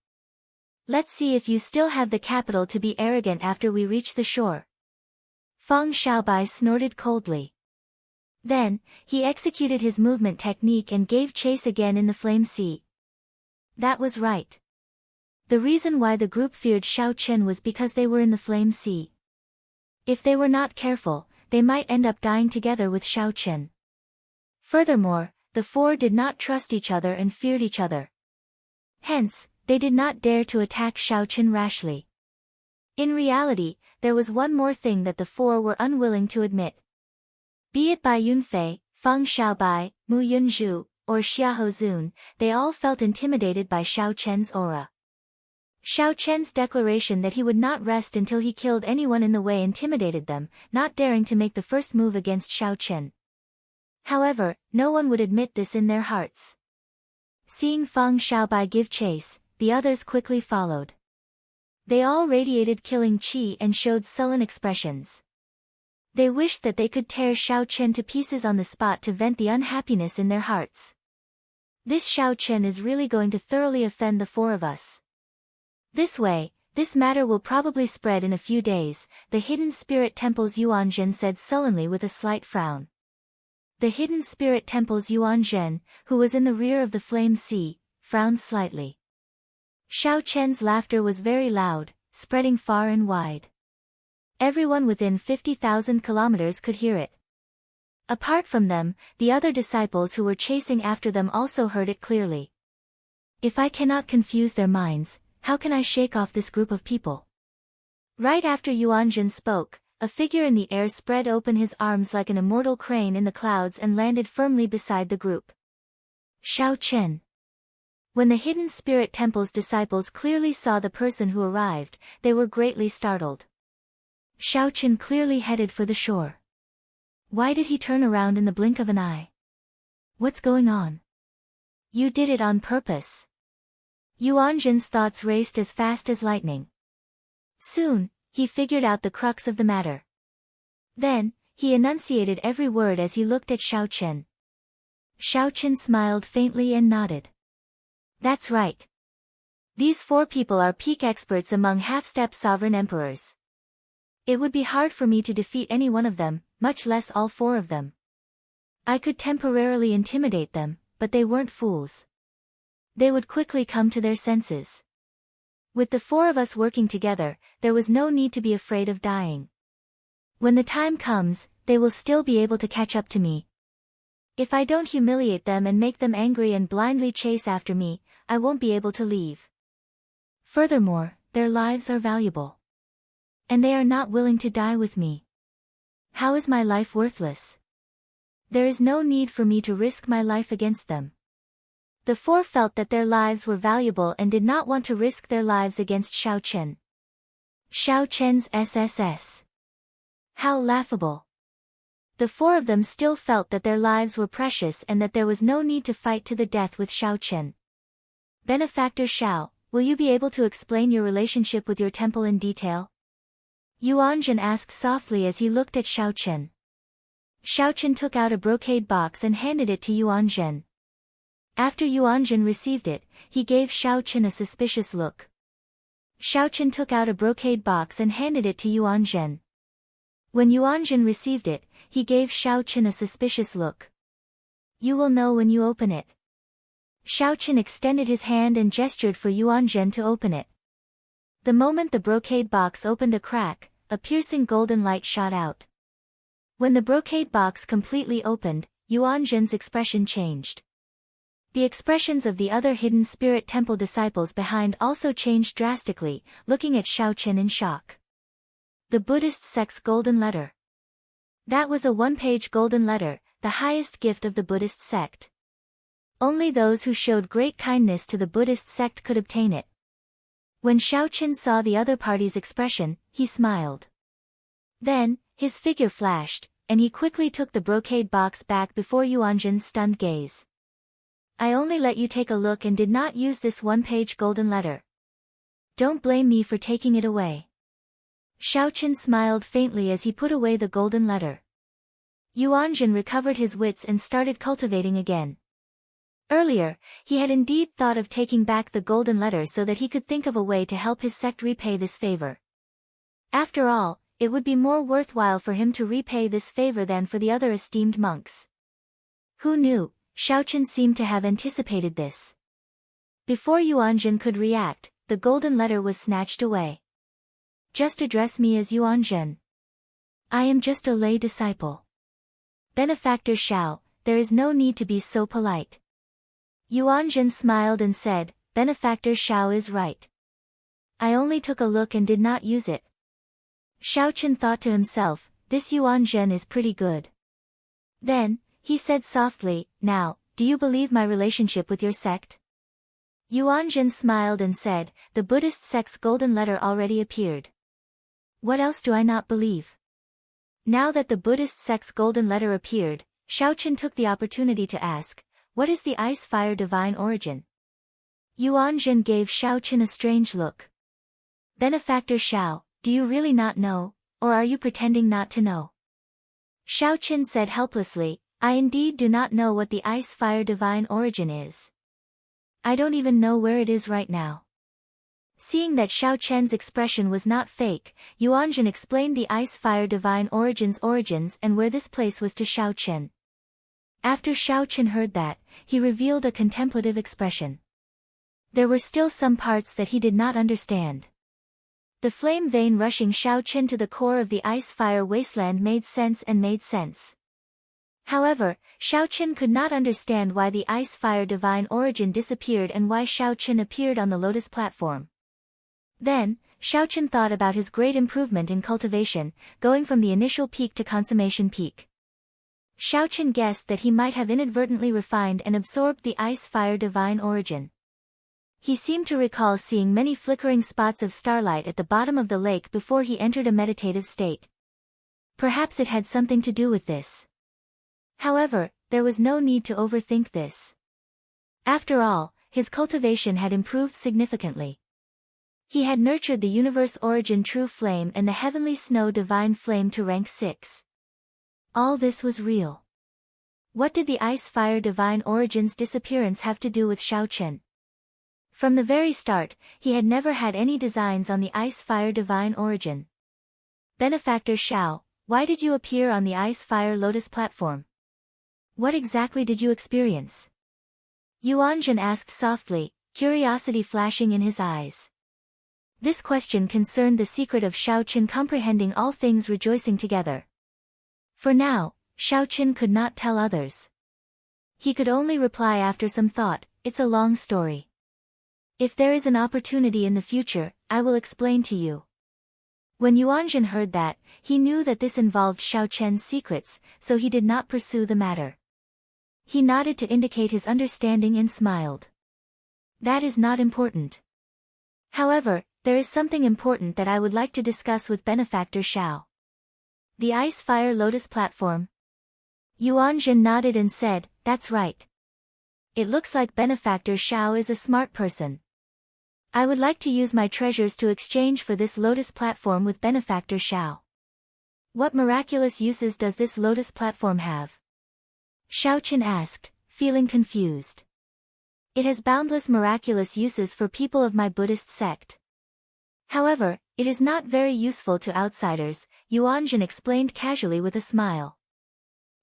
Let's see if you still have the capital to be arrogant after we reach the shore. Fang Xiaobai snorted coldly. Then, he executed his movement technique and gave chase again in the flame sea. That was right. The reason why the group feared Xiao Chen was because they were in the flame sea. If they were not careful, they might end up dying together with Xiao Chen. Furthermore, the 4 did not trust each other and feared each other. Hence, they did not dare to attack Xiao Chen rashly. In reality, there was one more thing that the 4 were unwilling to admit. Be it Bai Yunfei, Fang Xiaobai, Mu Yunzhu, or Xiahou Zun, they all felt intimidated by Xiao Chen's aura. Xiao Chen's declaration that he would not rest until he killed anyone in the way intimidated them, not daring to make the first move against Xiao Chen. However, no one would admit this in their hearts. Seeing Fang Xiaobai give chase, the others quickly followed. They all radiated killing chi and showed sullen expressions. They wished that they could tear Xiao Chen to pieces on the spot to vent the unhappiness in their hearts. This Xiao Chen is really going to thoroughly offend the 4 of us. This way, this matter will probably spread in a few days, the Hidden Spirit Temple's Yuan Zhen said sullenly with a slight frown. The Hidden Spirit Temple's Yuan Zhen, who was in the rear of the flame sea, frowned slightly. Xiao Chen's laughter was very loud, spreading far and wide. Everyone within 50,000 kilometers could hear it. Apart from them, the other disciples who were chasing after them also heard it clearly. If I cannot confuse their minds, how can I shake off this group of people? Right after Yuan Zhen spoke, a figure in the air spread open his arms like an immortal crane in the clouds and landed firmly beside the group. Xiao Chen. When the Hidden Spirit Temple's disciples clearly saw the person who arrived, they were greatly startled. Xiaochen clearly headed for the shore. Why did he turn around in the blink of an eye? What's going on? You did it on purpose. Yuanzhen's thoughts raced as fast as lightning. Soon, he figured out the crux of the matter. Then, he enunciated every word as he looked at Xiaochen. Xiaochen smiled faintly and nodded. That's right. These 4 people are peak experts among half-step sovereign emperors. It would be hard for me to defeat any one of them, much less all 4 of them. I could temporarily intimidate them, but they weren't fools. They would quickly come to their senses. With the 4 of us working together, there was no need to be afraid of dying. When the time comes, they will still be able to catch up to me. If I don't humiliate them and make them angry and blindly chase after me, I won't be able to leave. Furthermore, their lives are valuable. And they are not willing to die with me. How is my life worthless? There is no need for me to risk my life against them. The 4 felt that their lives were valuable and did not want to risk their lives against Xiaochen. Xiaochen's SSS. How laughable. The 4 of them still felt that their lives were precious and that there was no need to fight to the death with Xiaochen. Benefactor Xiao, will you be able to explain your relationship with your temple in detail? Yuanzhen asked softly as he looked at Xiaochen. Xiaochen took out a brocade box and handed it to Yuanzhen. After Yuanzhen received it, he gave Xiaochen a suspicious look. Xiaochen took out a brocade box and handed it to Yuanzhen. When Yuanzhen received it, he gave Xiaochen a suspicious look. You will know when you open it. Xiaochen extended his hand and gestured for Yuanzhen to open it. The moment the brocade box opened a crack, a piercing golden light shot out. When the brocade box completely opened, Yuanzhen's expression changed. The expressions of the other hidden spirit temple disciples behind also changed drastically, looking at Xiaochen in shock. The Buddhist sect's golden letter. That was a 1-page golden letter, the highest gift of the Buddhist sect. Only those who showed great kindness to the Buddhist sect could obtain it. When Xiaochen saw the other party's expression, he smiled. Then, his figure flashed, and he quickly took the brocade box back before Yuanzhen's stunned gaze. I only let you take a look and did not use this 1-page golden letter. Don't blame me for taking it away. Xiaochen smiled faintly as he put away the golden letter. Yuanzhen recovered his wits and started cultivating again. Earlier, he had indeed thought of taking back the golden letter so that he could think of a way to help his sect repay this favor. After all, it would be more worthwhile for him to repay this favor than for the other esteemed monks. Who knew, Xiaochen seemed to have anticipated this. Before Yuanzhen could react, the golden letter was snatched away. Just address me as Yuanzhen. I am just a lay disciple. Benefactor Xiao, there is no need to be so polite. Yuanzhen smiled and said, Benefactor Xiao is right. I only took a look and did not use it. Xiaochen thought to himself, this Yuanzhen is pretty good. Then, he said softly, now, do you believe my relationship with your sect? Yuanzhen smiled and said, the Buddhist sect's golden letter already appeared. What else do I not believe? Now that the Buddhist sect's golden letter appeared, Xiaochen took the opportunity to ask, what is the ice fire divine origin? Yuanzhen gave Xiaochen a strange look. Benefactor Xiao, do you really not know, or are you pretending not to know? Xiaochen said helplessly, I indeed do not know what the ice fire divine origin is. I don't even know where it is right now. Seeing that Xiaochen's expression was not fake, Yuanzhen explained the ice fire divine origins and where this place was to Xiaochen. After Xiaochen heard that, he revealed a contemplative expression. There were still some parts that he did not understand. The flame vein rushing Xiaochen to the core of the ice fire wasteland made sense. However, Xiaochen could not understand why the ice fire divine origin disappeared and why Xiaochen appeared on the lotus platform. Then, Xiaochen thought about his great improvement in cultivation, going from the initial peak to consummation peak. Xiaochen guessed that he might have inadvertently refined and absorbed the ice fire divine origin. He seemed to recall seeing many flickering spots of starlight at the bottom of the lake before he entered a meditative state. Perhaps it had something to do with this. However, there was no need to overthink this. After all, his cultivation had improved significantly. He had nurtured the universe origin true flame and the heavenly snow divine flame to rank 6. All this was real. What did the ice fire divine origin's disappearance have to do with Xiao Chen? From the very start, he had never had any designs on the ice fire divine origin. Benefactor Xiao, why did you appear on the ice fire lotus platform? What exactly did you experience? Yuanzhen asked softly, curiosity flashing in his eyes. This question concerned the secret of Xiao Chen comprehending all things rejoicing together. For now, Xiao Chen could not tell others. He could only reply after some thought, it's a long story. If there is an opportunity in the future, I will explain to you. When Yuanzhen heard that, he knew that this involved Xiao Chen's secrets, so he did not pursue the matter. He nodded to indicate his understanding and smiled. That is not important. However, there is something important that I would like to discuss with Benefactor Xiao. The ice fire lotus platform? Yuanzhen nodded and said, that's right. It looks like Benefactor Xiao is a smart person. I would like to use my treasures to exchange for this lotus platform with Benefactor Xiao. What miraculous uses does this lotus platform have? Xiao Chen asked, feeling confused. It has boundless miraculous uses for people of my Buddhist sect. However, it is not very useful to outsiders, Yuanzhen explained casually with a smile.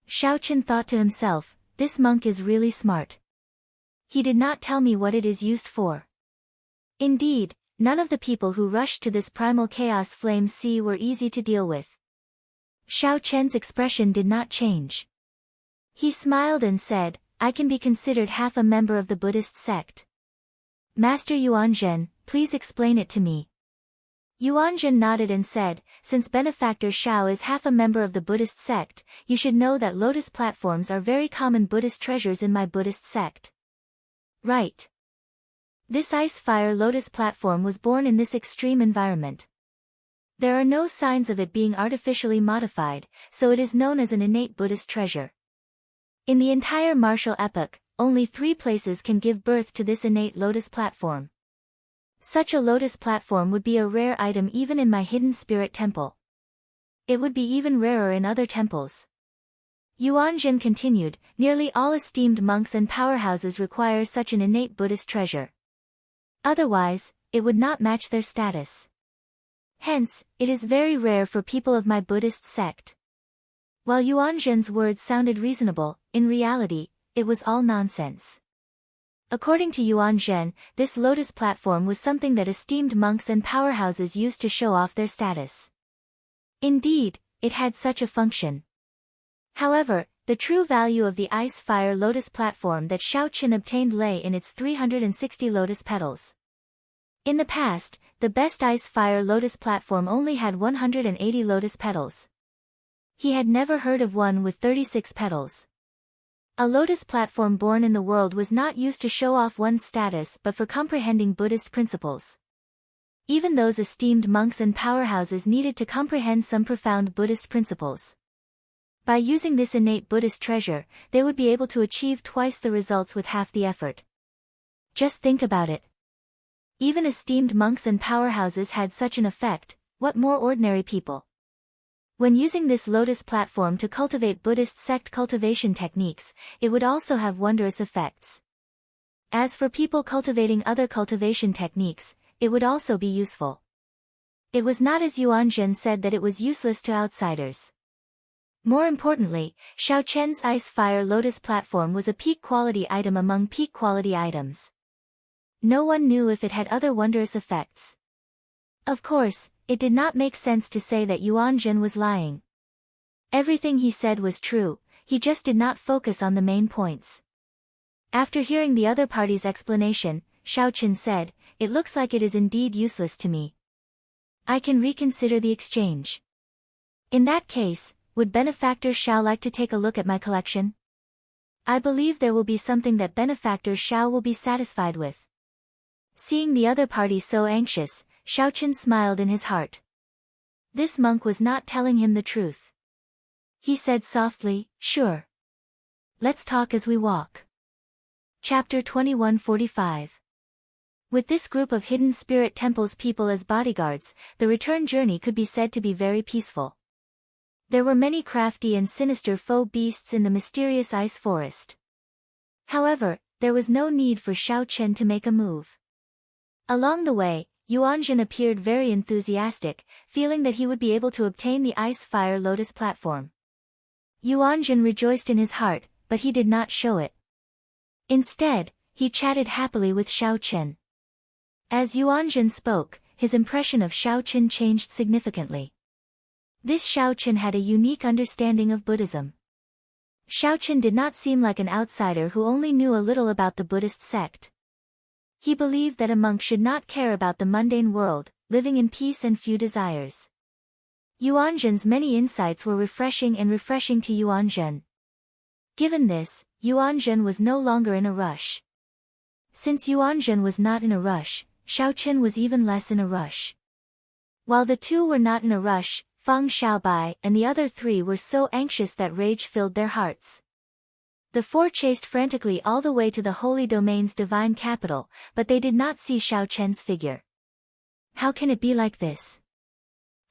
Xiao Chen thought to himself, this monk is really smart. He did not tell me what it is used for. Indeed, none of the people who rushed to this primal chaos flame sea were easy to deal with. Xiao Chen's expression did not change. He smiled and said, I can be considered half a member of the Buddhist sect. Master Yuanzhen, please explain it to me. Yuanzhen nodded and said, since Benefactor Xiao is half a member of the Buddhist sect, you should know that lotus platforms are very common Buddhist treasures in my Buddhist sect. Right. This ice fire lotus platform was born in this extreme environment. There are no signs of it being artificially modified, so it is known as an innate Buddhist treasure. In the entire martial epoch, only 3 places can give birth to this innate lotus platform. Such a lotus platform would be a rare item even in my hidden spirit temple. It would be even rarer in other temples. Yuanzhen continued, nearly all esteemed monks and powerhouses require such an innate Buddhist treasure. Otherwise, it would not match their status. Hence, it is very rare for people of my Buddhist sect. While Yuanzhen's words sounded reasonable, in reality, it was all nonsense. According to Yuanzhen, this lotus platform was something that esteemed monks and powerhouses used to show off their status. Indeed, it had such a function. However, the true value of the ice fire lotus platform that Xiao Chen obtained lay in its 360 lotus petals. In the past, the best ice fire lotus platform only had 180 lotus petals. He had never heard of one with 36 petals. A lotus platform born in the world was not used to show off one's status but for comprehending Buddhist principles. Even those esteemed monks and powerhouses needed to comprehend some profound Buddhist principles. By using this innate Buddhist treasure, they would be able to achieve twice the results with half the effort. Just think about it. Even esteemed monks and powerhouses had such an effect, what more ordinary people? When using this lotus platform to cultivate Buddhist sect cultivation techniques, it would also have wondrous effects. As for people cultivating other cultivation techniques, it would also be useful. It was not as Yuanzhen said that it was useless to outsiders. More importantly, Xiao Chen's ice fire lotus platform was a peak quality item among peak quality items. No one knew if it had other wondrous effects. Of course, it did not make sense to say that Yuanzhen was lying. Everything he said was true, he just did not focus on the main points. After hearing the other party's explanation, Xiao Chen said, it looks like it is indeed useless to me. I can reconsider the exchange. In that case, would Benefactor Xiao like to take a look at my collection? I believe there will be something that Benefactor Xiao will be satisfied with. Seeing the other party so anxious, Xiaochen smiled in his heart. This monk was not telling him the truth. He said softly, "Sure. Let's talk as we walk." Chapter 2145. With this group of hidden spirit temples people as bodyguards, the return journey could be said to be very peaceful. There were many crafty and sinister foe beasts in the mysterious ice forest. However, there was no need for Xiaochen to make a move. Along the way, Yuanzhen appeared very enthusiastic, feeling that he would be able to obtain the Ice Fire Lotus platform. Yuanzhen rejoiced in his heart, but he did not show it. Instead, he chatted happily with Xiaochen. As Yuanzhen spoke, his impression of Xiaochen changed significantly. This Xiaochen had a unique understanding of Buddhism. Xiaochen did not seem like an outsider who only knew a little about the Buddhist sect. He believed that a monk should not care about the mundane world, living in peace and few desires. Yuanzhen's many insights were refreshing to Yuanzhen. Given this, Yuanzhen was no longer in a rush. Since Yuanzhen was not in a rush, Xiaochen was even less in a rush. While the two were not in a rush, Feng Xiaobai and the other three were so anxious that rage filled their hearts. The four chased frantically all the way to the Holy Domain's divine capital, but they did not see Xiaochen's figure. How can it be like this?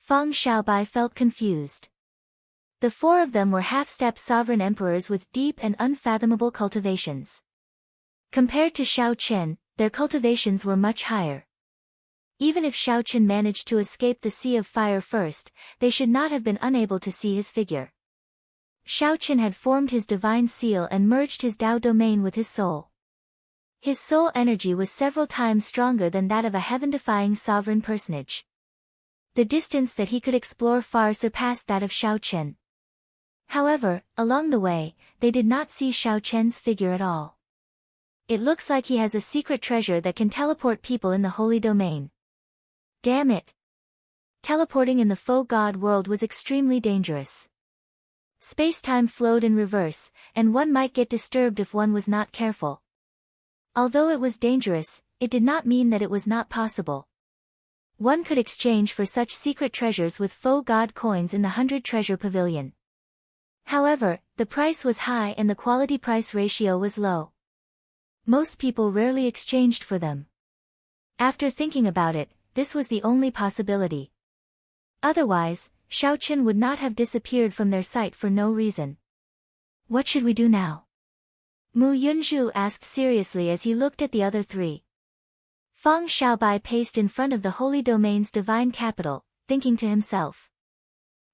Feng Xiaobai felt confused. The four of them were half-step sovereign emperors with deep and unfathomable cultivations. Compared to Xiaochen, their cultivations were much higher. Even if Xiaochen managed to escape the Sea of Fire first, they should not have been unable to see his figure. Xiaochen had formed his divine seal and merged his Tao domain with his soul. His soul energy was several times stronger than that of a heaven-defying sovereign personage. The distance that he could explore far surpassed that of Xiaochen. However, along the way, they did not see Xiaochen's figure at all. It looks like he has a secret treasure that can teleport people in the Holy Domain. Damn it! Teleporting in the faux god world was extremely dangerous. Space-time flowed in reverse, and one might get disturbed if one was not careful. Although it was dangerous, it did not mean that it was not possible. One could exchange for such secret treasures with faux god coins in the 100 Treasure Pavilion. However, the price was high and the quality-price ratio was low. Most people rarely exchanged for them. After thinking about it, this was the only possibility. Otherwise, Xiaochen would not have disappeared from their sight for no reason. What should we do now? Mu Yunzhu asked seriously as he looked at the other three. Feng Xiaobai paced in front of the Holy Domain's divine capital, thinking to himself.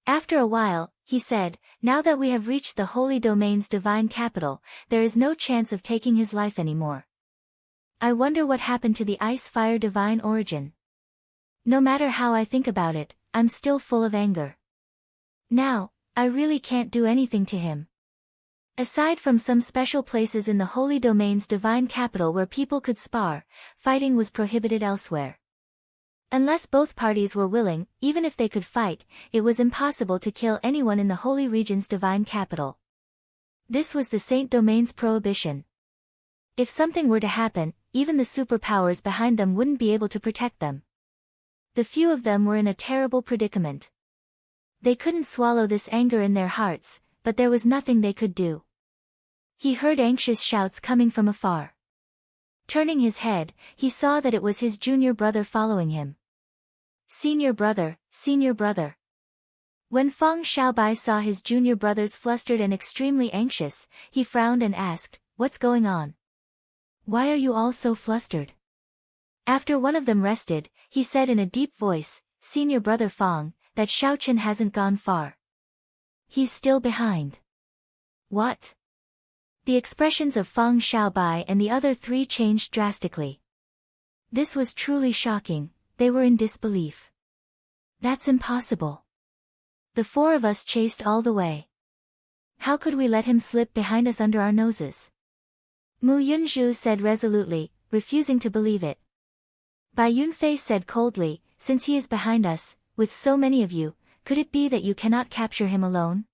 After a while, he said, "Now that we have reached the Holy Domain's divine capital, there is no chance of taking his life anymore. I wonder what happened to the Ice Fire divine origin. No matter how I think about it, I'm still full of anger. Now, I really can't do anything to him." Aside from some special places in the Holy Domain's divine capital where people could spar, fighting was prohibited elsewhere. Unless both parties were willing, even if they could fight, it was impossible to kill anyone in the Holy Region's divine capital. This was the Saint Domain's prohibition. If something were to happen, even the superpowers behind them wouldn't be able to protect them. The few of them were in a terrible predicament. They couldn't swallow this anger in their hearts, but there was nothing they could do. He heard anxious shouts coming from afar. Turning his head, he saw that it was his junior brother following him. "Senior brother, senior brother." When Feng Xiaobai saw his junior brothers flustered and extremely anxious, he frowned and asked, "What's going on? Why are you all so flustered?" After one of them rested, he said in a deep voice, "Senior brother Feng, that Xiaochen hasn't gone far. He's still behind." "What?" The expressions of Feng Xiaobai and the other three changed drastically. This was truly shocking, they were in disbelief. "That's impossible. The four of us chased all the way. How could we let him slip behind us under our noses?" Mu Yunzhu said resolutely, refusing to believe it. Bai Yunfei said coldly, "Since he is behind us, with so many of you, could it be that you cannot capture him alone?"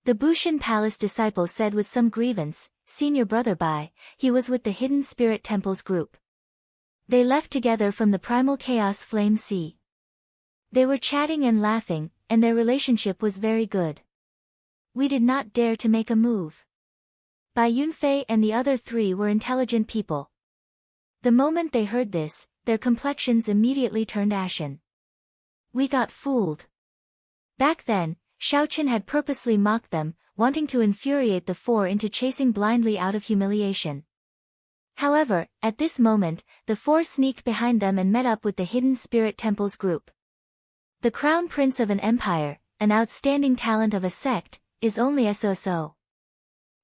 The Bushin Palace disciple said with some grievance, "Senior brother Bai, he was with the Hidden Spirit Temple's group. They left together from the primal chaos flame sea. They were chatting and laughing, and their relationship was very good. We did not dare to make a move. Bai Yunfei and the other three were intelligent people. The moment they heard this, their complexions immediately turned ashen. We got fooled. Back then, Xiaoqin had purposely mocked them, wanting to infuriate the four into chasing blindly out of humiliation. However, at this moment, the four sneaked behind them and met up with the Hidden Spirit Temples group. The crown prince of an empire, an outstanding talent of a sect, is only SOSO.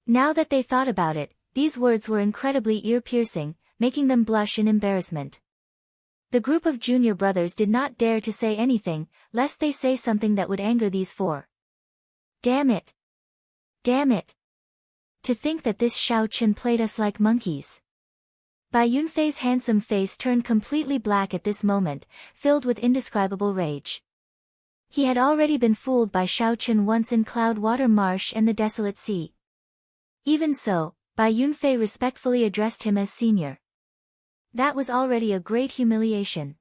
Now that they thought about it, these words were incredibly ear-piercing, making them blush in embarrassment. The group of junior brothers did not dare to say anything, lest they say something that would anger these four. Damn it! Damn it! To think that this Xiaoqin played us like monkeys. Bai Yunfei's handsome face turned completely black at this moment, filled with indescribable rage. He had already been fooled by Xiaoqin once in Cloudwater Marsh and the Desolate Sea. Even so, Bai Yunfei respectfully addressed him as senior. That was already a great humiliation.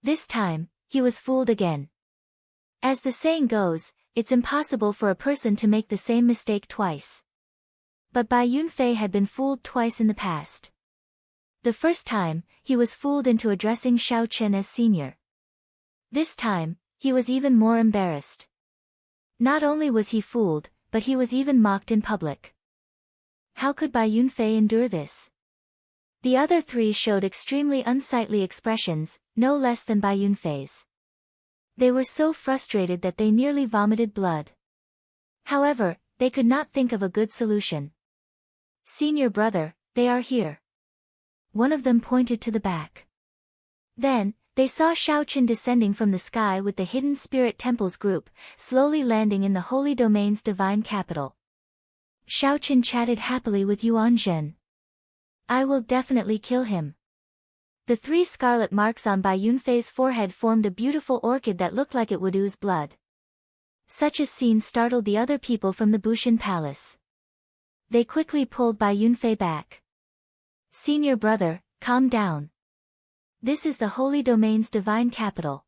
This time, he was fooled again. As the saying goes, it's impossible for a person to make the same mistake twice. But Bai Yunfei had been fooled twice in the past. The first time, he was fooled into addressing Xiaoqin as senior. This time, he was even more embarrassed. Not only was he fooled, but he was even mocked in public. How could Bai Yunfei endure this? The other three showed extremely unsightly expressions, no less than Bai Yunfei's. They were so frustrated that they nearly vomited blood. However, they could not think of a good solution. Senior brother, they are here. One of them pointed to the back. Then, they saw Xiaoqin descending from the sky with the Hidden Spirit Temples group, slowly landing in the Holy Domain's divine capital. Xiaoqin chatted happily with Yuan Zhen. I will definitely kill him. The three scarlet marks on Bai Yunfei's forehead formed a beautiful orchid that looked like it would ooze blood. Such a scene startled the other people from the Bushin Palace. They quickly pulled Bai Yunfei back. Senior brother, calm down. This is the Holy Domain's divine capital.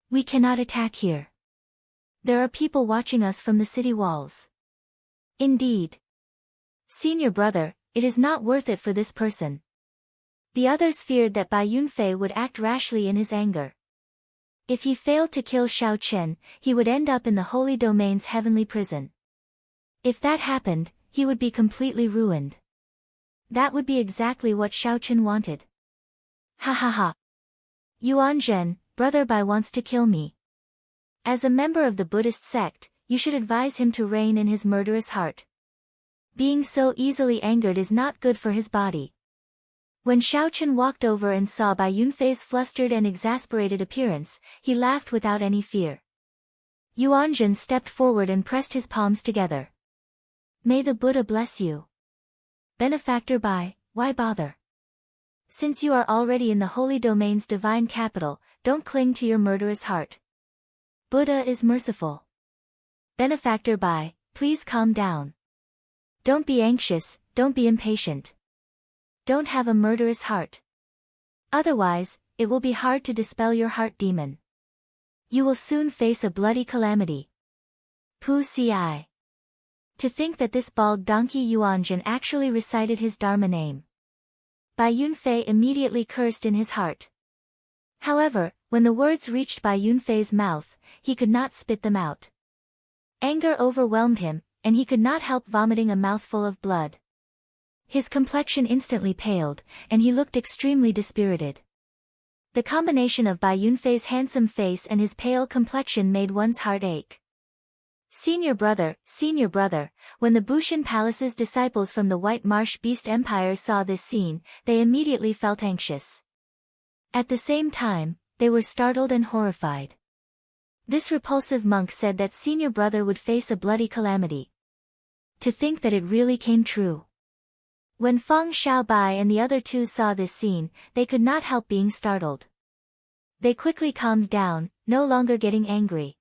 We cannot attack here. There are people watching us from the city walls. Indeed. Senior brother, it is not worth it for this person. The others feared that Bai Yunfei would act rashly in his anger. If he failed to kill Xiaoqin, he would end up in the Holy Domain's heavenly prison. If that happened, he would be completely ruined. That would be exactly what Xiaoqin wanted. Ha ha ha. Yuan Zhen, brother Bai wants to kill me. As a member of the Buddhist sect, you should advise him to rein in his murderous heart. Being so easily angered is not good for his body. When Xiaoqin walked over and saw Bai Yunfei's flustered and exasperated appearance, he laughed without any fear. Yuan Zhen stepped forward and pressed his palms together. May the Buddha bless you. Benefactor Bai, why bother? Since you are already in the Holy Domain's divine capital, don't cling to your murderous heart. Buddha is merciful. Benefactor Bai, please calm down. Don't be anxious, don't be impatient. Don't have a murderous heart. Otherwise, it will be hard to dispel your heart demon. You will soon face a bloody calamity. Pu Ci. To think that this bald donkey Yuan Zhen actually recited his Dharma name. Bai Yunfei immediately cursed in his heart. However, when the words reached Bai Yunfei's mouth, he could not spit them out. Anger overwhelmed him, and he could not help vomiting a mouthful of blood. His complexion instantly paled, and he looked extremely dispirited. The combination of Bai Yunfei's handsome face and his pale complexion made one's heart ache. Senior brother, when the Bushin Palace's disciples from the White Marsh Beast Empire saw this scene, they immediately felt anxious. At the same time, they were startled and horrified. This repulsive monk said that senior brother would face a bloody calamity. To think that it really came true. When Feng Xiaobai and the other two saw this scene, they could not help being startled. They quickly calmed down, no longer getting angry.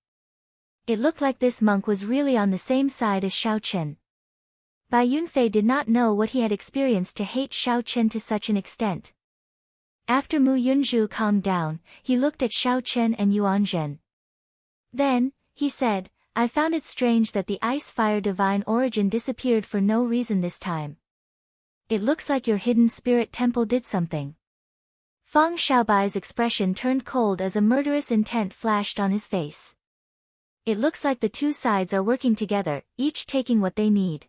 It looked like this monk was really on the same side as Xiaoqin. Bai Yunfei did not know what he had experienced to hate Xiaoqin to such an extent. After Mu Yunzhu calmed down, he looked at Xiao Chen and Yuan Zhen. Then, he said, I found it strange that the ice-fire divine origin disappeared for no reason this time. It looks like your hidden spirit temple did something. Fang Xiaobai's expression turned cold as a murderous intent flashed on his face. It looks like the two sides are working together, each taking what they need.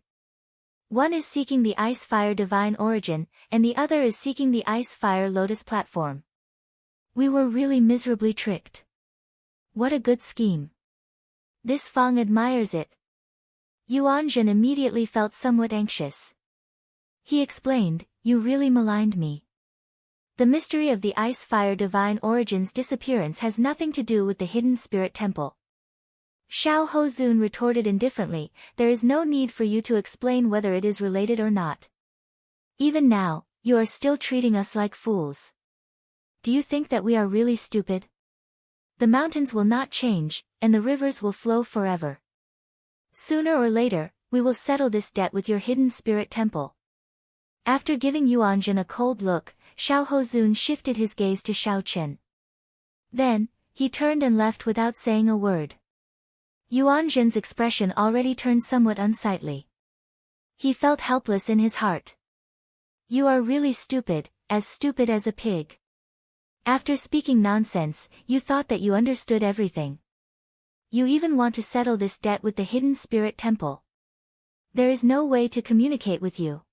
One is seeking the ice-fire divine origin, and the other is seeking the ice-fire lotus platform. We were really miserably tricked. What a good scheme. This Fang admires it. Yuan Zhen immediately felt somewhat anxious. He explained, you really maligned me. The mystery of the ice-fire divine origin's disappearance has nothing to do with the hidden spirit temple. Xiao Hozun retorted indifferently, there is no need for you to explain whether it is related or not. Even now, you are still treating us like fools. Do you think that we are really stupid? The mountains will not change, and the rivers will flow forever. Sooner or later, we will settle this debt with your hidden spirit temple. After giving Yuan Zhen a cold look, Xiao Hozun shifted his gaze to Xiao Chen. Then, he turned and left without saying a word. Yuan Zhen's expression already turned somewhat unsightly. He felt helpless in his heart. You are really stupid as a pig. After speaking nonsense, you thought that you understood everything. You even want to settle this debt with the hidden spirit temple. There is no way to communicate with you.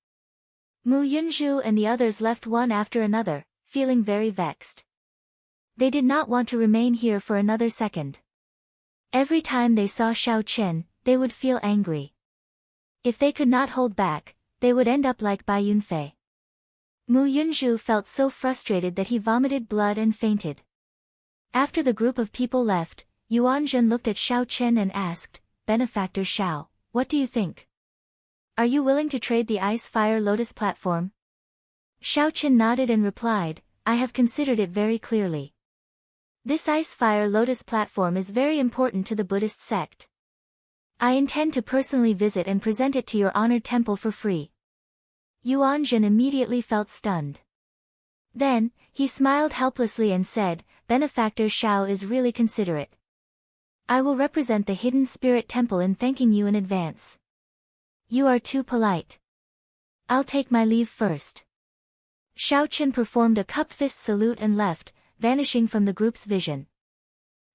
Mu Yunzhu and the others left one after another, feeling very vexed. They did not want to remain here for another second. Every time they saw Xiao Chen, they would feel angry. If they could not hold back, they would end up like Bai Yunfei. Mu Yunzhu felt so frustrated that he vomited blood and fainted. After the group of people left, Yuan Zhen looked at Xiao Chen and asked, Benefactor Xiao, what do you think? Are you willing to trade the ice-fire lotus platform? Xiao Chen nodded and replied, I have considered it very clearly. This ice-fire lotus platform is very important to the Buddhist sect. I intend to personally visit and present it to your honored temple for free. Yuan Zhen immediately felt stunned. Then, he smiled helplessly and said, Benefactor Xiao is really considerate. I will represent the hidden spirit temple in thanking you in advance. You are too polite. I'll take my leave first. Xiao Chen performed a cup-fist salute and left, vanishing from the group's vision.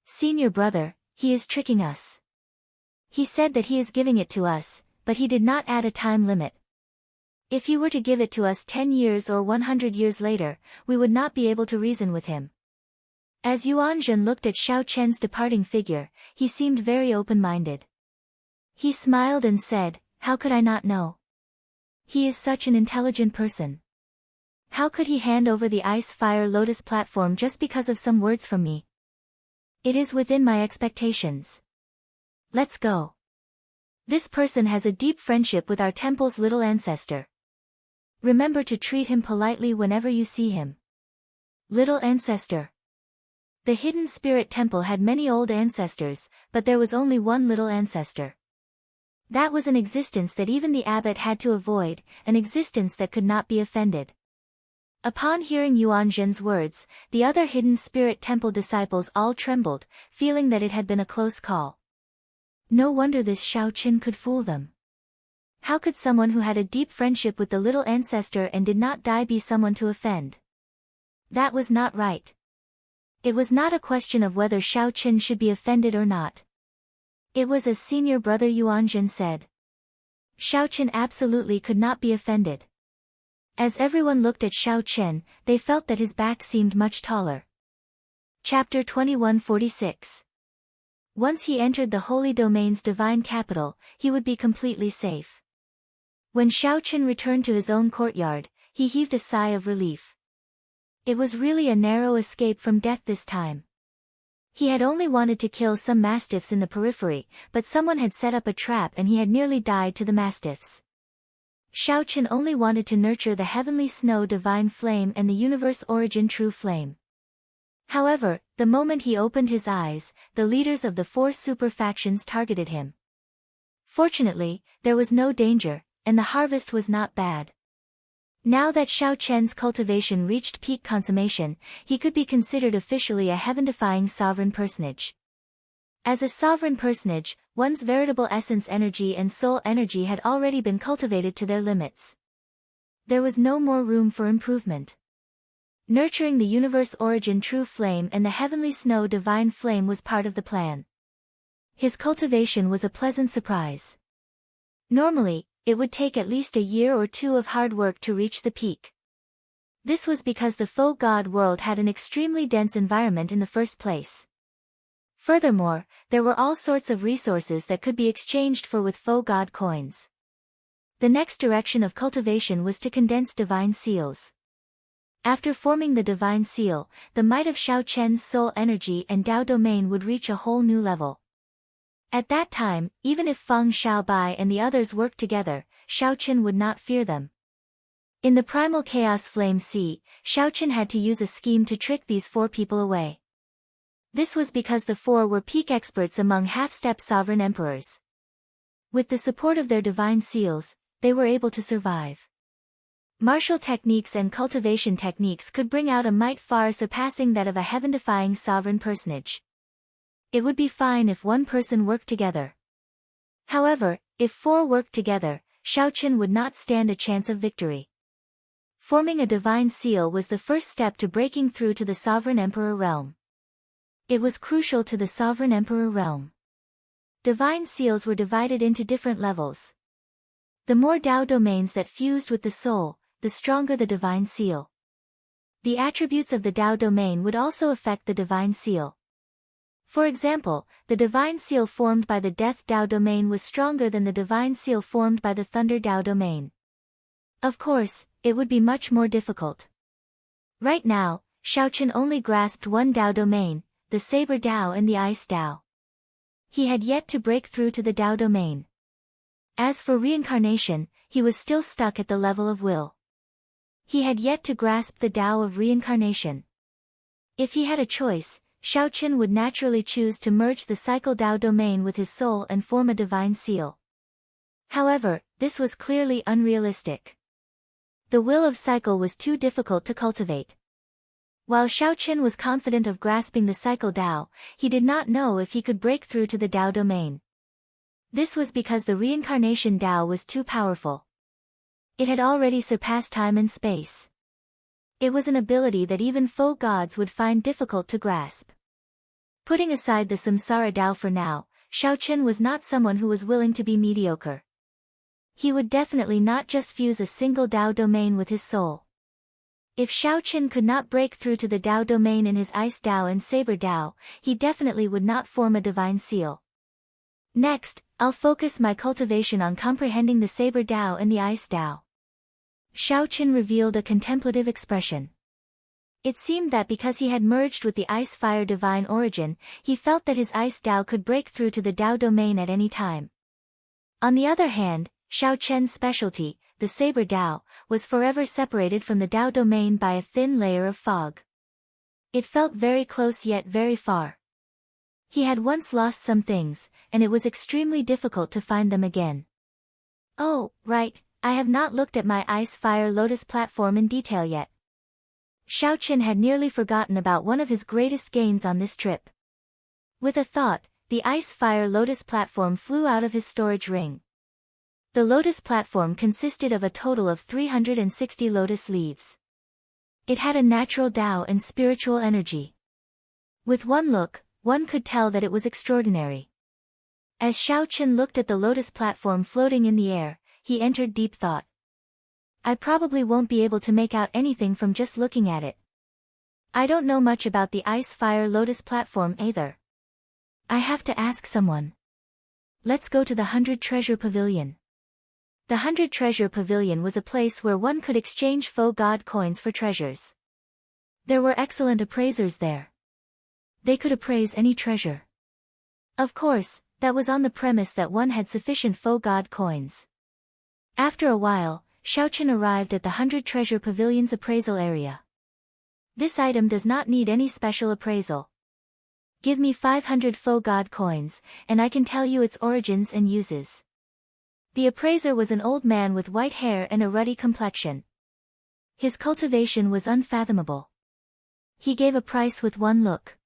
Senior brother, he is tricking us. He said that he is giving it to us, but he did not add a time limit. If he were to give it to us 10 years or 100 years later, we would not be able to reason with him. As Yuan Zhen looked at Xiao Chen's departing figure, he seemed very open-minded. He smiled and said, how could I not know? He is such an intelligent person. How could he hand over the ice-fire lotus platform just because of some words from me? It is within my expectations. Let's go. This person has a deep friendship with our temple's little ancestor. Remember to treat him politely whenever you see him. Little ancestor. The hidden spirit temple had many old ancestors, but there was only one little ancestor. That was an existence that even the abbot had to avoid, an existence that could not be offended. Upon hearing Yuan Zhen's words, the other hidden spirit temple disciples all trembled, feeling that it had been a close call. No wonder this Xiao Chen could fool them. How could someone who had a deep friendship with the little ancestor and did not die be someone to offend? That was not right. It was not a question of whether Xiao Chen should be offended or not. It was as senior brother Yuan Zhen said. Xiao Chen absolutely could not be offended. As everyone looked at Xiao Chen, they felt that his back seemed much taller. Chapter 2146. Once he entered the Holy Domain's divine capital, he would be completely safe. When Xiao Chen returned to his own courtyard, he heaved a sigh of relief. It was really a narrow escape from death this time. He had only wanted to kill some mastiffs in the periphery, but someone had set up a trap and he had nearly died to the mastiffs. Xiao Chen only wanted to nurture the heavenly snow divine flame and the universe origin true flame. However, the moment he opened his eyes, the leaders of the 4 super factions targeted him. Fortunately, there was no danger, and the harvest was not bad. Now that Xiao Chen's cultivation reached peak consummation, he could be considered officially a heaven-defying sovereign personage. As a sovereign personage, one's veritable essence energy and soul energy had already been cultivated to their limits. There was no more room for improvement. Nurturing the universe origin true flame and the heavenly snow divine flame was part of the plan. His cultivation was a pleasant surprise. Normally, it would take at least a year or two of hard work to reach the peak. This was because the faux god world had an extremely dense environment in the first place. Furthermore, there were all sorts of resources that could be exchanged for with faux god coins. The next direction of cultivation was to condense divine seals. After forming the divine seal, the might of Xiao Chen's soul energy and Dao domain would reach a whole new level. At that time, even if Feng Xiaobai and the others worked together, Xiao Chen would not fear them. In the primal chaos flame sea, Xiao Chen had to use a scheme to trick these four people away. This was because the four were peak experts among half-step sovereign emperors. With the support of their divine seals, they were able to survive. Martial techniques and cultivation techniques could bring out a might far surpassing that of a heaven-defying sovereign personage. It would be fine if one person worked together. However, if four worked together, Xiao Chen would not stand a chance of victory. Forming a divine seal was the first step to breaking through to the sovereign emperor realm. It was crucial to the sovereign emperor realm. Divine seals were divided into different levels. The more Dao domains that fused with the soul, the stronger the divine seal. The attributes of the Dao domain would also affect the divine seal. For example, the divine seal formed by the Death Dao domain was stronger than the divine seal formed by the Thunder Dao domain. Of course, it would be much more difficult. Right now, Xiao Chen only grasped one Dao domain, the Saber Dao and the Ice Dao. He had yet to break through to the Dao domain. As for reincarnation, he was still stuck at the level of will. He had yet to grasp the Dao of reincarnation. If he had a choice, Xiao Chen would naturally choose to merge the cycle Dao domain with his soul and form a divine seal. However, this was clearly unrealistic. The will of cycle was too difficult to cultivate. While Xiao Chen was confident of grasping the cycle Dao, he did not know if he could break through to the Dao domain. This was because the reincarnation Dao was too powerful. It had already surpassed time and space. It was an ability that even faux gods would find difficult to grasp. Putting aside the Samsara Dao for now, Xiao Chen was not someone who was willing to be mediocre. He would definitely not just fuse a single Dao domain with his soul. If Xiao Chen could not break through to the Dao domain in his Ice Dao and Saber Dao, he definitely would not form a divine seal. Next, I'll focus my cultivation on comprehending the Saber Dao and the Ice Dao. Xiao Chen revealed a contemplative expression. It seemed that because he had merged with the Ice-Fire divine origin, he felt that his Ice Dao could break through to the Dao domain at any time. On the other hand, Xiao Chen's specialty, the Saber Dao, was forever separated from the Dao domain by a thin layer of fog. It felt very close yet very far. He had once lost some things, and it was extremely difficult to find them again. Oh, right, I have not looked at my Ice-Fire Lotus platform in detail yet. Xiao Chen had nearly forgotten about one of his greatest gains on this trip. With a thought, the Ice-Fire Lotus platform flew out of his storage ring. The Lotus platform consisted of a total of 360 lotus leaves. It had a natural Dao and spiritual energy. With one look, one could tell that it was extraordinary. As Xiao Chen looked at the Lotus platform floating in the air, he entered deep thought. I probably won't be able to make out anything from just looking at it. I don't know much about the Ice-Fire Lotus platform either. I have to ask someone. Let's go to the 100 Treasure Pavilion. The 100 Treasure Pavilion was a place where one could exchange faux god coins for treasures. There were excellent appraisers there. They could appraise any treasure. Of course, that was on the premise that one had sufficient faux god coins. After a while, Xiao Chen arrived at the 100 Treasure Pavilion's appraisal area. This item does not need any special appraisal. Give me 500 faux god coins, and I can tell you its origins and uses. The appraiser was an old man with white hair and a ruddy complexion. His cultivation was unfathomable. He gave a price with one look.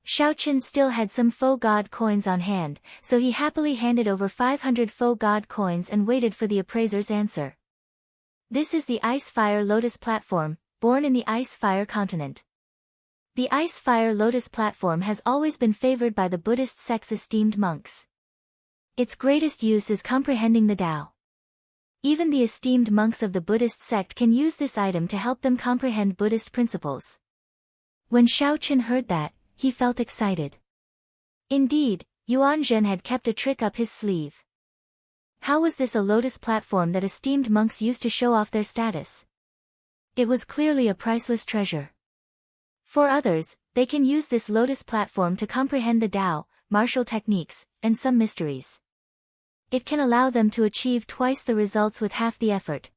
Xiaoqin still had some faux god coins on hand, so he happily handed over 500 faux god coins and waited for the appraiser's answer. This is the Ice-Fire Lotus Platform, born in the Ice-Fire continent. The Ice-Fire Lotus Platform has always been favored by the Buddhist sect's esteemed monks. Its greatest use is comprehending the Tao. Even the esteemed monks of the Buddhist sect can use this item to help them comprehend Buddhist principles. When Xiaoqin heard that, he felt excited. Indeed, Yuan Zhen had kept a trick up his sleeve. How was this a lotus platform that esteemed monks used to show off their status? It was clearly a priceless treasure. For others, they can use this lotus platform to comprehend the Tao, martial techniques, and some mysteries. It can allow them to achieve twice the results with half the effort.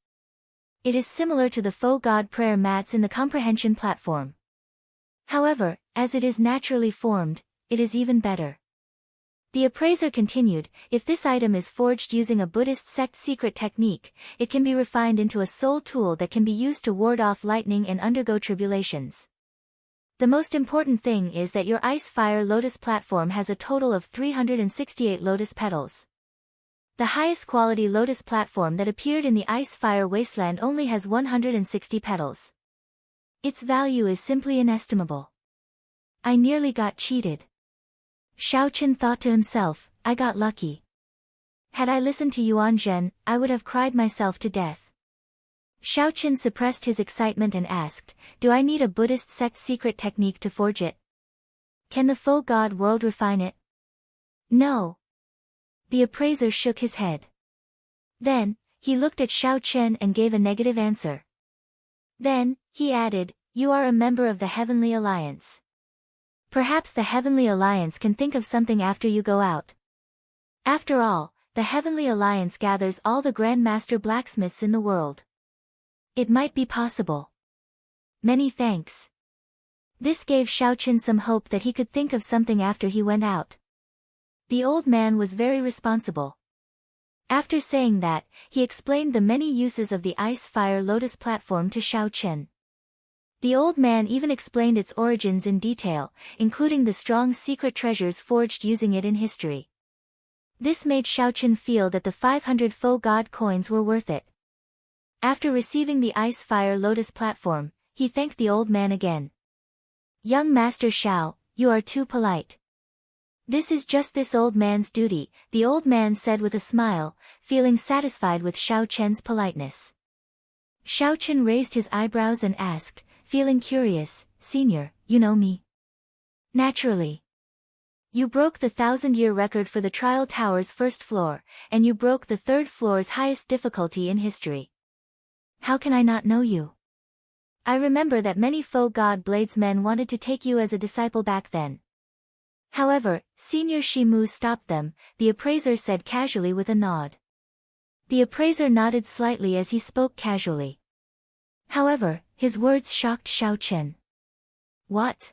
It is similar to the faux god prayer mats in the comprehension platform. However, as it is naturally formed, it is even better. The appraiser continued, if this item is forged using a Buddhist sect secret technique, it can be refined into a soul tool that can be used to ward off lightning and undergo tribulations. The most important thing is that your Ice-Fire Lotus platform has a total of 368 lotus petals. The highest quality lotus platform that appeared in the Ice-Fire Wasteland only has 160 petals. Its value is simply inestimable. I nearly got cheated. Xiaoqin thought to himself, I got lucky. Had I listened to Yuan Zhen, I would have cried myself to death. Xiaoqin suppressed his excitement and asked, do I need a Buddhist sect secret technique to forge it? Can the faux god world refine it? No. The appraiser shook his head. Then, he looked at Xiaoqin and gave a negative answer. Then, he added, you are a member of the Heavenly Alliance. Perhaps the Heavenly Alliance can think of something after you go out. After all, the Heavenly Alliance gathers all the Grand Master blacksmiths in the world. It might be possible. Many thanks. This gave Xiaoqin some hope that he could think of something after he went out. The old man was very responsible. After saying that, he explained the many uses of the Ice-Fire Lotus platform to Xiaoqin. The old man even explained its origins in detail, including the strong secret treasures forged using it in history. This made Xiaoqin feel that the 500 faux god coins were worth it. After receiving the Ice-Fire Lotus platform, he thanked the old man again. Young Master Xiao, you are too polite. This is just this old man's duty, the old man said with a smile, feeling satisfied with Xiaoqin's politeness. Xiaoqin raised his eyebrows and asked, feeling curious, Senior, you know me? Naturally. You broke the 1,000-year record for the Trial Tower's first floor, and you broke the third floor's highest difficulty in history. How can I not know you? I remember that many faux god bladesmen wanted to take you as a disciple back then. However, Senior Shimu stopped them, the appraiser said casually with a nod. The appraiser nodded slightly as he spoke casually. However, his words shocked Xiaoqin. What?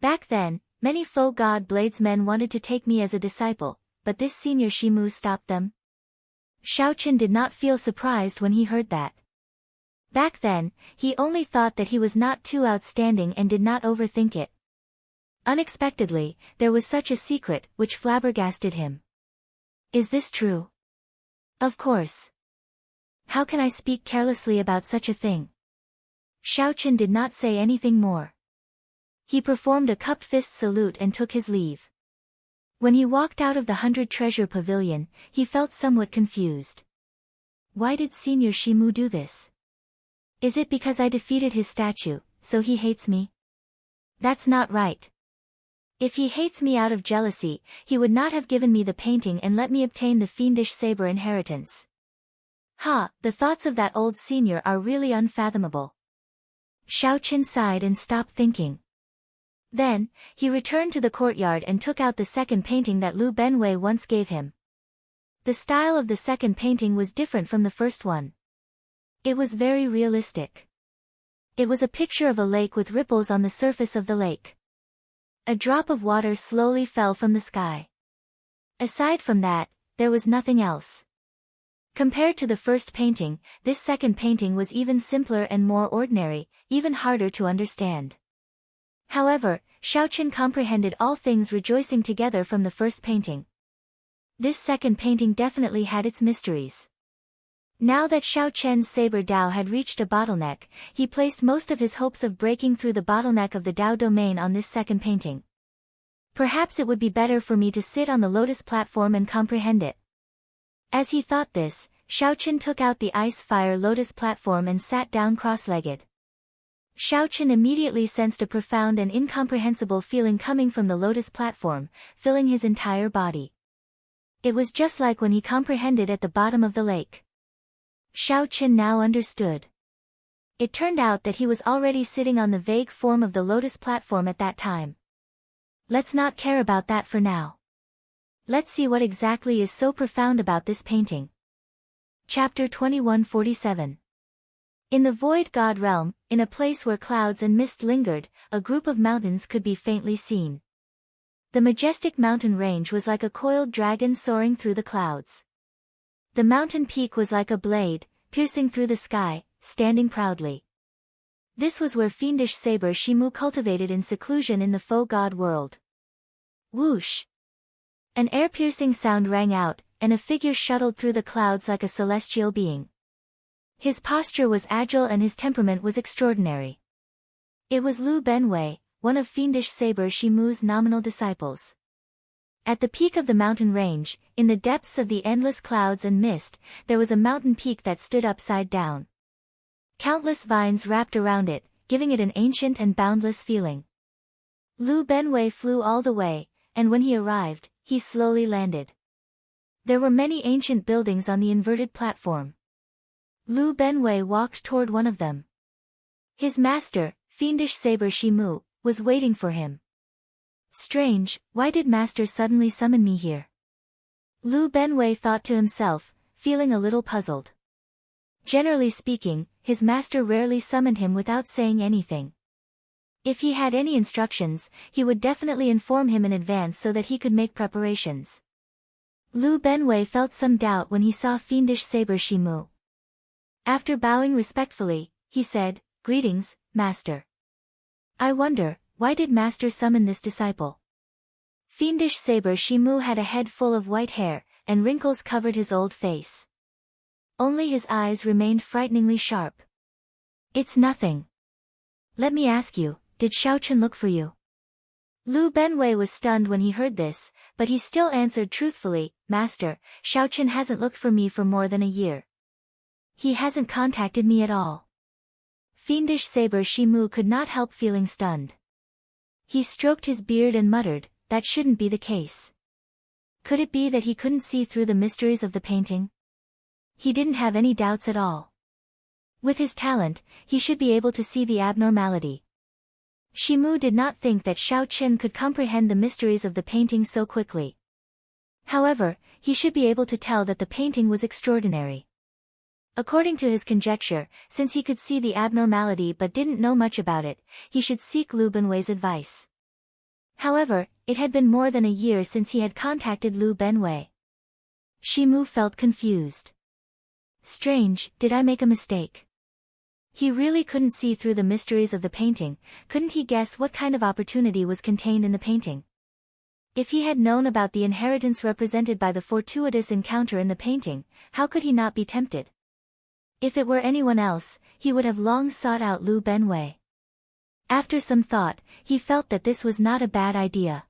Back then, many faux god bladesmen wanted to take me as a disciple, but this Senior Shimu stopped them? Xiaoqin did not feel surprised when he heard that. Back then, he only thought that he was not too outstanding and did not overthink it. Unexpectedly, there was such a secret, which flabbergasted him. Is this true? Of course. How can I speak carelessly about such a thing? Xiaoqin did not say anything more. He performed a cupped fist salute and took his leave. When he walked out of the 100 Treasure Pavilion, he felt somewhat confused. Why did Senior Shimu do this? Is it because I defeated his statue, so he hates me? That's not right. If he hates me out of jealousy, he would not have given me the painting and let me obtain the fiendish saber inheritance. Ha, the thoughts of that old senior are really unfathomable. Xiaoqin sighed and stopped thinking. Then, he returned to the courtyard and took out the second painting that Lu Benwei once gave him. The style of the second painting was different from the first one. It was very realistic. It was a picture of a lake with ripples on the surface of the lake. A drop of water slowly fell from the sky. Aside from that, there was nothing else. Compared to the first painting, this second painting was even simpler and more ordinary, even harder to understand. However, Xiaoqin comprehended all things rejoicing together from the first painting. This second painting definitely had its mysteries. Now that Xiao Chen's saber Dao had reached a bottleneck, he placed most of his hopes of breaking through the bottleneck of the Dao domain on this second painting. Perhaps it would be better for me to sit on the lotus platform and comprehend it. As he thought this, Xiaoqin took out the ice-fire lotus platform and sat down cross-legged. Xiaoqin immediately sensed a profound and incomprehensible feeling coming from the lotus platform, filling his entire body. It was just like when he comprehended at the bottom of the lake. Xiaoqin now understood. It turned out that he was already sitting on the vague form of the lotus platform at that time. Let's not care about that for now. Let's see what exactly is so profound about this painting. Chapter 2147. In the Void God realm, in a place where clouds and mist lingered, a group of mountains could be faintly seen. The majestic mountain range was like a coiled dragon soaring through the clouds. The mountain peak was like a blade, piercing through the sky, standing proudly. This was where fiendish saber Shimu cultivated in seclusion in the faux god world. Whoosh! An air-piercing sound rang out, and a figure shuttled through the clouds like a celestial being. His posture was agile and his temperament was extraordinary. It was Lu Benwei, one of fiendish saber Shimu's nominal disciples. At the peak of the mountain range, in the depths of the endless clouds and mist, there was a mountain peak that stood upside down. Countless vines wrapped around it, giving it an ancient and boundless feeling. Lu Benwei flew all the way, and when he arrived, he slowly landed. There were many ancient buildings on the inverted platform. Lu Benwei walked toward one of them. His master, fiendish saber Shimu, was waiting for him. Strange, why did Master suddenly summon me here? Lu Benwei thought to himself, feeling a little puzzled. Generally speaking, his master rarely summoned him without saying anything. If he had any instructions, he would definitely inform him in advance so that he could make preparations. Lu Benwei felt some doubt when he saw fiendish saber Shimu. After bowing respectfully, he said, "Greetings, Master. I wonder, why did Master summon this disciple?" Fiendish saber Shimu had a head full of white hair, and wrinkles covered his old face. Only his eyes remained frighteningly sharp. "It's nothing. Let me ask you, did Xiaoqin look for you?" Lu Benwei was stunned when he heard this, but he still answered truthfully, "Master, Xiaoqin hasn't looked for me for more than a year. He hasn't contacted me at all." Fiendish saber Shimu could not help feeling stunned. He stroked his beard and muttered, "That shouldn't be the case." Could it be that he couldn't see through the mysteries of the painting? He didn't have any doubts at all. With his talent, he should be able to see the abnormality. Shimu did not think that Xiaoqin could comprehend the mysteries of the painting so quickly. However, he should be able to tell that the painting was extraordinary. According to his conjecture, since he could see the abnormality but didn't know much about it, he should seek Lu Benwei's advice. However, it had been more than a year since he had contacted Lu Benwei. Shimu felt confused. Strange, did I make a mistake? He really couldn't see through the mysteries of the painting, couldn't he guess what kind of opportunity was contained in the painting? If he had known about the inheritance represented by the fortuitous encounter in the painting, how could he not be tempted? If it were anyone else, he would have long sought out Lu Benwei. After some thought, he felt that this was not a bad idea.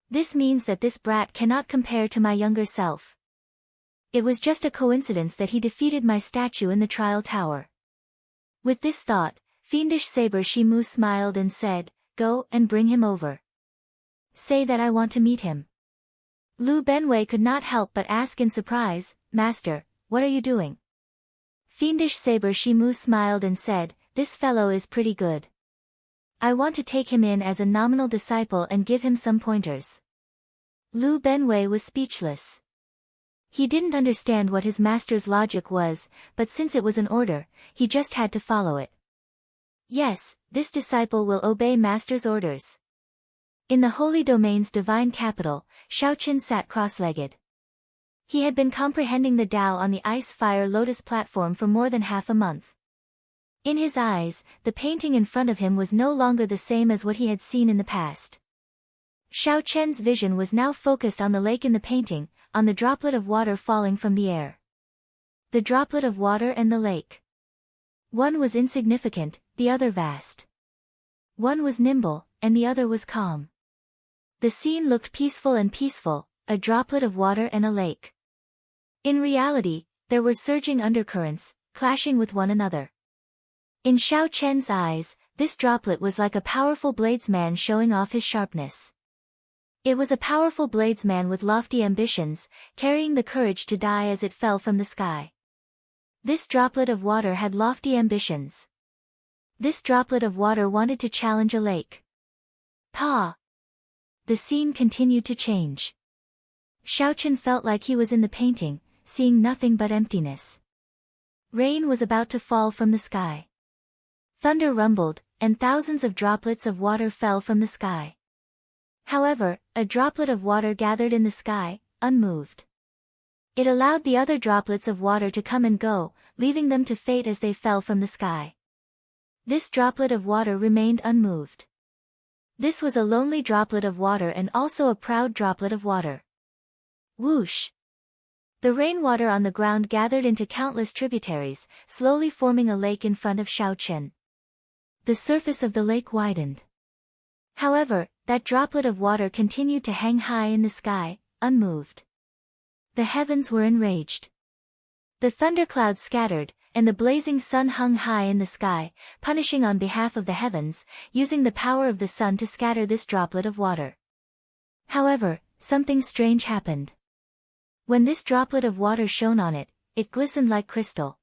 This means that this brat cannot compare to my younger self. It was just a coincidence that he defeated my statue in the trial tower. With this thought, fiendish saber Shimu smiled and said, "Go and bring him over. Say that I want to meet him." Lu Benwei could not help but ask in surprise, "Master, what are you doing?" Fiendish saber Shimu smiled and said, "This fellow is pretty good. I want to take him in as a nominal disciple and give him some pointers." Lu Benwei was speechless. He didn't understand what his master's logic was, but since it was an order, he just had to follow it. Yes, this disciple will obey master's orders. In the Holy Domain's divine capital, Xiaoqin sat cross-legged. He had been comprehending the Tao on the ice fire lotus platform for more than half a month. In his eyes, the painting in front of him was no longer the same as what he had seen in the past. Xiao Chen's vision was now focused on the lake in the painting, on the droplet of water falling from the air. The droplet of water and the lake. One was insignificant, the other vast. One was nimble, and the other was calm. The scene looked peaceful, a droplet of water and a lake. In reality, there were surging undercurrents, clashing with one another. In Xiao Chen's eyes, this droplet was like a powerful bladesman showing off his sharpness. It was a powerful bladesman with lofty ambitions, carrying the courage to die as it fell from the sky. This droplet of water had lofty ambitions. This droplet of water wanted to challenge a lake. Pa! The scene continued to change. Xiao Chen felt like he was in the painting, seeing nothing but emptiness. Rain was about to fall from the sky. Thunder rumbled, and thousands of droplets of water fell from the sky. However, a droplet of water gathered in the sky, unmoved. It allowed the other droplets of water to come and go, leaving them to fate as they fell from the sky. This droplet of water remained unmoved. This was a lonely droplet of water and also a proud droplet of water. Whoosh! The rainwater on the ground gathered into countless tributaries, slowly forming a lake in front of Xiao Chen. The surface of the lake widened. However, that droplet of water continued to hang high in the sky, unmoved. The heavens were enraged. The thunderclouds scattered, and the blazing sun hung high in the sky, punishing on behalf of the heavens, using the power of the sun to scatter this droplet of water. However, something strange happened. When this droplet of water shone on it, it glistened like crystal.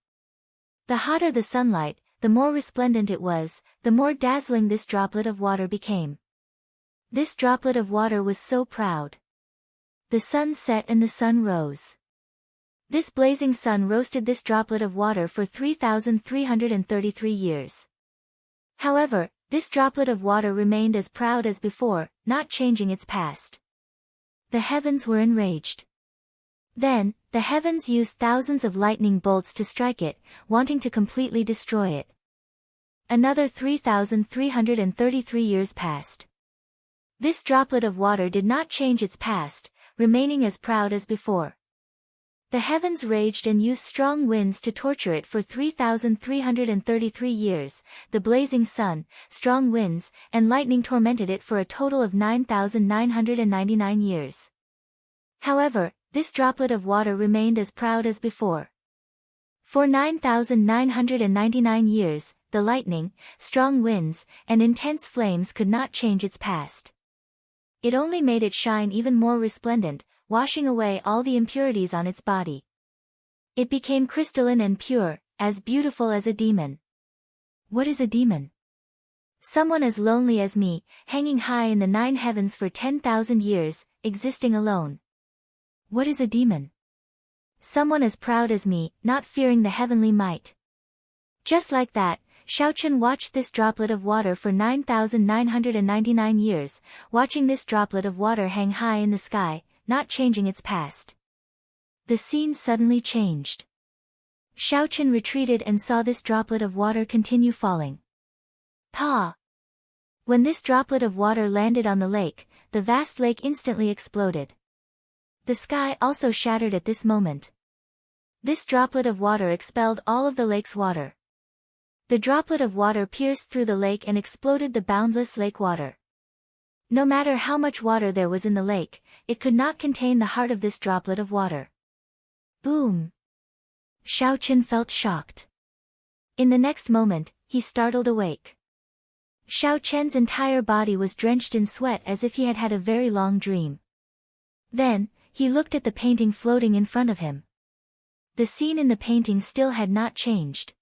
The hotter the sunlight, the more resplendent it was, the more dazzling this droplet of water became. This droplet of water was so proud. The sun set and the sun rose. This blazing sun roasted this droplet of water for 3,333 years. However, this droplet of water remained as proud as before, not changing its past. The heavens were enraged. Then, the heavens used thousands of lightning bolts to strike it, wanting to completely destroy it. Another 3,333 years passed. This droplet of water did not change its past, remaining as proud as before. The heavens raged and used strong winds to torture it for 3,333 years, the blazing sun, strong winds, and lightning tormented it for a total of 9,999 years. However, this droplet of water remained as proud as before. For 9,999 years, the lightning, strong winds, and intense flames could not change its past. It only made it shine even more resplendent, washing away all the impurities on its body. It became crystalline and pure, as beautiful as a demon. What is a demon? Someone as lonely as me, hanging high in the 9 heavens for 10,000 years, existing alone. What is a demon? Someone as proud as me, not fearing the heavenly might. Just like that, Xiao Chen watched this droplet of water for 9,999 years, watching this droplet of water hang high in the sky, not changing its past. The scene suddenly changed. Xiao Chen retreated and saw this droplet of water continue falling. Pa! When this droplet of water landed on the lake, the vast lake instantly exploded. The sky also shattered at this moment. This droplet of water expelled all of the lake's water. The droplet of water pierced through the lake and exploded the boundless lake water. No matter how much water there was in the lake, it could not contain the heart of this droplet of water. Boom! Xiao Chen felt shocked. In the next moment, he startled awake. Xiao Chen's entire body was drenched in sweat as if he had had a very long dream. Then, he looked at the painting floating in front of him. The scene in the painting still had not changed.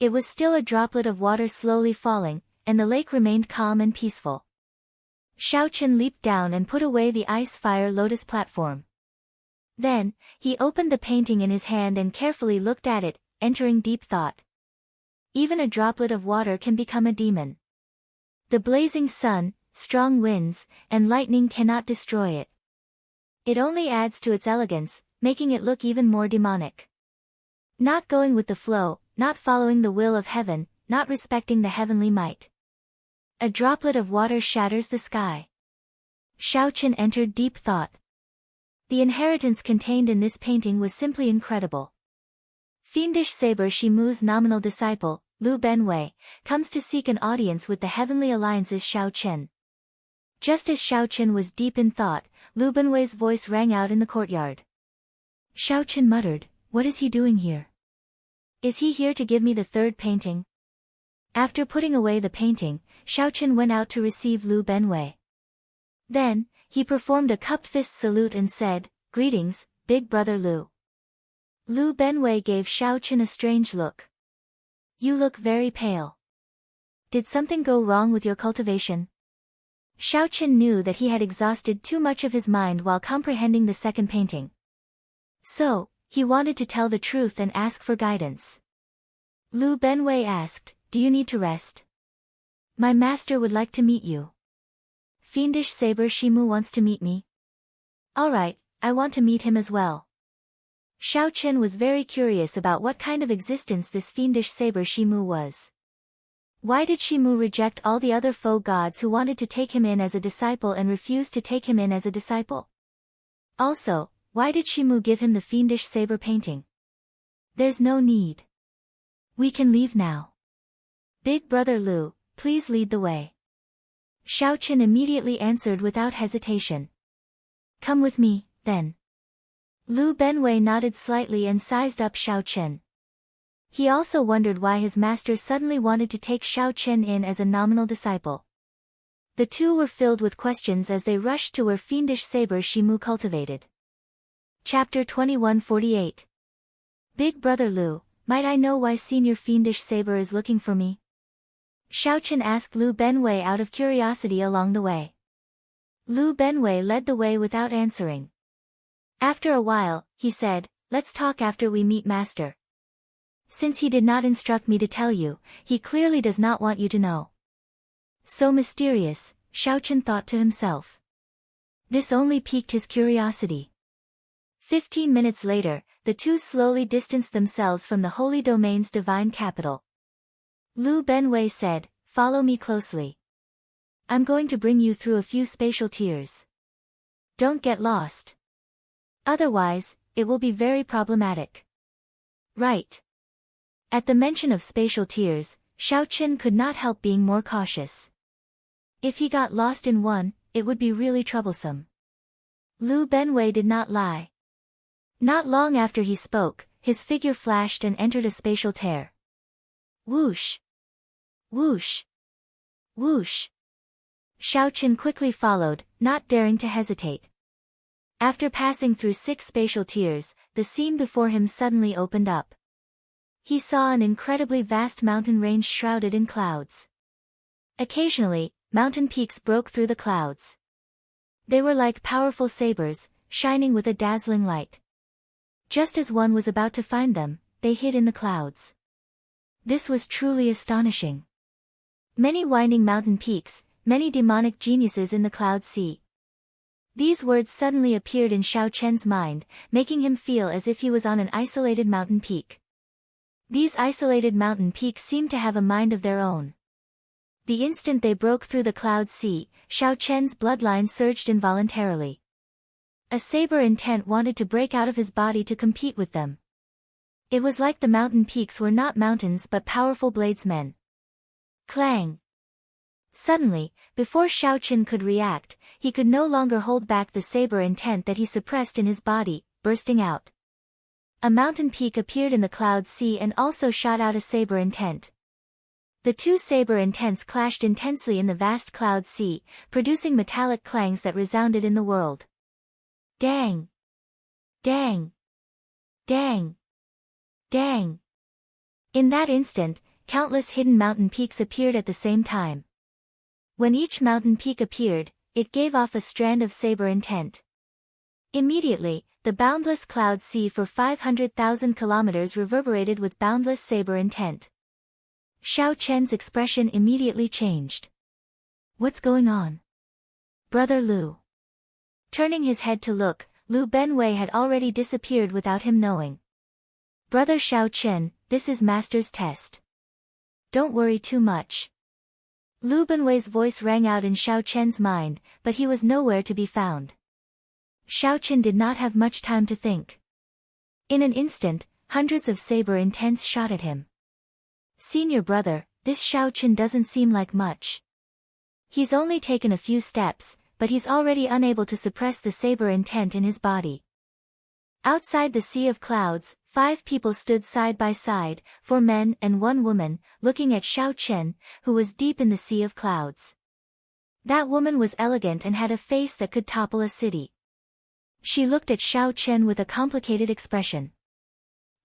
It was still a droplet of water slowly falling, and the lake remained calm and peaceful. Xiao Chen leaped down and put away the ice fire lotus platform. Then, he opened the painting in his hand and carefully looked at it, entering deep thought. Even a droplet of water can become a demon. The blazing sun, strong winds, and lightning cannot destroy it. It only adds to its elegance, making it look even more demonic. Not going with the flow, not following the will of heaven, not respecting the heavenly might. A droplet of water shatters the sky. Xiaochen entered deep thought. The inheritance contained in this painting was simply incredible. Fiendish Saber Shimu's nominal disciple, Lu Benwei, comes to seek an audience with the Heavenly Alliance's Xiaochen. Just as Xiaochen was deep in thought, Lu Benwei's voice rang out in the courtyard. Xiaochen muttered, "What is he doing here? Is he here to give me the third painting?" After putting away the painting, Xiaochen went out to receive Lu Benwei. Then, he performed a cupped fist salute and said, "Greetings, big brother Lu." Lu Benwei gave Xiaochen a strange look. "You look very pale. Did something go wrong with your cultivation?" Xiaochen knew that he had exhausted too much of his mind while comprehending the second painting. So, he wanted to tell the truth and ask for guidance. Lu Benwei asked, "Do you need to rest? My master would like to meet you." "Fiendish Saber Shimu wants to meet me?" "Alright, I want to meet him as well." Xiaochen was very curious about what kind of existence this fiendish Saber Shimu was. Why did Shimu reject all the other foe gods who wanted to take him in as a disciple and refuse to take him in as a disciple? Also, why did Shimu give him the fiendish saber painting? There's no need. We can leave now. Big brother Lu, please lead the way. Xiaochen immediately answered without hesitation. Come with me, then. Lu Benwei nodded slightly and sized up Xiaochen. He also wondered why his master suddenly wanted to take Xiaochen in as a nominal disciple. The two were filled with questions as they rushed to where fiendish saber Shimu cultivated. Chapter 2148. Big brother Lu, might I know why senior fiendish saber is looking for me? Xiaochen asked Lu Benwei out of curiosity along the way. Lu Benwei led the way without answering. After a while, he said, "Let's talk after we meet master. Since he did not instruct me to tell you, he clearly does not want you to know." So mysterious, Xiaochen thought to himself. This only piqued his curiosity. 15 minutes later, the two slowly distanced themselves from the Holy Domain's divine capital. Lu Benwei said, "Follow me closely. I'm going to bring you through a few spatial tiers. Don't get lost. Otherwise, it will be very problematic." Right. At the mention of spatial tiers, Xiaochen could not help being more cautious. If he got lost in one, it would be really troublesome. Lu Benwei did not lie. Not long after he spoke, his figure flashed and entered a spatial tear. Whoosh! Whoosh! Whoosh! Xiaochen quickly followed, not daring to hesitate. After passing through 6 spatial tiers, the scene before him suddenly opened up. He saw an incredibly vast mountain range shrouded in clouds. Occasionally, mountain peaks broke through the clouds. They were like powerful sabers, shining with a dazzling light. Just as one was about to find them, they hid in the clouds. This was truly astonishing. Many winding mountain peaks, many demonic geniuses in the cloud sea. These words suddenly appeared in Xiaochen's mind, making him feel as if he was on an isolated mountain peak. These isolated mountain peaks seemed to have a mind of their own. The instant they broke through the cloud sea, Xiaochen's bloodline surged involuntarily. A saber intent wanted to break out of his body to compete with them. It was like the mountain peaks were not mountains but powerful bladesmen. Clang! Suddenly, before Xiaochen could react, he could no longer hold back the saber intent that he suppressed in his body, bursting out. A mountain peak appeared in the cloud sea and also shot out a saber intent. The two saber intents clashed intensely in the vast cloud sea, producing metallic clangs that resounded in the world. Dang! Dang! Dang! Dang! In that instant, countless hidden mountain peaks appeared at the same time. When each mountain peak appeared, it gave off a strand of saber intent. Immediately, the boundless cloud sea for 500,000 kilometers reverberated with boundless saber intent. Xiaochen's expression immediately changed. What's going on? Brother Lu. Turning his head to look, Lu Benwei had already disappeared without him knowing. Brother Xiao Chen, this is Master's test. Don't worry too much. Lu Benwei's voice rang out in Xiao Chen's mind, but he was nowhere to be found. Xiao Chen did not have much time to think. In an instant, hundreds of saber intents shot at him. Senior brother, this Xiao Chen doesn't seem like much. He's only taken a few steps, but he's already unable to suppress the saber intent in his body. Outside the sea of clouds, 5 people stood side by side, 4 men and 1 woman, looking at Xiao Chen, who was deep in the sea of clouds. That woman was elegant and had a face that could topple a city. She looked at Xiao Chen with a complicated expression.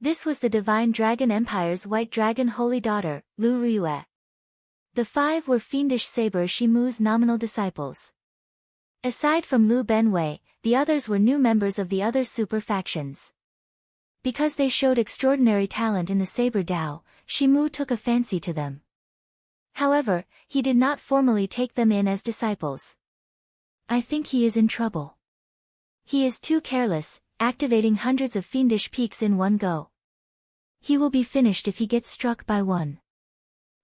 This was the Divine Dragon Empire's White Dragon Holy Daughter, Lu Riyue. The 5 were fiendish Saber Shimu's nominal disciples. Aside from Lu Benwei, the others were new members of the other super factions. Because they showed extraordinary talent in the Saber Dao, Shimu took a fancy to them. However, he did not formally take them in as disciples. I think he is in trouble. He is too careless, activating hundreds of fiendish peaks in one go. He will be finished if he gets struck by one.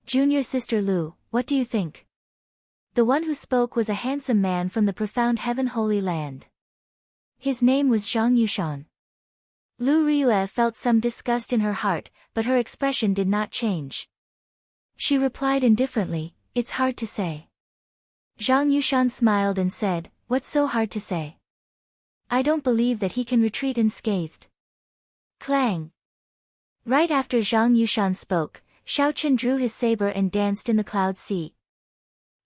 Junior sister Lu, what do you think? The one who spoke was a handsome man from the profound Heaven Holy Land. His name was Zhang Yushan. Lu Riyue felt some disgust in her heart, but her expression did not change. She replied indifferently, it's hard to say. Zhang Yushan smiled and said, what's so hard to say? I don't believe that he can retreat unscathed. Clang. Right after Zhang Yushan spoke, Xiao Chen drew his saber and danced in the cloud sea.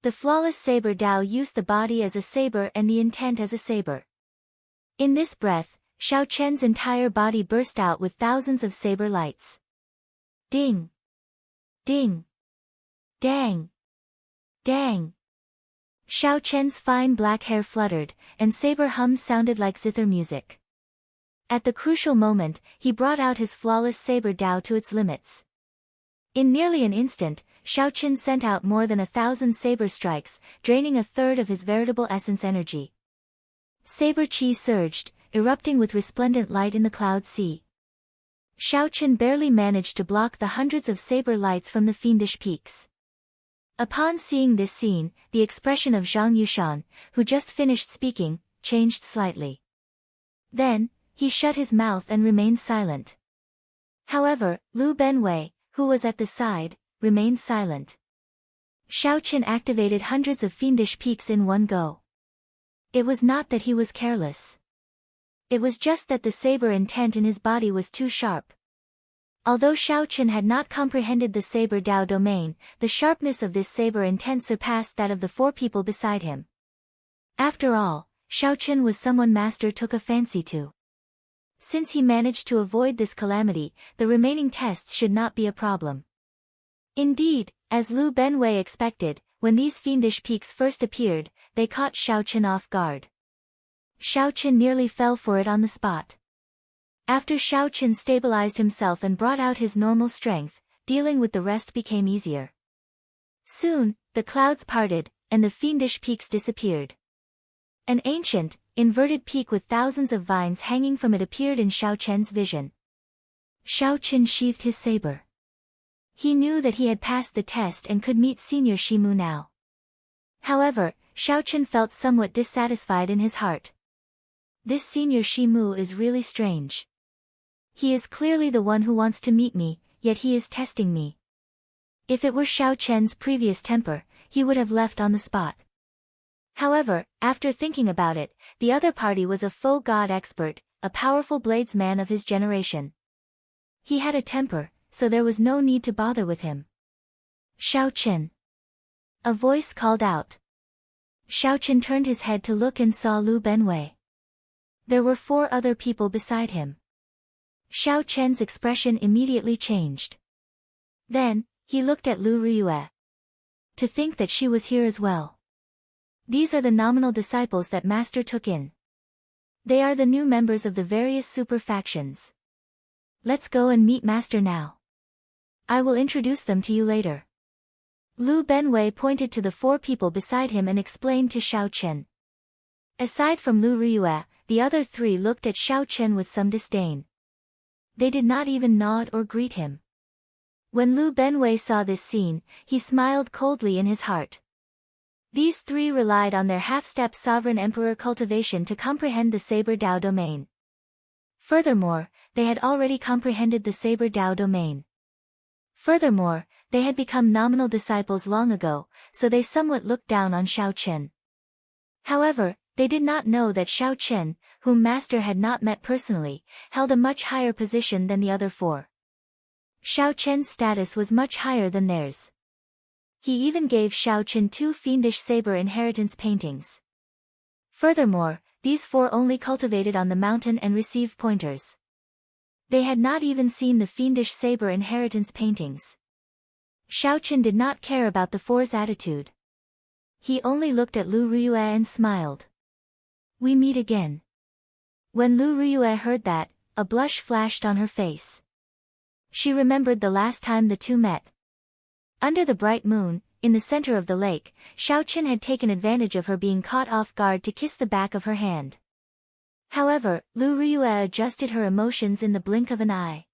The flawless saber Dao used the body as a saber and the intent as a saber. In this breath, Xiao Chen's entire body burst out with thousands of saber lights. Ding! Ding! Dang! Dang! Xiao Chen's fine black hair fluttered, and saber hums sounded like zither music. At the crucial moment, he brought out his flawless saber Dao to its limits. In nearly an instant, Xiao Chen sent out more than 1,000 saber strikes, draining a third of his veritable essence energy. Saber chi surged, erupting with resplendent light in the cloud sea. Xiao Chen barely managed to block the hundreds of saber lights from the fiendish peaks. Upon seeing this scene, the expression of Zhang Yushan, who just finished speaking, changed slightly. Then, he shut his mouth and remained silent. However, Lu Benwei, who was at the side, remained silent. Xiao Chen activated hundreds of fiendish peaks in one go. It was not that he was careless. It was just that the saber intent in his body was too sharp. Although Xiao Chen had not comprehended the saber Dao domain, the sharpness of this saber intent surpassed that of the 4 people beside him. After all, Xiao Chen was someone Master took a fancy to. Since he managed to avoid this calamity, the remaining tests should not be a problem. Indeed, as Lu Benwei expected, when these fiendish peaks first appeared, they caught Xiao Chen off guard. Xiao Chen nearly fell for it on the spot. After Xiao Chen stabilized himself and brought out his normal strength, dealing with the rest became easier. Soon, the clouds parted, and the fiendish peaks disappeared. An ancient, inverted peak with thousands of vines hanging from it appeared in Xiao Chen's vision. Xiao Chen sheathed his saber. He knew that he had passed the test and could meet Senior Shimu now. However, Xiao Chen felt somewhat dissatisfied in his heart. This Senior Shimu is really strange. He is clearly the one who wants to meet me, yet he is testing me. If it were Xiao Chen's previous temper, he would have left on the spot. However, after thinking about it, the other party was a faux god expert, a powerful bladesman of his generation. He had a temper, so there was no need to bother with him. Xiao Chen. A voice called out. Xiao Chen turned his head to look and saw Lu Benwei. There were 4 other people beside him. Xiao Chen's expression immediately changed. Then, he looked at Lu Riyue. To think that she was here as well. These are the nominal disciples that Master took in. They are the new members of the various super factions. Let's go and meet Master now. I will introduce them to you later. Lu Benwei pointed to the 4 people beside him and explained to Xiao Chen. Aside from Lu Riyue, the other three looked at Xiao Chen with some disdain. They did not even nod or greet him. When Lu Benwei saw this scene, he smiled coldly in his heart. These three relied on their half-step sovereign emperor cultivation to comprehend the Saber Dao domain. Furthermore, they had already comprehended the Saber Dao domain. Furthermore, they had become nominal disciples long ago, so they somewhat looked down on Xiao Chen. However, they did not know that Xiao Chen, whom Master had not met personally, held a much higher position than the other four. Xiao Chen's status was much higher than theirs. He even gave Xiao Chen 2 fiendish saber inheritance paintings. Furthermore, these four only cultivated on the mountain and received pointers. They had not even seen the fiendish saber inheritance paintings. Xiao Chen did not care about the four's attitude. He only looked at Lu Riyue and smiled. "We meet again." When Lu Riyue heard that, a blush flashed on her face. She remembered the last time the two met. Under the bright moon, in the center of the lake, Xiao Chen had taken advantage of her being caught off guard to kiss the back of her hand. However, Lu Riyue adjusted her emotions in the blink of an eye.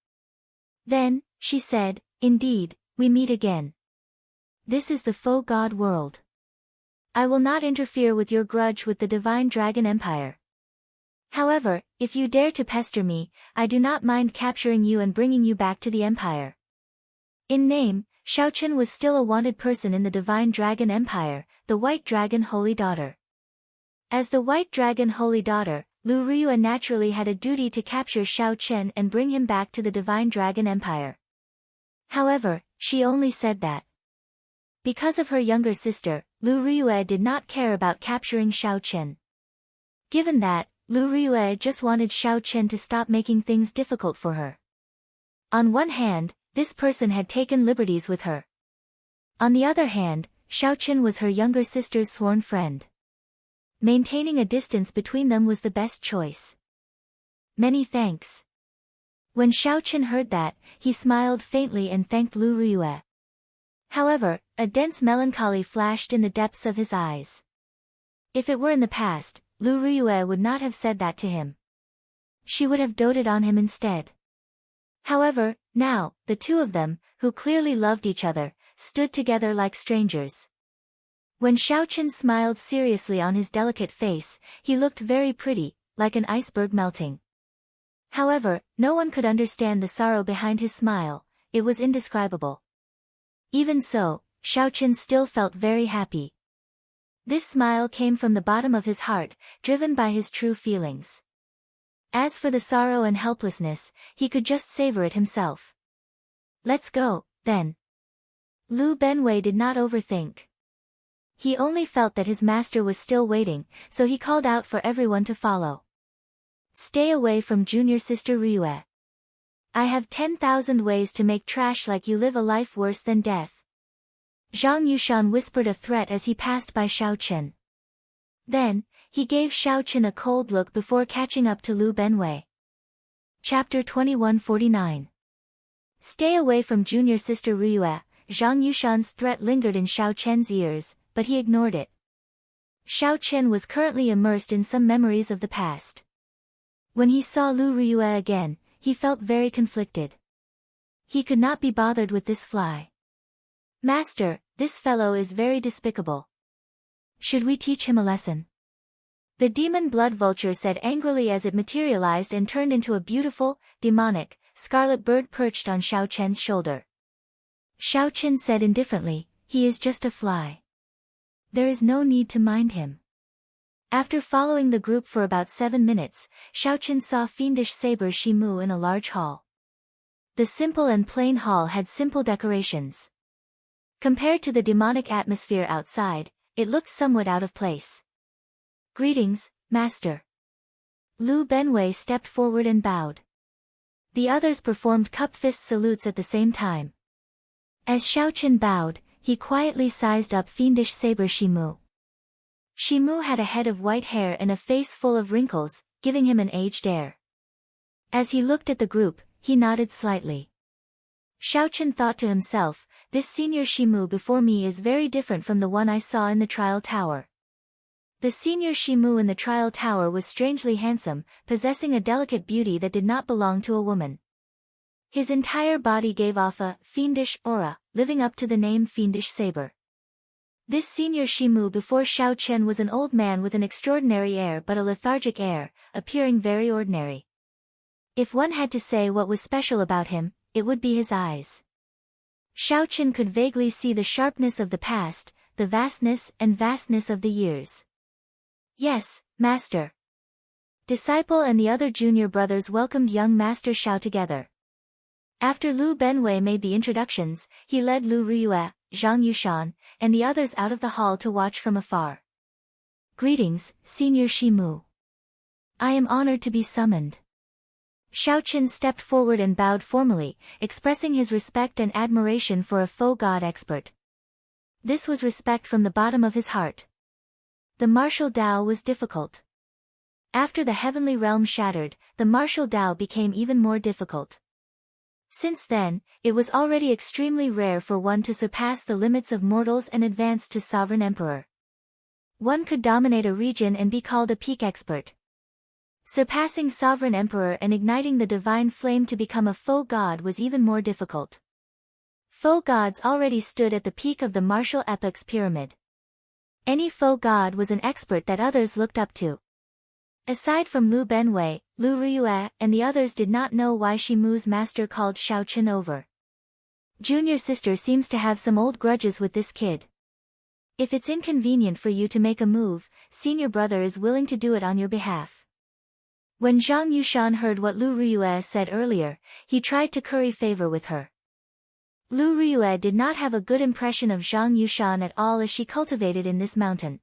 Then, she said, "Indeed, we meet again. This is the faux god world. I will not interfere with your grudge with the Divine Dragon Empire. However, if you dare to pester me, I do not mind capturing you and bringing you back to the Empire." In name, Xiao Chen was still a wanted person in the Divine Dragon Empire, the White Dragon Holy Daughter. As the White Dragon Holy Daughter, Lu Riyue naturally had a duty to capture Xiao Chen and bring him back to the Divine Dragon Empire. However, she only said that. Because of her younger sister, Lu Riyue did not care about capturing Xiao Chen. Given that, Lu Riyue just wanted Xiao Chen to stop making things difficult for her. On one hand, this person had taken liberties with her. On the other hand, Xiao Chen was her younger sister's sworn friend. Maintaining a distance between them was the best choice. "Many thanks." When Xiao Chen heard that, he smiled faintly and thanked Lu Riyue. However, a dense melancholy flashed in the depths of his eyes. If it were in the past, Lu Riyue would not have said that to him. She would have doted on him instead. However, now, the two of them, who clearly loved each other, stood together like strangers. When Xiao Chen smiled seriously on his delicate face, he looked very pretty, like an iceberg melting. However, no one could understand the sorrow behind his smile, it was indescribable. Even so, Xiao Chen still felt very happy. This smile came from the bottom of his heart, driven by his true feelings. As for the sorrow and helplessness, he could just savor it himself. "Let's go, then." Lu Benwei did not overthink. He only felt that his master was still waiting, so he called out for everyone to follow. "Stay away from junior sister Riyue. I have 10,000 ways to make trash like you live a life worse than death." Zhang Yushan whispered a threat as he passed by Xiao Chen. Then, he gave Xiao Chen a cold look before catching up to Lu Benwei. Chapter 2149. Stay away from junior sister Riyue. Zhang Yushan's threat lingered in Xiao Chen's ears, but he ignored it. Xiao Chen was currently immersed in some memories of the past. When he saw Lu Riyue again, he felt very conflicted. He could not be bothered with this fly. "Master, this fellow is very despicable. Should we teach him a lesson?" The demon blood vulture said angrily as it materialized and turned into a beautiful, demonic, scarlet bird perched on Xiao Chen's shoulder. Xiao Chen said indifferently, "He is just a fly. There is no need to mind him." After following the group for about 7 minutes, Xiao Chen saw fiendish saber Shimu in a large hall. The simple and plain hall had simple decorations. Compared to the demonic atmosphere outside, it looked somewhat out of place. "Greetings, Master." Lu Benwei stepped forward and bowed. The others performed cup-fist salutes at the same time. As Xiao Chen bowed, he quietly sized up fiendish saber Shimu. Shimu had a head of white hair and a face full of wrinkles, giving him an aged air. As he looked at the group, he nodded slightly. Xiao Chen thought to himself, "This senior Shimu before me is very different from the one I saw in the trial tower. The senior Shimu in the trial tower was strangely handsome, possessing a delicate beauty that did not belong to a woman. His entire body gave off a fiendish aura, living up to the name Fiendish Saber. This senior Shimu before Xiao Chen was an old man with an extraordinary air but a lethargic air, appearing very ordinary. If one had to say what was special about him, it would be his eyes. Xiao Chen could vaguely see the sharpness of the past, the vastness of the years. Yes, Master. Disciple and the other junior brothers welcomed young Master Xiao together. After Lu Benwei made the introductions, he led Lu Riyue, Zhang Yushan, and the others out of the hall to watch from afar. Greetings, Senior Shimu. I am honored to be summoned. Xiao Chen stepped forward and bowed formally, expressing his respect and admiration for a faux god expert. This was respect from the bottom of his heart. The martial Dao was difficult. After the heavenly realm shattered, the martial Dao became even more difficult. Since then, it was already extremely rare for one to surpass the limits of mortals and advance to Sovereign Emperor. One could dominate a region and be called a peak expert. Surpassing Sovereign Emperor and igniting the divine flame to become a faux god was even more difficult. Faux gods already stood at the peak of the martial epoch's pyramid. Any faux god was an expert that others looked up to. Aside from Lu Benwei, Lu Riyue and the others did not know why Shimu's master called Xiao Chen over. Junior sister seems to have some old grudges with this kid. If it's inconvenient for you to make a move, senior brother is willing to do it on your behalf. When Zhang Yushan heard what Lu Riyue said earlier, he tried to curry favor with her. Lu Riyue did not have a good impression of Zhang Yushan at all as she cultivated in this mountain.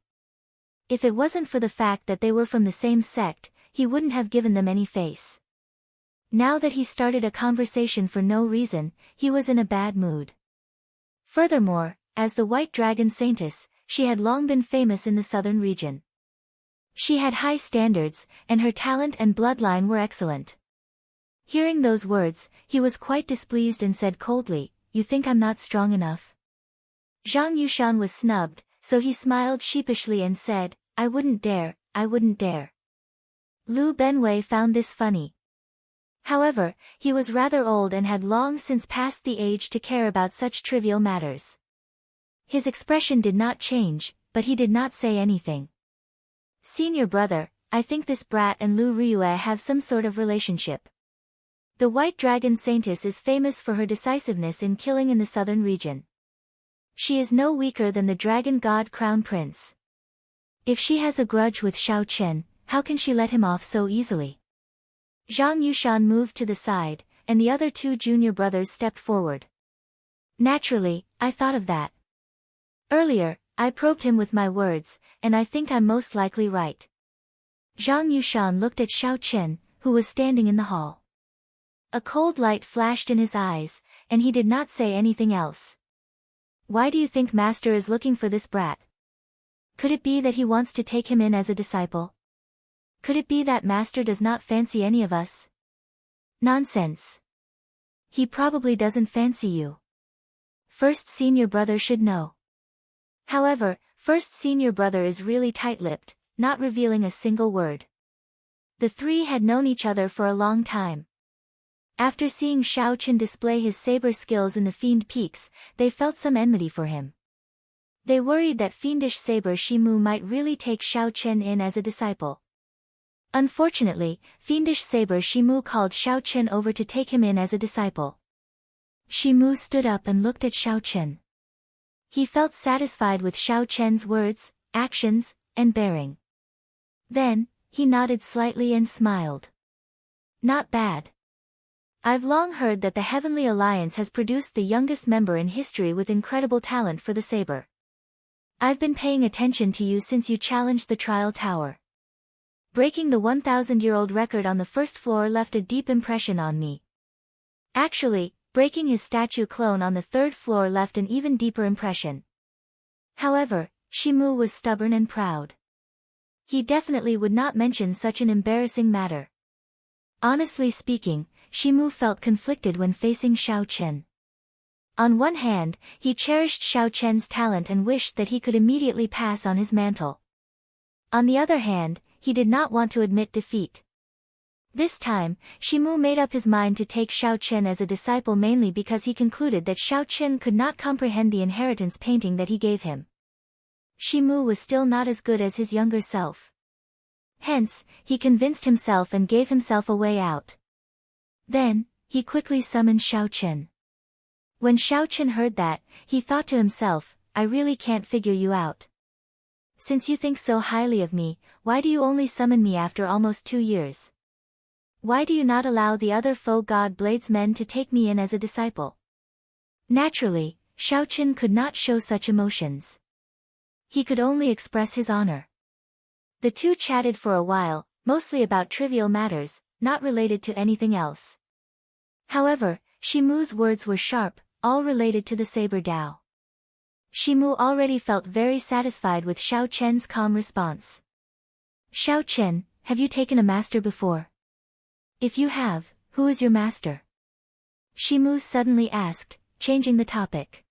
If it wasn't for the fact that they were from the same sect, he wouldn't have given them any face. Now that he started a conversation for no reason, he was in a bad mood. Furthermore, as the White Dragon Saintess, she had long been famous in the southern region. She had high standards, and her talent and bloodline were excellent. Hearing those words, he was quite displeased and said coldly, "You think I'm not strong enough?" Zhang Yushan was snubbed, so he smiled sheepishly and said, I wouldn't dare. Lu Benwei found this funny. However, he was rather old and had long since passed the age to care about such trivial matters. His expression did not change, but he did not say anything. Senior brother, I think this brat and Lu Riyue have some sort of relationship. The White Dragon Saintess is famous for her decisiveness in killing in the southern region. She is no weaker than the Dragon God Crown Prince. If she has a grudge with Xiao Chen, how can she let him off so easily? Zhang Yushan moved to the side, and the other two junior brothers stepped forward. Naturally, I thought of that. Earlier, I probed him with my words, and I think I'm most likely right. Zhang Yushan looked at Xiao Chen, who was standing in the hall. A cold light flashed in his eyes, and he did not say anything else. Why do you think Master is looking for this brat? Could it be that he wants to take him in as a disciple? Could it be that Master does not fancy any of us? Nonsense. He probably doesn't fancy you. First senior brother should know. However, first senior brother is really tight-lipped, not revealing a single word. The three had known each other for a long time. After seeing Xiao Chen display his saber skills in the Fiend Peaks, they felt some enmity for him. They worried that Fiendish Saber Shimu might really take Xiao Chen in as a disciple. Unfortunately, Fiendish Saber Shimu called Xiao Chen over to take him in as a disciple. Shimu stood up and looked at Xiao Chen. He felt satisfied with Xiao Chen's words, actions, and bearing. Then, he nodded slightly and smiled. Not bad. I've long heard that the Heavenly Alliance has produced the youngest member in history with incredible talent for the saber. I've been paying attention to you since you challenged the trial tower. Breaking the 1,000-year-old record on the first floor left a deep impression on me. Actually, breaking his statue clone on the third floor left an even deeper impression. However, Shimu was stubborn and proud. He definitely would not mention such an embarrassing matter. Honestly speaking, Shimu felt conflicted when facing Xiao Chen. On one hand, he cherished Xiao Chen's talent and wished that he could immediately pass on his mantle. On the other hand, he did not want to admit defeat. This time, Shimu made up his mind to take Xiao Chen as a disciple mainly because he concluded that Xiao Chen could not comprehend the inheritance painting that he gave him. Shimu was still not as good as his younger self. Hence, he convinced himself and gave himself a way out. Then, he quickly summoned Xiao Chen. When Xiao Chen heard that, he thought to himself, I really can't figure you out. Since you think so highly of me, why do you only summon me after almost 2 years? Why do you not allow the other foe god bladesmen to take me in as a disciple? Naturally, Xiao Chen could not show such emotions. He could only express his honor. The two chatted for a while, mostly about trivial matters, not related to anything else. However, Shimu's words were sharp, all related to the Saber Dao. Shimu already felt very satisfied with Xiao Chen's calm response. Xiao Chen, have you taken a master before? If you have, who is your master? Shimu suddenly asked, changing the topic.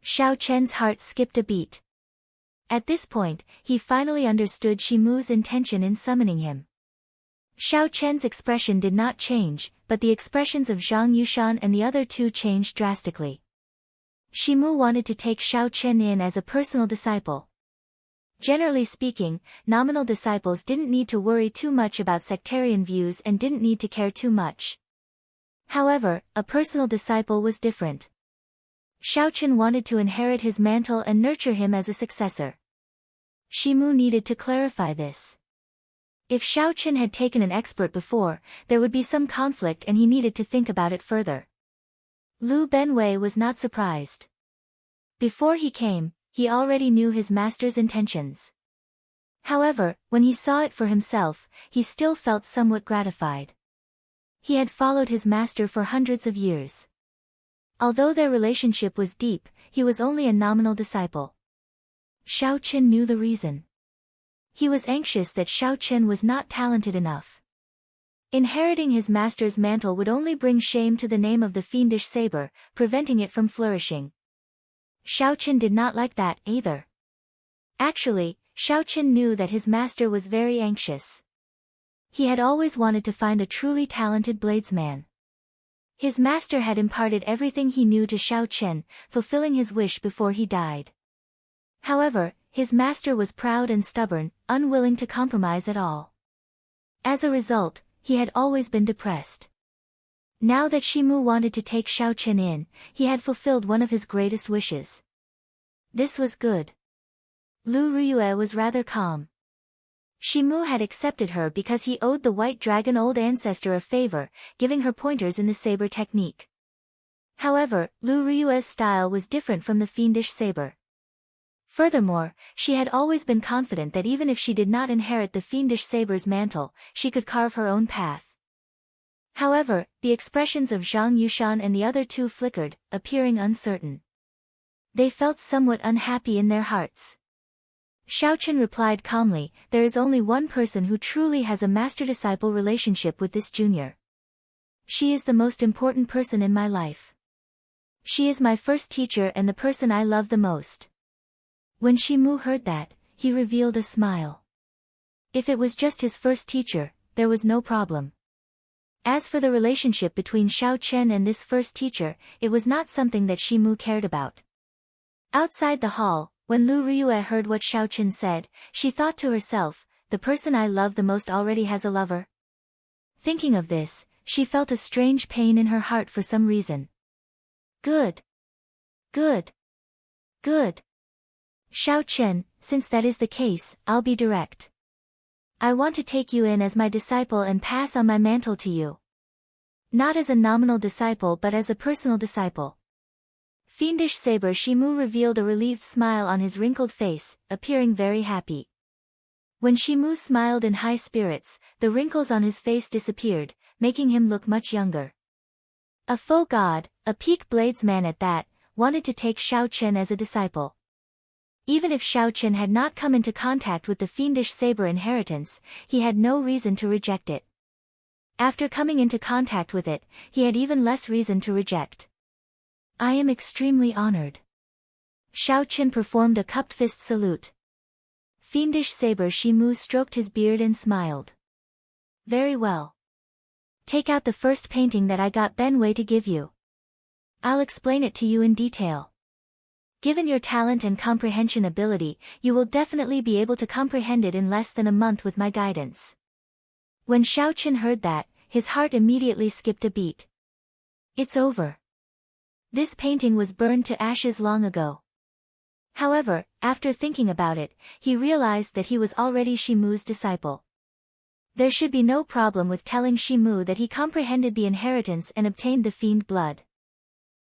Xiao Chen's heart skipped a beat. At this point, he finally understood Shimu's intention in summoning him. Xiao Chen's expression did not change, but the expressions of Zhang Yushan and the other two changed drastically. Shimu wanted to take Xiao Chen in as a personal disciple. Generally speaking, nominal disciples didn't need to worry too much about sectarian views and didn't need to care too much. However, a personal disciple was different. Xiao Chen wanted to inherit his mantle and nurture him as a successor. Shimu needed to clarify this. If Xiao Chen had taken an expert before, there would be some conflict and he needed to think about it further. Lu Benwei was not surprised. Before he came, he already knew his master's intentions. However, when he saw it for himself, he still felt somewhat gratified. He had followed his master for hundreds of years. Although their relationship was deep, he was only a nominal disciple. Xiao Chen knew the reason. He was anxious that Xiao Chen was not talented enough. Inheriting his master's mantle would only bring shame to the name of the fiendish saber, preventing it from flourishing. Xiao Chen did not like that, either. Actually, Xiao Chen knew that his master was very anxious. He had always wanted to find a truly talented bladesman. His master had imparted everything he knew to Xiao Chen, fulfilling his wish before he died. However, his master was proud and stubborn, unwilling to compromise at all. As a result, he had always been depressed. Now that Shimu wanted to take Xiao Chen in, he had fulfilled one of his greatest wishes. This was good. Lu Ruyue was rather calm. Shimu had accepted her because he owed the White Dragon old ancestor a favor, giving her pointers in the saber technique. However, Lu Ruyue's style was different from the fiendish saber. Furthermore, she had always been confident that even if she did not inherit the fiendish saber's mantle, she could carve her own path. However, the expressions of Zhang Yushan and the other two flickered, appearing uncertain. They felt somewhat unhappy in their hearts. Xiao Chen replied calmly, there is only one person who truly has a master-disciple relationship with this junior. She is the most important person in my life. She is my first teacher and the person I love the most. When Shimu heard that, he revealed a smile. If it was just his first teacher, there was no problem. As for the relationship between Xiao Chen and this first teacher, it was not something that Shimu cared about. Outside the hall, when Lu Ruyue heard what Xiao Chen said, she thought to herself, the person I love the most already has a lover. Thinking of this, she felt a strange pain in her heart for some reason. Good. Good. Good. Xiao Chen, since that is the case, I'll be direct. I want to take you in as my disciple and pass on my mantle to you. Not as a nominal disciple but as a personal disciple. Fiendish Saber Shimu revealed a relieved smile on his wrinkled face, appearing very happy. When Shimu smiled in high spirits, the wrinkles on his face disappeared, making him look much younger. A faux god, a peak bladesman at that, wanted to take Xiao Chen as a disciple. Even if Xiao Chen had not come into contact with the fiendish saber inheritance, he had no reason to reject it. After coming into contact with it, he had even less reason to reject. I am extremely honored. Xiao Chen performed a cupped fist salute. fiendish saber Shimu stroked his beard and smiled. Very well. Take out the first painting that I got Ben Wei to give you. I'll explain it to you in detail. Given your talent and comprehension ability, you will definitely be able to comprehend it in less than a month with my guidance. When Xiaoqin heard that, his heart immediately skipped a beat. It's over. This painting was burned to ashes long ago. However, after thinking about it, he realized that he was already Shimu's disciple. There should be no problem with telling Shimu that he comprehended the inheritance and obtained the fiend blood.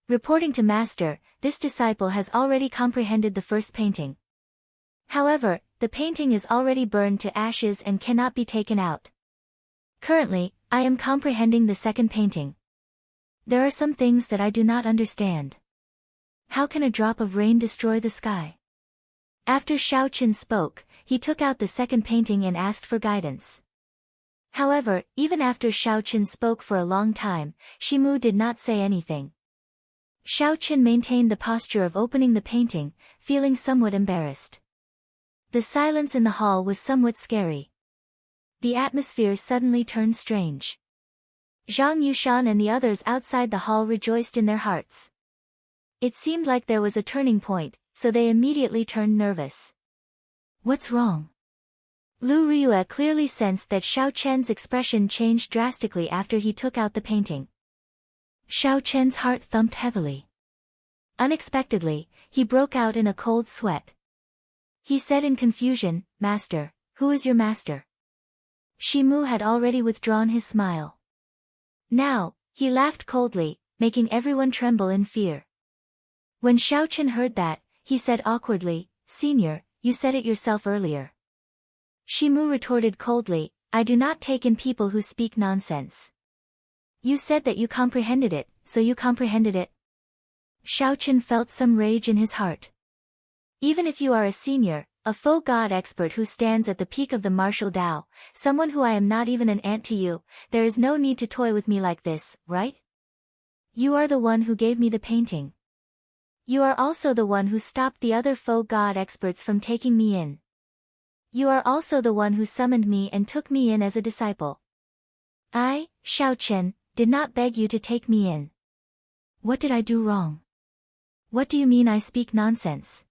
Reporting to Master, this disciple has already comprehended the first painting. However, the painting is already burned to ashes and cannot be taken out. Currently, I am comprehending the second painting. There are some things that I do not understand. How can a drop of rain destroy the sky? After Xiaoqin spoke, he took out the second painting and asked for guidance. However, even after Xiaoqin spoke for a long time, Shimu did not say anything. Xiaoqin maintained the posture of opening the painting, feeling somewhat embarrassed. The silence in the hall was somewhat scary. The atmosphere suddenly turned strange. Zhang Yushan and the others outside the hall rejoiced in their hearts. It seemed like there was a turning point, so they immediately turned nervous. What's wrong? Lu Ryue clearly sensed that Xiaoqian's expression changed drastically after he took out the painting. Xiaoqian's heart thumped heavily. Unexpectedly, he broke out in a cold sweat. He said in confusion, Master, who is your master? Shimu had already withdrawn his smile. Now, he laughed coldly, making everyone tremble in fear. When Xiaoqin heard that, he said awkwardly, Senior, you said it yourself earlier. Shimu retorted coldly, I do not take in people who speak nonsense. You said that you comprehended it, so you comprehended it. Xiaoqin felt some rage in his heart. Even if you are a senior, a faux god expert who stands at the peak of the martial Dao, someone who I am not even an ant to you, there is no need to toy with me like this, right? You are the one who gave me the painting. You are also the one who stopped the other faux god experts from taking me in. You are also the one who summoned me and took me in as a disciple. I, Xiaoqin, did not beg you to take me in. What did I do wrong? What do you mean I speak nonsense?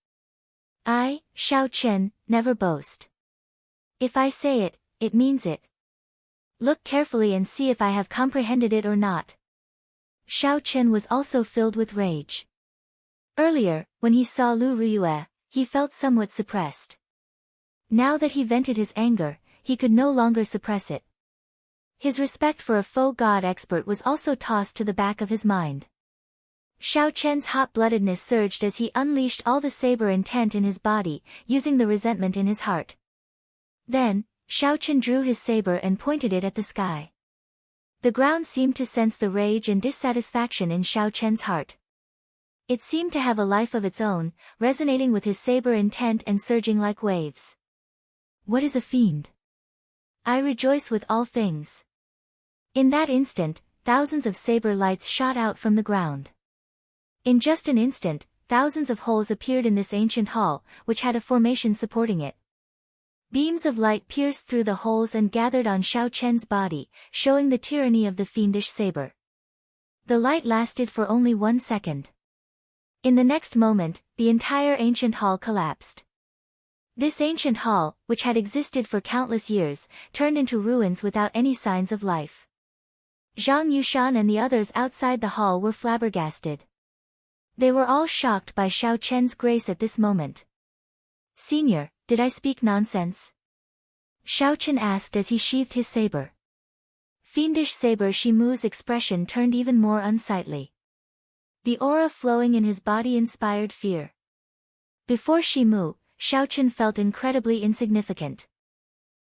I, Xiaoqin, never boast. If I say it, it means it. Look carefully and see if I have comprehended it or not. Xiaoqin was also filled with rage. Earlier, when he saw Lu Ryue, he felt somewhat suppressed. Now that he vented his anger, he could no longer suppress it. His respect for a faux god expert was also tossed to the back of his mind. Xiaoqian's hot-bloodedness surged as he unleashed all the saber intent in his body, using the resentment in his heart. Then, Xiaoqian drew his saber and pointed it at the sky. The ground seemed to sense the rage and dissatisfaction in Xiaoqian's heart. It seemed to have a life of its own, resonating with his saber intent and surging like waves. What is a fiend? I rejoice with all things. In that instant, thousands of saber lights shot out from the ground. In just an instant, thousands of holes appeared in this ancient hall, which had a formation supporting it. Beams of light pierced through the holes and gathered on Xiaoqian's body, showing the tyranny of the fiendish saber. The light lasted for only 1 second. In the next moment, the entire ancient hall collapsed. This ancient hall, which had existed for countless years, turned into ruins without any signs of life. Zhang Yushan and the others outside the hall were flabbergasted. They were all shocked by Xiaoqian's grace at this moment. Senior, did I speak nonsense? Xiaoqian asked as he sheathed his saber. Fiendish saber Shimu's expression turned even more unsightly. The aura flowing in his body inspired fear. Before Shimu, Xiaoqian felt incredibly insignificant.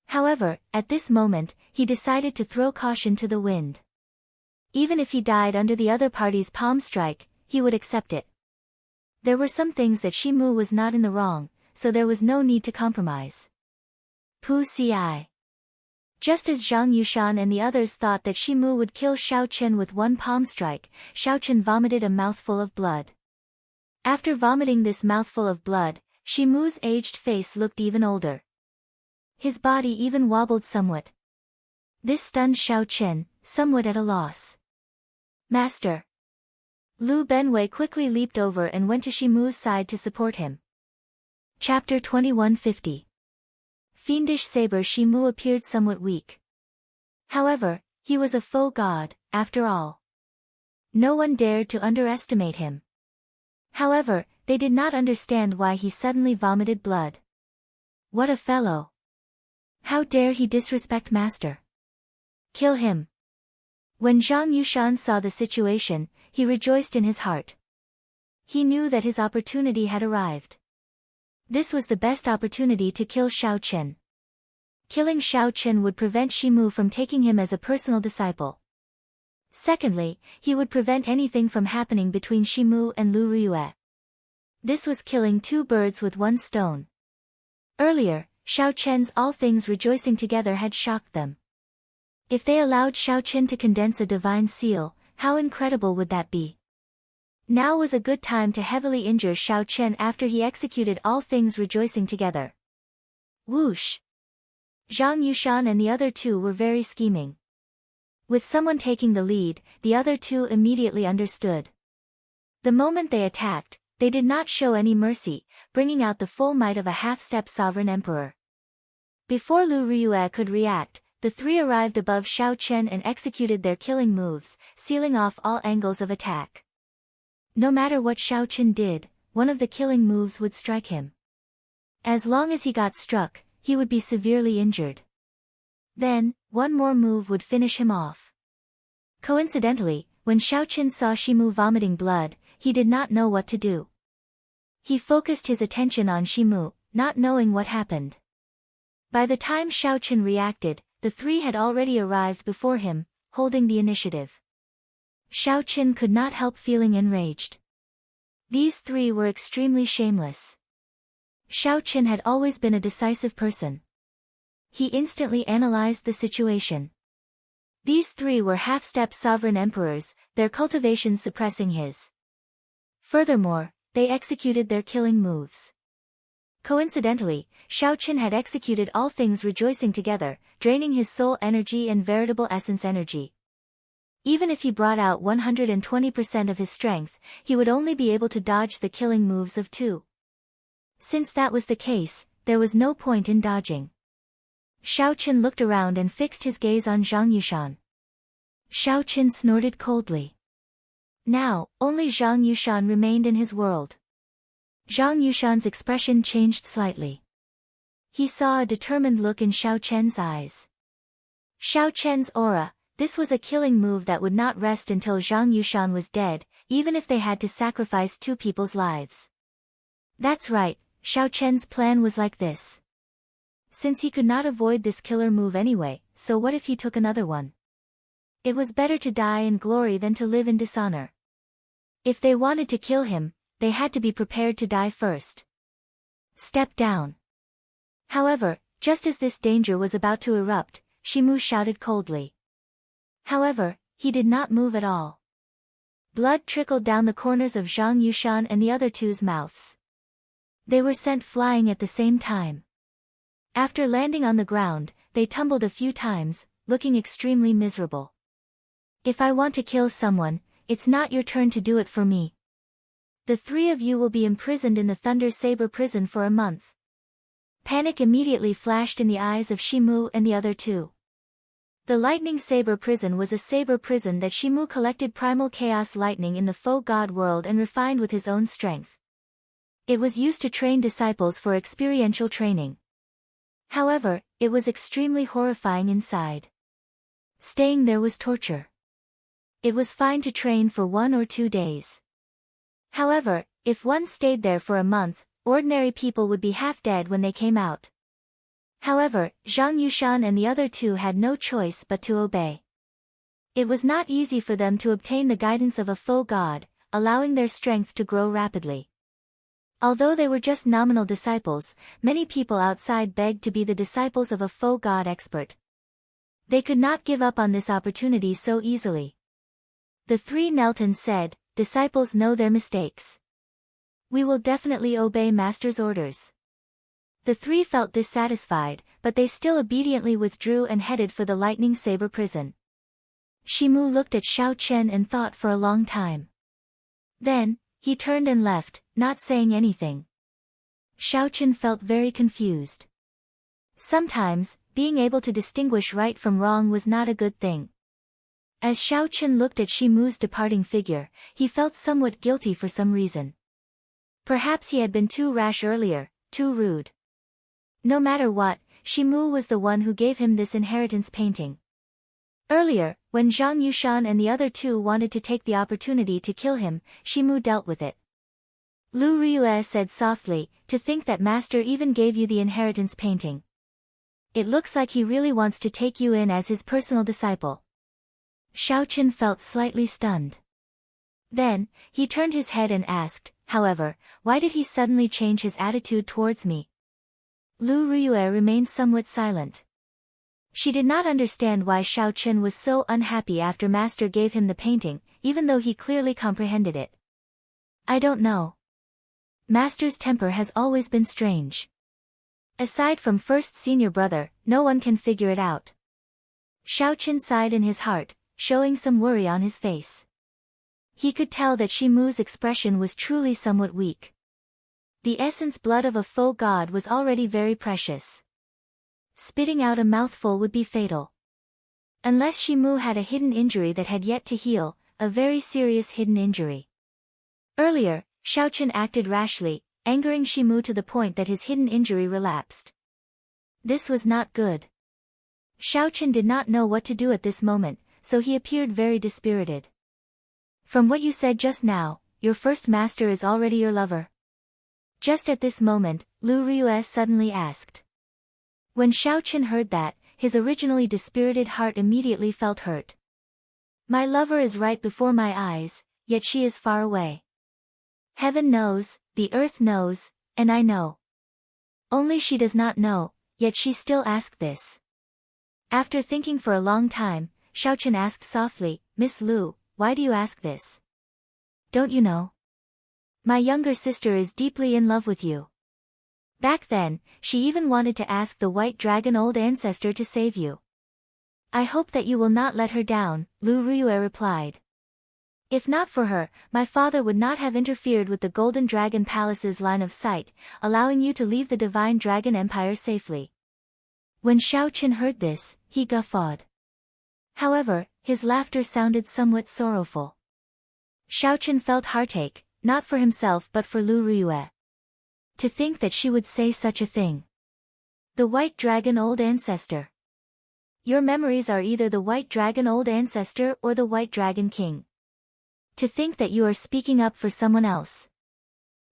However, at this moment, he decided to throw caution to the wind. Even if he died under the other party's palm strike, he would accept it. There were some things that Shimu was not in the wrong, so there was no need to compromise. Pu Ci. Just as Zhang Yushan and the others thought that Shimu would kill Xiaoqian with one palm strike, Xiaoqian vomited a mouthful of blood. After vomiting this mouthful of blood, Shimu's aged face looked even older. His body even wobbled somewhat. This stunned Xiao Chen, somewhat at a loss. Master. Lu Benwei quickly leaped over and went to Shimu's side to support him. Chapter 2150. Fiendish saber. Shimu appeared somewhat weak. However, he was a full god, after all. No one dared to underestimate him. However, they did not understand why he suddenly vomited blood. What a fellow! How dare he disrespect Master? Kill him! When Zhang Yushan saw the situation, he rejoiced in his heart. He knew that his opportunity had arrived. This was the best opportunity to kill Xiao Chen. Killing Xiao Chen would prevent Shimu from taking him as a personal disciple. Secondly, he would prevent anything from happening between Shimu and Lu Riyue. This was killing two birds with one stone. Earlier, Xiao Chen's all things rejoicing together had shocked them. If they allowed Xiao Chen to condense a divine seal, how incredible would that be? Now was a good time to heavily injure Xiao Chen after he executed all things rejoicing together. Whoosh! Zhang Yushan and the other two were very scheming. With someone taking the lead, the other two immediately understood. The moment they attacked, they did not show any mercy, bringing out the full might of a half-step sovereign emperor. Before Lu Riyue could react, the three arrived above Xiao Chen and executed their killing moves, sealing off all angles of attack. No matter what Xiao Chen did, one of the killing moves would strike him. As long as he got struck, he would be severely injured. Then, one more move would finish him off. Coincidentally, when Xiao Chen saw Shimu vomiting blood, he did not know what to do. He focused his attention on Shimu, not knowing what happened. By the time Xiao Chen reacted, the three had already arrived before him, holding the initiative. Xiao Chen could not help feeling enraged. These three were extremely shameless. Xiao Chen had always been a decisive person. He instantly analyzed the situation. These three were half-step sovereign emperors, their cultivations suppressing his. Furthermore, they executed their killing moves. Coincidentally, Xiao Chen had executed all things rejoicing together, draining his soul energy and veritable essence energy. Even if he brought out 120% of his strength, he would only be able to dodge the killing moves of two. Since that was the case, there was no point in dodging. Xiao Chen looked around and fixed his gaze on Zhang Yushan. Xiao Chen snorted coldly. Now, only Zhang Yushan remained in his world. Zhang Yushan's expression changed slightly. He saw a determined look in Xiao Chen's eyes. Xiao Chen's aura, this was a killing move that would not rest until Zhang Yushan was dead, even if they had to sacrifice two people's lives. That's right, Xiao Chen's plan was like this. Since he could not avoid this killer move anyway, so what if he took another one? It was better to die in glory than to live in dishonor. If they wanted to kill him, they had to be prepared to die first. Step down. However, just as this danger was about to erupt, Shimu shouted coldly. However, he did not move at all. Blood trickled down the corners of Zhang Yushan and the other two's mouths. They were sent flying at the same time. After landing on the ground, they tumbled a few times, looking extremely miserable. If I want to kill someone, it's not your turn to do it for me. The three of you will be imprisoned in the Thunder Saber prison for a month. Panic immediately flashed in the eyes of Shimu and the other two. The Lightning Saber prison was a saber prison that Shimu collected primal chaos lightning in the faux god world and refined with his own strength. It was used to train disciples for experiential training. However, it was extremely horrifying inside. Staying there was torture. It was fine to train for 1 or 2 days. However, if one stayed there for a month, ordinary people would be half dead when they came out. However, Zhang Yushan and the other two had no choice but to obey. It was not easy for them to obtain the guidance of a faux god, allowing their strength to grow rapidly. Although they were just nominal disciples, many people outside begged to be the disciples of a faux god expert. They could not give up on this opportunity so easily. The three knelt and said, "Disciples know their mistakes. We will definitely obey Master's orders." The three felt dissatisfied, but they still obediently withdrew and headed for the lightning saber prison. Shimu looked at Xiao Chen and thought for a long time. Then, he turned and left, not saying anything. Xiao Chen felt very confused. Sometimes, being able to distinguish right from wrong was not a good thing. As Xiao Chen looked at Shimu's departing figure, he felt somewhat guilty for some reason. Perhaps he had been too rash earlier, too rude. No matter what, Shimu was the one who gave him this inheritance painting. Earlier, when Zhang Yushan and the other two wanted to take the opportunity to kill him, Shimu dealt with it. Lu Ryue said softly, "To think that master even gave you the inheritance painting. It looks like he really wants to take you in as his personal disciple." Xiao Chen felt slightly stunned. Then, he turned his head and asked, "However, why did he suddenly change his attitude towards me?" Lu Ryue remained somewhat silent. She did not understand why Xiao Chen was so unhappy after master gave him the painting, even though he clearly comprehended it. "I don't know. Master's temper has always been strange. Aside from first senior brother, no one can figure it out." Xiao Chen sighed in his heart, showing some worry on his face. He could tell that Shimu's expression was truly somewhat weak. The essence blood of a foe god was already very precious. Spitting out a mouthful would be fatal. Unless Shimu had a hidden injury that had yet to heal, a very serious hidden injury. Earlier, Xiao Chen acted rashly, angering Shimu to the point that his hidden injury relapsed. This was not good. Xiao Chen did not know what to do at this moment, so he appeared very dispirited. "From what you said just now, your first master is already your lover?" Just at this moment, Lu Ryue suddenly asked. When Xiao Chen heard that, his originally dispirited heart immediately felt hurt. "My lover is right before my eyes, yet she is far away. Heaven knows, the earth knows, and I know. Only she does not know, yet she still asked this." After thinking for a long time, Xiao Chen asked softly, "Miss Lu, why do you ask this? Don't you know? My younger sister is deeply in love with you. Back then, she even wanted to ask the white dragon old ancestor to save you. I hope that you will not let her down," Lu Ryue replied. "If not for her, my father would not have interfered with the Golden Dragon Palace's line of sight, allowing you to leave the Divine Dragon Empire safely." When Xiao Chen heard this, he guffawed. However, his laughter sounded somewhat sorrowful. Xiao Chen felt heartache, not for himself but for Lu Ryue. To think that she would say such a thing. The White Dragon Old Ancestor. Your memories are either the White Dragon Old Ancestor or the White Dragon King. To think that you are speaking up for someone else.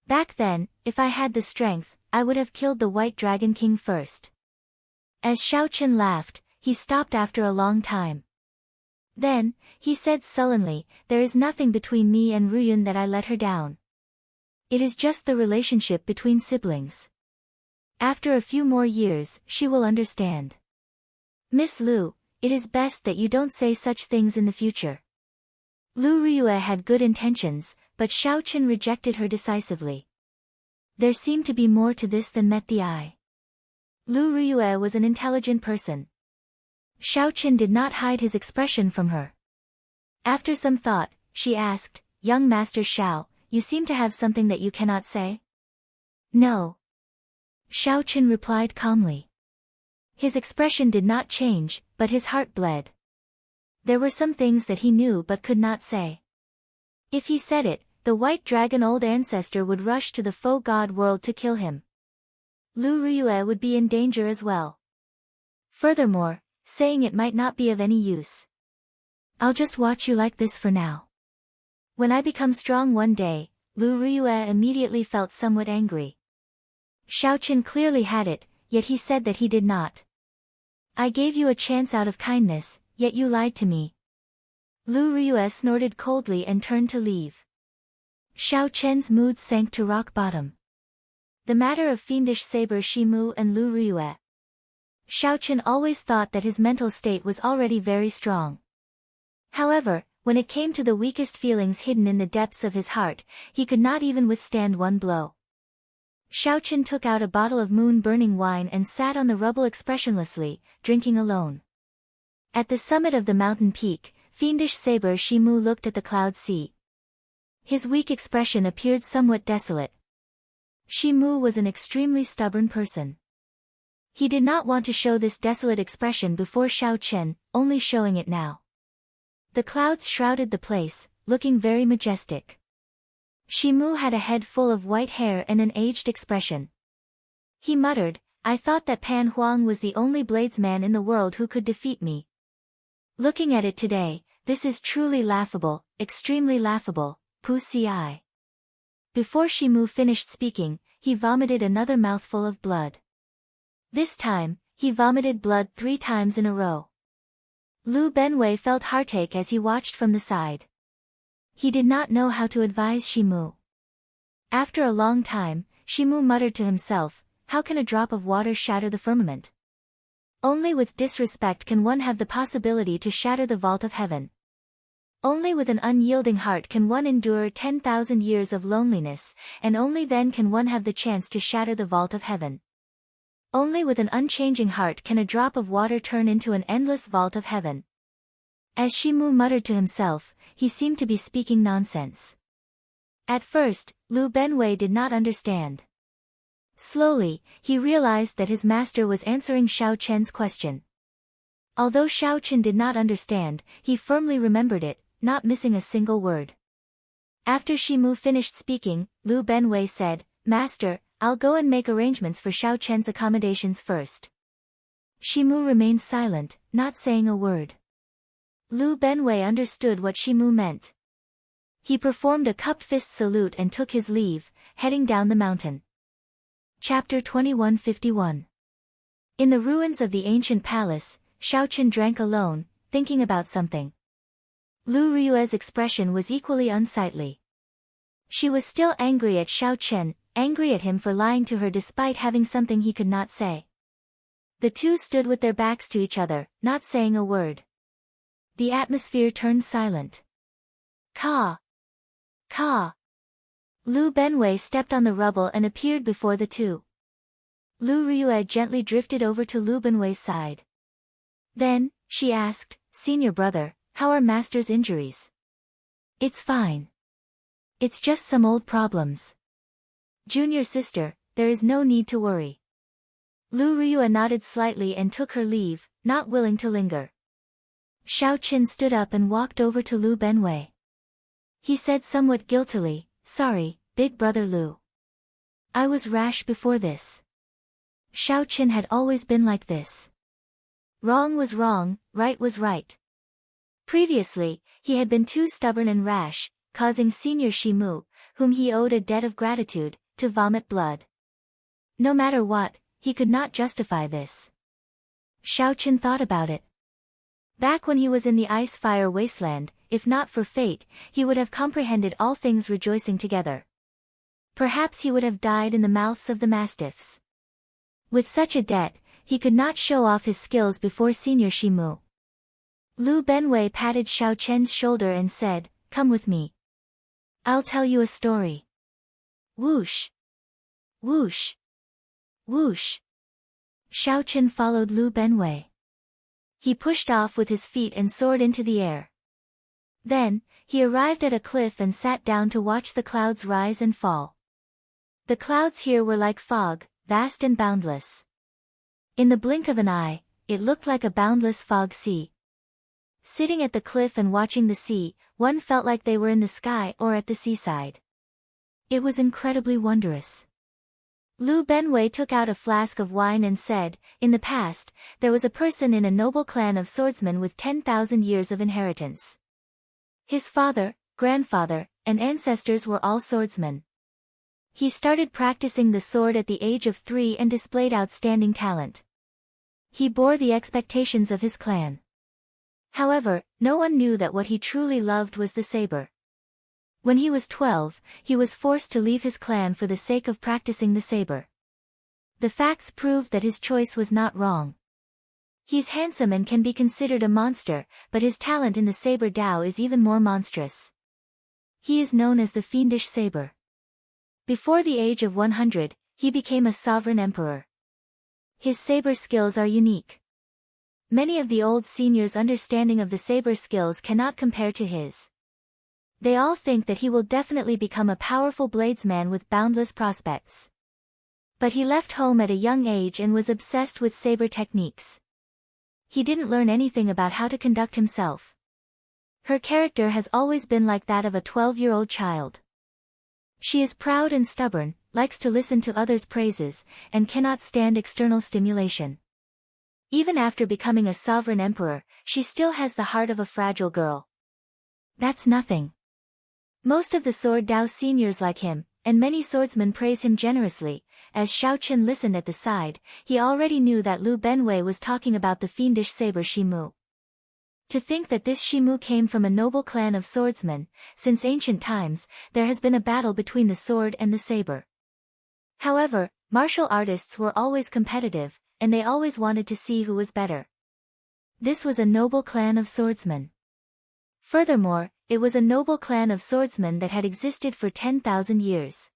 Back then, if I had the strength, I would have killed the White Dragon King first. As Xiao Chen laughed, he stopped after a long time. Then, he said sullenly, "There is nothing between me and Ruyun that I let her down. It is just the relationship between siblings. After a few more years, she will understand. Miss Lu, it is best that you don't say such things in the future." Lu Ryue had good intentions, but Xiao Chen rejected her decisively. There seemed to be more to this than met the eye. Lu Ryue was an intelligent person. Xiao Chen did not hide his expression from her. After some thought, she asked, "Young Master Xiao, you seem to have something that you cannot say?" "No." Xiao Chen replied calmly. His expression did not change, but his heart bled. There were some things that he knew but could not say. If he said it, the White Dragon Old Ancestor would rush to the foe god world to kill him. Lu Ryue would be in danger as well. Furthermore, saying it might not be of any use. "I'll just watch you like this for now. When I become strong one day," Lu Ryue immediately felt somewhat angry. Xiao Chen clearly had it, yet he said that he did not. "I gave you a chance out of kindness, yet you lied to me." Lu Ryue snorted coldly and turned to leave. Xiao Chen's mood sank to rock bottom. The matter of fiendish saber Shimu and Lu Ryue. Xiao Chen always thought that his mental state was already very strong. However, when it came to the weakest feelings hidden in the depths of his heart, he could not even withstand one blow. Xiaochen took out a bottle of moon-burning wine and sat on the rubble expressionlessly, drinking alone. At the summit of the mountain peak, fiendish saber Shimu looked at the cloud sea. His weak expression appeared somewhat desolate. Shimu was an extremely stubborn person. He did not want to show this desolate expression before Xiaochen, only showing it now. The clouds shrouded the place, looking very majestic. Shimu had a head full of white hair and an aged expression. He muttered, "I thought that Pan Huang was the only bladesman in the world who could defeat me. Looking at it today, this is truly laughable, extremely laughable, Pu Ci." Before Shimu finished speaking, he vomited another mouthful of blood. This time, he vomited blood 3 times in a row. Lu Benwei felt heartache as he watched from the side. He did not know how to advise Shimu. After a long time, Shimu muttered to himself, "How can a drop of water shatter the firmament? Only with disrespect can one have the possibility to shatter the vault of heaven. Only with an unyielding heart can one endure 10,000 years of loneliness, and only then can one have the chance to shatter the vault of heaven. Only with an unchanging heart can a drop of water turn into an endless vault of heaven." As Shimu muttered to himself, he seemed to be speaking nonsense. At first, Lu Benwei did not understand. Slowly, he realized that his master was answering Xiaochen's question. Although Xiaochen did not understand, he firmly remembered it, not missing a single word. After Shimu finished speaking, Lu Benwei said, "Master, I'll go and make arrangements for Xiaochen's accommodations first." Shimu remained silent, not saying a word. Lu Benwei understood what Shimu meant. He performed a cupped fist salute and took his leave, heading down the mountain. Chapter 2151. In the ruins of the ancient palace, Xiaochen drank alone, thinking about something. Lu Ryue's expression was equally unsightly. She was still angry at Xiaochen, angry at him for lying to her despite having something he could not say. The two stood with their backs to each other, not saying a word. The atmosphere turned silent. Ka! Ka! Lu Benwei stepped on the rubble and appeared before the two. Lu Ryue gently drifted over to Lu Benwei's side. Then, she asked, "Senior brother, how are master's injuries?" "It's fine. It's just some old problems. Junior sister, there is no need to worry." Lu Ryue nodded slightly and took her leave, not willing to linger. Xiaochen stood up and walked over to Lu Benwei. He said somewhat guiltily, "Sorry, big brother Lu. I was rash before this." Xiaochen had always been like this. Wrong was wrong, right was right. Previously, he had been too stubborn and rash, causing Senior Shimu, whom he owed a debt of gratitude, to vomit blood. No matter what, he could not justify this. Xiaochen thought about it. Back when he was in the ice-fire wasteland, if not for fate, he would have comprehended all things rejoicing together. Perhaps he would have died in the mouths of the mastiffs. With such a debt, he could not show off his skills before Senior Shimu. Lu Benwei patted Xiaochen's shoulder and said, "Come with me. I'll tell you a story." Whoosh! Whoosh! Whoosh! Xiaochen followed Lu Benwei. He pushed off with his feet and soared into the air. Then, he arrived at a cliff and sat down to watch the clouds rise and fall. The clouds here were like fog, vast and boundless. In the blink of an eye, it looked like a boundless fog sea. Sitting at the cliff and watching the sea, one felt like they were in the sky or at the seaside. It was incredibly wondrous. Lu Benwei took out a flask of wine and said, "In the past, there was a person in a noble clan of swordsmen with 10,000 years of inheritance. His father, grandfather, and ancestors were all swordsmen. He started practicing the sword at the age of 3 and displayed outstanding talent. He bore the expectations of his clan. However, no one knew that what he truly loved was the saber. When he was 12, he was forced to leave his clan for the sake of practicing the saber. The facts proved that his choice was not wrong. He's handsome and can be considered a monster, but his talent in the saber Dao is even more monstrous. He is known as the fiendish saber. Before the age of 100, he became a sovereign emperor. His saber skills are unique. Many of the old seniors' understanding of the saber skills cannot compare to his. They all think that he will definitely become a powerful bladesman with boundless prospects. But he left home at a young age and was obsessed with saber techniques. He didn't learn anything about how to conduct himself. Her character has always been like that of a 12-year-old child. She is proud and stubborn, likes to listen to others' praises, and cannot stand external stimulation. Even after becoming a sovereign emperor, she still has the heart of a fragile girl. That's nothing. Most of the Sword Dao seniors like him, and many swordsmen praise him generously. As Xiaoqun listened at the side, he already knew that Lu Benwei was talking about the fiendish saber Shimu. To think that this Shimu came from a noble clan of swordsmen, since ancient times, there has been a battle between the sword and the saber. However, martial artists were always competitive, and they always wanted to see who was better. This was a noble clan of swordsmen. Furthermore, it was a noble clan of swordsmen that had existed for 10,000 years.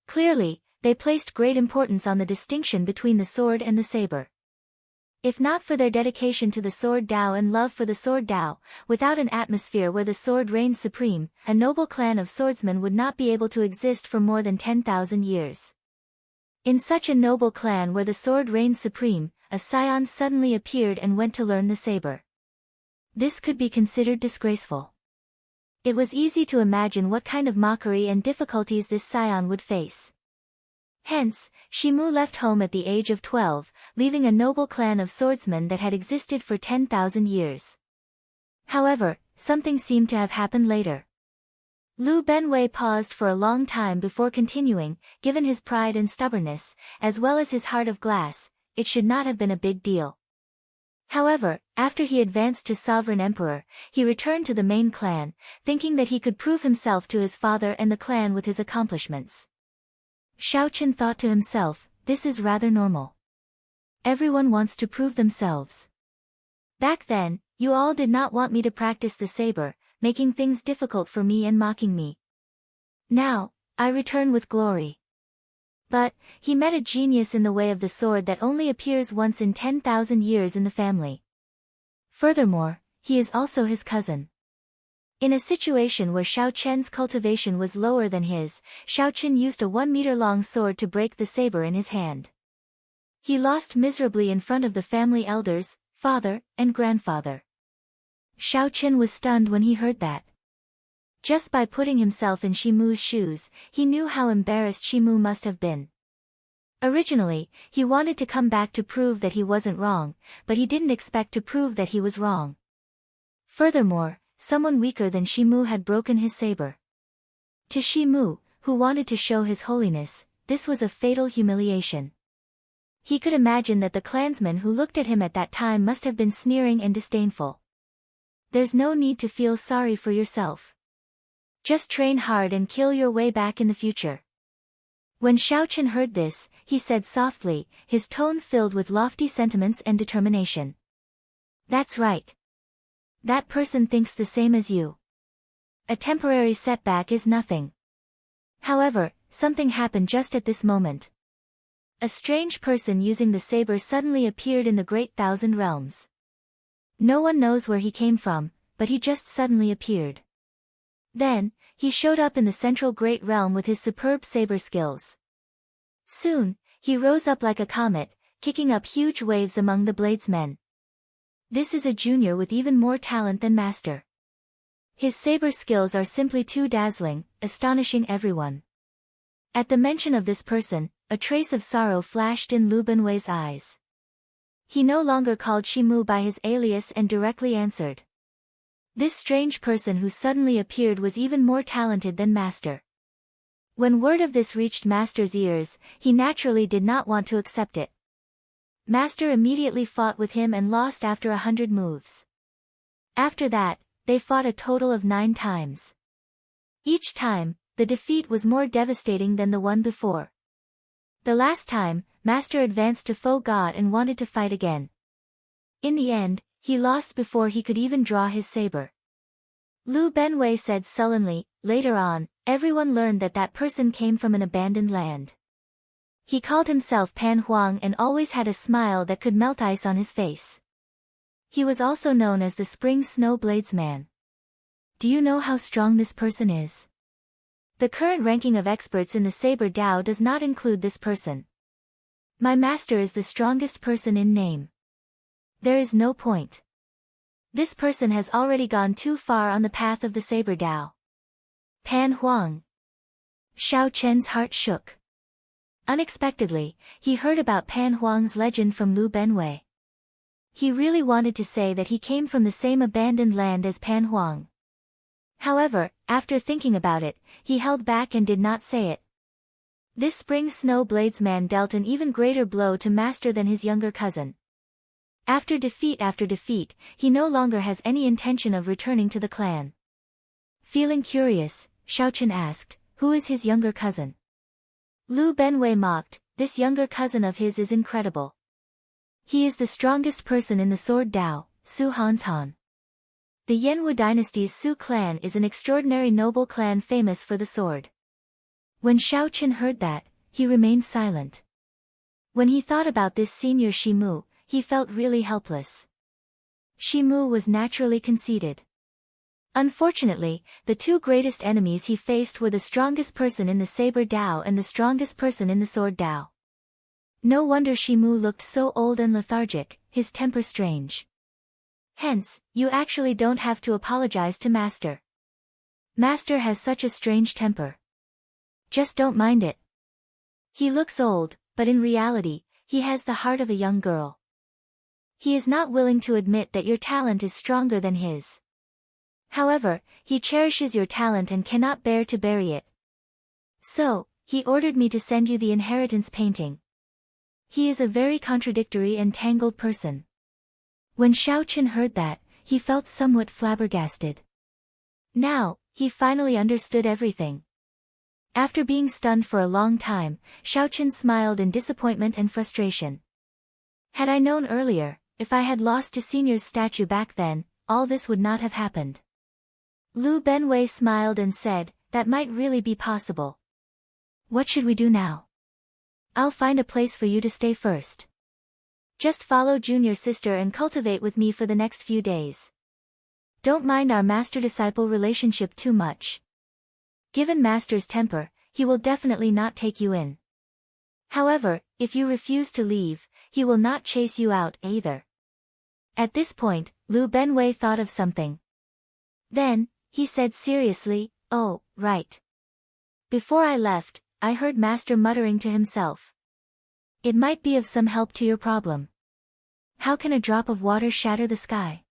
Clearly, they placed great importance on the distinction between the sword and the saber. If not for their dedication to the Sword Dao and love for the Sword Dao, without an atmosphere where the sword reigns supreme, a noble clan of swordsmen would not be able to exist for more than 10,000 years. In such a noble clan where the sword reigns supreme, a scion suddenly appeared and went to learn the saber. This could be considered disgraceful. It was easy to imagine what kind of mockery and difficulties this scion would face. Hence, Shimu left home at the age of 12, leaving a noble clan of swordsmen that had existed for 10,000 years. However, something seemed to have happened later. Lu Benwei paused for a long time before continuing. Given his pride and stubbornness, as well as his heart of glass, it should not have been a big deal. However, after he advanced to sovereign emperor, he returned to the main clan, thinking that he could prove himself to his father and the clan with his accomplishments. Xiaoqun thought to himself, this is rather normal. Everyone wants to prove themselves. Back then, you all did not want me to practice the saber, making things difficult for me and mocking me. Now, I return with glory. But, he met a genius in the way of the sword that only appears once in 10,000 years in the family. Furthermore, he is also his cousin. In a situation where Xiaoqun's cultivation was lower than his, Xiaoqun used a 1-meter-long sword to break the saber in his hand. He lost miserably in front of the family elders, father, and grandfather. Xiaoqun was stunned when he heard that. Just by putting himself in Shimu's shoes, he knew how embarrassed Shimu must have been. Originally, he wanted to come back to prove that he wasn't wrong, but he didn't expect to prove that he was wrong. Furthermore, someone weaker than Shimu had broken his saber. To Shimu, who wanted to show his holiness, this was a fatal humiliation. He could imagine that the clansmen who looked at him at that time must have been sneering and disdainful. There's no need to feel sorry for yourself. Just train hard and kill your way back in the future. When Xiaoqun heard this, he said softly, his tone filled with lofty sentiments and determination. That's right. That person thinks the same as you. A temporary setback is nothing. However, something happened just at this moment. A strange person using the saber suddenly appeared in the Great Thousand Realms. No one knows where he came from, but he just suddenly appeared. Then, he showed up in the central Great Realm with his superb saber skills. Soon, he rose up like a comet, kicking up huge waves among the bladesmen. This is a junior with even more talent than master. His saber skills are simply too dazzling, astonishing everyone. At the mention of this person, a trace of sorrow flashed in Lu Benwei's eyes. He no longer called Shimu by his alias and directly answered. This strange person who suddenly appeared was even more talented than Master. When word of this reached Master's ears, he naturally did not want to accept it. Master immediately fought with him and lost after 100 moves. After that, they fought a total of 9 times. Each time, the defeat was more devastating than the one before. The last time, Master advanced to Foe God and wanted to fight again. In the end, he lost before he could even draw his saber. Lu Benwei said sullenly, later on, everyone learned that that person came from an abandoned land. He called himself Pan Huang and always had a smile that could melt ice on his face. He was also known as the Spring Snow Blades Man. Do you know how strong this person is? The current ranking of experts in the Saber Dao does not include this person. My master is the strongest person in name. There is no point. This person has already gone too far on the path of the Saber Dao. Pan Huang. Xiao Chen's heart shook. Unexpectedly, he heard about Pan Huang's legend from Lu Benwei. He really wanted to say that he came from the same abandoned land as Pan Huang. However, after thinking about it, he held back and did not say it. This Spring Snow Blades Man dealt an even greater blow to master than his younger cousin. After defeat, he no longer has any intention of returning to the clan. Feeling curious, Xiao Chen asked, who is his younger cousin? Lu Benwei mocked, this younger cousin of his is incredible. He is the strongest person in the Sword Dao, Su Han's Han. The Yanwu dynasty's Su clan is an extraordinary noble clan famous for the sword. When Xiao Chen heard that, he remained silent. When he thought about this senior Shimu, he felt really helpless. Shimu was naturally conceited. Unfortunately, the two greatest enemies he faced were the strongest person in the Saber Dao and the strongest person in the Sword Dao. No wonder Shimu looked so old and lethargic, his temper strange. Hence, you actually don't have to apologize to Master. Master has such a strange temper. Just don't mind it. He looks old, but in reality, he has the heart of a young girl. He is not willing to admit that your talent is stronger than his. However, he cherishes your talent and cannot bear to bury it. So, he ordered me to send you the inheritance painting. He is a very contradictory and tangled person. When Xiao Chen heard that, he felt somewhat flabbergasted. Now, he finally understood everything. After being stunned for a long time, Xiao Chen smiled in disappointment and frustration. Had I known earlier, if I had lost to Senior's statue back then, all this would not have happened. Lu Benwei smiled and said, that might really be possible. What should we do now? I'll find a place for you to stay first. Just follow junior sister and cultivate with me for the next few days. Don't mind our master-disciple relationship too much. Given master's temper, he will definitely not take you in. However, if you refuse to leave, he will not chase you out either. At this point, Lu Benwei thought of something. Then, he said seriously, oh, right. Before I left, I heard Master muttering to himself. It might be of some help to your problem. How can a drop of water shatter the sky?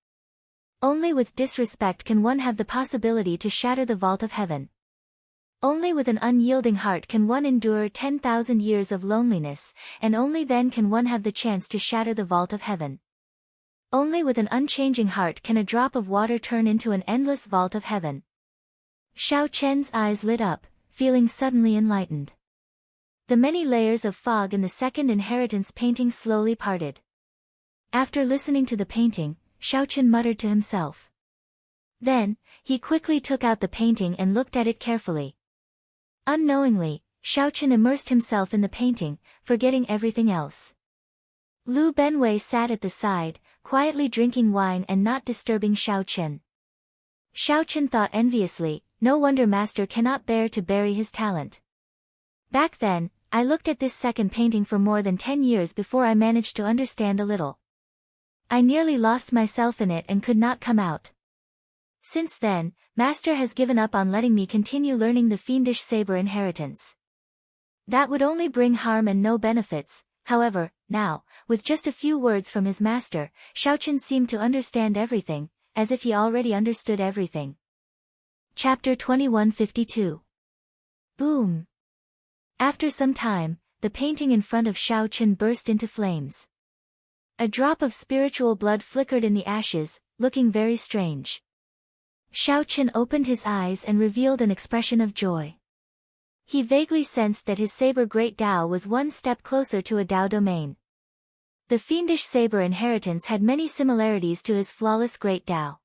Only with disrespect can one have the possibility to shatter the vault of heaven. Only with an unyielding heart can one endure 10,000 years of loneliness, and only then can one have the chance to shatter the vault of heaven. Only with an unchanging heart can a drop of water turn into an endless vault of heaven. Xiao Chen's eyes lit up, feeling suddenly enlightened. The many layers of fog in the second inheritance painting slowly parted. After listening to the painting, Xiao Chen muttered to himself. Then, he quickly took out the painting and looked at it carefully. Unknowingly, Xiao Chen immersed himself in the painting, forgetting everything else. Lu Benwei sat at the side, quietly drinking wine and not disturbing Xiao Chen. Xiao Chen thought enviously, no wonder master cannot bear to bury his talent. Back then, I looked at this second painting for more than 10 years before I managed to understand a little. I nearly lost myself in it and could not come out. Since then, master has given up on letting me continue learning the fiendish saber inheritance. That would only bring harm and no benefits. However, now, with just a few words from his master, Xiao Chen seemed to understand everything, as if he already understood everything. Chapter 2152. Boom! After some time, the painting in front of Xiao Chen burst into flames. A drop of spiritual blood flickered in the ashes, looking very strange. Xiao Chen opened his eyes and revealed an expression of joy. He vaguely sensed that his saber Great Dao was one step closer to a Dao domain. The fiendish saber inheritance had many similarities to his flawless Great Dao.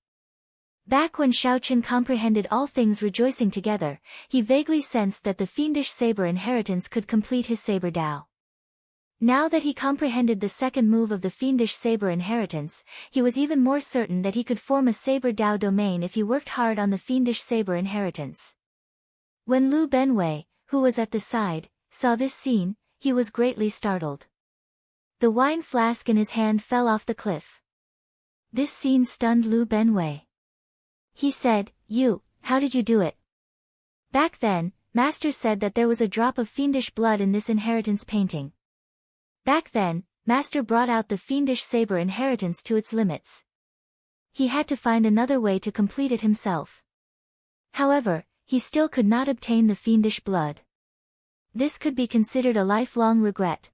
Back when Xiao Chen comprehended all things rejoicing together, he vaguely sensed that the fiendish saber inheritance could complete his saber Dao. Now that he comprehended the second move of the fiendish saber inheritance, he was even more certain that he could form a saber Dao domain if he worked hard on the fiendish saber inheritance. When Lu Benwei, who was at the side, saw this scene, he was greatly startled. The wine flask in his hand fell off the cliff. This scene stunned Lu Benwei. He said, how did you do it? Back then, Master said that there was a drop of fiendish blood in this inheritance painting. Back then, Master brought out the fiendish saber inheritance to its limits. He had to find another way to complete it himself. However, he still could not obtain the fiendish blood. This could be considered a lifelong regret.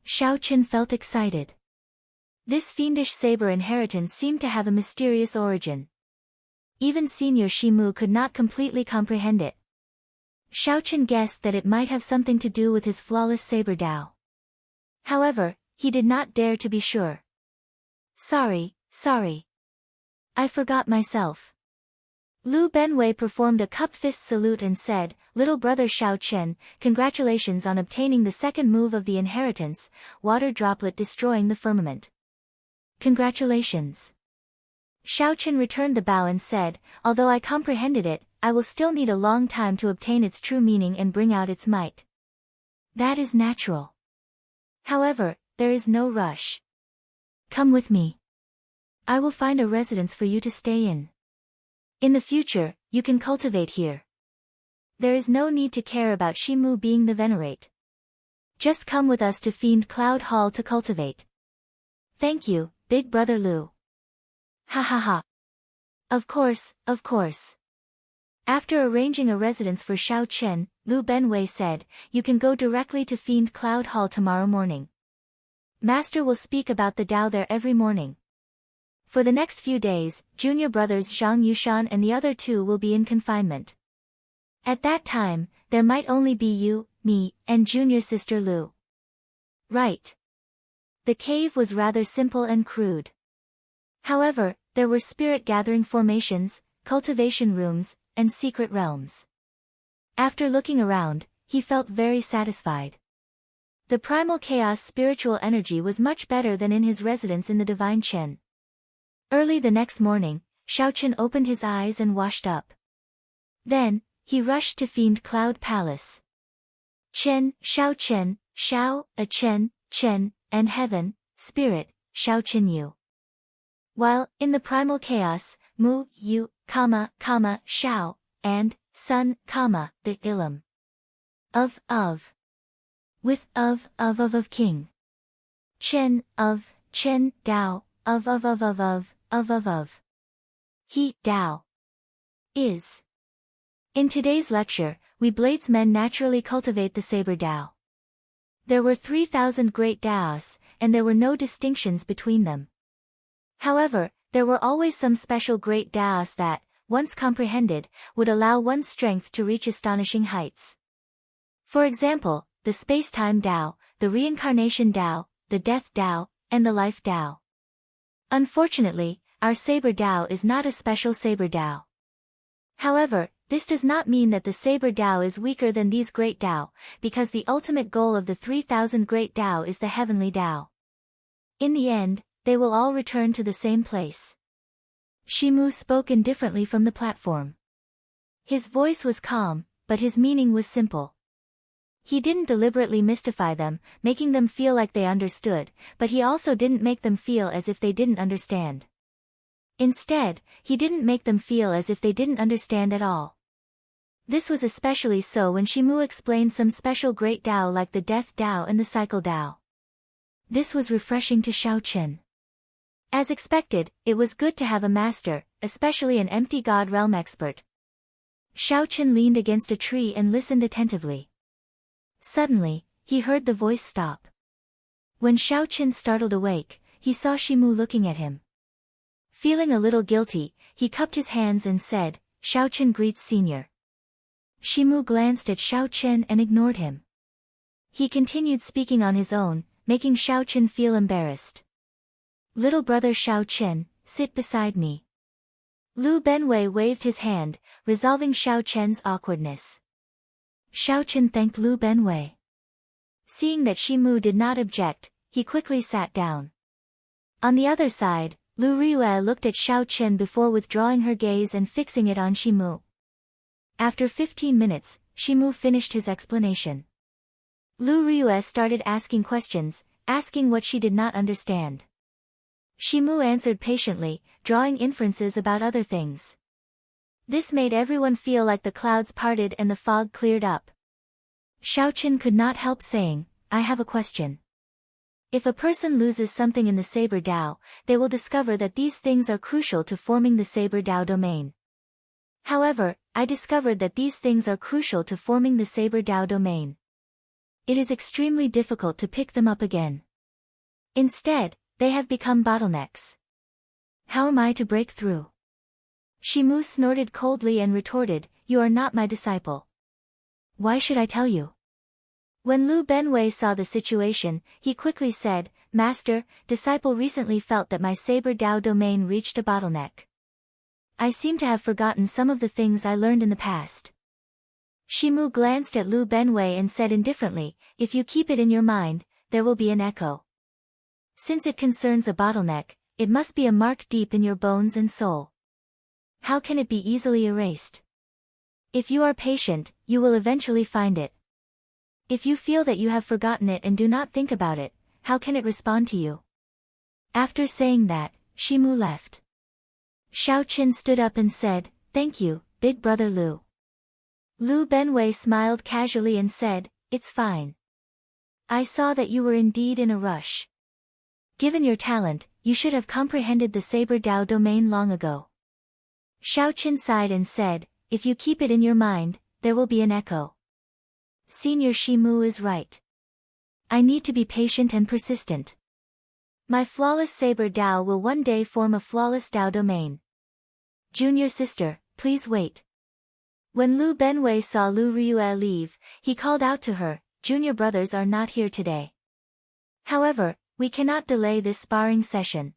Xiao Qin felt excited. This fiendish saber inheritance seemed to have a mysterious origin. Even Senior Shimu could not completely comprehend it. Xiao Qin guessed that it might have something to do with his flawless saber Dao. However, he did not dare to be sure. Sorry. I forgot myself. Lu Benwei performed a cup-fist salute and said, Little brother Xiao Qin, congratulations on obtaining the second move of the inheritance, water droplet destroying the firmament. Congratulations. Xiao Qin returned the bow and said, although I comprehended it, I will still need a long time to obtain its true meaning and bring out its might. That is natural. However, there is no rush. Come with me. I will find a residence for you to stay in. In the future, you can cultivate here. There is no need to care about Shimu being the venerate. Just come with us to Fiend Cloud Hall to cultivate. Thank you, big brother Lu. Ha ha ha. Of course. After arranging a residence for Xiao Qin, Lu Benwei said, you can go directly to Fiend Cloud Hall tomorrow morning. Master will speak about the Dao there every morning. For the next few days, junior brothers Zhang Yushan and the other two will be in confinement. At that time, there might only be you, me, and junior sister Lu. Right. The cave was rather simple and crude. However, there were spirit-gathering formations, cultivation rooms, and secret realms. After looking around, he felt very satisfied. The primal chaos spiritual energy was much better than in his residence in the Divine Chen. Early the next morning, Xiao Qin opened his eyes and washed up. Then, he rushed to Fiend Cloud Palace. Chen, Xiao Qin, Xiao, a Chen, and Heaven, Spirit, Xiao Qin Yu. While, in the primal chaos, Mu, Yu, Xiao, and, Sun, the Ilum. Of. With of King. Chen, Dao, of. He, Dao. Is. In today's lecture, we bladesmen naturally cultivate the saber Dao. There were 3,000 great Daos, and there were no distinctions between them. However, there were always some special great Daos that, once comprehended, would allow one's strength to reach astonishing heights. For example, the space-time Dao, the reincarnation Dao, the death Dao, and the life Dao. Unfortunately, our saber Dao is not a special saber Dao. However, this does not mean that the saber Dao is weaker than these great Dao, because the ultimate goal of the 3,000 great Dao is the heavenly Dao. In the end, they will all return to the same place. Shimu spoke indifferently from the platform. His voice was calm, but his meaning was simple. He didn't deliberately mystify them, making them feel like they understood, but he also didn't make them feel as if they didn't understand. Instead, he didn't make them feel as if they didn't understand at all. This was especially so when Shimu explained some special great Dao like the Death Dao and the Cycle Dao. This was refreshing to Xiao Qin. As expected, it was good to have a master, especially an empty God realm expert. Xiao Qin leaned against a tree and listened attentively. Suddenly, he heard the voice stop. When Xiao Qin startled awake, he saw Shimu looking at him. Feeling a little guilty, he cupped his hands and said, Xiao Qin greets senior. Shimu glanced at Xiao Qin and ignored him. He continued speaking on his own, making Xiao Qin feel embarrassed. Little brother Xiao Qin, sit beside me. Lu Benwei waved his hand, resolving Xiao Qin's awkwardness. Xiao Qin thanked Lu Benwei. Seeing that Shimu did not object, he quickly sat down. On the other side, Lu Ryue looked at Xiao Chen before withdrawing her gaze and fixing it on Shimu. After 15 minutes, Shimu finished his explanation. Lu Ryue started asking questions, asking what she did not understand. Shimu answered patiently, drawing inferences about other things. This made everyone feel like the clouds parted and the fog cleared up. Xiao Chen could not help saying, I have a question. If a person loses something in the Saber Dao, they will discover that these things are crucial to forming the Saber Dao domain. However, I discovered that these things are crucial to forming the Saber Dao domain. It is extremely difficult to pick them up again. Instead, they have become bottlenecks. How am I to break through? Shimu snorted coldly and retorted, You are not my disciple. Why should I tell you? When Lu Benwei saw the situation, he quickly said, Master, disciple recently felt that my Saber Dao domain reached a bottleneck. I seem to have forgotten some of the things I learned in the past. Shimu glanced at Lu Benwei and said indifferently, If you keep it in your mind, there will be an echo. Since it concerns a bottleneck, it must be a mark deep in your bones and soul. How can it be easily erased? If you are patient, you will eventually find it. If you feel that you have forgotten it and do not think about it, how can it respond to you? After saying that, Shimu left. Xiao Chen stood up and said, Thank you, big brother Lu. Lu Benwei smiled casually and said, It's fine. I saw that you were indeed in a rush. Given your talent, you should have comprehended the Saber Dao domain long ago. Xiao Chen sighed and said, If you keep it in your mind, there will be an echo. Senior Shimu is right. I need to be patient and persistent. My flawless Saber Dao will one day form a flawless Dao domain. Junior sister, please wait. When Lu Benwei saw Lu Ryue leave, he called out to her, Junior brothers are not here today. However, we cannot delay this sparring session.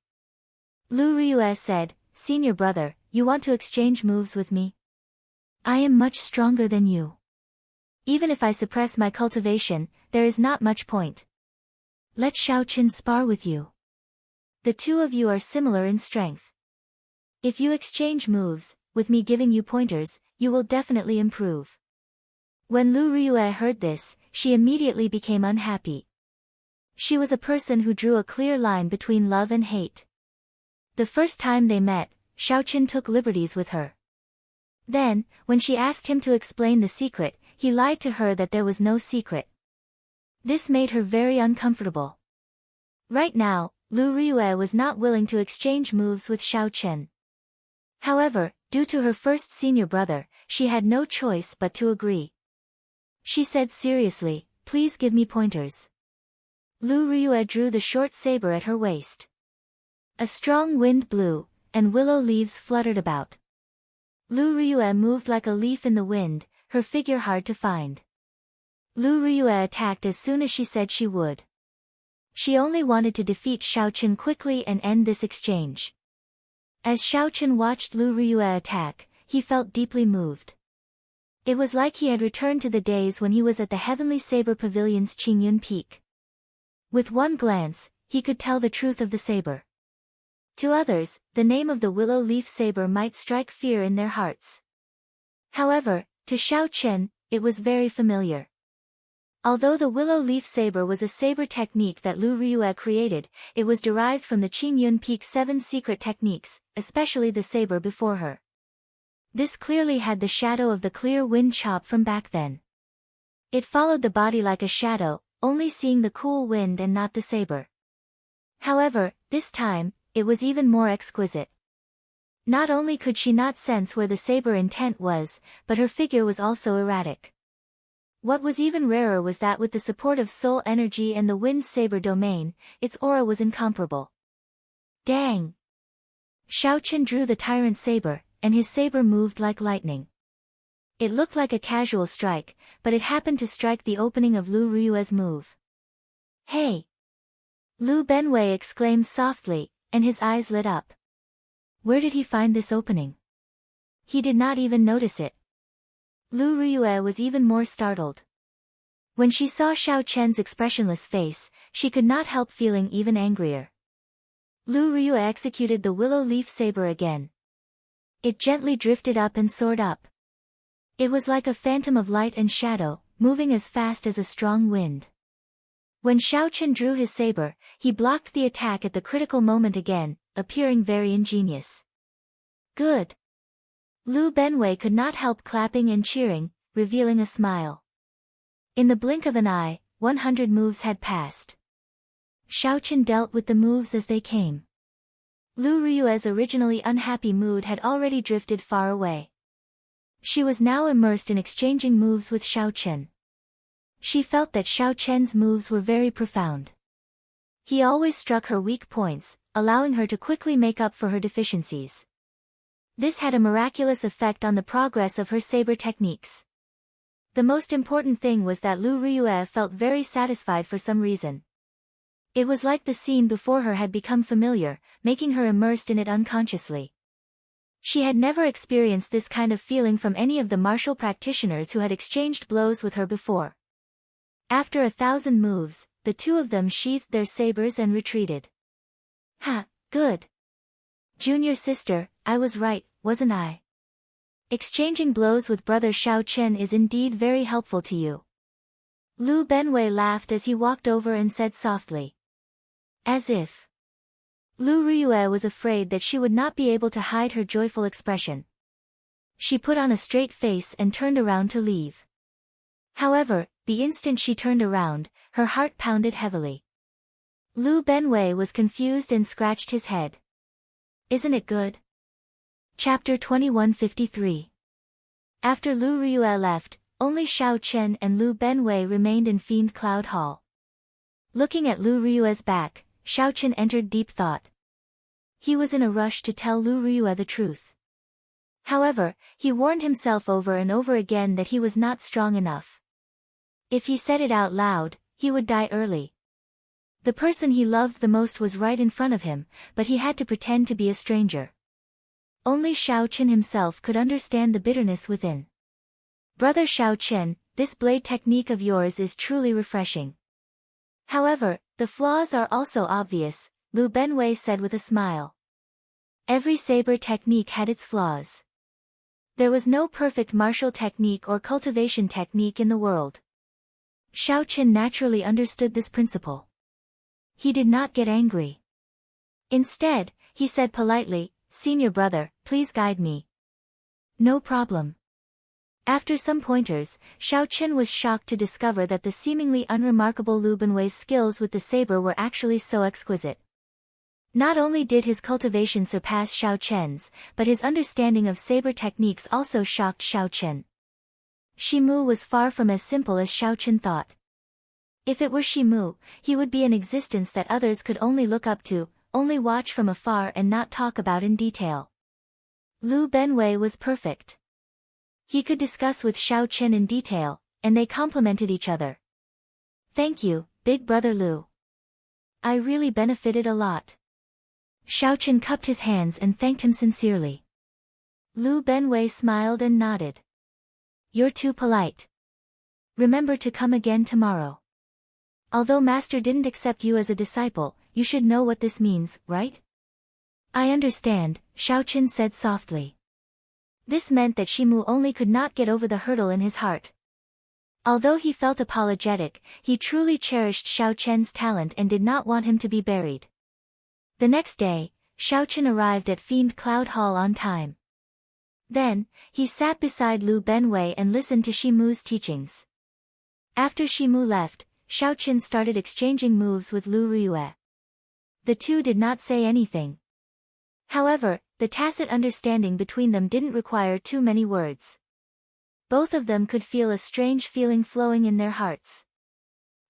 Lu Ryue said, Senior brother, you want to exchange moves with me? I am much stronger than you. Even if I suppress my cultivation, there is not much point. Let Xiao Chen spar with you. The two of you are similar in strength. If you exchange moves, with me giving you pointers, you will definitely improve. When Lu Ryue heard this, she immediately became unhappy. She was a person who drew a clear line between love and hate. The first time they met, Xiao Chen took liberties with her. Then, when she asked him to explain the secret, he lied to her that there was no secret. This made her very uncomfortable. Right now, Lu Ryue was not willing to exchange moves with Xiao Chen. However, due to her first senior brother, she had no choice but to agree. She said seriously, Please give me pointers. Lu Ryue drew the short saber at her waist. A strong wind blew, and willow leaves fluttered about. Lu Ryue moved like a leaf in the wind, her figure hard to find. Lu Ryue attacked as soon as she said she would. She only wanted to defeat Xiao Chen quickly and end this exchange. As Xiao Chen watched Lu Ryue attack, he felt deeply moved. It was like he had returned to the days when he was at the Heavenly Saber Pavilion's Qingyun Peak. With one glance, he could tell the truth of the saber. To others, the name of the willow leaf saber might strike fear in their hearts. However, to Xiao Chen, it was very familiar. Although the willow leaf saber was a saber technique that Lu Ryue created, it was derived from the Qingyun Peak 7 secret techniques, especially the saber before her. This clearly had the shadow of the clear wind chop from back then. It followed the body like a shadow, only seeing the cool wind and not the saber. However, this time, it was even more exquisite. Not only could she not sense where the saber intent was, but her figure was also erratic. What was even rarer was that with the support of soul energy and the wind saber domain, its aura was incomparable. Dang! Xiao Chen drew the tyrant saber, and his saber moved like lightning. It looked like a casual strike, but it happened to strike the opening of Lu Ryue's move. Hey! Lu Benwei exclaimed softly, and his eyes lit up. Where did he find this opening? He did not even notice it. Lu Ryue was even more startled. When she saw Xiao Chen's expressionless face, she could not help feeling even angrier. Lu Ryu executed the willow leaf saber again. It gently drifted up and soared up. It was like a phantom of light and shadow, moving as fast as a strong wind. When Xiao Chen drew his saber, he blocked the attack at the critical moment again, appearing very ingenious. Good. Lu Benwei could not help clapping and cheering, revealing a smile. In the blink of an eye, 100 moves had passed. Xiao Chen dealt with the moves as they came. Lu Ryue's originally unhappy mood had already drifted far away. She was now immersed in exchanging moves with Xiao Chen. She felt that Xiao Chen's moves were very profound. He always struck her weak points, allowing her to quickly make up for her deficiencies. This had a miraculous effect on the progress of her saber techniques. The most important thing was that Lu Ryue felt very satisfied for some reason. It was like the scene before her had become familiar, making her immersed in it unconsciously. She had never experienced this kind of feeling from any of the martial practitioners who had exchanged blows with her before. After 1,000 moves, the two of them sheathed their sabers and retreated. Ha, good. Junior sister, I was right, wasn't I? Exchanging blows with brother Xiao Chen is indeed very helpful to you. Lu Benwei laughed as he walked over and said softly. As if. Lu Ryue was afraid that she would not be able to hide her joyful expression. She put on a straight face and turned around to leave. However, the instant she turned around, her heart pounded heavily. Lu Benwei was confused and scratched his head. Isn't it good? Chapter 2153. After Lu Ryue left, only Xiao Chen and Lu Benwei remained in Fiend Cloud Hall. Looking at Lu Ryue's back, Xiao Chen entered deep thought. He was in a rush to tell Lu Ryue the truth. However, he warned himself over and over again that he was not strong enough. If he said it out loud, he would die early. The person he loved the most was right in front of him, but he had to pretend to be a stranger. Only Xiao Chen himself could understand the bitterness within. Brother Xiao Chen, this blade technique of yours is truly refreshing. However, the flaws are also obvious, Lu Benwei said with a smile. Every saber technique had its flaws. There was no perfect martial technique or cultivation technique in the world. Xiao Chen naturally understood this principle. He did not get angry. Instead, he said politely, Senior brother, please guide me. No problem. After some pointers, Xiao Chen was shocked to discover that the seemingly unremarkable Lu Benwei's skills with the saber were actually so exquisite. Not only did his cultivation surpass Xiao Chen's, but his understanding of saber techniques also shocked Xiao Chen. Shimu was far from as simple as Xiao Chen thought. If it were Shimu, he would be an existence that others could only look up to, only watch from afar and not talk about in detail. Lu Benwei was perfect. He could discuss with Xiao Chen in detail, and they complemented each other. Thank you, big brother Lu. I really benefited a lot. Xiao Chen cupped his hands and thanked him sincerely. Lu Benwei smiled and nodded. You're too polite. Remember to come again tomorrow. Although Master didn't accept you as a disciple, you should know what this means, right? I understand, Xiao Chen said softly. This meant that Shimu only could not get over the hurdle in his heart. Although he felt apologetic, he truly cherished Xiao Chen's talent and did not want him to be buried. The next day, Xiao Chen arrived at Fiend Cloud Hall on time. Then, he sat beside Lu Benwei and listened to Shimu's teachings. After Shimu left, Xiao Chen started exchanging moves with Lu Ryue. The two did not say anything. However, the tacit understanding between them didn't require too many words. Both of them could feel a strange feeling flowing in their hearts.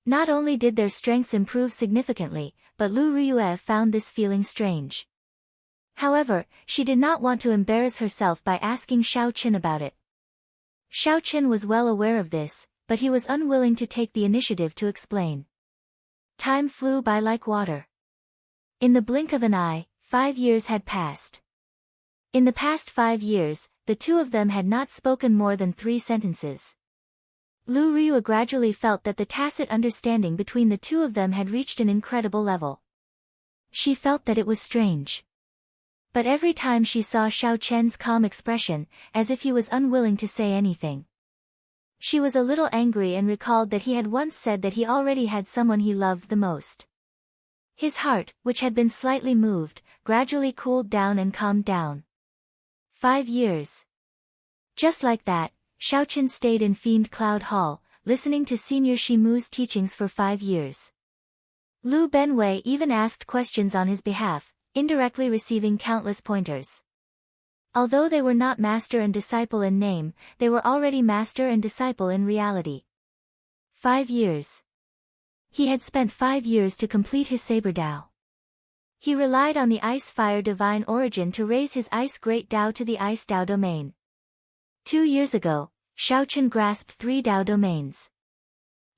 Not only did their strengths improve significantly, but Lu Ryue found this feeling strange. However, she did not want to embarrass herself by asking Xiao Chen about it. Xiao Chen was well aware of this, but he was unwilling to take the initiative to explain. Time flew by like water. In the blink of an eye, 5 years had passed. In the past 5 years, the two of them had not spoken more than 3 sentences. Lu Riyue gradually felt that the tacit understanding between the two of them had reached an incredible level. She felt that it was strange. But every time she saw Xiao Chen's calm expression, as if he was unwilling to say anything, she was a little angry and recalled that he had once said that he already had someone he loved the most. His heart, which had been slightly moved, gradually cooled down and calmed down. 5 years. Just like that, Xiao Chen stayed in Fiend Cloud Hall, listening to Senior Shimu's teachings for 5 years. Lu Benwei even asked questions on his behalf, indirectly receiving countless pointers. Although they were not master and disciple in name, they were already master and disciple in reality. 5 years. He had spent 5 years to complete his Saber Dao. He relied on the Ice-Fire Divine Origin to raise his Ice Great Dao to the Ice Dao domain. 2 years ago, Xiao Chen grasped 3 Dao domains.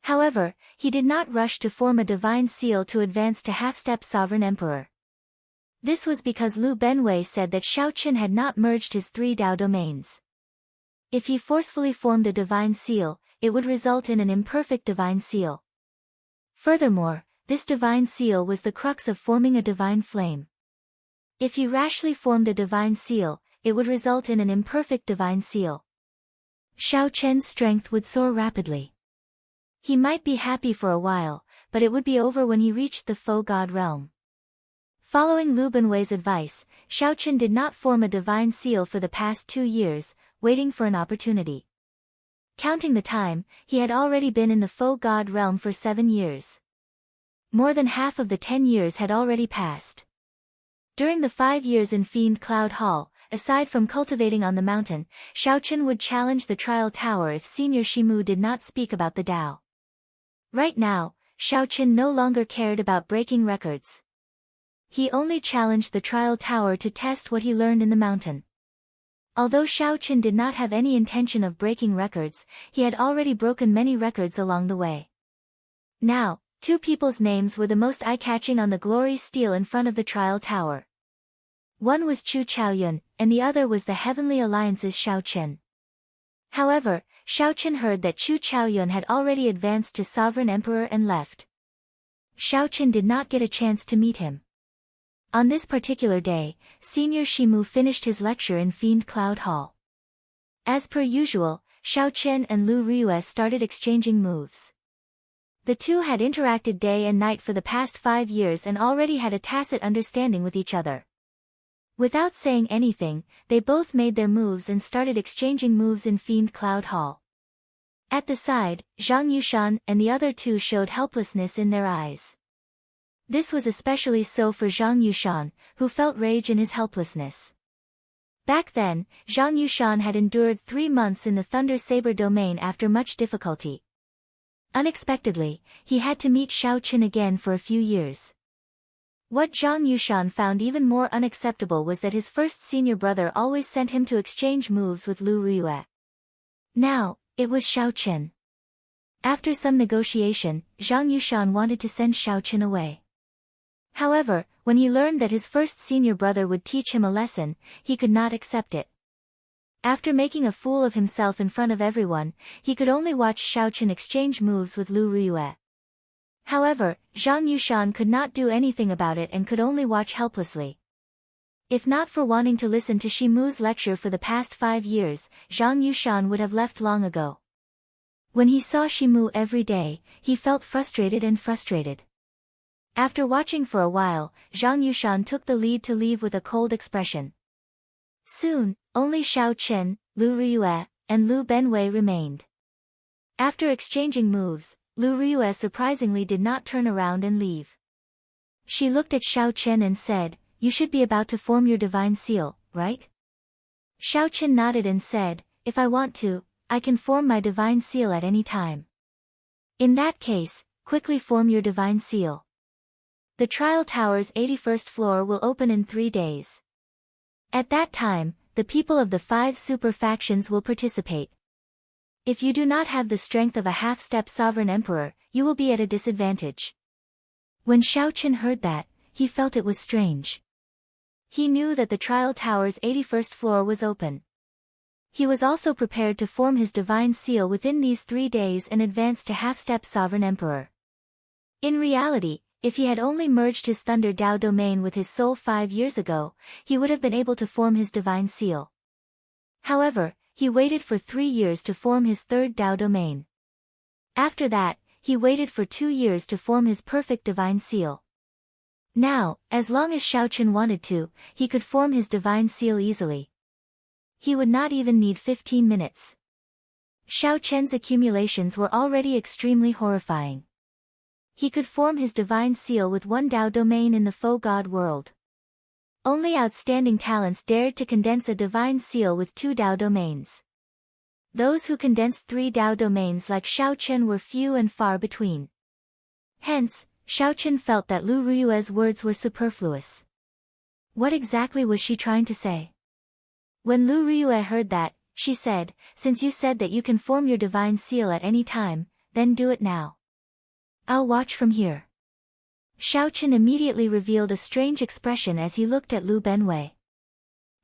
However, he did not rush to form a divine seal to advance to half-step Sovereign Emperor. This was because Lu Benwei said that Xiao Chen had not merged his 3 Dao domains. If he forcefully formed a divine seal, it would result in an imperfect divine seal. Furthermore, this divine seal was the crux of forming a divine flame. If he rashly formed a divine seal, it would result in an imperfect divine seal. Xiao Chen's strength would soar rapidly. He might be happy for a while, but it would be over when he reached the Faux God realm. Following Lu Benwei's advice, Xiao Chen did not form a divine seal for the past 2 years, waiting for an opportunity. Counting the time, he had already been in the Faux God realm for 7 years. More than half of the 10 years had already passed. During the 5 years in Fiend Cloud Hall, aside from cultivating on the mountain, Xiao Chen would challenge the Trial Tower if Senior Shimu did not speak about the Dao. Right now, Xiao Chen no longer cared about breaking records. He only challenged the Trial Tower to test what he learned in the mountain. Although Xiao Chen did not have any intention of breaking records, he had already broken many records along the way. Now, 2 people's names were the most eye-catching on the glory stele in front of the Trial Tower. One was Chu Chaoyun, and the other was the Heavenly Alliance's Xiao Chen. However, Xiao Chen heard that Chu Chaoyun had already advanced to Sovereign Emperor and left. Xiao Chen did not get a chance to meet him. On this particular day, Senior Shimu finished his lecture in Fiend Cloud Hall. As per usual, Xiao Chen and Lu Riyue started exchanging moves. The two had interacted day and night for the past 5 years and already had a tacit understanding with each other. Without saying anything, they both made their moves and started exchanging moves in Fiend Cloud Hall. At the side, Zhang Yushan and the other 2 showed helplessness in their eyes. This was especially so for Zhang Yushan, who felt rage in his helplessness. Back then, Zhang Yushan had endured 3 months in the Thunder Saber domain after much difficulty. Unexpectedly, he had to meet Xiao Chen again for a few years. What Zhang Yushan found even more unacceptable was that his first senior brother always sent him to exchange moves with Lu Riyue. Now, it was Xiao Chen. After some negotiation, Zhang Yushan wanted to send Xiao Chen away. However, when he learned that his first senior brother would teach him a lesson, he could not accept it. After making a fool of himself in front of everyone, he could only watch Xiao Chen exchange moves with Lu Riyue. However, Zhang Yushan could not do anything about it and could only watch helplessly. If not for wanting to listen to Shimu's lecture for the past 5 years, Zhang Yushan would have left long ago. When he saw Shimu every day, he felt frustrated. After watching for a while, Zhang Yushan took the lead to leave with a cold expression. Soon, only Xiao Chen, Lu Riyue, and Lu Benwei remained. After exchanging moves, Lu Riyue surprisingly did not turn around and leave. She looked at Xiao Chen and said, "You should be about to form your divine seal, right?" Xiao Chen nodded and said, "If I want to, I can form my divine seal at any time." "In that case, quickly form your divine seal. The Trial Tower's 81st floor will open in 3 days. At that time, the people of the 5 super factions will participate. If you do not have the strength of a half-step Sovereign Emperor, you will be at a disadvantage." When Xiao Chen heard that, he felt it was strange. He knew that the Trial Tower's 81st floor was open. He was also prepared to form his divine seal within these 3 days and advance to half-step sovereign emperor. In reality, if he had only merged his Thunder Dao domain with his soul 5 years ago, he would have been able to form his divine seal. However, he waited for 3 years to form his third Dao domain. After that, he waited for 2 years to form his perfect divine seal. Now, as long as Xiaochen wanted to, he could form his divine seal easily. He would not even need 15 minutes. Xiaochen's accumulations were already extremely horrifying. He could form his divine seal with 1 Dao domain in the faux god world. Only outstanding talents dared to condense a divine seal with 2 Dao domains. Those who condensed 3 Dao domains like Xiaochen were few and far between. Hence, Xiaochen felt that Lu Ruyue's words were superfluous. What exactly was she trying to say? When Lu Ruyue heard that, she said, "Since you said that you can form your divine seal at any time, then do it now. I'll watch from here." Xiaochen immediately revealed a strange expression as he looked at Lu Benwei.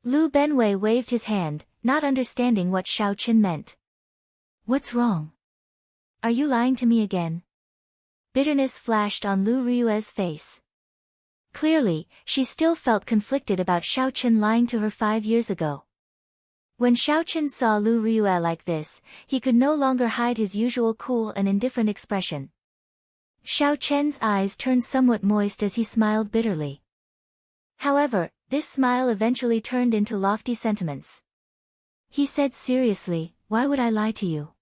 Lu Benwei waved his hand, not understanding what Xiaochen meant. "What's wrong? Are you lying to me again?" Bitterness flashed on Lu Ruyue's face. Clearly, she still felt conflicted about Xiaochen lying to her 5 years ago. When Xiaochen saw Lu Ruyue like this, he could no longer hide his usual cool and indifferent expression. Xiaochen's eyes turned somewhat moist as he smiled bitterly. However, this smile eventually turned into lofty sentiments. He said seriously, "Why would I lie to you?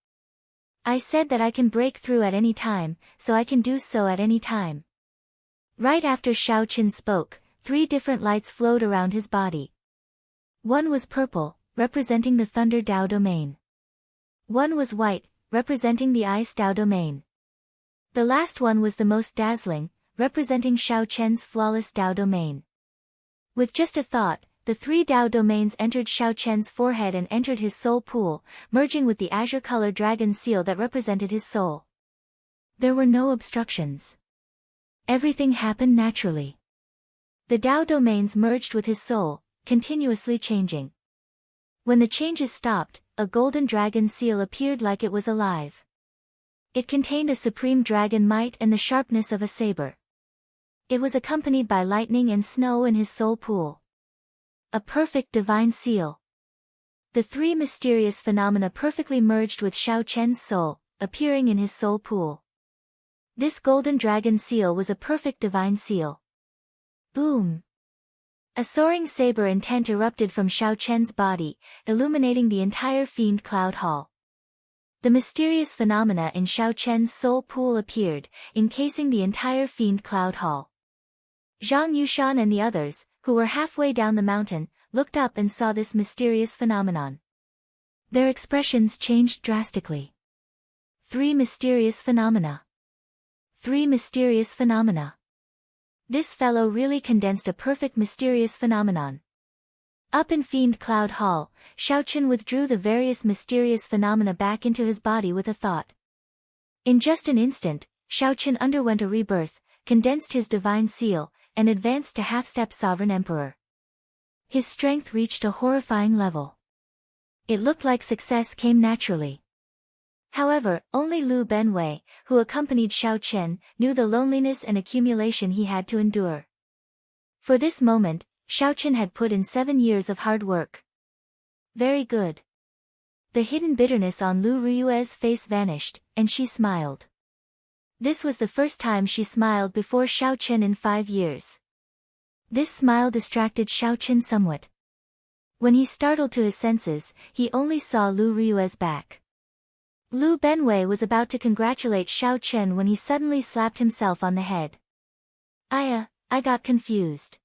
I said that I can break through at any time, so I can do so at any time." Right after Xiaochen spoke, 3 different lights flowed around his body. One was purple, representing the Thunder Dao domain. One was white, representing the Ice Dao domain. The last one was the most dazzling, representing Xiaochen's flawless Dao domain. With just a thought, the 3 Dao domains entered Xiaochen's forehead and entered his soul pool, merging with the azure-colored dragon seal that represented his soul. There were no obstructions. Everything happened naturally. The Dao domains merged with his soul, continuously changing. When the changes stopped, a golden dragon seal appeared like it was alive. It contained a supreme dragon might and the sharpness of a saber. It was accompanied by lightning and snow in his soul pool. A perfect divine seal. The 3 mysterious phenomena perfectly merged with Xiaochen's soul, appearing in his soul pool. This golden dragon seal was a perfect divine seal. Boom! A soaring saber intent erupted from Xiaochen's body, illuminating the entire fiend cloud hall. The mysterious phenomena in Xiaochen's soul pool appeared, encasing the entire fiend cloud hall. Zhang Yushan and the others, who were halfway down the mountain, looked up and saw this mysterious phenomenon. Their expressions changed drastically. 3 mysterious phenomena. 3 mysterious phenomena. This fellow really condensed a perfect mysterious phenomenon. Up in Fiend Cloud Hall, Xiaochen withdrew the various mysterious phenomena back into his body with a thought. In just an instant, Xiaochen underwent a rebirth, condensed his divine seal, and advanced to half-step sovereign emperor. His strength reached a horrifying level. It looked like success came naturally. However, only Lu Benwei, who accompanied Xiaochen, knew the loneliness and accumulation he had to endure. For this moment, Xiaochen had put in 7 years of hard work. Very good. The hidden bitterness on Lu Ruyue's face vanished, and she smiled. This was the first time she smiled before Xiaochen in 5 years. This smile distracted Xiaochen somewhat. When he startled to his senses, he only saw Lu Ruyue's back. Lu Benwei was about to congratulate Xiaochen when he suddenly slapped himself on the head. I got confused.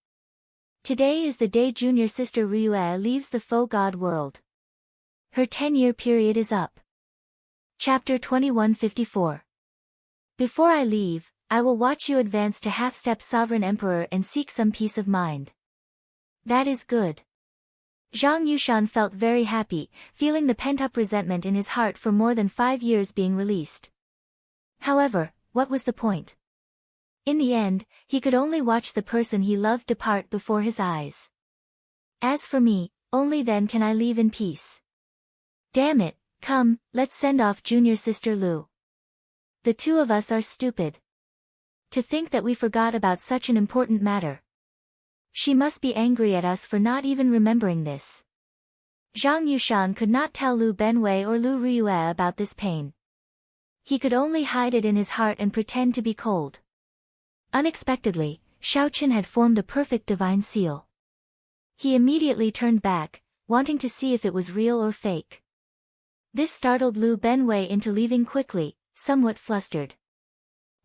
Today is the day junior sister Ruyue leaves the faux god world. Her 10-year period is up. Chapter 2154. Before I leave, I will watch you advance to half-step sovereign emperor and seek some peace of mind. That is good. Zhang Yushan felt very happy, feeling the pent-up resentment in his heart for more than 5 years being released. However, what was the point? In the end, he could only watch the person he loved depart before his eyes. As for me, only then can I leave in peace. Damn it, come, let's send off junior sister Lu. The two of us are stupid. To think that we forgot about such an important matter. She must be angry at us for not even remembering this. Zhang Yushan could not tell Lu Benwei or Lu Riyue about this pain. He could only hide it in his heart and pretend to be cold. Unexpectedly, Xiaoqin had formed a perfect divine seal. He immediately turned back, wanting to see if it was real or fake. This startled Lu Benwei into leaving quickly, somewhat flustered.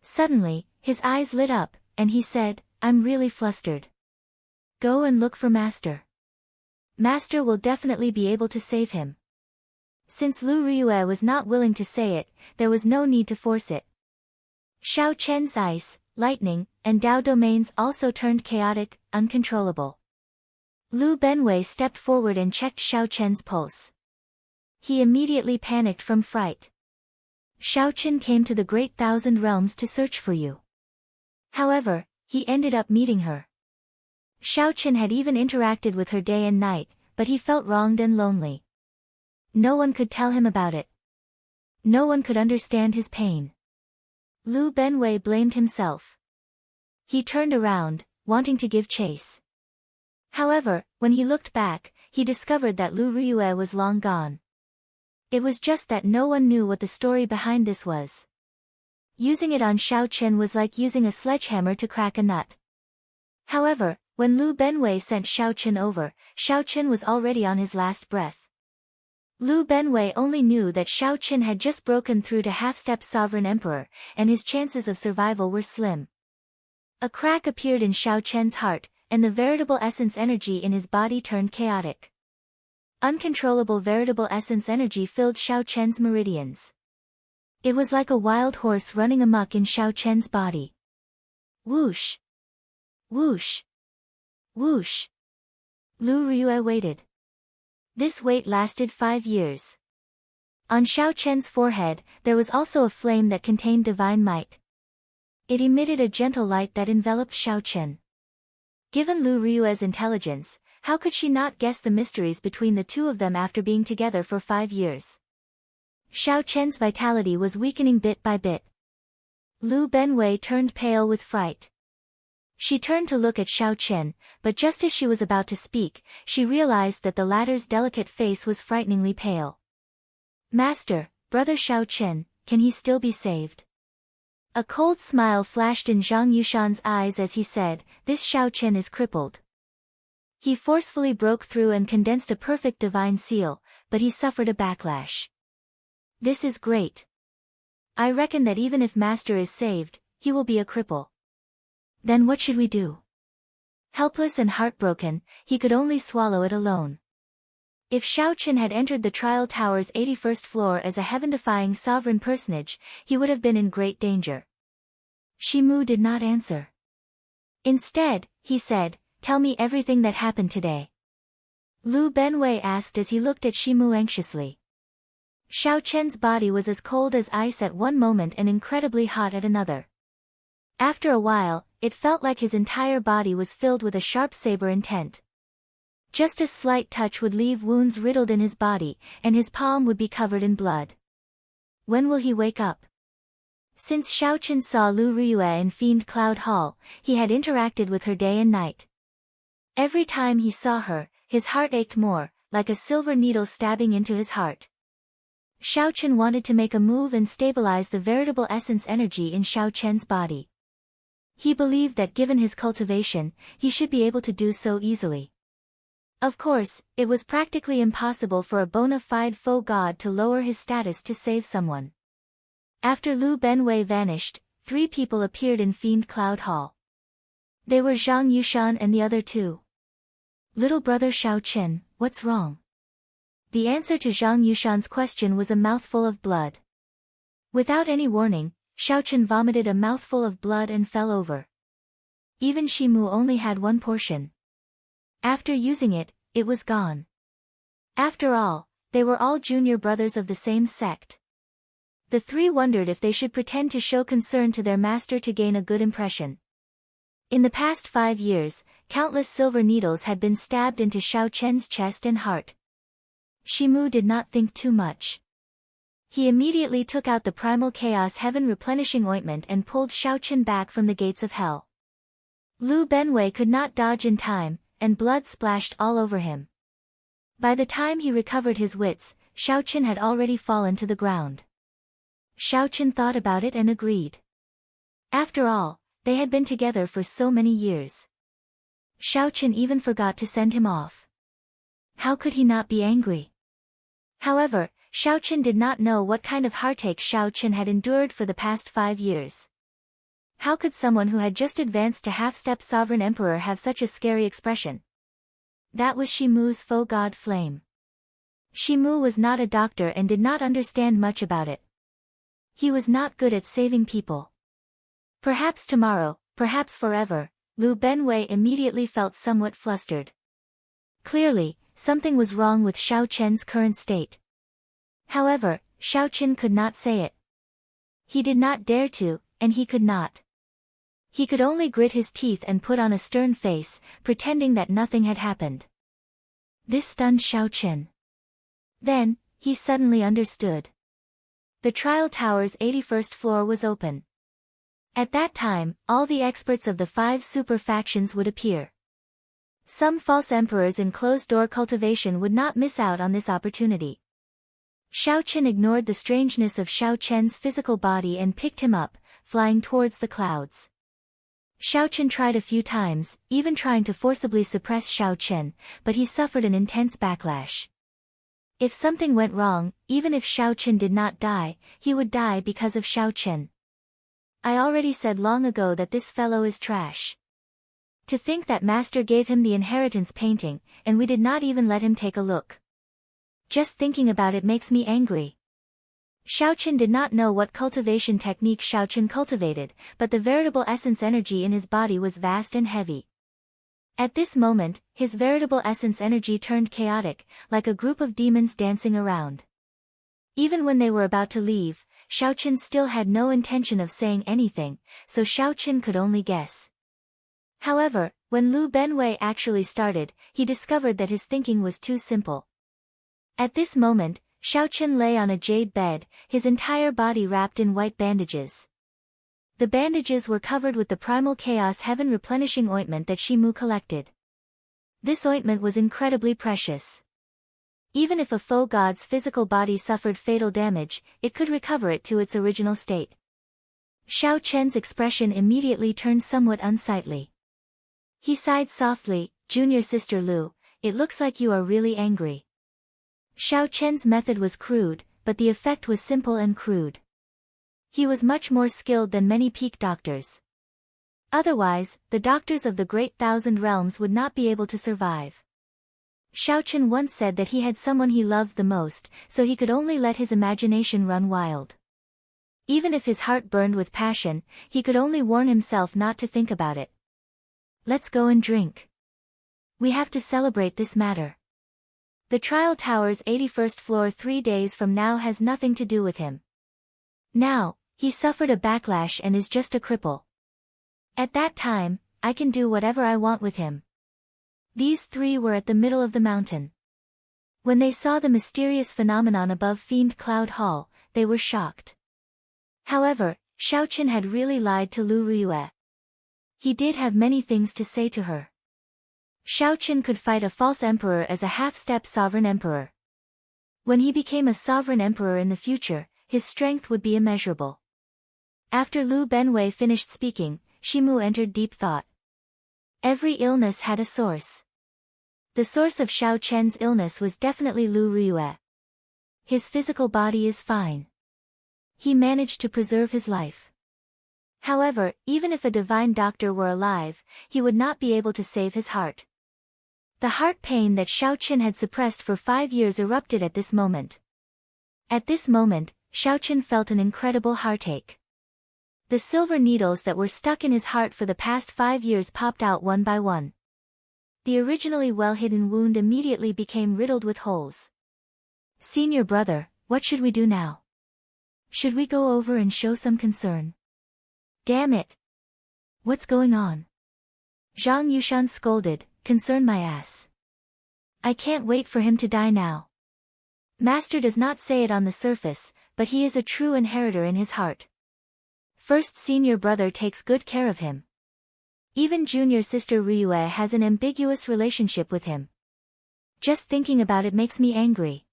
Suddenly, his eyes lit up, and he said, I'm really flustered. Go and look for Master. Master will definitely be able to save him. Since Lu Riyue was not willing to say it, there was no need to force it. Xiao Chen's ice, lightning, and Dao domains also turned chaotic, uncontrollable. Lu Benwei stepped forward and checked Xiao Chen's pulse. He immediately panicked from fright. Xiao Chen came to the Great Thousand Realms to search for you. However, he ended up meeting her. Xiao Chen had even interacted with her day and night, but he felt wronged and lonely. No one could tell him about it. No one could understand his pain. Lu Benwei blamed himself. He turned around, wanting to give chase. However, when he looked back, he discovered that Lu Riyue was long gone. It was just that no one knew what the story behind this was. Using it on Xiao Chen was like using a sledgehammer to crack a nut. However, when Lu Benwei sent Xiao Chen over, Xiao Chen was already on his last breath. Lu Benwei only knew that Xiao Chen had just broken through to half-step sovereign emperor, and his chances of survival were slim. A crack appeared in Xiao Chen's heart, and the veritable essence energy in his body turned chaotic. Uncontrollable veritable essence energy filled Xiao Chen's meridians. It was like a wild horse running amok in Xiao Chen's body. Whoosh! Whoosh! Whoosh! Lu Riyue waited. This wait lasted 5 years. On Xiao Chen's forehead, there was also a flame that contained divine might. It emitted a gentle light that enveloped Xiao Chen. Given Lu Riyue's intelligence, how could she not guess the mysteries between the two of them after being together for 5 years? Xiao Chen's vitality was weakening bit by bit. Lu Benwei turned pale with fright. She turned to look at Xiao Chen, but just as she was about to speak, she realized that the latter's delicate face was frighteningly pale. Master, brother Xiao Chen, can he still be saved? A cold smile flashed in Zhang Yushan's eyes as he said, this Xiao Chen is crippled. He forcefully broke through and condensed a perfect divine seal, but he suffered a backlash. This is great. I reckon that even if Master is saved, he will be a cripple. Then what should we do? Helpless and heartbroken, he could only swallow it alone. If Xiao Chen had entered the trial tower's 81st floor as a heaven-defying sovereign personage, he would have been in great danger. Shimu did not answer. Instead, he said, tell me everything that happened today. Lu Benwei asked as he looked at Shimu anxiously. Xiao Chen's body was as cold as ice at one moment and incredibly hot at another. After a while, it felt like his entire body was filled with a sharp saber intent. Just a slight touch would leave wounds riddled in his body, and his palm would be covered in blood. When will he wake up? Since Xiao Chen saw Lu Riyue in Fiend Cloud Hall, he had interacted with her day and night. Every time he saw her, his heart ached more, like a silver needle stabbing into his heart. Xiao Chen wanted to make a move and stabilize the veritable essence energy in Xiao Chen's body. He believed that given his cultivation, he should be able to do so easily. Of course, it was practically impossible for a bona fide faux god to lower his status to save someone. After Lu Benwei vanished, 3 people appeared in Fiend Cloud Hall. They were Zhang Yushan and the other 2. Little brother Xiao Chen, what's wrong? The answer to Zhang Yushan's question was a mouthful of blood. Without any warning, Xiao Chen vomited a mouthful of blood and fell over. Even Shimu only had 1 portion. After using it, it was gone. After all, they were all junior brothers of the same sect. The 3 wondered if they should pretend to show concern to their master to gain a good impression. In the past 5 years, countless silver needles had been stabbed into Xiao Chen's chest and heart. Shimu did not think too much. He immediately took out the primal chaos heaven replenishing ointment and pulled Xiaochen back from the gates of hell. Lu Benwei could not dodge in time, and blood splashed all over him. By the time he recovered his wits, Xiaochen had already fallen to the ground. Xiaochen thought about it and agreed. After all, they had been together for so many years. Xiaochen even forgot to send him off. How could he not be angry? However, Xiaochen did not know what kind of heartache Xiaochen had endured for the past 5 years. How could someone who had just advanced to half-step sovereign emperor have such a scary expression? That was Shimu's faux god flame. Shimu was not a doctor and did not understand much about it. He was not good at saving people. Perhaps tomorrow, perhaps forever, Lu Benwei immediately felt somewhat flustered. Clearly, something was wrong with Xiaochen's current state. However, Xiaochen could not say it. He did not dare to, and he could not. He could only grit his teeth and put on a stern face, pretending that nothing had happened. This stunned Xiaochen. Then, he suddenly understood. The trial tower's 81st floor was open. At that time, all the experts of the 5 super factions would appear. Some false emperors in closed-door cultivation would not miss out on this opportunity. Xiaochen ignored the strangeness of Xiaochen's physical body and picked him up, flying towards the clouds. Xiaochen tried a few times, even trying to forcibly suppress Xiaochen, but he suffered an intense backlash. If something went wrong, even if Xiaochen did not die, he would die because of Xiaochen. I already said long ago that this fellow is trash. To think that Master gave him the inheritance painting, and we did not even let him take a look. Just thinking about it makes me angry. Xiaochen did not know what cultivation technique Xiaochen cultivated, but the veritable essence energy in his body was vast and heavy. At this moment, his veritable essence energy turned chaotic, like a group of demons dancing around. Even when they were about to leave, Xiaochen still had no intention of saying anything, so Xiaochen could only guess. However, when Lu Benwei actually started, he discovered that his thinking was too simple. At this moment, Xiaochen lay on a jade bed, his entire body wrapped in white bandages. The bandages were covered with the primal chaos heaven replenishing ointment that Shimu collected. This ointment was incredibly precious. Even if a faux god's physical body suffered fatal damage, it could recover it to its original state. Xiaochen's expression immediately turned somewhat unsightly. He sighed softly, "Junior sister Lu, it looks like you are really angry." Xiaochen's method was crude, but the effect was simple and crude. He was much more skilled than many peak doctors. Otherwise, the doctors of the Great Thousand Realms would not be able to survive. Xiaochen once said that he had someone he loved the most, so he could only let his imagination run wild. Even if his heart burned with passion, he could only warn himself not to think about it. Let's go and drink. We have to celebrate this matter. The trial tower's 81st floor 3 days from now has nothing to do with him. Now, he suffered a backlash and is just a cripple. At that time, I can do whatever I want with him. These 3 were at the middle of the mountain. When they saw the mysterious phenomenon above Fiend Cloud Hall, they were shocked. However, Xiaochen had really lied to Lu Riyue. He did have many things to say to her. Xiaochen could fight a false emperor as a half-step sovereign emperor. When he became a sovereign emperor in the future, his strength would be immeasurable. After Lu Benwei finished speaking, Shimu entered deep thought. Every illness had a source. The source of Xiaochen's illness was definitely Lu Riyue. His physical body is fine. He managed to preserve his life. However, even if a divine doctor were alive, he would not be able to save his heart. The heart pain that Xiaochen had suppressed for 5 years erupted at this moment. At this moment, Xiaochen felt an incredible heartache. The silver needles that were stuck in his heart for the past 5 years popped out one by one. The originally well-hidden wound immediately became riddled with holes. "Senior brother, what should we do now? Should we go over and show some concern?" "Damn it! What's going on?" Zhang Yushan scolded, "Concern my ass. I can't wait for him to die now." Master does not say it on the surface, but he is a true inheritor in his heart. First senior brother takes good care of him. Even junior sister Ryue has an ambiguous relationship with him. Just thinking about it makes me angry.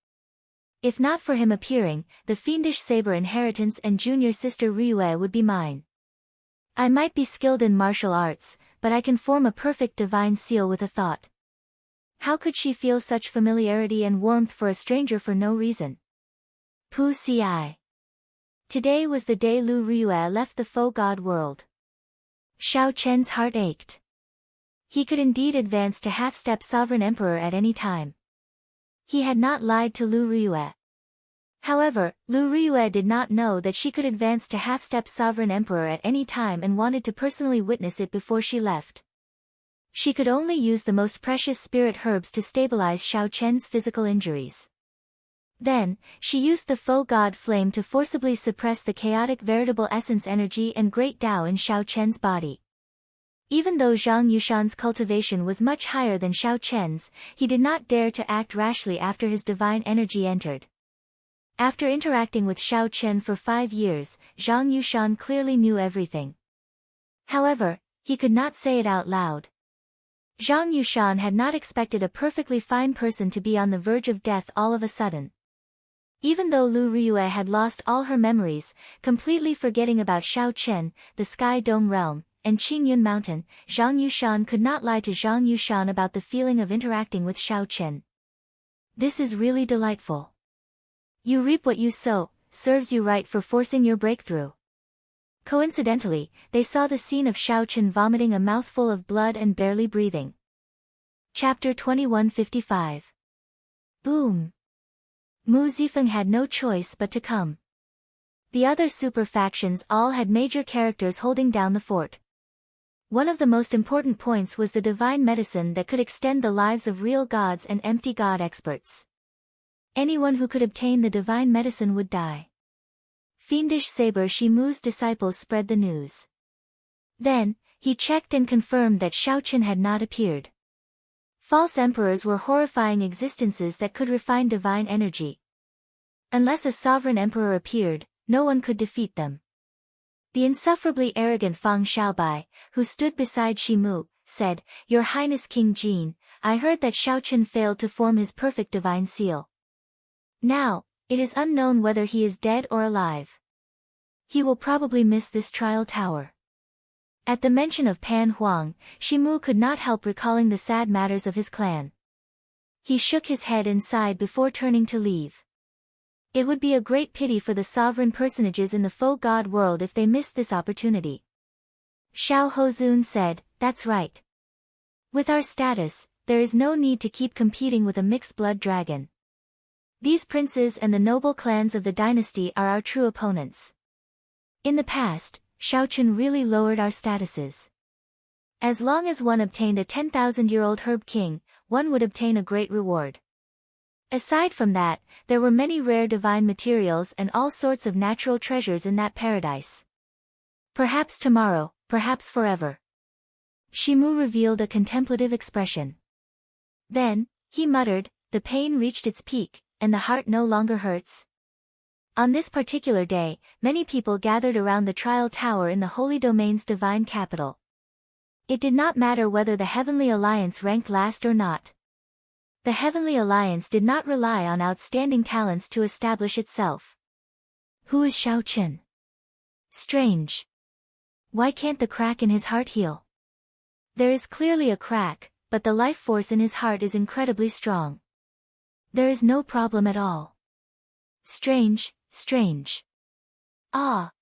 If not for him appearing, the fiendish saber inheritance and junior sister Ryue would be mine. I might be skilled in martial arts, but I can form a perfect divine seal with a thought. How could she feel such familiarity and warmth for a stranger for no reason? Pu Ci. Today was the day Lu Ryue left the faux god world. Xiao Chen's heart ached. He could indeed advance to half-step sovereign emperor at any time. He had not lied to Lu Ryue. However, Lu Ryue did not know that she could advance to half-step sovereign emperor at any time and wanted to personally witness it before she left. She could only use the most precious spirit herbs to stabilize Xiao Chen's physical injuries. Then, she used the faux god flame to forcibly suppress the chaotic veritable essence energy and great Tao in Xiao Chen's body. Even though Zhang Yushan's cultivation was much higher than Xiao Chen's, he did not dare to act rashly after his divine energy entered. After interacting with Xiao Chen for 5 years, Zhang Yushan clearly knew everything. However, he could not say it out loud. Zhang Yushan had not expected a perfectly fine person to be on the verge of death all of a sudden. Even though Lu Ryue had lost all her memories, completely forgetting about Xiao Chen, the Sky Dome Realm, and Qingyun Mountain, Zhang Yushan could not lie to Zhang Yushan about the feeling of interacting with Xiao Chen. This is really delightful. You reap what you sow, serves you right for forcing your breakthrough. Coincidentally, they saw the scene of Xiao Chen vomiting a mouthful of blood and barely breathing. Chapter 2155. Boom. Mu Zifeng had no choice but to come. The other super factions all had major characters holding down the fort. One of the most important points was the divine medicine that could extend the lives of real gods and empty god experts. Anyone who could obtain the divine medicine would die. Fiendish Saber Shimu's disciples spread the news. Then, he checked and confirmed that Xiao Chen had not appeared. False emperors were horrifying existences that could refine divine energy. Unless a sovereign emperor appeared, no one could defeat them. The insufferably arrogant Fang Xiaobai, who stood beside Shimu, said, "Your Highness King Jin, I heard that Xiao Chen failed to form his perfect divine seal. Now, it is unknown whether he is dead or alive. He will probably miss this trial tower." At the mention of Pan Huang, Shimu could not help recalling the sad matters of his clan. He shook his head and sighed before turning to leave. It would be a great pity for the sovereign personages in the faux god world if they missed this opportunity. Xiao Hozun said, "That's right. With our status, there is no need to keep competing with a mixed-blood dragon. These princes and the noble clans of the dynasty are our true opponents. In the past, Xiao Chen really lowered our statuses. As long as one obtained a 10,000-year-old herb king, one would obtain a great reward. Aside from that, there were many rare divine materials and all sorts of natural treasures in that paradise. Perhaps tomorrow, perhaps forever." Shimu revealed a contemplative expression. Then, he muttered, "The pain reached its peak, and the heart no longer hurts." On this particular day, many people gathered around the trial tower in the Holy Domain's divine capital. It did not matter whether the Heavenly Alliance ranked last or not. The Heavenly Alliance did not rely on outstanding talents to establish itself. Who is Xiao Chen? Strange. Why can't the crack in his heart heal? There is clearly a crack, but the life force in his heart is incredibly strong. There is no problem at all. Strange, strange. Ah.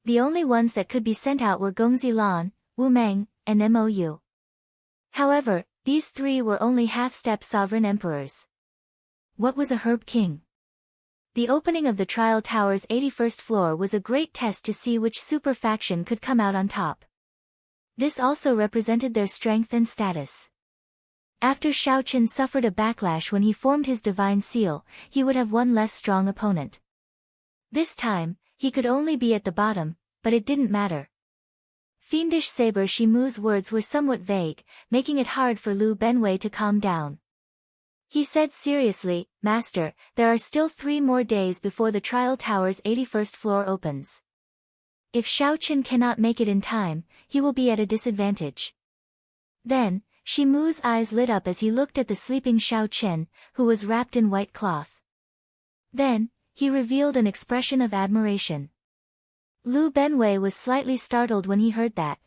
The only ones that could be sent out were Gongzi Lan, Wu Meng, and Mou. However, these three were only half-step sovereign emperors. What was a herb king? The opening of the trial tower's 81st floor was a great test to see which super faction could come out on top. This also represented their strength and status. After Xiao Chen suffered a backlash when he formed his divine seal, he would have one less strong opponent. This time, he could only be at the bottom, but it didn't matter. Fiendish Saber Shimu's words were somewhat vague, making it hard for Lu Benwei to calm down. He said seriously, Master, there are still 3 more days before the trial tower's 81st floor opens. If Xiao Qin cannot make it in time, he will be at a disadvantage. Then, Shimu's eyes lit up as he looked at the sleeping Xiao Qin, who was wrapped in white cloth. Then, he revealed an expression of admiration. Lu Benwei was slightly startled when he heard that.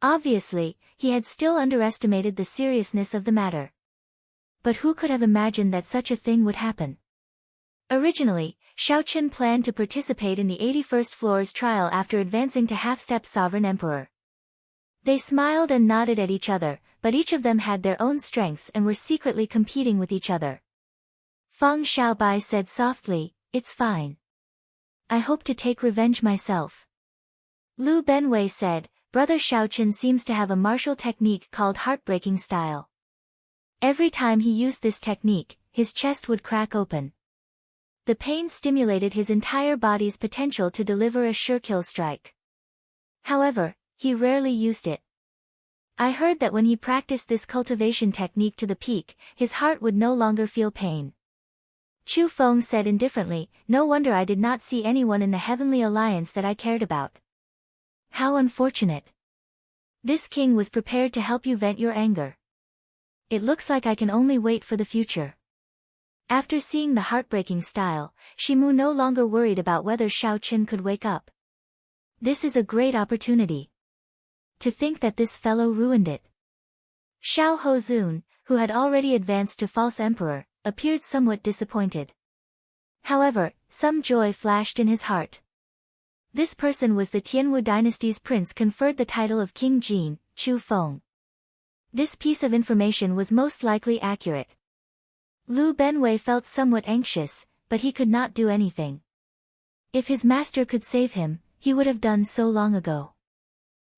Obviously, he had still underestimated the seriousness of the matter. But who could have imagined that such a thing would happen? Originally, Xiao Qin planned to participate in the 81st floor's trial after advancing to half-step sovereign emperor. They smiled and nodded at each other, but each of them had their own strengths and were secretly competing with each other. Feng Xiaobai said softly, It's fine. I hope to take revenge myself. Lu Benwei said, Brother Xiao Qin seems to have a martial technique called heartbreaking style. Every time he used this technique, his chest would crack open. The pain stimulated his entire body's potential to deliver a sure kill strike. However, he rarely used it. I heard that when he practiced this cultivation technique to the peak, his heart would no longer feel pain. Chu Feng said indifferently, No wonder I did not see anyone in the Heavenly Alliance that I cared about. How unfortunate. This king was prepared to help you vent your anger. It looks like I can only wait for the future. After seeing the heartbreaking style, Shimu no longer worried about whether Xiao Qin could wake up. This is a great opportunity. To think that this fellow ruined it. Xiao Hozun, who had already advanced to false emperor, appeared somewhat disappointed. However, some joy flashed in his heart. This person was the Tianwu dynasty's prince conferred the title of King Jin, Chu Feng. This piece of information was most likely accurate. Lu Benwei felt somewhat anxious, but he could not do anything. If his master could save him, he would have done so long ago.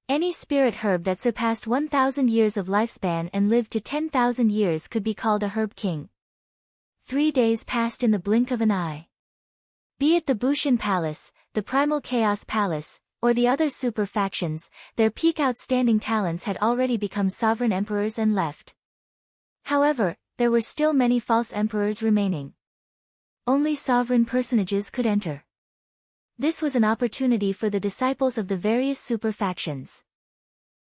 Any spirit herb that surpassed 1,000 years of lifespan and lived to 10,000 years could be called a herb king. 3 days passed in the blink of an eye. Be it the Bushin Palace, the Primal Chaos Palace, or the other super factions, their peak outstanding talents had already become sovereign emperors and left. However, there were still many false emperors remaining. Only sovereign personages could enter. This was an opportunity for the disciples of the various super factions.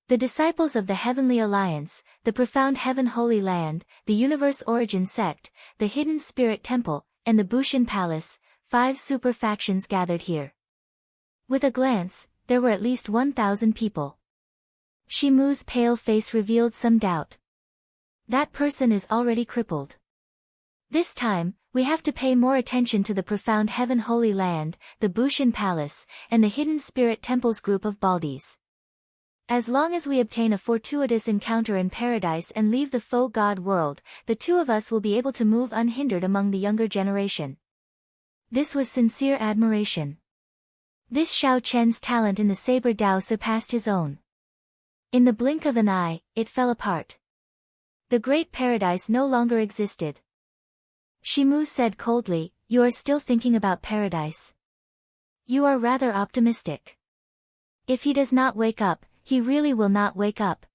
The disciples of the Heavenly Alliance, the Profound Heaven Holy Land, the Universe Origin Sect, the Hidden Spirit Temple, and the Bushin Palace, 5 super factions gathered here. With a glance, there were at least 1,000 people. Shimu's pale face revealed some doubt. That person is already crippled. This time, we have to pay more attention to the Profound Heaven Holy Land, the Bushin Palace, and the Hidden Spirit Temple's group of Baldies. As long as we obtain a fortuitous encounter in paradise and leave the faux god world, the 2 of us will be able to move unhindered among the younger generation. This was sincere admiration. This Xiao Chen's talent in the Saber Dao surpassed his own. In the blink of an eye, it fell apart. The great paradise no longer existed. Shimu said coldly, You are still thinking about paradise. You are rather optimistic. If he does not wake up, he really will not wake up.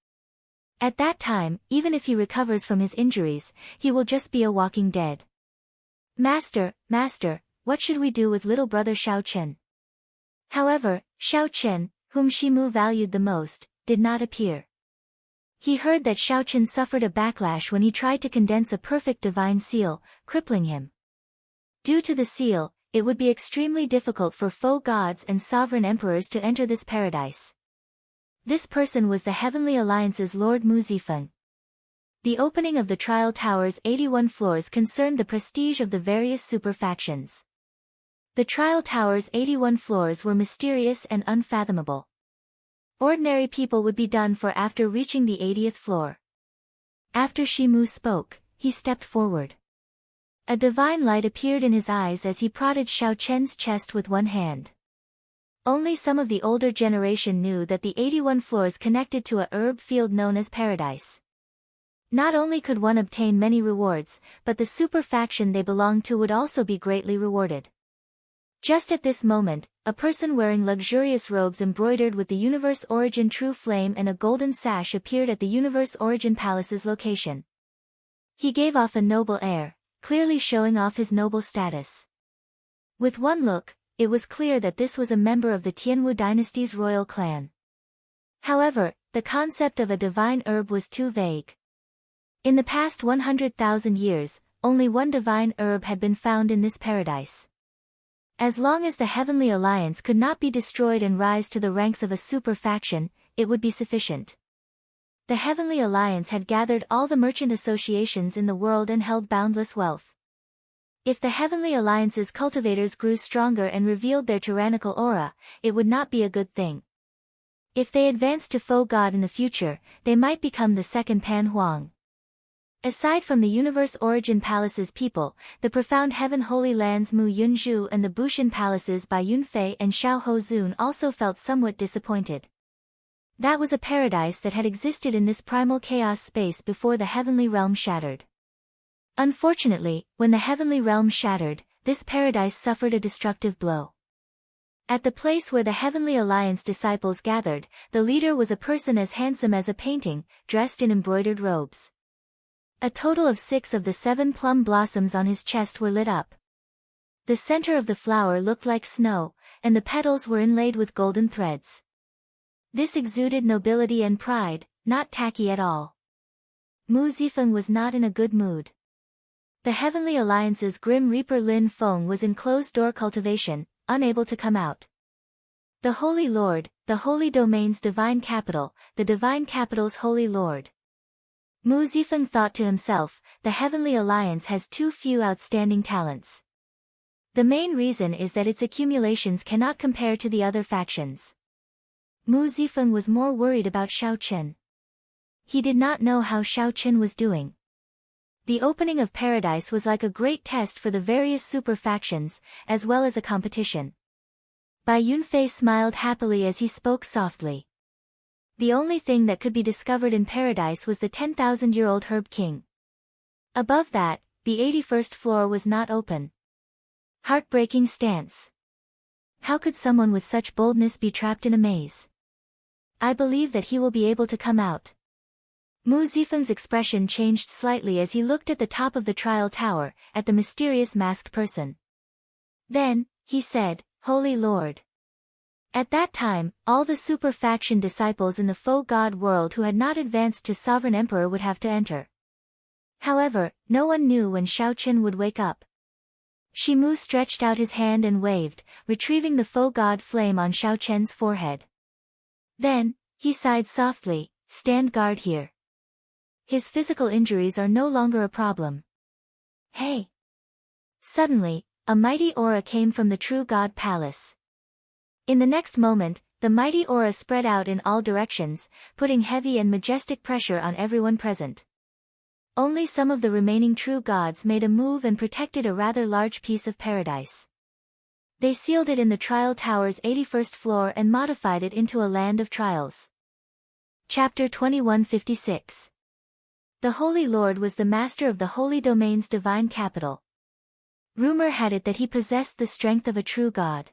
At that time, even if he recovers from his injuries, he will just be a walking dead. Master, what should we do with little brother Xiao Chen? However, Xiao Chen, whom Shimu valued the most, did not appear. He heard that Xiao Chen suffered a backlash when he tried to condense a perfect divine seal, crippling him. Due to the seal, it would be extremely difficult for faux gods and sovereign emperors to enter this paradise. This person was the Heavenly Alliance's Lord Mu Zifeng. The opening of the trial tower's 81 floors concerned the prestige of the various super factions. The trial tower's 81 floors were mysterious and unfathomable. Ordinary people would be done for after reaching the 80th floor. After Shimu spoke, he stepped forward. A divine light appeared in his eyes as he prodded Xiao Chen's chest with one hand. Only some of the older generation knew that the 81 floors connected to a herb field known as Paradise. Not only could one obtain many rewards, but the super faction they belonged to would also be greatly rewarded. Just at this moment, a person wearing luxurious robes embroidered with the Universe Origin True Flame and a golden sash appeared at the Universe Origin Palace's location. He gave off a noble air, clearly showing off his noble status. With one look, it was clear that this was a member of the Tianwu dynasty's royal clan. However, the concept of a divine herb was too vague. In the past 100,000 years, only one divine herb had been found in this paradise. As long as the Heavenly Alliance could not be destroyed and rise to the ranks of a super faction, it would be sufficient. The Heavenly Alliance had gathered all the merchant associations in the world and held boundless wealth. If the Heavenly Alliance's cultivators grew stronger and revealed their tyrannical aura, it would not be a good thing. If they advanced to Faux God in the future, they might become the second Pan Huang. Aside from the Universe Origin Palace's people, the Profound Heaven Holy Lands Mu Yunzhu and the Bushin Palaces by Yunfei and Xiao Hozun also felt somewhat disappointed. That was a paradise that had existed in this primal chaos space before the heavenly realm shattered. Unfortunately, when the heavenly realm shattered, this paradise suffered a destructive blow. At the place where the Heavenly Alliance disciples gathered, the leader was a person as handsome as a painting, dressed in embroidered robes. A total of 6 of the 7 plum blossoms on his chest were lit up. The center of the flower looked like snow, and the petals were inlaid with golden threads. This exuded nobility and pride, not tacky at all. Mu Zifeng was not in a good mood. The Heavenly Alliance's Grim Reaper Lin Feng was in closed-door cultivation, unable to come out. The Holy Lord, the Holy Domain's divine capital, the divine capital's Holy Lord. Mu Zifeng thought to himself, the Heavenly Alliance has too few outstanding talents. The main reason is that its accumulations cannot compare to the other factions. Mu Zifeng was more worried about Xiao Qin. He did not know how Xiao Qin was doing. The opening of Paradise was like a great test for the various super factions, as well as a competition. Bai Yunfei smiled happily as he spoke softly. The only thing that could be discovered in Paradise was the 10,000-year-old Herb King. Above that, the 81st floor was not open. Heartbreaking stance. How could someone with such boldness be trapped in a maze? I believe that he will be able to come out. Mu Zifeng's expression changed slightly as he looked at the top of the trial tower, at the mysterious masked person. Then, he said, Holy Lord. At that time, all the super faction disciples in the Faux God world who had not advanced to Sovereign Emperor would have to enter. However, no one knew when Xiao Qin would wake up. Shimu stretched out his hand and waved, retrieving the Faux God flame on Xiao Qin's forehead. Then, he sighed softly, stand guard here. His physical injuries are no longer a problem. Hey! Suddenly, a mighty aura came from the True God Palace. In the next moment, the mighty aura spread out in all directions, putting heavy and majestic pressure on everyone present. Only some of the remaining true gods made a move and protected a rather large piece of paradise. They sealed it in the trial tower's 81st floor and modified it into a land of trials. Chapter 2156. The Holy Lord was the master of the Holy Domain's divine capital. Rumor had it that he possessed the strength of a true god.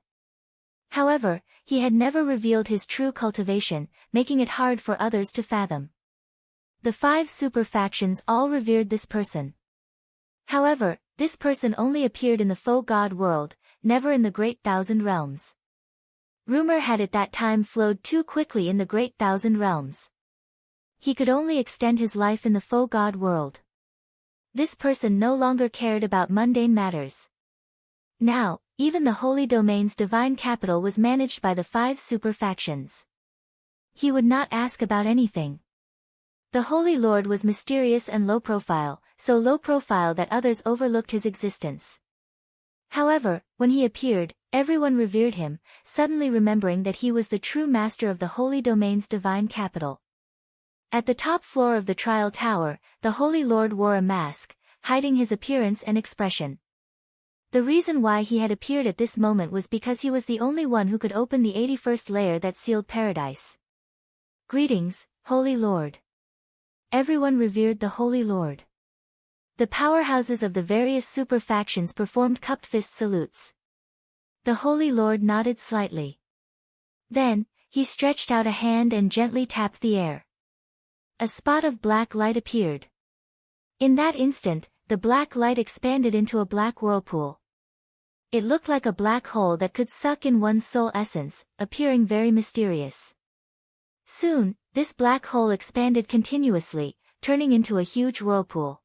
However, he had never revealed his true cultivation, making it hard for others to fathom. The 5 super factions all revered this person. However, this person only appeared in the Faux God world, never in the Great Thousand Realms. Rumor had it that time flowed too quickly in the Great Thousand Realms. He could only extend his life in the Faux God world. This person no longer cared about mundane matters. Now, even the Holy Domain's divine capital was managed by the 5 super factions. He would not ask about anything. The Holy Lord was mysterious and low profile, so low profile that others overlooked his existence. However, when he appeared, everyone revered him, suddenly remembering that he was the true master of the Holy Domain's divine capital. At the top floor of the trial tower, the Holy Lord wore a mask, hiding his appearance and expression. The reason why he had appeared at this moment was because he was the only one who could open the 81st layer that sealed paradise. Greetings, Holy Lord. Everyone revered the Holy Lord. The powerhouses of the various super factions performed cupped fist salutes. The Holy Lord nodded slightly. Then, he stretched out a hand and gently tapped the air. A spot of black light appeared. In that instant, the black light expanded into a black whirlpool. It looked like a black hole that could suck in one's soul essence, appearing very mysterious. Soon, this black hole expanded continuously, turning into a huge whirlpool.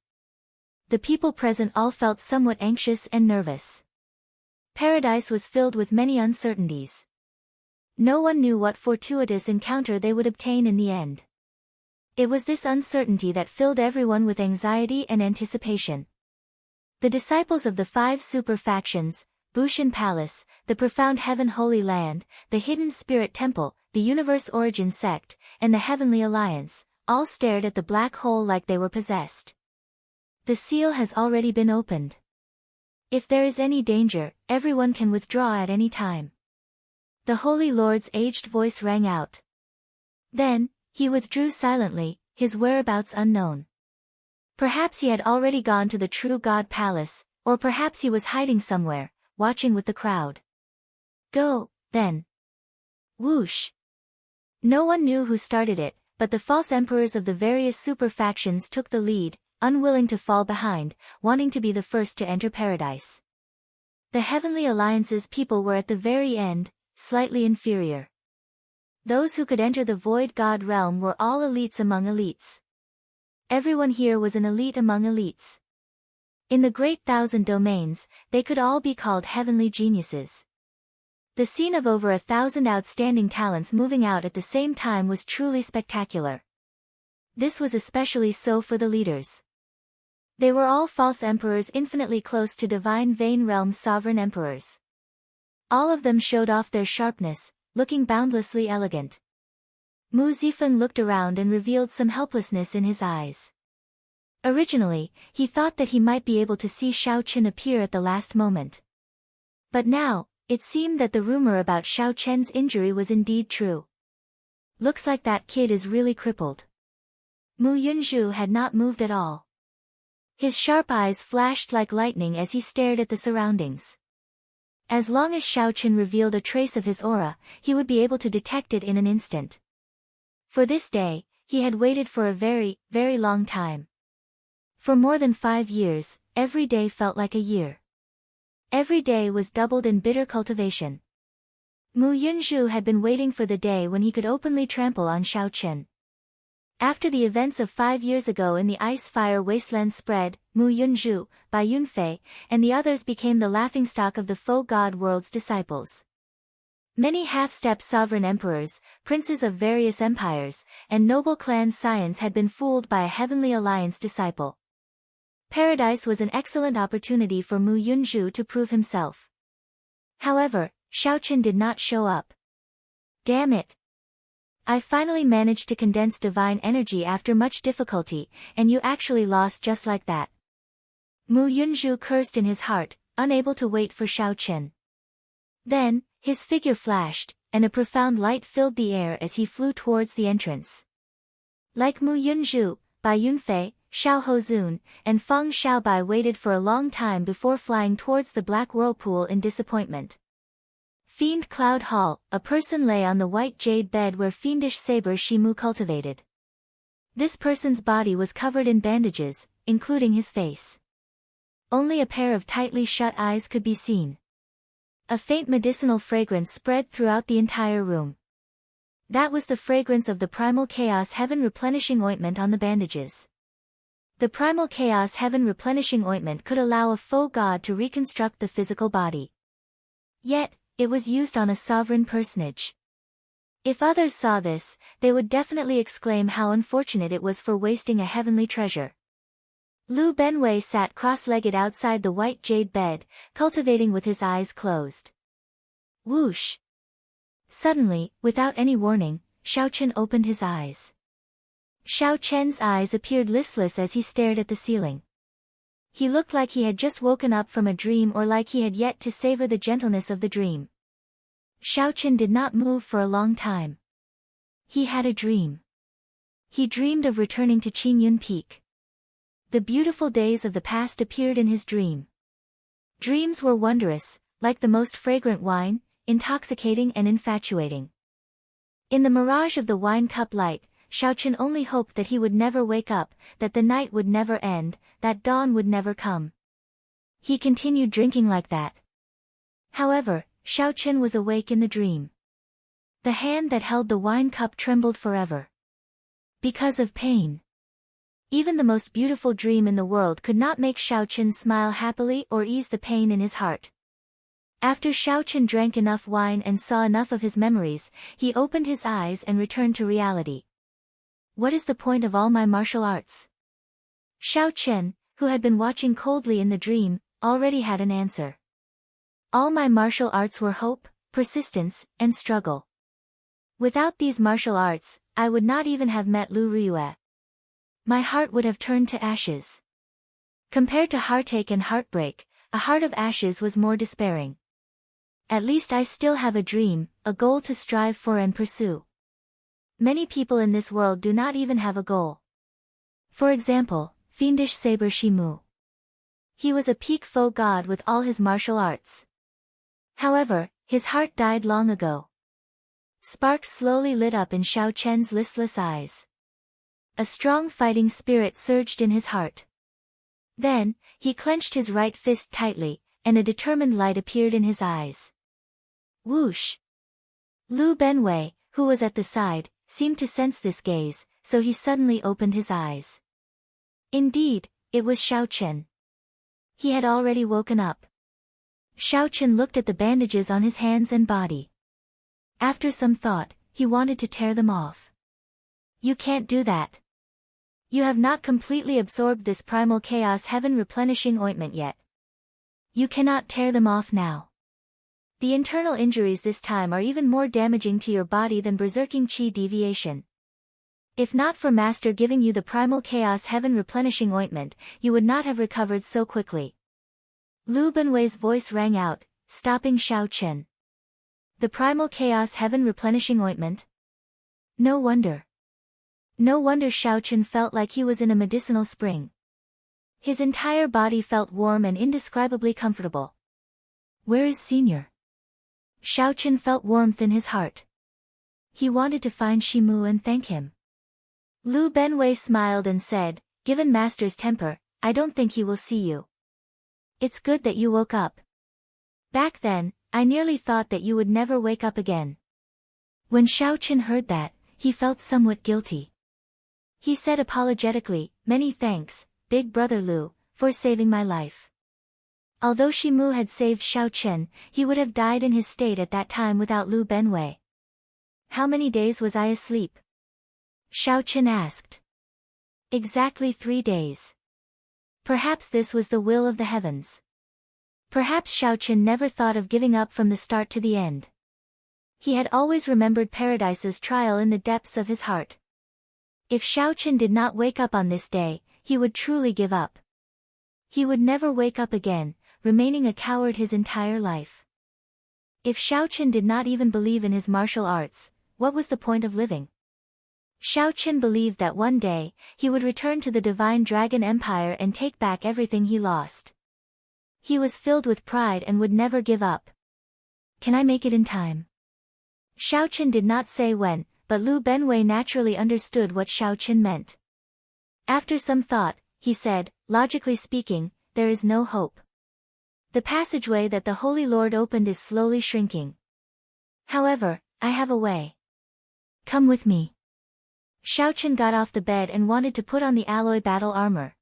The people present all felt somewhat anxious and nervous. Paradise was filled with many uncertainties. No one knew what fortuitous encounter they would obtain in the end. It was this uncertainty that filled everyone with anxiety and anticipation. The disciples of the 5 super factions, Bushin Palace, the Profound Heaven Holy Land, the Hidden Spirit Temple, the Universe Origin Sect, and the Heavenly Alliance, all stared at the black hole like they were possessed. The seal has already been opened. If there is any danger, everyone can withdraw at any time. The Holy Lord's aged voice rang out. Then, he withdrew silently, his whereabouts unknown. Perhaps he had already gone to the True God Palace, or perhaps he was hiding somewhere, watching with the crowd. Go, then. Whoosh. No one knew who started it, but the false emperors of the various super factions took the lead, unwilling to fall behind, wanting to be the first to enter paradise. The Heavenly Alliance's people were at the very end, slightly inferior. Those who could enter the Void God realm were all elites among elites. Everyone here was an elite among elites. In the great 1,000 domains, they could all be called heavenly geniuses. The scene of over 1,000 outstanding talents moving out at the same time was truly spectacular. This was especially so for the leaders. They were all false emperors infinitely close to divine Vane Realm's sovereign emperors. All of them showed off their sharpness, looking boundlessly elegant. Mu Zifeng looked around and revealed some helplessness in his eyes. Originally, he thought that he might be able to see Shao Chen appear at the last moment. But now, it seemed that the rumor about Shao Chen's injury was indeed true. Looks like that kid is really crippled. Mu Yunzhu had not moved at all. His sharp eyes flashed like lightning as he stared at the surroundings. As long as Shao Chen revealed a trace of his aura, he would be able to detect it in an instant. For this day, he had waited for a very, very long time. For more than 5 years, every day felt like a year. Every day was doubled in bitter cultivation. Mu Yunzhu had been waiting for the day when he could openly trample on Shao Chen. After the events of 5 years ago in the ice-fire wasteland spread, Mu Yunzhu, Bai Yunfei, and the others became the laughingstock of the faux god world's disciples. Many half-step sovereign emperors, princes of various empires, and noble clan scions had been fooled by a Heavenly Alliance disciple. Paradise was an excellent opportunity for Mu Yunzhu to prove himself. However, Shao Chen did not show up. Damn it! I finally managed to condense divine energy after much difficulty, and you actually lost just like that. Mu Yunzhu cursed in his heart, unable to wait for Shao Chen. Then, his figure flashed, and a profound light filled the air as he flew towards the entrance. Like Mu Yunzhu, Bai Yunfei, Xiao Hozun, and Feng Xiaobai waited for a long time before flying towards the black whirlpool in disappointment. Fiend Cloud Hall, a person lay on the white jade bed where fiendish saber Shimu cultivated. This person's body was covered in bandages, including his face. Only a pair of tightly shut eyes could be seen. A faint medicinal fragrance spread throughout the entire room. That was the fragrance of the Primal Chaos Heaven Replenishing Ointment on the bandages. The Primal Chaos Heaven Replenishing Ointment could allow a faux god to reconstruct the physical body. Yet, it was used on a sovereign personage. If others saw this, they would definitely exclaim how unfortunate it was for wasting a heavenly treasure. Lu Benwei sat cross-legged outside the white jade bed, cultivating with his eyes closed. Whoosh! Suddenly, without any warning, Shao Chen opened his eyes. Shao Chen's eyes appeared listless as he stared at the ceiling. He looked like he had just woken up from a dream or like he had yet to savor the gentleness of the dream. Shao Chen did not move for a long time. He had a dream. He dreamed of returning to Qingyun Peak. The beautiful days of the past appeared in his dream. Dreams were wondrous, like the most fragrant wine, intoxicating and infatuating. In the mirage of the wine cup light, Xiao Chen only hoped that he would never wake up, that the night would never end, that dawn would never come. He continued drinking like that. However, Xiao Chen was awake in the dream. The hand that held the wine cup trembled forever. Because of pain. Even the most beautiful dream in the world could not make Xiao Chen smile happily or ease the pain in his heart. After Xiao Chen drank enough wine and saw enough of his memories, he opened his eyes and returned to reality. What is the point of all my martial arts? Xiao Chen, who had been watching coldly in the dream, already had an answer. All my martial arts were hope, persistence, and struggle. Without these martial arts, I would not even have met Lu Riyue. My heart would have turned to ashes. Compared to heartache and heartbreak, a heart of ashes was more despairing. At least I still have a dream, a goal to strive for and pursue. Many people in this world do not even have a goal. For example, fiendish saber Shimu. He was a peak foe god with all his martial arts. However, his heart died long ago. Sparks slowly lit up in Xiao Chen's listless eyes. A strong fighting spirit surged in his heart. Then, he clenched his right fist tightly, and a determined light appeared in his eyes. Whoosh! Lu Benwei, who was at the side, seemed to sense this gaze, so he suddenly opened his eyes. Indeed, it was Xiao Chen. He had already woken up. Xiao Chen looked at the bandages on his hands and body. After some thought, he wanted to tear them off. You can't do that. You have not completely absorbed this primal chaos heaven replenishing ointment yet. You cannot tear them off now. The internal injuries this time are even more damaging to your body than berserking qi deviation. If not for Master giving you the primal chaos heaven replenishing ointment, you would not have recovered so quickly. Lu Benwei's voice rang out, stopping Xiao Chen. The primal chaos heaven replenishing ointment? No wonder. No wonder Xiao Chen felt like he was in a medicinal spring. His entire body felt warm and indescribably comfortable. Where is Senior? Xiao Chen felt warmth in his heart. He wanted to find Shimu and thank him. Lu Benwei smiled and said, given Master's temper, I don't think he will see you. It's good that you woke up. Back then, I nearly thought that you would never wake up again. When Xiao Chen heard that, he felt somewhat guilty. He said apologetically, many thanks, Big Brother Lu, for saving my life. Although Shimu had saved Xiao Chen, he would have died in his state at that time without Lu Benwei. How many days was I asleep? Xiao Chen asked. Exactly 3 days. Perhaps this was the will of the heavens. Perhaps Xiao Chen never thought of giving up from the start to the end. He had always remembered Paradise's trial in the depths of his heart. If Xiao Chen did not wake up on this day, he would truly give up. He would never wake up again, remaining a coward his entire life. If Xiao Chen did not even believe in his martial arts, what was the point of living? Xiao Chen believed that one day, he would return to the Divine Dragon Empire and take back everything he lost. He was filled with pride and would never give up. Can I make it in time? Xiao Chen did not say when, but Lu Benwei naturally understood what Xiao Chen meant. After some thought, he said, logically speaking, there is no hope. The passageway that the Holy Lord opened is slowly shrinking. However, I have a way. Come with me. Xiao Chen got off the bed and wanted to put on the alloy battle armor.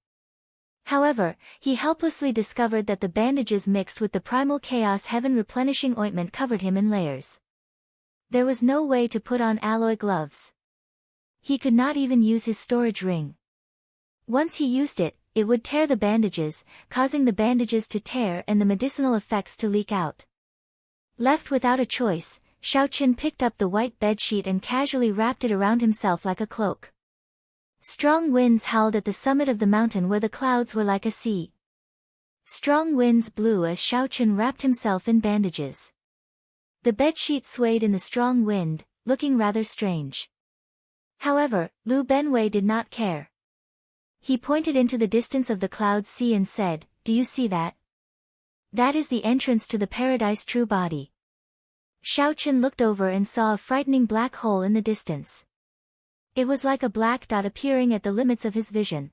However, he helplessly discovered that the bandages mixed with the primal chaos heaven replenishing ointment covered him in layers. There was no way to put on alloy gloves. He could not even use his storage ring. Once he used it, it would tear the bandages, causing the bandages to tear and the medicinal effects to leak out. Left without a choice, Xiao Chen picked up the white bedsheet and casually wrapped it around himself like a cloak. Strong winds howled at the summit of the mountain where the clouds were like a sea. Strong winds blew as Xiao Chen wrapped himself in bandages. The bedsheet swayed in the strong wind, looking rather strange. However, Lu Benwei did not care. He pointed into the distance of the cloud sea and said, do you see that? That is the entrance to the Paradise True Body. Xiao Chen looked over and saw a frightening black hole in the distance. It was like a black dot appearing at the limits of his vision.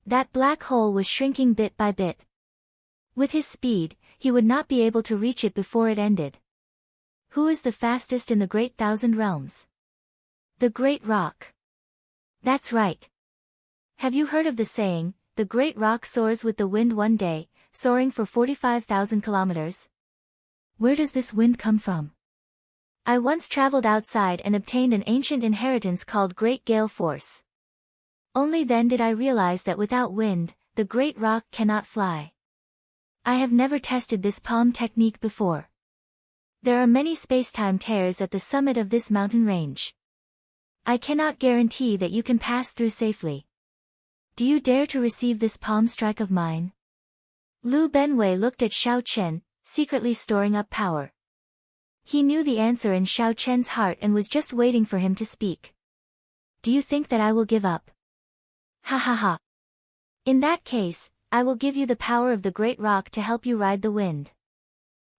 That black hole was shrinking bit by bit. With his speed, he would not be able to reach it before it ended. Who is the fastest in the Great Thousand Realms? The Great Rock. That's right. Have you heard of the saying, the Great Rock soars with the wind one day, soaring for 45,000 kilometers? Where does this wind come from? I once traveled outside and obtained an ancient inheritance called Great Gale Force. Only then did I realize that without wind, the Great Rock cannot fly. I have never tested this palm technique before. There are many space-time tears at the summit of this mountain range. I cannot guarantee that you can pass through safely. Do you dare to receive this palm strike of mine? Lu Benwei looked at Xiao Chen, secretly storing up power. He knew the answer in Xiao Chen's heart and was just waiting for him to speak. Do you think that I will give up? Ha ha ha. In that case, I will give you the power of the Great Rock to help you ride the wind.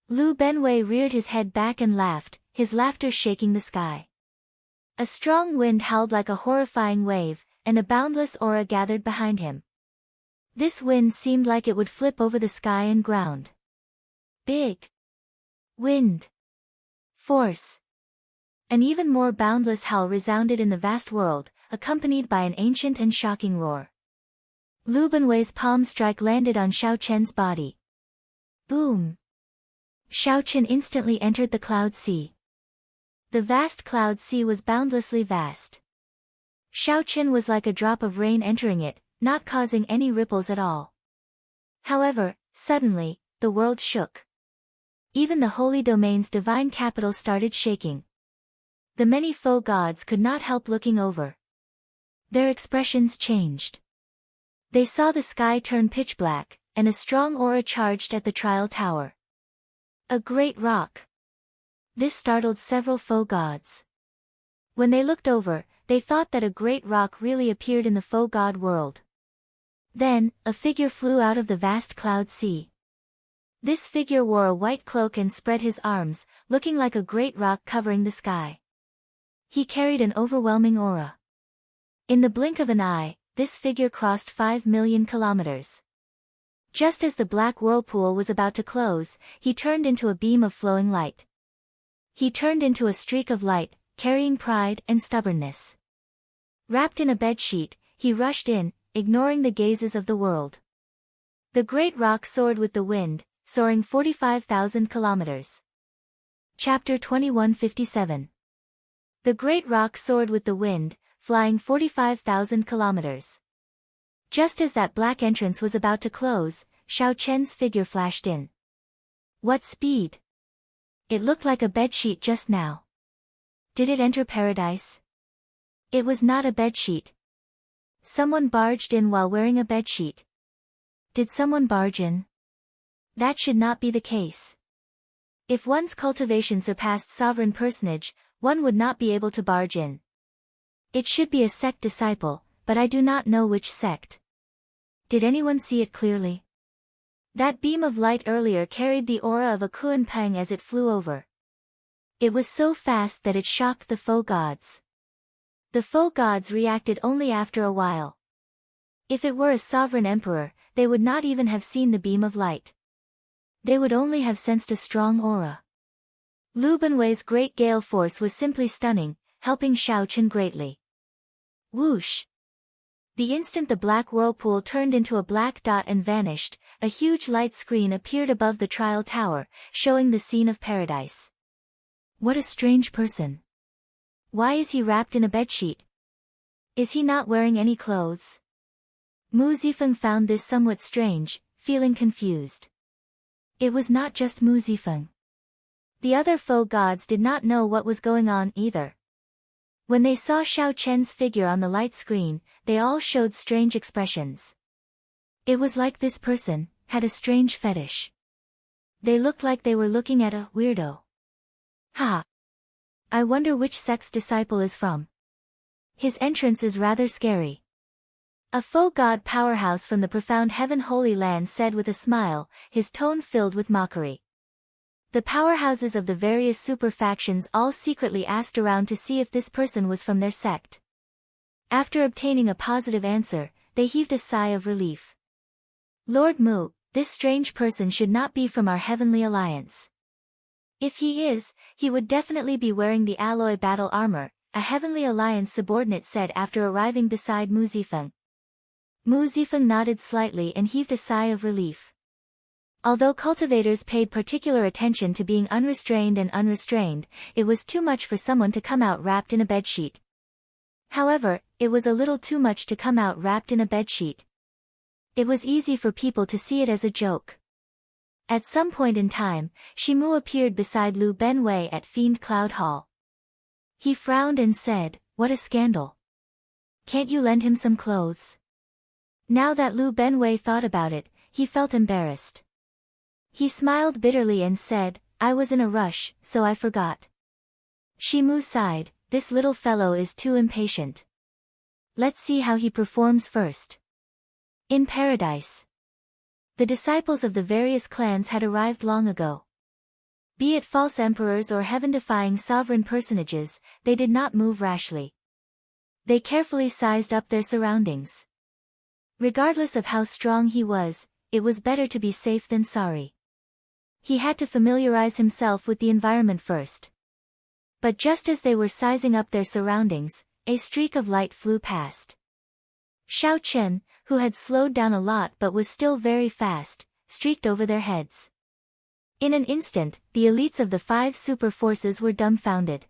Lu Benwei reared his head back and laughed, his laughter shaking the sky. A strong wind howled like a horrifying wave, and a boundless aura gathered behind him. This wind seemed like it would flip over the sky and ground. Big wind. Force. An even more boundless howl resounded in the vast world, accompanied by an ancient and shocking roar. Lu Benwei's palm strike landed on Xiao Chen's body. Boom! Xiao Chen instantly entered the cloud sea. The vast cloud sea was boundlessly vast. Xiao Chen was like a drop of rain entering it, not causing any ripples at all. However, suddenly, the world shook. Even the holy domain's divine capital started shaking. The many foe gods could not help looking over. Their expressions changed. They saw the sky turn pitch black, and a strong aura charged at the trial tower. A great rock. This startled several foe gods. When they looked over, they thought that a great rock really appeared in the foe god world. Then, a figure flew out of the vast cloud sea. This figure wore a white cloak and spread his arms, looking like a great rock covering the sky. He carried an overwhelming aura. In the blink of an eye, this figure crossed 5 million kilometers. Just as the black whirlpool was about to close, he turned into a beam of flowing light. He turned into a streak of light, carrying pride and stubbornness. Wrapped in a bedsheet, he rushed in, ignoring the gazes of the world. The great rock soared with the wind, soaring 45,000 kilometers. Chapter 2157. The great rock soared with the wind, flying 45,000 kilometers. Just as that black entrance was about to close, Xiao Chen's figure flashed in. What speed! It looked like a bedsheet just now. Did it enter paradise? It was not a bedsheet. Someone barged in while wearing a bedsheet. Did someone barge in? That should not be the case. If one's cultivation surpassed sovereign personage, one would not be able to barge in. It should be a sect disciple, but I do not know which sect. Did anyone see it clearly? That beam of light earlier carried the aura of a Kuan-Peng as it flew over. It was so fast that it shocked the foe gods. The foe gods reacted only after a while. If it were a sovereign emperor, they would not even have seen the beam of light. They would only have sensed a strong aura. Lu Benwei's great gale force was simply stunning, helping Xiao Chen greatly. Whoosh! The instant the black whirlpool turned into a black dot and vanished, a huge light screen appeared above the trial tower, showing the scene of paradise. What a strange person. Why is he wrapped in a bedsheet? Is he not wearing any clothes? Mu Zifeng found this somewhat strange, feeling confused. It was not just Mu Zifeng. The other foe gods did not know what was going on either. When they saw Xiao Chen's figure on the light screen, they all showed strange expressions. It was like this person had a strange fetish. They looked like they were looking at a weirdo. Ha! I wonder which sect's disciple is from. His entrance is rather scary. A foe god powerhouse from the profound heaven holy land said with a smile, his tone filled with mockery. The powerhouses of the various super factions all secretly asked around to see if this person was from their sect. After obtaining a positive answer, they heaved a sigh of relief. Lord Mu, this strange person should not be from our heavenly alliance. If he is, he would definitely be wearing the alloy battle armor, a heavenly alliance subordinate said after arriving beside Mu Zifeng. Mu Zifeng nodded slightly and heaved a sigh of relief. Although cultivators paid particular attention to being unrestrained and unrestrained, it was too much for someone to come out wrapped in a bedsheet. However, it was a little too much to come out wrapped in a bedsheet. It was easy for people to see it as a joke. At some point in time, Shimu appeared beside Lu Benwei at Fiend Cloud Hall. He frowned and said, "What a scandal. Can't you lend him some clothes?" Now that Lu Benwei thought about it, he felt embarrassed. He smiled bitterly and said, "I was in a rush, so I forgot." Shimu sighed, "This little fellow is too impatient. Let's see how he performs first." In paradise. The disciples of the various clans had arrived long ago. Be it false emperors or heaven-defying sovereign personages, they did not move rashly. They carefully sized up their surroundings. Regardless of how strong he was, it was better to be safe than sorry. He had to familiarize himself with the environment first. But just as they were sizing up their surroundings, a streak of light flew past. Xiao Chen, who had slowed down a lot but was still very fast, streaked over their heads. In an instant, the elites of the 5 super forces were dumbfounded.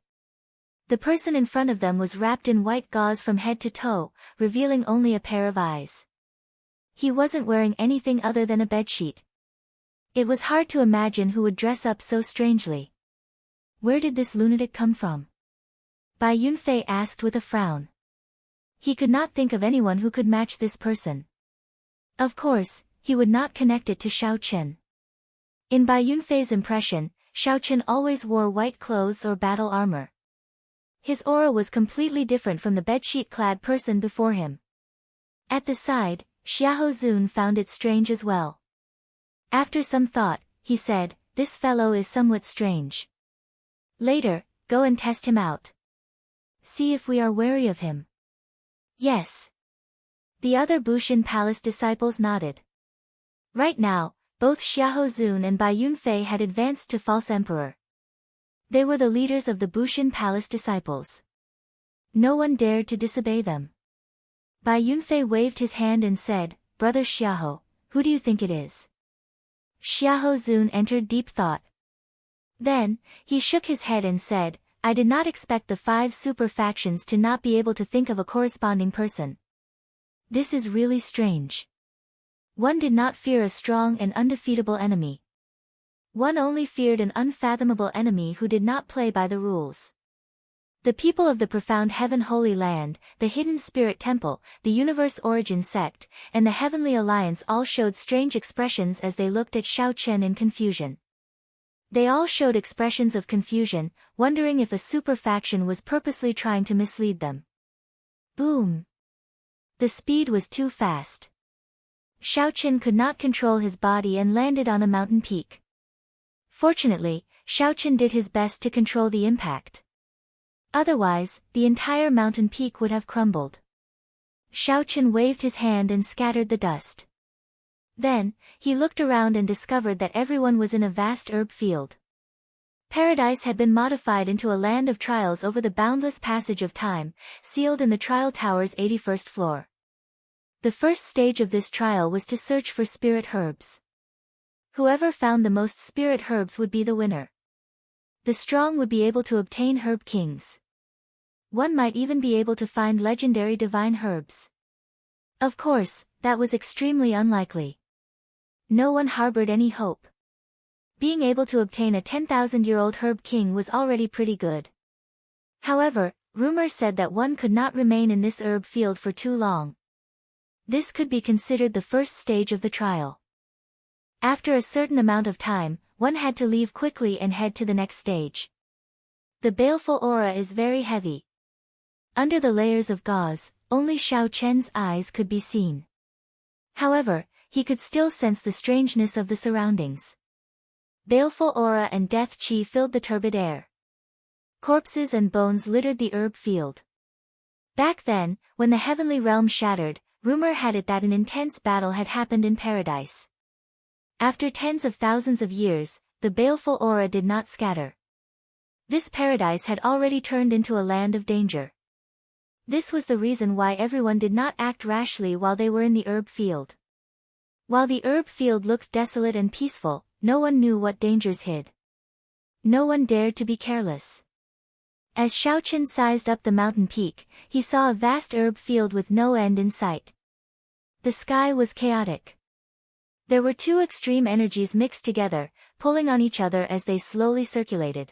The person in front of them was wrapped in white gauze from head to toe, revealing only a pair of eyes. He wasn't wearing anything other than a bedsheet. It was hard to imagine who would dress up so strangely. Where did this lunatic come from? Bai Yunfei asked with a frown. He could not think of anyone who could match this person. Of course, he would not connect it to Xiao Chen. In Bai Yunfei's impression, Xiao Chen always wore white clothes or battle armor. His aura was completely different from the bedsheet-clad person before him. At the side, Xiahou Zun found it strange as well. After some thought, he said, "This fellow is somewhat strange. Later, go and test him out. See if we are wary of him." Yes. The other Bushin Palace disciples nodded. Right now, both Xiahou Zun and Bai Yunfei had advanced to False Emperor. They were the leaders of the Bushin Palace disciples. No one dared to disobey them. Bai Yunfei waved his hand and said, "Brother Xiahou, who do you think it is?" Xiahou Zun entered deep thought. Then, he shook his head and said, "I did not expect the 5 super factions to not be able to think of a corresponding person. This is really strange. One did not fear a strong and undefeatable enemy. One only feared an unfathomable enemy who did not play by the rules." The people of the profound Heaven Holy Land, the Hidden Spirit Temple, the Universe Origin Sect, and the Heavenly Alliance all showed strange expressions as they looked at Xiao Chen in confusion. They all showed expressions of confusion, wondering if a super faction was purposely trying to mislead them. Boom! The speed was too fast. Xiao Chen could not control his body and landed on a mountain peak. Fortunately, Xiao Chen did his best to control the impact. Otherwise, the entire mountain peak would have crumbled. Xiao Chen waved his hand and scattered the dust. Then, he looked around and discovered that everyone was in a vast herb field. Paradise had been modified into a land of trials over the boundless passage of time, sealed in the trial tower's 81st floor. The first stage of this trial was to search for spirit herbs. Whoever found the most spirit herbs would be the winner. The strong would be able to obtain herb kings. One might even be able to find legendary divine herbs. Of course, that was extremely unlikely. No one harbored any hope. Being able to obtain a 10,000-year-old herb king was already pretty good. However, rumor said that one could not remain in this herb field for too long. This could be considered the first stage of the trial. After a certain amount of time, one had to leave quickly and head to the next stage. The baleful aura is very heavy. Under the layers of gauze, only Xiao Chen's eyes could be seen. However, he could still sense the strangeness of the surroundings. Baleful aura and death chi filled the turbid air. Corpses and bones littered the herb field. Back then, when the heavenly realm shattered, rumor had it that an intense battle had happened in paradise. After tens of thousands of years, the baleful aura did not scatter. This paradise had already turned into a land of danger. This was the reason why everyone did not act rashly while they were in the herb field. While the herb field looked desolate and peaceful, no one knew what dangers hid. No one dared to be careless. As Xiaoqin sized up the mountain peak, he saw a vast herb field with no end in sight. The sky was chaotic. There were two extreme energies mixed together, pulling on each other as they slowly circulated.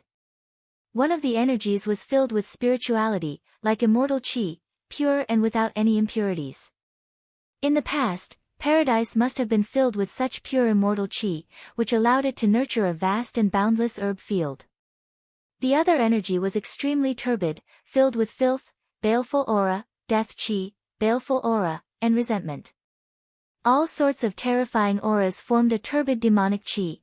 One of the energies was filled with spirituality, like immortal qi, pure and without any impurities. In the past, paradise must have been filled with such pure immortal qi, which allowed it to nurture a vast and boundless herb field. The other energy was extremely turbid, filled with filth, baleful aura, death qi, baleful aura, and resentment. All sorts of terrifying auras formed a turbid demonic qi.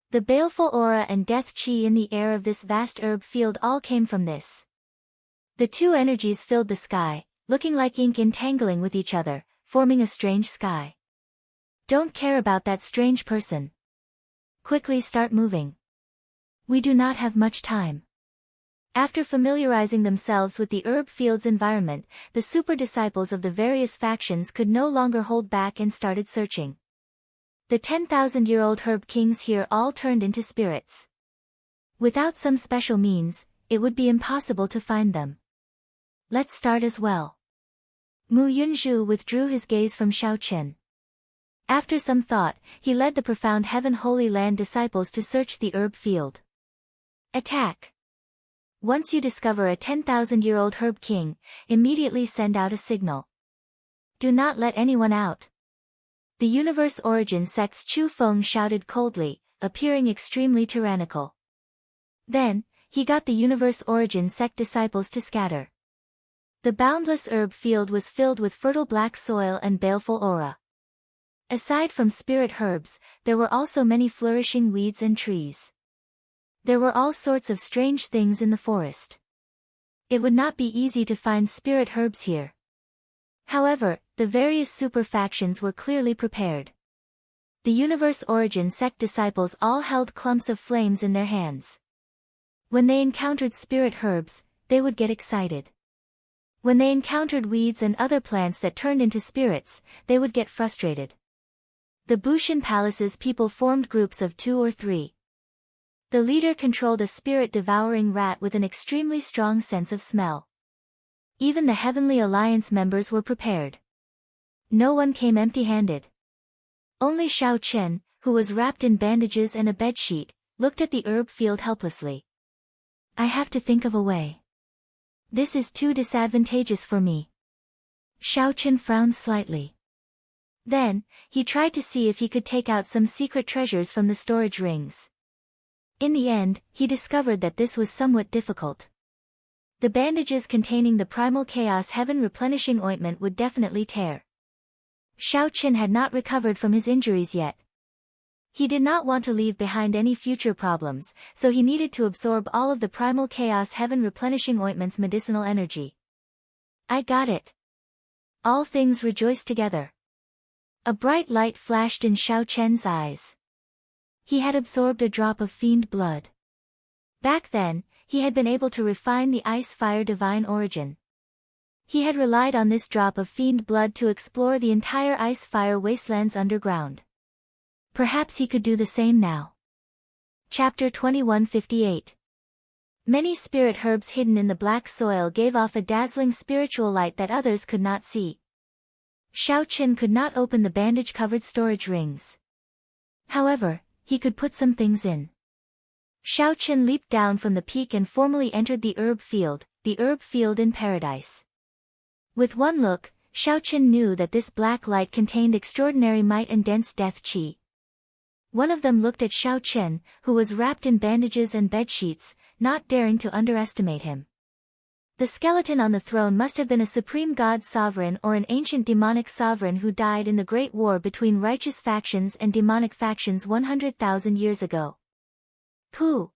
The baleful aura and death qi in the air of this vast herb field all came from this. The two energies filled the sky, looking like ink entangling with each other, forming a strange sky. Don't care about that strange person. Quickly start moving. We do not have much time. After familiarizing themselves with the herb field's environment, the super disciples of the various factions could no longer hold back and started searching. The 10,000-year-old herb kings here all turned into spirits. Without some special means, it would be impossible to find them. Let's start as well. Mu Yunzhu withdrew his gaze from Xiaoqin. After some thought, he led the profound Heaven Holy Land disciples to search the herb field. Attack! Once you discover a 10,000-year-old herb king, immediately send out a signal. Do not let anyone out. The Universe Origin sect's Chu Feng shouted coldly, appearing extremely tyrannical. Then, he got the Universe Origin sect disciples to scatter. The boundless herb field was filled with fertile black soil and baleful aura. Aside from spirit herbs, there were also many flourishing weeds and trees. There were all sorts of strange things in the forest. It would not be easy to find spirit herbs here. However, the various super factions were clearly prepared. The Universe Origin sect disciples all held clumps of flames in their hands. When they encountered spirit herbs, they would get excited. When they encountered weeds and other plants that turned into spirits, they would get frustrated. The Bushin Palace's people formed groups of 2 or 3. The leader controlled a spirit-devouring rat with an extremely strong sense of smell. Even the Heavenly Alliance members were prepared. No one came empty-handed. Only Xiaoqin, who was wrapped in bandages and a bedsheet, looked at the herb field helplessly. I have to think of a way. This is too disadvantageous for me. Xiaoqin frowned slightly. Then, he tried to see if he could take out some secret treasures from the storage rings. In the end, he discovered that this was somewhat difficult. The bandages containing the primal chaos heaven replenishing ointment would definitely tear. Xiaoqin had not recovered from his injuries yet. He did not want to leave behind any future problems, so he needed to absorb all of the primal chaos heaven replenishing ointment's medicinal energy. I got it. All things rejoiced together. A bright light flashed in Xiaoqian's eyes. He had absorbed a drop of fiend blood. Back then, he had been able to refine the ice fire divine origin. He had relied on this drop of fiend blood to explore the entire ice fire wastelands underground. Perhaps he could do the same now. Chapter 2158. Many spirit herbs hidden in the black soil gave off a dazzling spiritual light that others could not see. Xiaoqin could not open the bandage-covered storage rings. However, he could put some things in. Xiaoqin leaped down from the peak and formally entered the herb field in paradise. With one look, Xiaoqin knew that this black light contained extraordinary might and dense death qi. One of them looked at Xiaoqin, who was wrapped in bandages and bedsheets, not daring to underestimate him. The skeleton on the throne must have been a supreme god sovereign or an ancient demonic sovereign who died in the great war between righteous factions and demonic factions 100,000 years ago. Pooh!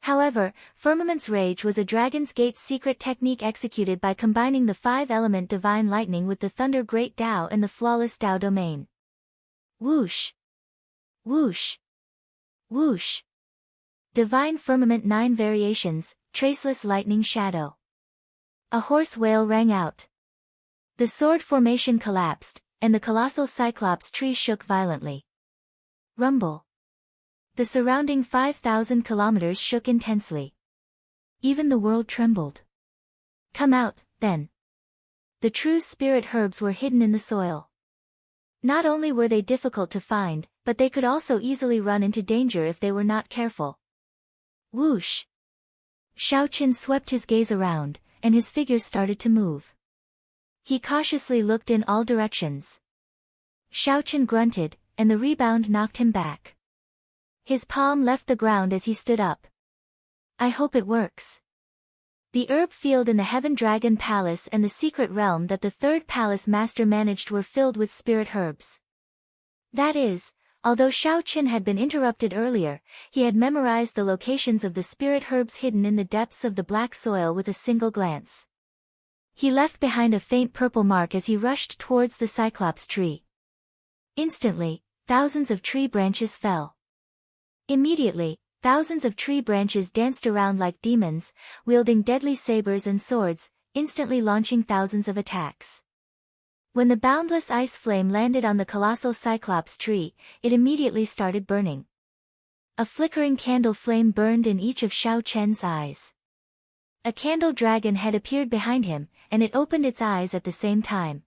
However, Firmament's Rage was a Dragon's Gate's secret technique executed by combining the 5-element divine lightning with the Thunder Great Tao and the flawless Tao domain. Whoosh! Whoosh! Whoosh! Divine Firmament 9 Variations, Traceless Lightning Shadow. A hoarse wail rang out. The sword formation collapsed, and the colossal Cyclops tree shook violently. Rumble. The surrounding 5,000 kilometers shook intensely. Even the world trembled. Come out, then. The true spirit herbs were hidden in the soil. Not only were they difficult to find, but they could also easily run into danger if they were not careful. Whoosh! Shao Qin swept his gaze around, and his figure started to move. He cautiously looked in all directions. Shao Qin grunted, and the rebound knocked him back. His palm left the ground as he stood up. I hope it works. The herb field in the Heaven Dragon Palace and the secret realm that the third palace master managed were filled with spirit herbs. That is, although Shao Qin had been interrupted earlier, he had memorized the locations of the spirit herbs hidden in the depths of the black soil with a single glance. He left behind a faint purple mark as he rushed towards the Cyclops tree. Instantly, thousands of tree branches fell. Immediately, thousands of tree branches danced around like demons, wielding deadly sabers and swords, instantly launching thousands of attacks. When the boundless ice flame landed on the colossal Cyclops tree, it immediately started burning. A flickering candle flame burned in each of Shao Chen's eyes. A candle dragon head appeared behind him, and it opened its eyes at the same time.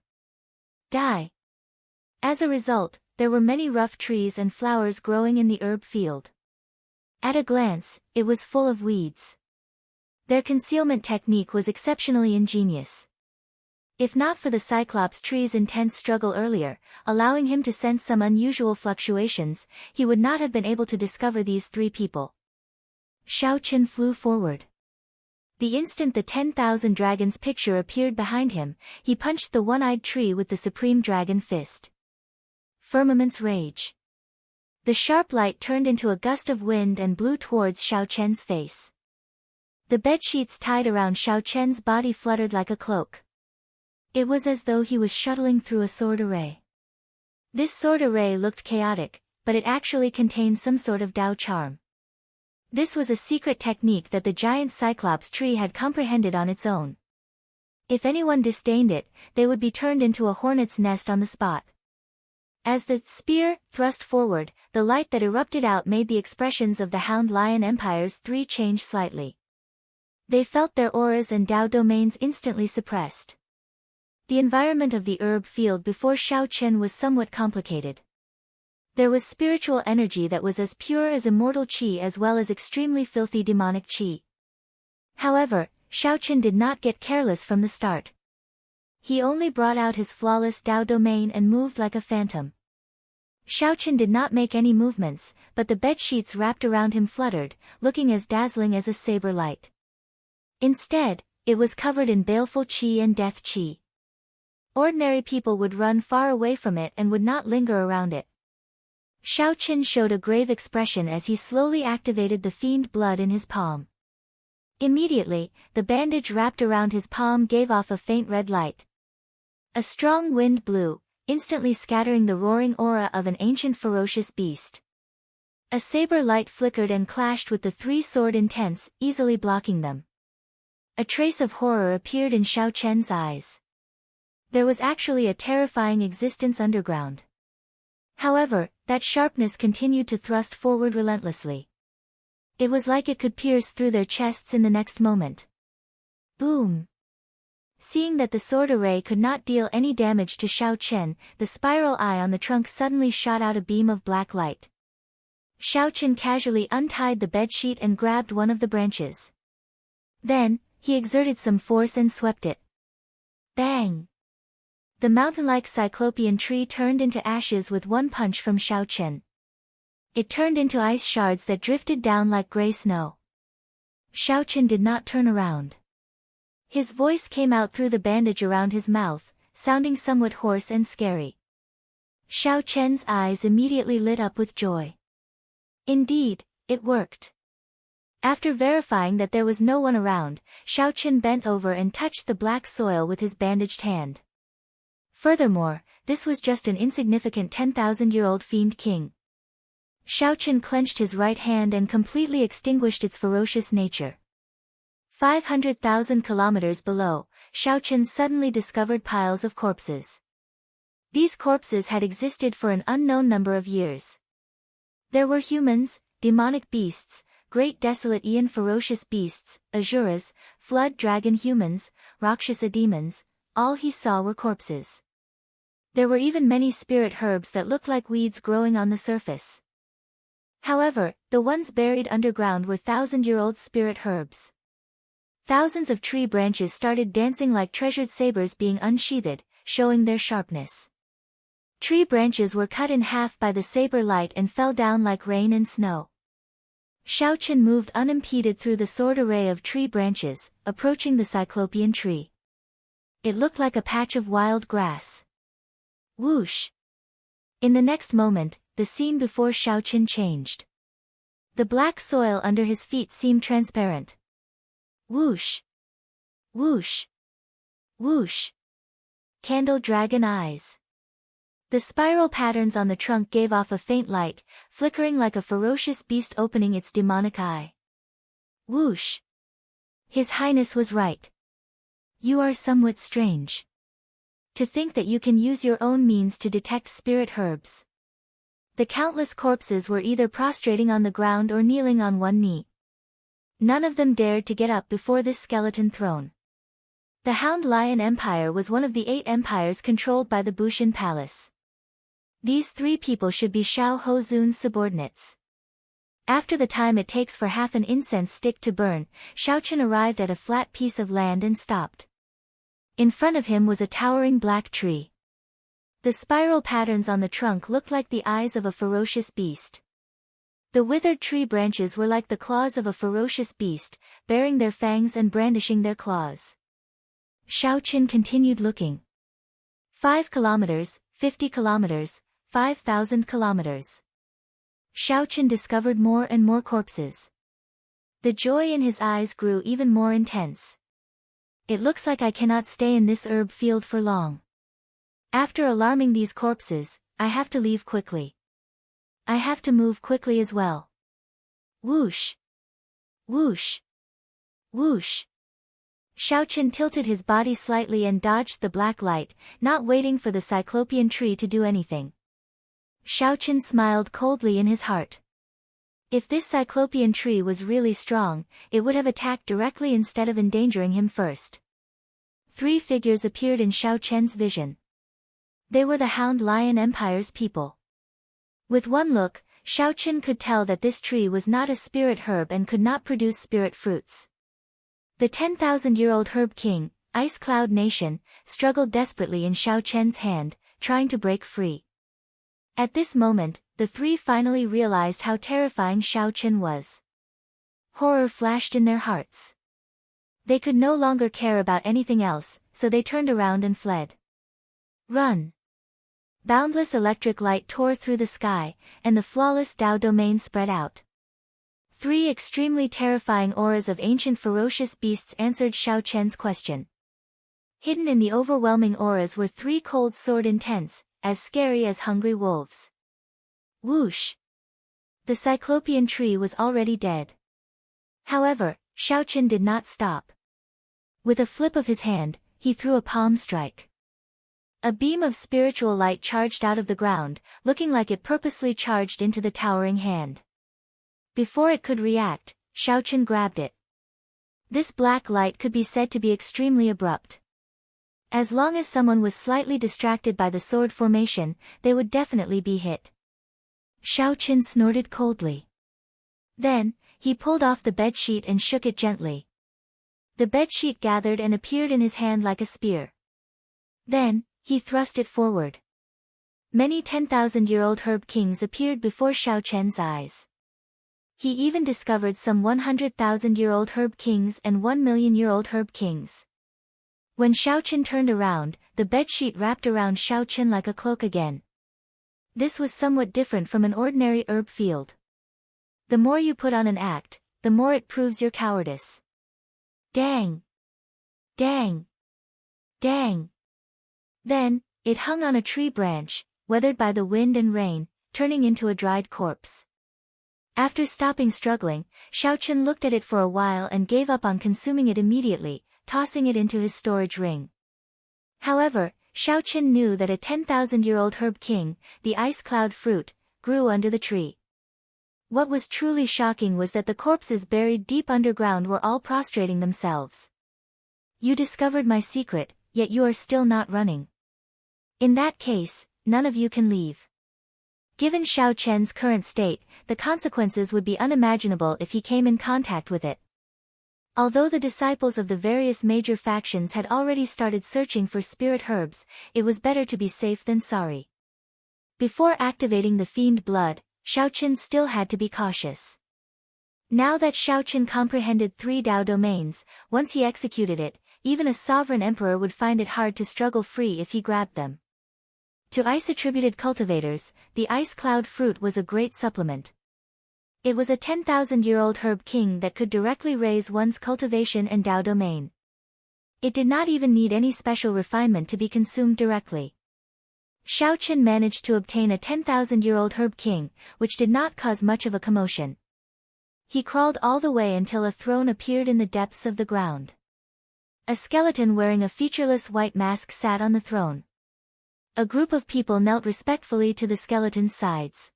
Die! As a result, there were many rough trees and flowers growing in the herb field. At a glance, it was full of weeds. Their concealment technique was exceptionally ingenious. If not for the Cyclops tree's intense struggle earlier, allowing him to sense some unusual fluctuations, he would not have been able to discover these 3 people. Shao Qin flew forward. The instant the 10,000 dragons picture appeared behind him, he punched the one-eyed tree with the supreme dragon fist. Firmament's Rage. The sharp light turned into a gust of wind and blew towards Shao Chen's face. The bedsheets tied around Shao Chen's body fluttered like a cloak. It was as though he was shuttling through a sword array. This sword array looked chaotic, but it actually contained some sort of Tao charm. This was a secret technique that the giant Cyclops tree had comprehended on its own. If anyone disdained it, they would be turned into a hornet's nest on the spot. As the spear thrust forward, the light that erupted out made the expressions of the Hound Lion Empire's 3 change slightly. They felt their auras and Tao domains instantly suppressed. The environment of the herb field before Shao Qin was somewhat complicated. There was spiritual energy that was as pure as immortal qi as well as extremely filthy demonic qi. However, Shao Qin did not get careless from the start. He only brought out his flawless Tao domain and moved like a phantom. Shao Qin did not make any movements, but the bedsheets wrapped around him fluttered, looking as dazzling as a saber light. Instead, it was covered in baleful qi and death qi. Ordinary people would run far away from it and would not linger around it. Shao Qin showed a grave expression as he slowly activated the fiend blood in his palm. Immediately, the bandage wrapped around his palm gave off a faint red light. A strong wind blew, instantly scattering the roaring aura of an ancient ferocious beast. A saber light flickered and clashed with the 3-sword intense, easily blocking them. A trace of horror appeared in Shao Chen's eyes. There was actually a terrifying existence underground. However, that sharpness continued to thrust forward relentlessly. It was like it could pierce through their chests in the next moment. Boom! Seeing that the sword array could not deal any damage to Shao Chen, the spiral eye on the trunk suddenly shot out a beam of black light. Shao Chen casually untied the bedsheet and grabbed one of the branches. Then, he exerted some force and swept it. Bang! The mountain-like cyclopean tree turned into ashes with one punch from Shao Chen. It turned into ice shards that drifted down like gray snow. Shao Chen did not turn around. His voice came out through the bandage around his mouth, sounding somewhat hoarse and scary. Shao Chen's eyes immediately lit up with joy. Indeed, it worked. After verifying that there was no one around, Xiaoqin bent over and touched the black soil with his bandaged hand. Furthermore, this was just an insignificant 10,000-year-old fiend king. Xiaoqin clenched his right hand and completely extinguished its ferocious nature. 500,000 kilometers below, Xiaoqin suddenly discovered piles of corpses. These corpses had existed for an unknown number of years. There were humans, demonic beasts, great desolate Aeon ferocious beasts, Asuras, flood dragon humans, Rakshasa demons, all he saw were corpses. There were even many spirit herbs that looked like weeds growing on the surface. However, the ones buried underground were 1,000-year-old spirit herbs. Thousands of tree branches started dancing like treasured sabers being unsheathed, showing their sharpness. Tree branches were cut in half by the saber light and fell down like rain and snow. Xiaoqin moved unimpeded through the sword array of tree branches, approaching the cyclopean tree. It looked like a patch of wild grass. Whoosh! In the next moment, the scene before Xiaoqin changed. The black soil under his feet seemed transparent. Whoosh! Whoosh! Whoosh! Candle dragon eyes. The spiral patterns on the trunk gave off a faint light, flickering like a ferocious beast opening its demonic eye. Whoosh! His Highness was right. You are somewhat strange. To think that you can use your own means to detect spirit herbs. The countless corpses were either prostrating on the ground or kneeling on one knee. None of them dared to get up before this skeleton throne. The Hound Lion Empire was one of the 8 empires controlled by the Bushin Palace. These 3 people should be Xiao Hozun's subordinates. After the time it takes for half an incense stick to burn, Xiaoqin arrived at a flat piece of land and stopped. In front of him was a towering black tree. The spiral patterns on the trunk looked like the eyes of a ferocious beast. The withered tree branches were like the claws of a ferocious beast, baring their fangs and brandishing their claws. Xiaoqin continued looking. 5 kilometers, 50 kilometers, 5,000 kilometers. Xiaoqin discovered more and more corpses. The joy in his eyes grew even more intense. It looks like I cannot stay in this herb field for long. After alarming these corpses, I have to leave quickly. I have to move quickly as well. Whoosh! Whoosh! Whoosh! Xiaoqin tilted his body slightly and dodged the black light, not waiting for the cyclopean tree to do anything. Xiaoqin smiled coldly in his heart. If this cyclopean tree was really strong, it would have attacked directly instead of endangering him first. 3 figures appeared in Xiaoqin's vision. They were the Hound Lion Empire's people. With one look, Xiaoqin could tell that this tree was not a spirit herb and could not produce spirit fruits. The 10,000-year-old herb king, Ice Cloud Nation, struggled desperately in Xiaoqin's hand, trying to break free. At this moment, the 3 finally realized how terrifying Xiaoqin was. Horror flashed in their hearts. They could no longer care about anything else, so they turned around and fled. Run! Boundless electric light tore through the sky, and the flawless Dao domain spread out. 3 extremely terrifying auras of ancient ferocious beasts answered Xiaoqin's question. Hidden in the overwhelming auras were 3 cold sword intents, as scary as hungry wolves. Whoosh! The cyclopean tree was already dead. However, Xiaoqin did not stop. With a flip of his hand, he threw a palm strike. A beam of spiritual light charged out of the ground, looking like it purposely charged into the towering hand. Before it could react, Xiaoqin grabbed it. This black light could be said to be extremely abrupt. As long as someone was slightly distracted by the sword formation, they would definitely be hit. Xiaoqin snorted coldly. Then, he pulled off the bedsheet and shook it gently. The bedsheet gathered and appeared in his hand like a spear. Then, he thrust it forward. Many 10,000-year-old herb kings appeared before Xiaoqin's eyes. He even discovered some 100,000-year-old herb kings and 1,000,000-year-old herb kings. When Xiaoqin turned around, the bedsheet wrapped around Xiaoqin like a cloak again. This was somewhat different from an ordinary herb field. The more you put on an act, the more it proves your cowardice. Dang! Dang! Dang! Then, it hung on a tree branch, weathered by the wind and rain, turning into a dried corpse. After stopping struggling, Xiaochen looked at it for a while and gave up on consuming it immediately, tossing it into his storage ring. However, Xiaochen knew that a 10,000-year-old herb king, the ice cloud fruit, grew under the tree. What was truly shocking was that the corpses buried deep underground were all prostrating themselves. You discovered my secret, yet you are still not running. In that case, none of you can leave. Given Xiaochen's current state, the consequences would be unimaginable if he came in contact with it. Although the disciples of the various major factions had already started searching for spirit herbs, it was better to be safe than sorry. Before activating the fiend blood, Xiaochen still had to be cautious. Now that Xiaochen comprehended 3 Dao domains, once he executed it, even a sovereign emperor would find it hard to struggle free if he grabbed them. To ice-attributed cultivators, the ice cloud fruit was a great supplement. It was a 10,000-year-old herb king that could directly raise one's cultivation and Dao domain. It did not even need any special refinement to be consumed directly. Xiaochen managed to obtain a 10,000-year-old herb king, which did not cause much of a commotion. He crawled all the way until a throne appeared in the depths of the ground. A skeleton wearing a featureless white mask sat on the throne. A group of people knelt respectfully to the skeleton's sides.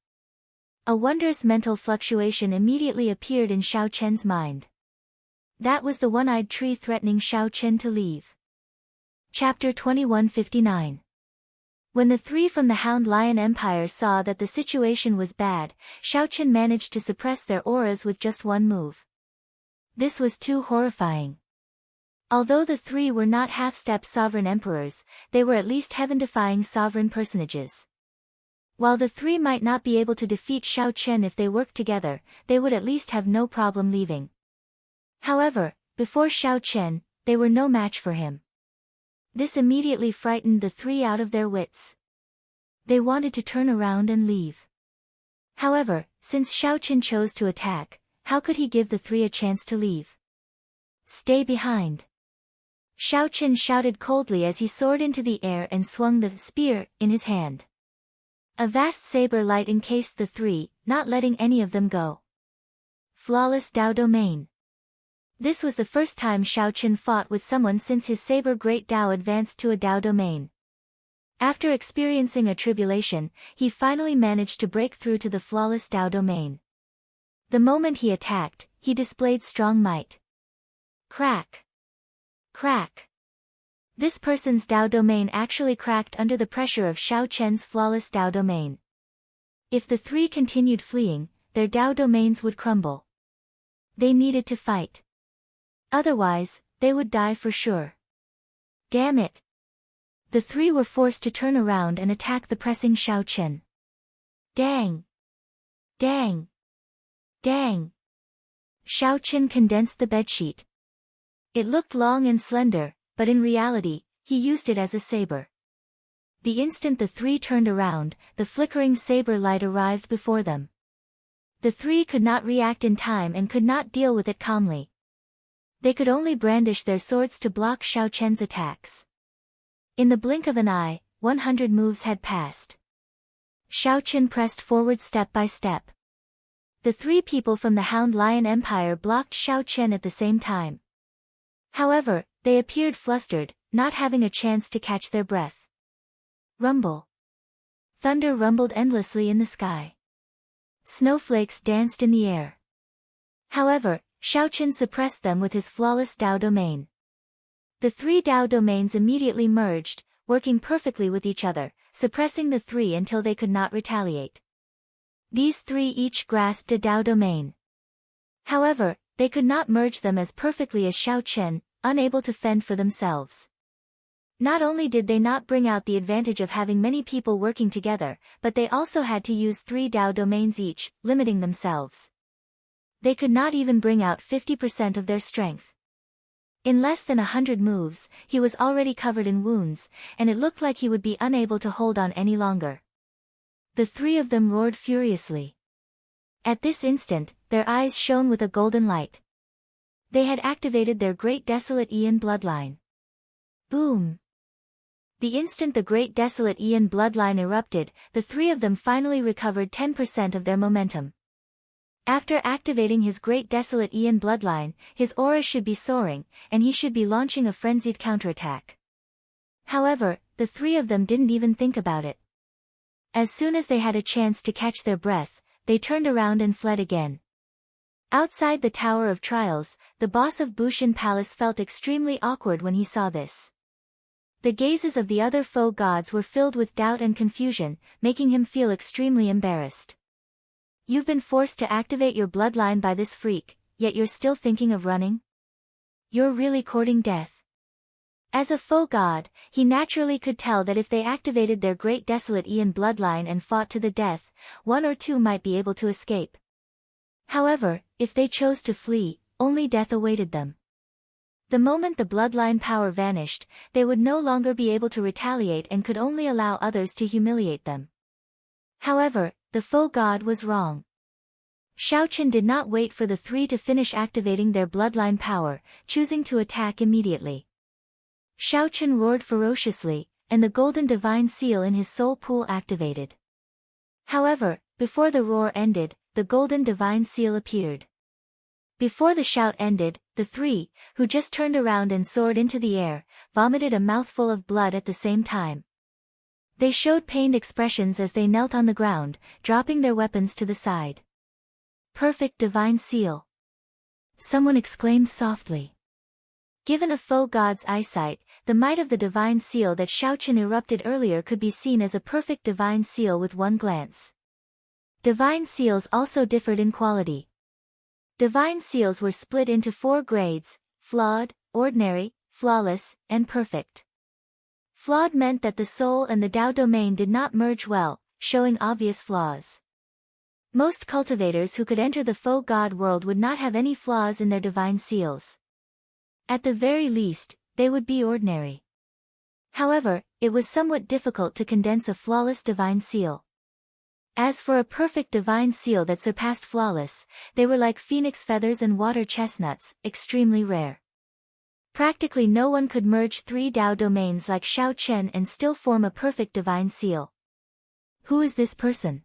A wondrous mental fluctuation immediately appeared in Xiaochen's mind. That was the one-eyed tree threatening Xiaochen to leave. Chapter 2159. When the 3 from the Hound Lion Empire saw that the situation was bad, Xiaochen managed to suppress their auras with just one move. This was too horrifying. Although the 3 were not half-step sovereign emperors, they were at least heaven-defying sovereign personages. While the 3 might not be able to defeat Xiaochen if they worked together, they would at least have no problem leaving. However, before Xiaochen, they were no match for him. This immediately frightened the 3 out of their wits. They wanted to turn around and leave. However, since Xiaochen chose to attack, how could he give the 3 a chance to leave? Stay behind. Xiaochen shouted coldly as he soared into the air and swung the spear in his hand. A vast saber light encased the 3, not letting any of them go. Flawless Dao domain. This was the first time Xiaochen fought with someone since his saber Great Dao advanced to a Dao domain. After experiencing a tribulation, he finally managed to break through to the flawless Dao domain. The moment he attacked, he displayed strong might. Crack! Crack! This person's Dao domain actually cracked under the pressure of Xiaochen's flawless Dao domain. If the 3 continued fleeing, their Dao domains would crumble. They needed to fight. Otherwise, they would die for sure. Damn it! The 3 were forced to turn around and attack the pressing Xiaochen. Dang! Dang! Dang! Xiaochen condensed the bedsheet. It looked long and slender, but in reality, he used it as a saber. The instant the 3 turned around, the flickering saber light arrived before them. The 3 could not react in time and could not deal with it calmly. They could only brandish their swords to block Xiaochen's attacks. In the blink of an eye, 100 moves had passed. Xiaochen pressed forward step by step. The 3 people from the Hound Lion Empire blocked Xiaochen at the same time. However, they appeared flustered, not having a chance to catch their breath. Rumble. Thunder rumbled endlessly in the sky. Snowflakes danced in the air. However, Xiaochen suppressed them with his flawless Dao domain. The 3 Dao domains immediately merged, working perfectly with each other, suppressing the 3 until they could not retaliate. These 3 each grasped a Dao domain. However, they could not merge them as perfectly as Xiaochen, unable to fend for themselves. Not only did they not bring out the advantage of having many people working together, but they also had to use 3 Dao domains each, limiting themselves. They could not even bring out 50% of their strength. In less than 100 moves, he was already covered in wounds, and it looked like he would be unable to hold on any longer. The 3 of them roared furiously. At this instant, their eyes shone with a golden light. They had activated their great desolate Aeon bloodline. Boom! The instant the great desolate Aeon bloodline erupted, the three of them finally recovered 10% of their momentum. After activating his great desolate Aeon bloodline, his aura should be soaring, and he should be launching a frenzied counterattack. However, the three of them didn't even think about it. As soon as they had a chance to catch their breath, they turned around and fled again. Outside the Tower of Trials, the boss of Bushin Palace felt extremely awkward when he saw this. The gazes of the other foe gods were filled with doubt and confusion, making him feel extremely embarrassed. You've been forced to activate your bloodline by this freak, yet you're still thinking of running? You're really courting death. As a foe god, he naturally could tell that if they activated their great desolate Aeon bloodline and fought to the death, one or two might be able to escape. However, if they chose to flee, only death awaited them. The moment the bloodline power vanished, they would no longer be able to retaliate and could only allow others to humiliate them. However, the foe god was wrong. Xiaochen did not wait for the three to finish activating their bloodline power, choosing to attack immediately. Xiaochen roared ferociously, and the golden divine seal in his soul pool activated. However, before the roar ended, the golden divine seal appeared. Before the shout ended, the three, who just turned around and soared into the air, vomited a mouthful of blood at the same time. They showed pained expressions as they knelt on the ground, dropping their weapons to the side. Perfect divine seal! Someone exclaimed softly. Given a foe god's eyesight, the might of the divine seal that Xiaochen erupted earlier could be seen as a perfect divine seal with one glance. Divine seals also differed in quality. Divine seals were split into 4 grades: flawed, ordinary, flawless, and perfect. Flawed meant that the soul and the Dao domain did not merge well, showing obvious flaws. Most cultivators who could enter the foe god world would not have any flaws in their divine seals. At the very least, they would be ordinary. However, it was somewhat difficult to condense a flawless divine seal. As for a perfect divine seal that surpassed flawless, they were like phoenix feathers and water chestnuts, extremely rare. Practically no one could merge 3 Dao domains like Xiaochen and still form a perfect divine seal. Who is this person?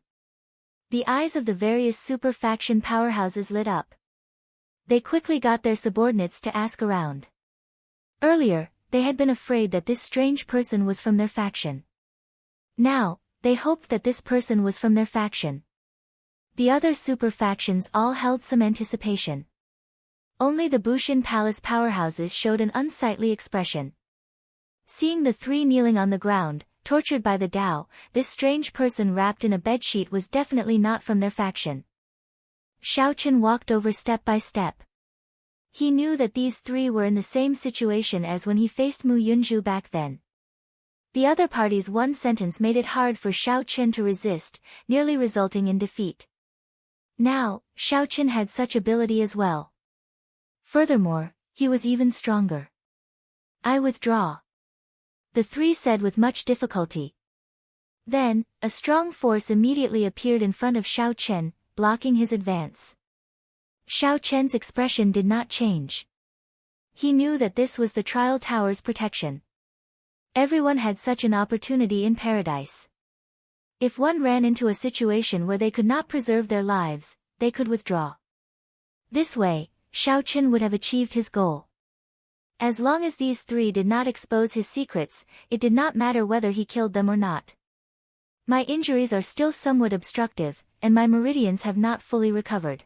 The eyes of the various super faction powerhouses lit up. They quickly got their subordinates to ask around. Earlier, they had been afraid that this strange person was from their faction. Now, they hoped that this person was from their faction. The other super factions all held some anticipation. Only the Bushin Palace powerhouses showed an unsightly expression. Seeing the 3 kneeling on the ground, tortured by the Dao, this strange person wrapped in a bedsheet was definitely not from their faction. Xiaochen walked over step by step. He knew that these 3 were in the same situation as when he faced Mu Yunzhu back then. The other party's one sentence made it hard for Xiaochen to resist, nearly resulting in defeat. Now, Xiaochen had such ability as well. Furthermore, he was even stronger. I withdraw. The 3 said with much difficulty. Then, a strong force immediately appeared in front of Xiaochen, blocking his advance. Xiaochen's expression did not change. He knew that this was the Trial Tower's protection. Everyone had such an opportunity in paradise. If one ran into a situation where they could not preserve their lives, they could withdraw. This way, Xiaochen would have achieved his goal. As long as these 3 did not expose his secrets, it did not matter whether he killed them or not. My injuries are still somewhat obstructive, and my meridians have not fully recovered.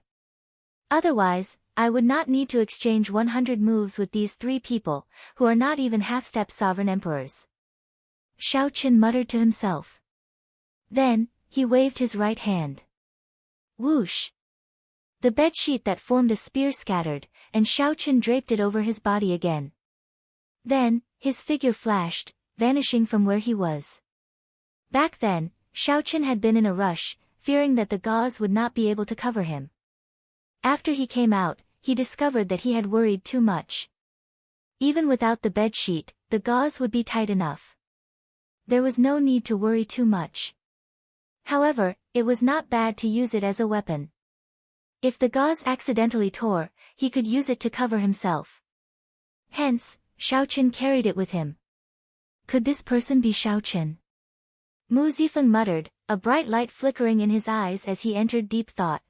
Otherwise, I would not need to exchange 100 moves with these 3 people, who are not even half-step sovereign emperors. Xiaochen muttered to himself. Then, he waved his right hand. Whoosh! The bedsheet that formed a spear scattered, and Xiaochen draped it over his body again. Then, his figure flashed, vanishing from where he was. Back then, Xiaochen had been in a rush, fearing that the gauze would not be able to cover him. After he came out, he discovered that he had worried too much. Even without the bedsheet, the gauze would be tight enough. There was no need to worry too much. However, it was not bad to use it as a weapon. If the gauze accidentally tore, he could use it to cover himself. Hence, Xiaochen carried it with him. Could this person be Xiaochen? Mu Zifeng muttered, a bright light flickering in his eyes as he entered deep thought.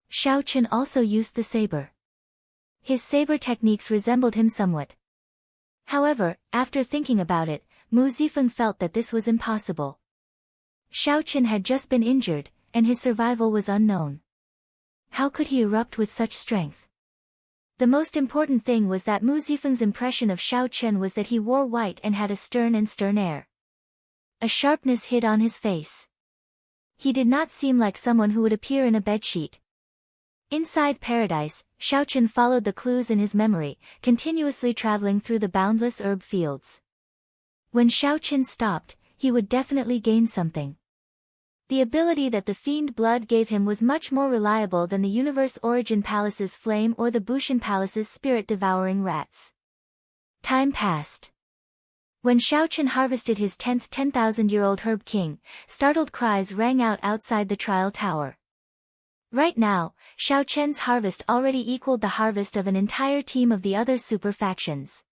Xiaochen also used the saber. His saber techniques resembled him somewhat. However, after thinking about it, Mu Zifeng felt that this was impossible. Xiaochen had just been injured, and his survival was unknown. How could he erupt with such strength? The most important thing was that Mu Zifeng's impression of Xiaochen was that he wore white and had a stern air. A sharpness hid on his face. He did not seem like someone who would appear in a bedsheet. Inside paradise, Xiaochen followed the clues in his memory, continuously traveling through the boundless herb fields. When Xiaochen stopped, he would definitely gain something. The ability that the Fiend Blood gave him was much more reliable than the Universe Origin Palace's flame or the Bushin Palace's spirit-devouring rats. Time passed. When Xiaochen harvested his 10th 10,000-year-old Herb King, startled cries rang out outside the trial tower. Right now, Xiaochen's harvest already equaled the harvest of an entire team of the other super factions.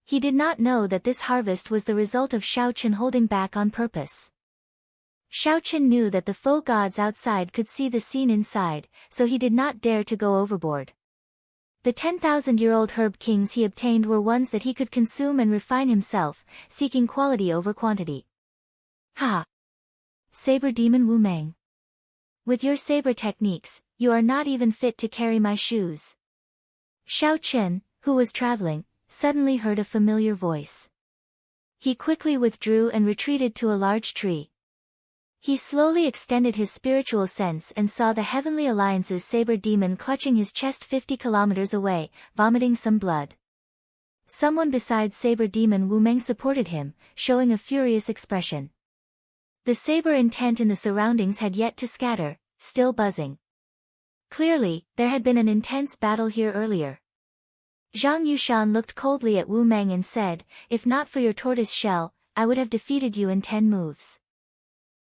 He did not know that this harvest was the result of Xiaochen holding back on purpose. Xiaochen knew that the foe gods outside could see the scene inside, so he did not dare to go overboard. The 10,000-year-old Herb Kings he obtained were ones that he could consume and refine himself, seeking quality over quantity. Ha! Saber Demon Wu Meng. With your saber techniques, you are not even fit to carry my shoes. Xiaochen, who was traveling, suddenly heard a familiar voice. He quickly withdrew and retreated to a large tree. He slowly extended his spiritual sense and saw the Heavenly Alliance's saber demon clutching his chest 50 kilometers away, vomiting some blood. Someone besides saber demon Wu Meng supported him, showing a furious expression. The saber intent in the surroundings had yet to scatter, still buzzing. Clearly, there had been an intense battle here earlier. Zhang Yushan looked coldly at Wu Meng and said, "If not for your tortoise shell, I would have defeated you in 10 moves.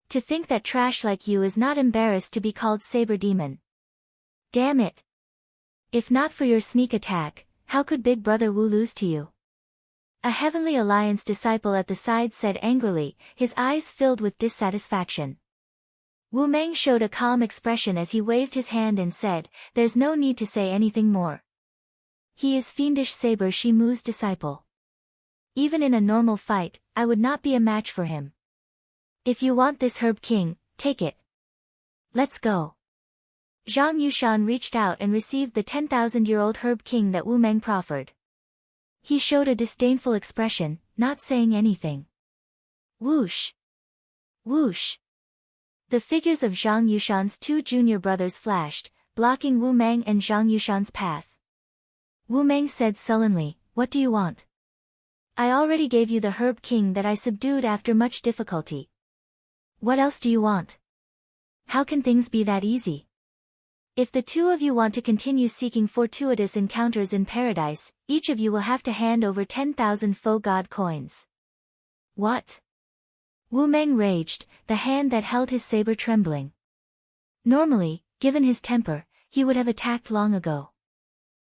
To think that trash like you is not embarrassed to be called saber demon. Damn it. If not for your sneak attack, how could Big Brother Wu lose to you?" A Heavenly Alliance disciple at the side said angrily, his eyes filled with dissatisfaction. Wu Meng showed a calm expression as he waved his hand and said, "There's no need to say anything more. He is fiendish Saber Shi Mu's disciple. Even in a normal fight, I would not be a match for him. If you want this Herb King, take it. Let's go." Zhang Yushan reached out and received the 10,000-year-old Herb King that Wu Meng proffered. He showed a disdainful expression, not saying anything. Whoosh! Whoosh! The figures of Zhang Yushan's 2 junior brothers flashed, blocking Wu Meng and Zhang Yushan's path. Wu Meng said sullenly, "What do you want? I already gave you the Herb King that I subdued after much difficulty. What else do you want? How can things be that easy? If the two of you want to continue seeking fortuitous encounters in paradise, each of you will have to hand over 10,000 faux god coins." What? Wu Meng raged, the hand that held his saber trembling. Normally, given his temper, he would have attacked long ago.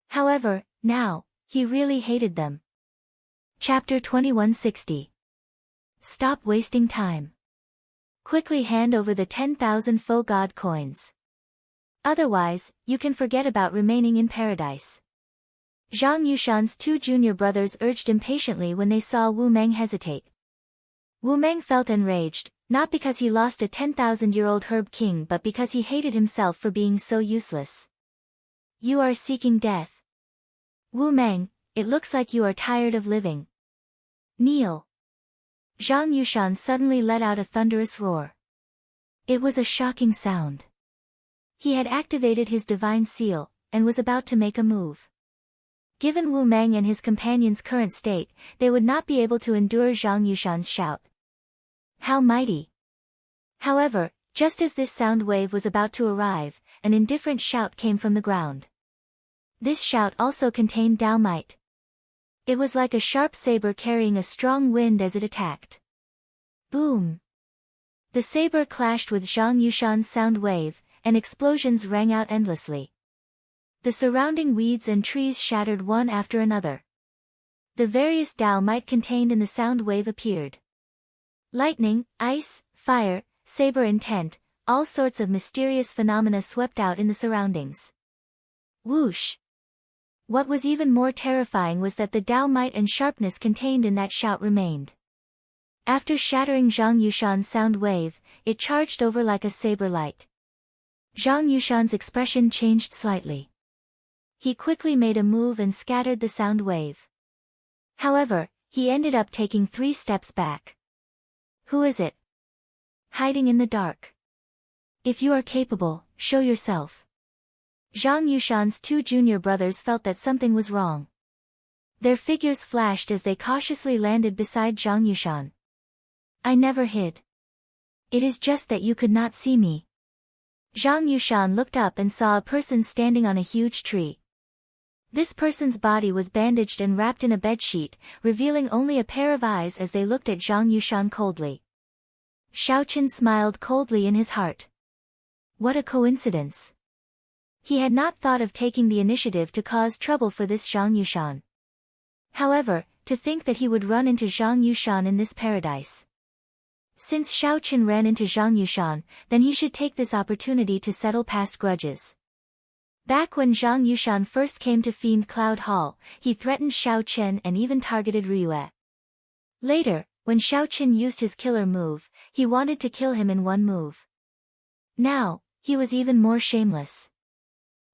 However, now, he really hated them. Chapter 2160. Stop wasting time. Quickly hand over the 10,000 faux god coins. Otherwise, you can forget about remaining in paradise. Zhang Yushan's 2 junior brothers urged impatiently when they saw Wu Meng hesitate. Wu Meng felt enraged, not because he lost a 10,000-year-old Herb King but because he hated himself for being so useless. You are seeking death. Wu Meng, it looks like you are tired of living. Kneel. Zhang Yushan suddenly let out a thunderous roar. It was a shocking sound. He had activated his divine seal, and was about to make a move. Given Wu Meng and his companion's current state, they would not be able to endure Zhang Yushan's shout. How mighty! However, just as this sound wave was about to arrive, an indifferent shout came from the ground. This shout also contained Dao might. It was like a sharp saber carrying a strong wind as it attacked. Boom! The saber clashed with Zhang Yushan's sound wave, and explosions rang out endlessly. The surrounding weeds and trees shattered one after another. The various Tao might contained in the sound wave appeared. Lightning, ice, fire, saber intent, all sorts of mysterious phenomena swept out in the surroundings. Whoosh! What was even more terrifying was that the Tao might and sharpness contained in that shout remained. After shattering Zhang Yushan's sound wave, it charged over like a saber light. Zhang Yushan's expression changed slightly. He quickly made a move and scattered the sound wave. However, he ended up taking 3 steps back. Who is it? Hiding in the dark. If you are capable, show yourself. Zhang Yushan's 2 junior brothers felt that something was wrong. Their figures flashed as they cautiously landed beside Zhang Yushan. I never hid. It is just that you could not see me. Zhang Yushan looked up and saw a person standing on a huge tree. This person's body was bandaged and wrapped in a bedsheet, revealing only a pair of eyes as they looked at Zhang Yushan coldly. Xiaoqin smiled coldly in his heart. What a coincidence. He had not thought of taking the initiative to cause trouble for this Zhang Yushan. However, to think that he would run into Zhang Yushan in this paradise. Since Xiaoqin ran into Zhang Yushan, then he should take this opportunity to settle past grudges. Back when Zhang Yushan first came to Fiend Cloud Hall, he threatened Xiaoqin and even targeted Ryue. Later, when Xiaoqin used his killer move, he wanted to kill him in one move. Now, he was even more shameless.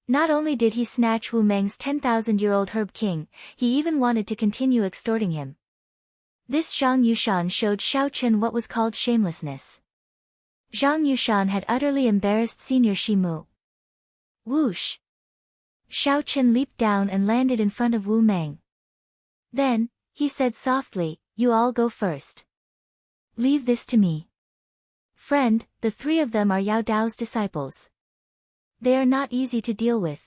Not only did he snatch Wu Meng's 10,000-year-old Herb King, he even wanted to continue extorting him. This Zhang Yushan showed Xiaoqin what was called shamelessness. Zhang Yushan had utterly embarrassed Senior Shimu. Whoosh! Xiaoqin leaped down and landed in front of Wu Meng. Then, he said softly, you all go first. Leave this to me. Friend, the 3 of them are Yao Dao's disciples. They are not easy to deal with.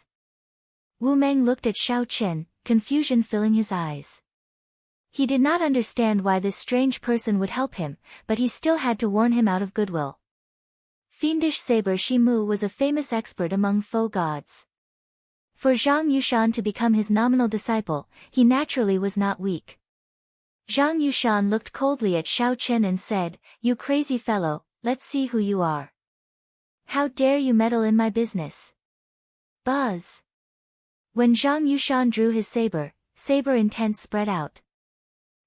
Wu Meng looked at Xiaoqin, confusion filling his eyes. He did not understand why this strange person would help him, but he still had to warn him out of goodwill. Fiendish Saber Shimu was a famous expert among foe gods. For Zhang Yushan to become his nominal disciple, he naturally was not weak. Zhang Yushan looked coldly at Xiaoqin and said, you crazy fellow, let's see who you are. How dare you meddle in my business? Buzz! When Zhang Yushan drew his saber intent spread out.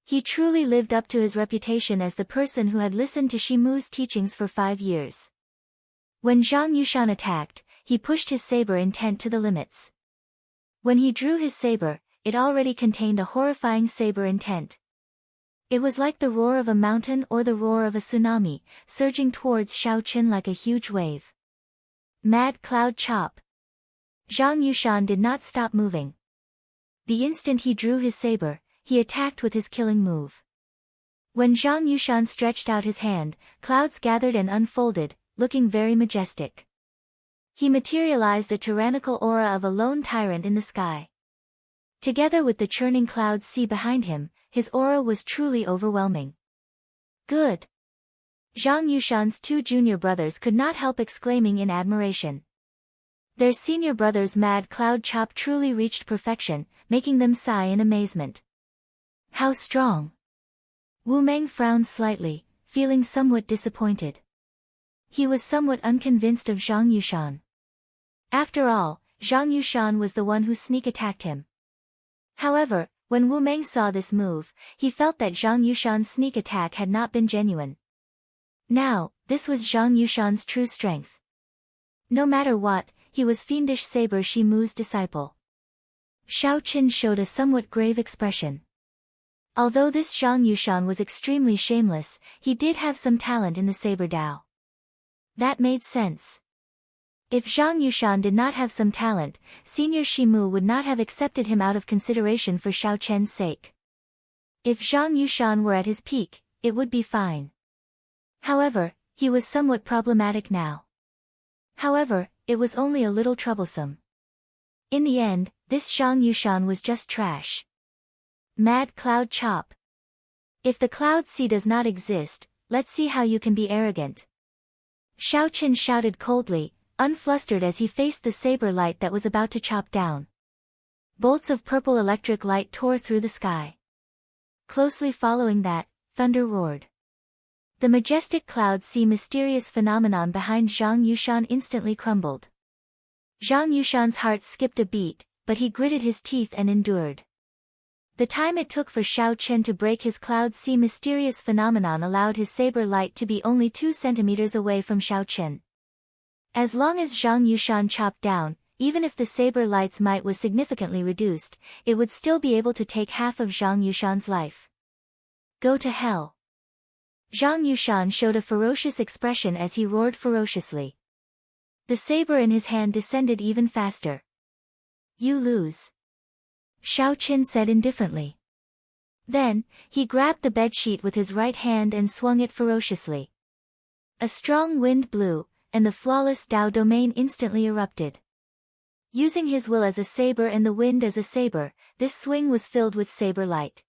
He truly lived up to his reputation as the person who had listened to Shimu's teachings for 5 years. When Zhang Yushan attacked, he pushed his saber intent to the limits. When he drew his saber, it already contained a horrifying saber intent. It was like the roar of a mountain or the roar of a tsunami, surging towards Xiaoqin like a huge wave. Mad Cloud Chop. Zhang Yushan did not stop moving. The instant he drew his saber, he attacked with his killing move. When Zhang Yushan stretched out his hand, clouds gathered and unfolded, looking very majestic. He materialized a tyrannical aura of a lone tyrant in the sky. Together with the churning cloud sea behind him, his aura was truly overwhelming. Good! Zhang Yushan's 2 junior brothers could not help exclaiming in admiration. Their senior brother's Mad Cloud Chop truly reached perfection, making them sigh in amazement. How strong! Wu Meng frowned slightly, feeling somewhat disappointed. He was somewhat unconvinced of Zhang Yushan. After all, Zhang Yushan was the one who sneak attacked him. However, when Wu Meng saw this move, he felt that Zhang Yushan's sneak attack had not been genuine. Now, this was Zhang Yushan's true strength. No matter what, he was Fiendish Saber Shimu's disciple. Xiaoqin showed a somewhat grave expression. Although this Zhang Yushan was extremely shameless, he did have some talent in the Saber Dao. That made sense. If Zhang Yushan did not have some talent, Senior Shimu would not have accepted him out of consideration for Xiaoqian's sake. If Zhang Yushan were at his peak, it would be fine. However, he was somewhat problematic now. However, it was only a little troublesome. In the end, this Zhang Yushan was just trash. Mad Cloud Chop. If the Cloud Sea does not exist, let's see how you can be arrogant. Xiaoqin shouted coldly, unflustered as he faced the saber light that was about to chop down. Bolts of purple electric light tore through the sky. Closely following that, thunder roared. The majestic cloud sea mysterious phenomenon behind Zhang Yushan instantly crumbled. Zhang Yushan's heart skipped a beat, but he gritted his teeth and endured. The time it took for Xiao Chen to break his cloud sea mysterious phenomenon allowed his saber light to be only 2 centimeters away from Xiao Chen. As long as Zhang Yushan chopped down, even if the saber light's might was significantly reduced, it would still be able to take half of Zhang Yushan's life. Go to hell. Zhang Yushan showed a ferocious expression as he roared ferociously. The saber in his hand descended even faster. You lose. Xiao Chen said indifferently. Then, he grabbed the bedsheet with his right hand and swung it ferociously. A strong wind blew, and the flawless Dao domain instantly erupted. Using his will as a saber and the wind as a saber, this swing was filled with saber light.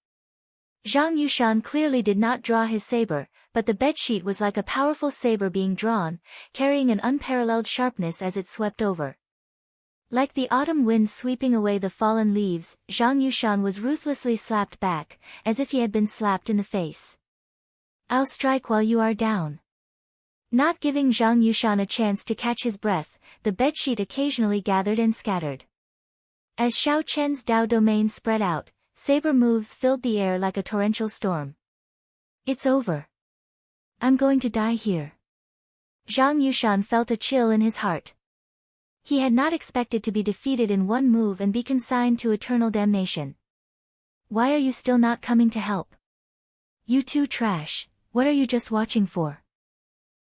Zhang Yushan clearly did not draw his saber, but the bedsheet was like a powerful saber being drawn, carrying an unparalleled sharpness as it swept over. Like the autumn wind sweeping away the fallen leaves, Zhang Yushan was ruthlessly slapped back, as if he had been slapped in the face. I'll strike while you are down. Not giving Zhang Yushan a chance to catch his breath, the bedsheet occasionally gathered and scattered. As Xiao Chen's Dao domain spread out, saber moves filled the air like a torrential storm. It's over. I'm going to die here. Zhang Yushan felt a chill in his heart. He had not expected to be defeated in one move and be consigned to eternal damnation. Why are you still not coming to help? You two trash, what are you just watching for?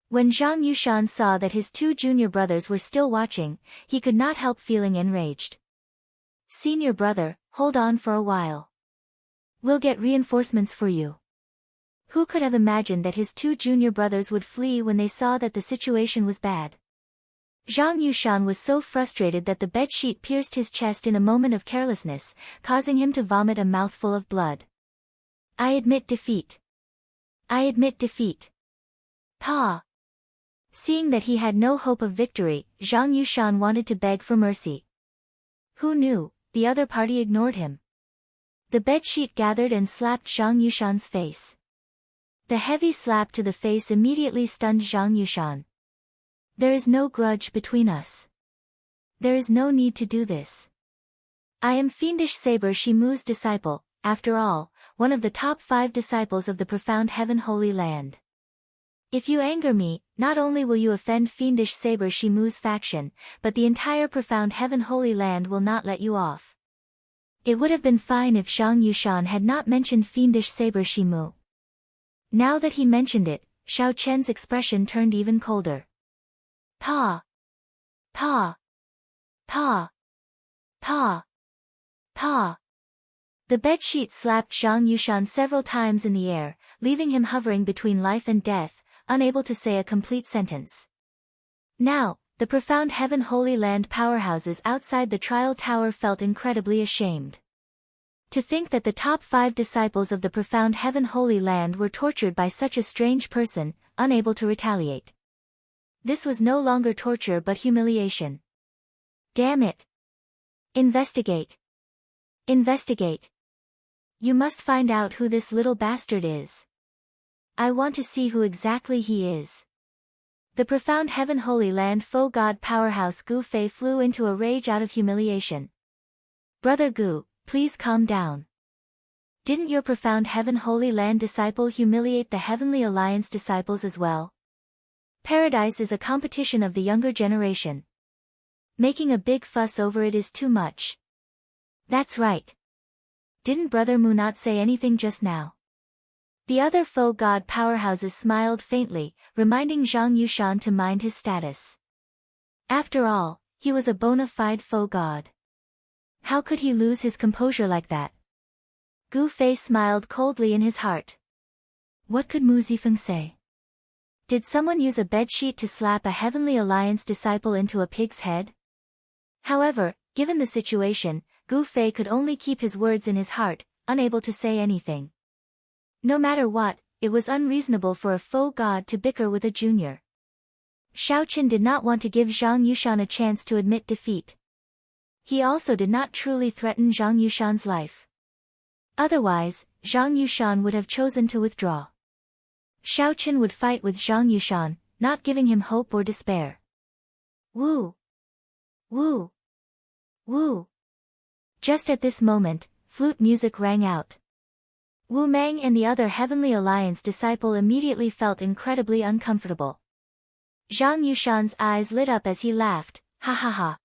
When Zhang Yushan saw that his 2 junior brothers were still watching, he could not help feeling enraged. Senior brother, hold on for a while. We'll get reinforcements for you. Who could have imagined that his 2 junior brothers would flee when they saw that the situation was bad? Zhang Yushan was so frustrated that the bedsheet pierced his chest in a moment of carelessness, causing him to vomit a mouthful of blood. I admit defeat. I admit defeat. Pa. Seeing that he had no hope of victory, Zhang Yushan wanted to beg for mercy. Who knew, the other party ignored him. The bedsheet gathered and slapped Zhang Yushan's face. The heavy slap to the face immediately stunned Zhang Yushan. There is no grudge between us. There is no need to do this. I am Fiendish Saber Shimu's disciple, after all, one of the top 5 disciples of the profound Heaven Holy Land. If you anger me, not only will you offend Fiendish Saber Shimu's faction, but the entire profound Heaven Holy Land will not let you off. It would have been fine if Zhang Yushan had not mentioned Fiendish Saber Shimu. Now that he mentioned it, Xiao Chen's expression turned even colder. Pa. Pa. Pa. Pa. Pa. The bedsheet slapped Zhang Yushan several times in the air, leaving him hovering between life and death, unable to say a complete sentence. Now, the profound Heaven Holy Land powerhouses outside the trial tower felt incredibly ashamed. To think that the top 5 disciples of the profound Heaven Holy Land were tortured by such a strange person, unable to retaliate. This was no longer torture but humiliation. Damn it! Investigate. Investigate. You must find out who this little bastard is. I want to see who exactly he is. The profound Heaven Holy Land faux god powerhouse Gu Fei flew into a rage out of humiliation. Brother Gu, please calm down. Didn't your profound Heaven Holy Land disciple humiliate the Heavenly Alliance disciples as well? Paradise is a competition of the younger generation. Making a big fuss over it is too much. That's right. Didn't Brother Mu not say anything just now? The other faux god powerhouses smiled faintly, reminding Zhang Yushan to mind his status. After all, he was a bona fide faux god. How could he lose his composure like that? Gu Fei smiled coldly in his heart. What could Mu Zifeng say? Did someone use a bedsheet to slap a Heavenly Alliance disciple into a pig's head? However, given the situation, Gu Fei could only keep his words in his heart, unable to say anything. No matter what, it was unreasonable for a faux god to bicker with a junior. Xiao Chen did not want to give Zhang Yushan a chance to admit defeat. He also did not truly threaten Zhang Yushan's life. Otherwise, Zhang Yushan would have chosen to withdraw. Xiao Chen would fight with Zhang Yushan, not giving him hope or despair. Woo! Woo! Woo! Just at this moment, flute music rang out. Wu Meng and the other Heavenly Alliance disciple immediately felt incredibly uncomfortable. Zhang Yushan's eyes lit up as he laughed, ha ha ha.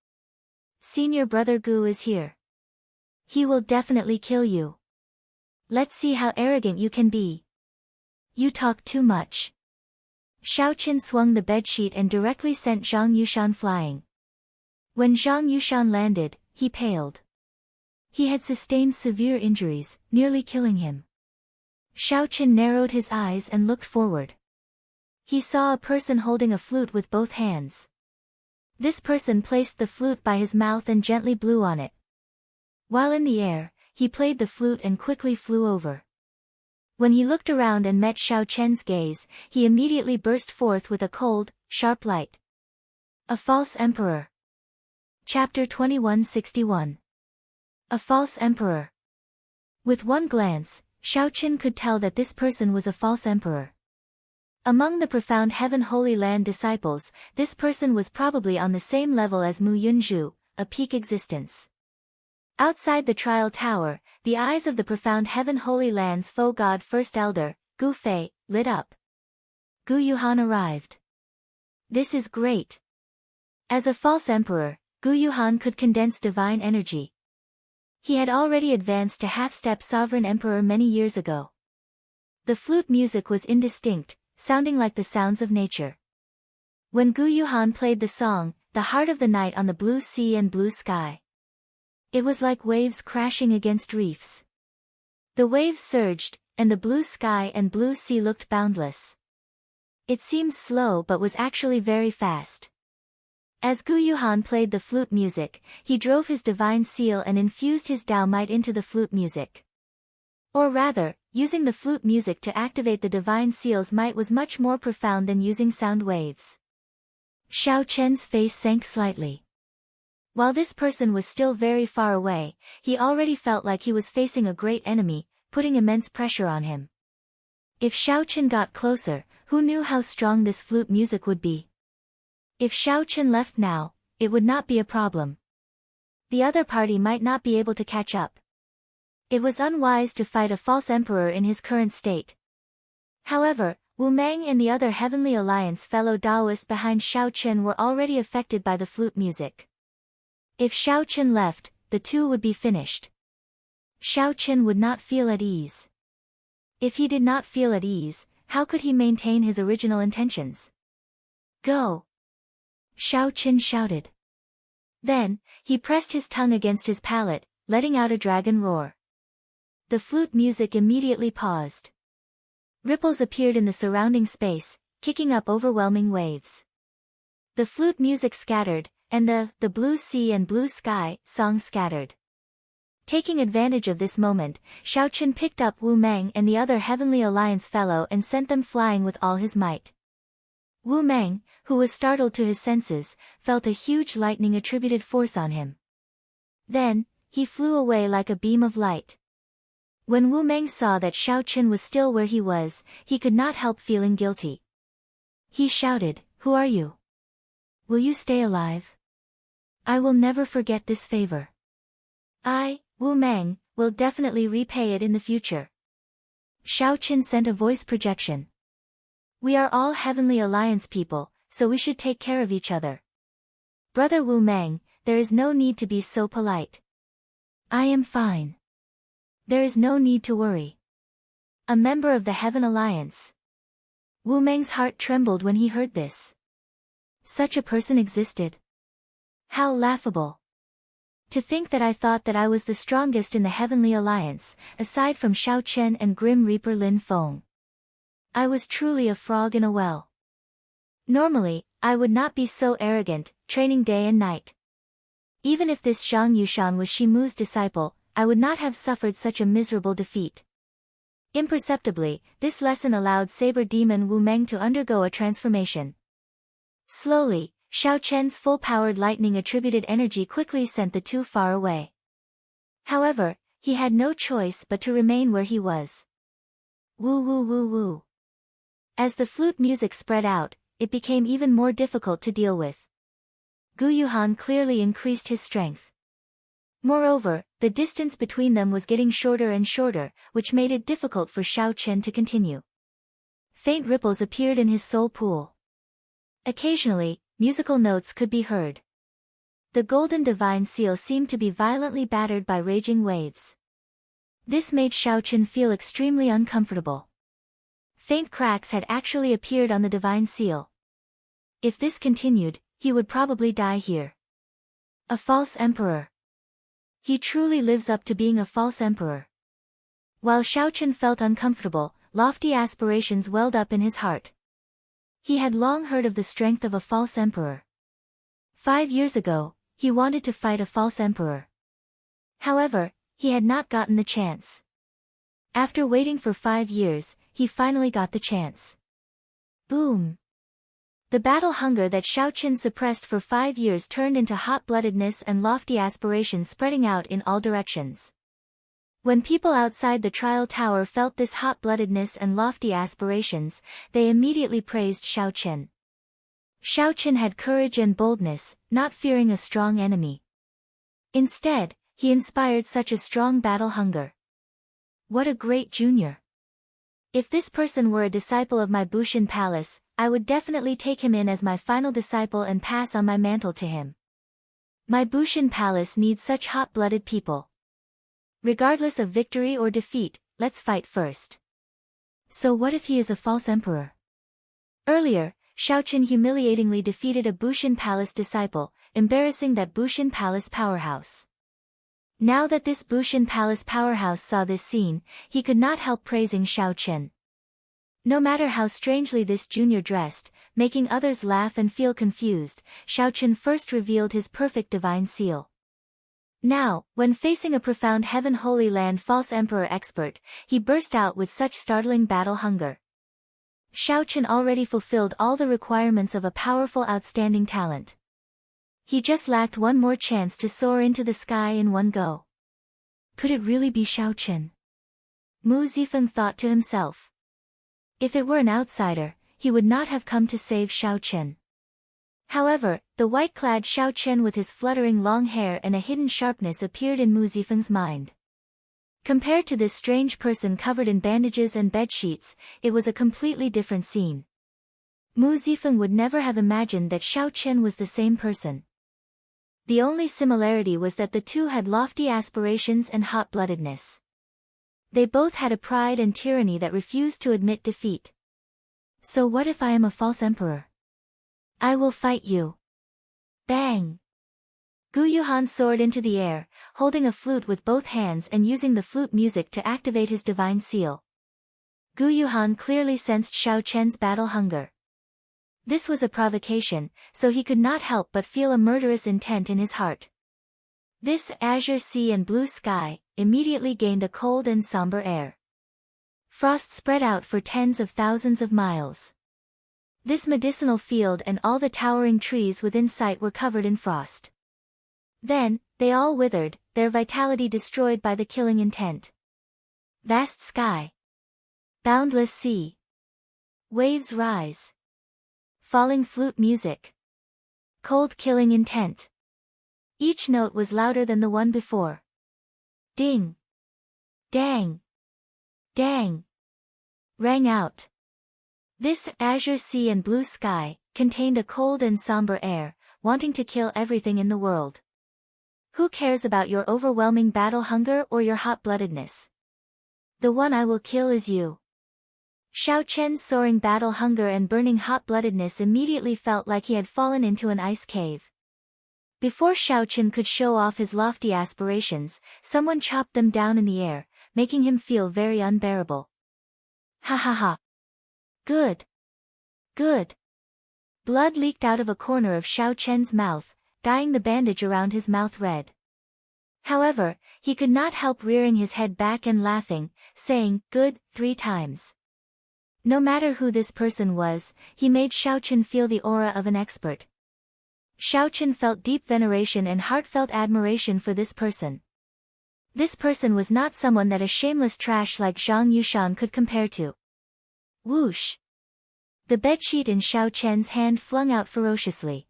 Senior brother Gu is here. He will definitely kill you. Let's see how arrogant you can be. You talk too much. Xiao Chen swung the bedsheet and directly sent Zhang Yushan flying. When Zhang Yushan landed, he paled. He had sustained severe injuries, nearly killing him. Xiao Chen narrowed his eyes and looked forward. He saw a person holding a flute with both hands. This person placed the flute by his mouth and gently blew on it. While in the air, he played the flute and quickly flew over. When he looked around and met Xiao Chen's gaze, he immediately burst forth with a cold, sharp light. A false emperor. Chapter 2161. A false emperor. With one glance, Xiao Chen could tell that this person was a false emperor. Among the profound Heaven Holy Land disciples, this person was probably on the same level as Mu Yunzhu, a peak existence. Outside the trial tower, the eyes of the profound Heaven Holy Land's foe god First Elder, Gu Fei, lit up. Gu Yuhan arrived. This is great. As a false emperor, Gu Yuhan could condense divine energy. He had already advanced to half-step sovereign emperor many years ago. The flute music was indistinct, sounding like the sounds of nature. When Gu Yuhan played the song, the heart of the night on the blue sea and blue sky. It was like waves crashing against reefs. The waves surged, and the blue sky and blue sea looked boundless. It seemed slow but was actually very fast. As Gu Yuhan played the flute music, he drove his divine seal and infused his Dao might into the flute music. Or rather, using the flute music to activate the divine seal's might was much more profound than using sound waves. Xiao Chen's face sank slightly. While this person was still very far away, he already felt like he was facing a great enemy, putting immense pressure on him. If Xiao Chen got closer, who knew how strong this flute music would be? If Xiao Chen left now, it would not be a problem. The other party might not be able to catch up. It was unwise to fight a false emperor in his current state. However, Wu Meng and the other Heavenly Alliance fellow Daoists behind Xiao Chen were already affected by the flute music. If Xiao Chen left, the two would be finished. Xiao Chen would not feel at ease. If he did not feel at ease, how could he maintain his original intentions? Go! Xiao Chen shouted. Then, he pressed his tongue against his palate, letting out a dragon roar. The flute music immediately paused. Ripples appeared in the surrounding space, kicking up overwhelming waves. The flute music scattered, and the blue sea and blue sky song scattered. Taking advantage of this moment, Xiao Chen picked up Wu Meng and the other Heavenly Alliance fellow and sent them flying with all his might. Wu Meng, who was startled to his senses, felt a huge lightning-attributed force on him. Then, he flew away like a beam of light. When Wu Meng saw that Xiao Chen was still where he was, he could not help feeling guilty. He shouted, "Who are you? Will you stay alive? I will never forget this favor. I, Wu Meng, will definitely repay it in the future." Xiao Chen sent a voice projection. "We are all Heavenly Alliance people, so we should take care of each other. Brother Wu Meng, there is no need to be so polite. I am fine. There is no need to worry. A member of the Heaven Alliance." Wu Meng's heart trembled when he heard this. Such a person existed. How laughable. To think that I thought that I was the strongest in the Heavenly Alliance, aside from Xiao Chen and Grim Reaper Lin Feng. I was truly a frog in a well. Normally, I would not be so arrogant, training day and night. Even if this Zhang Yushan was Shimu's disciple, I would not have suffered such a miserable defeat. Imperceptibly, this lesson allowed Saber Demon Wu Meng to undergo a transformation. Slowly, Xiao Chen's full-powered lightning-attributed energy quickly sent the two far away. However, he had no choice but to remain where he was. Woo woo woo woo. As the flute music spread out, it became even more difficult to deal with. Gu Yuhan clearly increased his strength. Moreover, the distance between them was getting shorter and shorter, which made it difficult for Xiao Chen to continue. Faint ripples appeared in his soul pool. Occasionally, musical notes could be heard. The golden divine seal seemed to be violently battered by raging waves. This made Xiao Chen feel extremely uncomfortable. Faint cracks had actually appeared on the divine seal. If this continued, he would probably die here. A false emperor. He truly lives up to being a false emperor. While Xiao Chen felt uncomfortable, lofty aspirations welled up in his heart. He had long heard of the strength of a false emperor. 5 years ago, he wanted to fight a false emperor. However, he had not gotten the chance. After waiting for 5 years, he finally got the chance. Boom! The battle hunger that Xiao Chen suppressed for 5 years turned into hot-bloodedness and lofty aspirations spreading out in all directions. When people outside the trial tower felt this hot-bloodedness and lofty aspirations, they immediately praised Xiao Chen. Xiao Chen had courage and boldness, not fearing a strong enemy. Instead, he inspired such a strong battle hunger. What a great junior! If this person were a disciple of my Bushin Palace, I would definitely take him in as my final disciple and pass on my mantle to him. My Bushin Palace needs such hot-blooded people. Regardless of victory or defeat, let's fight first. So what if he is a false emperor? Earlier, Xiao Chen humiliatingly defeated a Bushin Palace disciple, embarrassing that Bushin Palace powerhouse. Now that this Bushin Palace powerhouse saw this scene, he could not help praising Xiao Chen. No matter how strangely this junior dressed, making others laugh and feel confused, Xiao Chen first revealed his perfect divine seal. Now, when facing a profound Heaven Holy Land false emperor expert, he burst out with such startling battle hunger. Xiao Chen already fulfilled all the requirements of a powerful outstanding talent. He just lacked one more chance to soar into the sky in one go. Could it really be Xiao Chen? Mu Zifeng thought to himself. If it were an outsider, he would not have come to save Xiao Chen. However, the white-clad Xiao Chen with his fluttering long hair and a hidden sharpness appeared in Mu Zifeng's mind. Compared to this strange person covered in bandages and bedsheets, it was a completely different scene. Mu Zifeng would never have imagined that Xiao Chen was the same person. The only similarity was that the two had lofty aspirations and hot-bloodedness. They both had a pride and tyranny that refused to admit defeat. So what if I am a false emperor? I will fight you. Bang! Gu Yuhan soared into the air, holding a flute with both hands and using the flute music to activate his divine seal. Gu Yuhan clearly sensed Xiao Chen's battle hunger. This was a provocation, so he could not help but feel a murderous intent in his heart. This azure sea and blue sky immediately gained a cold and somber air. Frost spread out for tens of thousands of miles. This medicinal field and all the towering trees within sight were covered in frost. Then, they all withered, their vitality destroyed by the killing intent. Vast sky. Boundless sea. Waves rise. Falling flute music. Cold killing intent. Each note was louder than the one before. Ding. Dang. Dang. Rang out. This azure sea and blue sky contained a cold and somber air, wanting to kill everything in the world. Who cares about your overwhelming battle hunger or your hot-bloodedness? The one I will kill is you. Xiao Chen's soaring battle hunger and burning hot-bloodedness immediately felt like he had fallen into an ice cave. Before Xiao Chen could show off his lofty aspirations, someone chopped them down in the air, making him feel very unbearable. Ha ha ha. Good. Good. Blood leaked out of a corner of Xiao Chen's mouth, dyeing the bandage around his mouth red. However, he could not help rearing his head back and laughing, saying, "Good," 3 times. No matter who this person was, he made Xiaochen feel the aura of an expert. Xiaochen felt deep veneration and heartfelt admiration for this person. This person was not someone that a shameless trash like Zhang Yushan could compare to. Whoosh! The bedsheet in Xiaochen's hand flung out ferociously.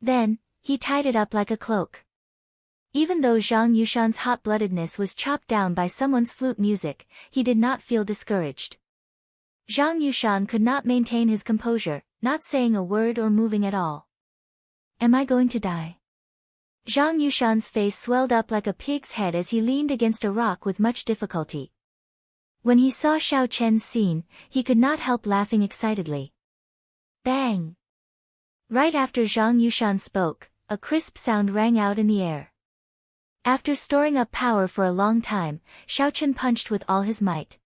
Then, he tied it up like a cloak. Even though Zhang Yushan's hot-bloodedness was chopped down by someone's flute music, he did not feel discouraged. Zhang Yushan could not maintain his composure, not saying a word or moving at all. Am I going to die? Zhang Yushan's face swelled up like a pig's head as he leaned against a rock with much difficulty. When he saw Xiaochen's scene, he could not help laughing excitedly. Bang! Right after Zhang Yushan spoke, a crisp sound rang out in the air. After storing up power for a long time, Xiaochen punched with all his might.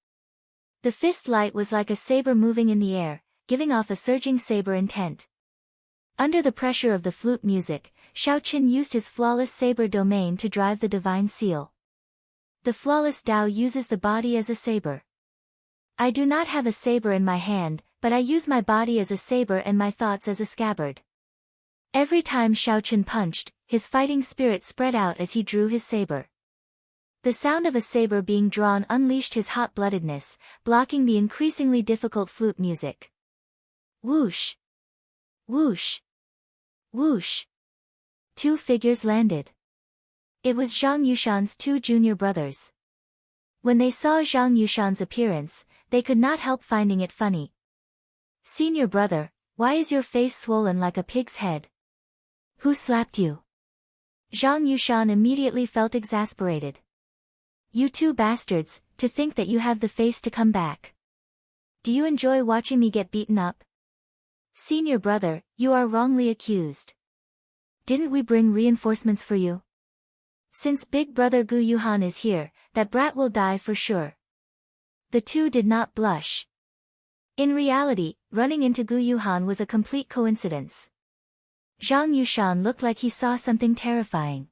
The fist light was like a saber moving in the air, giving off a surging saber intent. Under the pressure of the flute music, Xiaochen used his flawless saber domain to drive the divine seal. The flawless Dao uses the body as a saber. I do not have a saber in my hand, but I use my body as a saber and my thoughts as a scabbard. Every time Xiaochen punched, his fighting spirit spread out as he drew his saber. The sound of a saber being drawn unleashed his hot-bloodedness, blocking the increasingly difficult flute music. Whoosh! Whoosh! Whoosh! Two figures landed. It was Zhang Yushan's two junior brothers. When they saw Zhang Yushan's appearance, they could not help finding it funny. Senior brother, why is your face swollen like a pig's head? Who slapped you? Zhang Yushan immediately felt exasperated. You two bastards, to think that you have the face to come back. Do you enjoy watching me get beaten up? Senior brother, you are wrongly accused. Didn't we bring reinforcements for you? Since big brother Gu Yuhan is here, that brat will die for sure. The two did not blush. In reality, running into Gu Yuhan was a complete coincidence. Zhang Yushan looked like he saw something terrifying.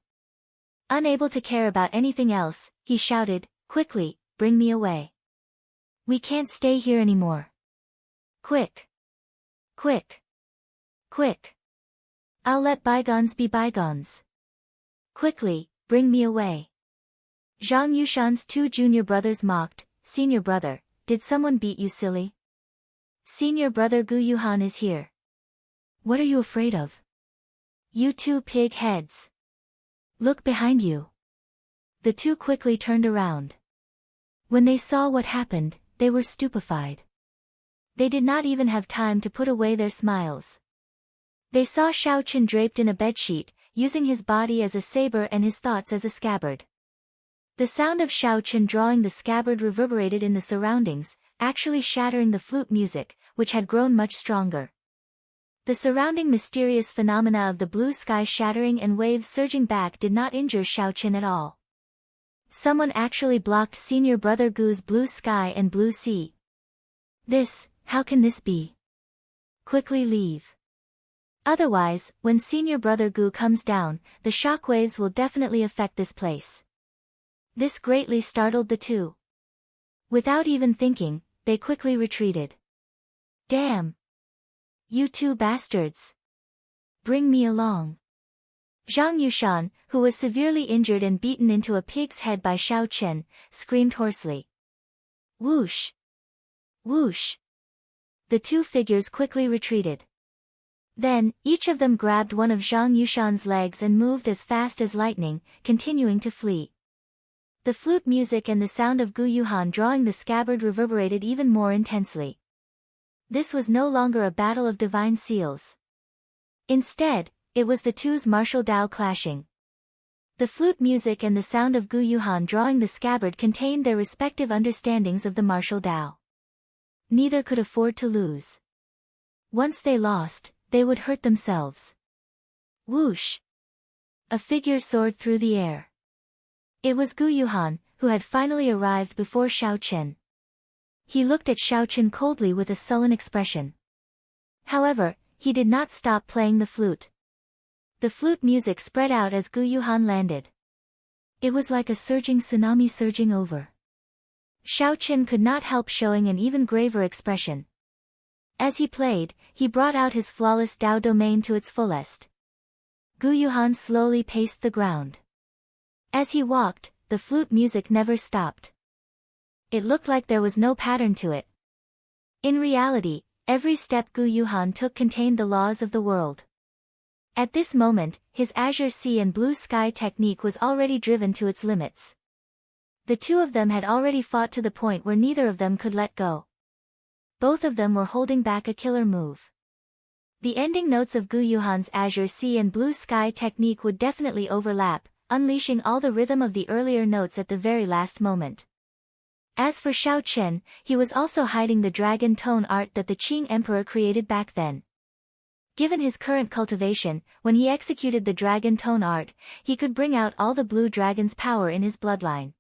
Unable to care about anything else, he shouted, quickly, bring me away. We can't stay here anymore. Quick! Quick! Quick! I'll let bygones be bygones. Quickly, bring me away. Zhang Yushan's two junior brothers mocked, Senior brother, did someone beat you silly? Senior brother Gu Yuhan is here. What are you afraid of? You two pig heads. Look behind you. The two quickly turned around. When they saw what happened, they were stupefied. They did not even have time to put away their smiles. They saw Xiaochen draped in a bedsheet, using his body as a saber and his thoughts as a scabbard. The sound of Xiaochen drawing the scabbard reverberated in the surroundings, actually shattering the flute music, which had grown much stronger. The surrounding mysterious phenomena of the blue sky shattering and waves surging back did not injure Xiaochen at all. Someone actually blocked senior brother Gu's blue sky and blue sea. How can this be? Quickly leave. Otherwise, when senior brother Gu comes down, the shockwaves will definitely affect this place. This greatly startled the two. Without even thinking, they quickly retreated. Damn! You two bastards! Bring me along. Zhang Yushan, who was severely injured and beaten into a pig's head by Xiaochen, screamed hoarsely. Whoosh! Whoosh! The two figures quickly retreated. Then, each of them grabbed one of Zhang Yushan's legs and moved as fast as lightning, continuing to flee. The flute music and the sound of Gu Yuhan drawing the scabbard reverberated even more intensely. This was no longer a battle of divine seals. Instead, it was the two's martial Dao clashing. The flute music and the sound of Gu Yuhan drawing the scabbard contained their respective understandings of the martial Dao. Neither could afford to lose. Once they lost, they would hurt themselves. Whoosh! A figure soared through the air. It was Gu Yuhan, who had finally arrived before Xiaochen. He looked at Xiaochen coldly with a sullen expression. However, he did not stop playing the flute. The flute music spread out as Gu Yuhan landed. It was like a surging tsunami surging over. Xiao Qin could not help showing an even graver expression. As he played, he brought out his flawless Dao domain to its fullest. Gu Yuhan slowly paced the ground. As he walked, the flute music never stopped. It looked like there was no pattern to it. In reality, every step Gu Yuhan took contained the laws of the world. At this moment, his azure sea and blue sky technique was already driven to its limits. The two of them had already fought to the point where neither of them could let go. Both of them were holding back a killer move. The ending notes of Gu Yuhan's azure sea and blue sky technique would definitely overlap, unleashing all the rhythm of the earlier notes at the very last moment. As for Xiao Qin, he was also hiding the dragon tone art that the Qing Emperor created back then. Given his current cultivation, when he executed the dragon tone art, he could bring out all the blue dragon's power in his bloodline.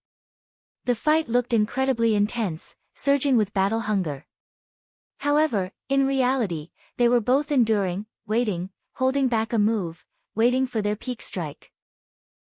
The fight looked incredibly intense, surging with battle hunger. However, in reality, they were both enduring, waiting, holding back a move, waiting for their peak strike.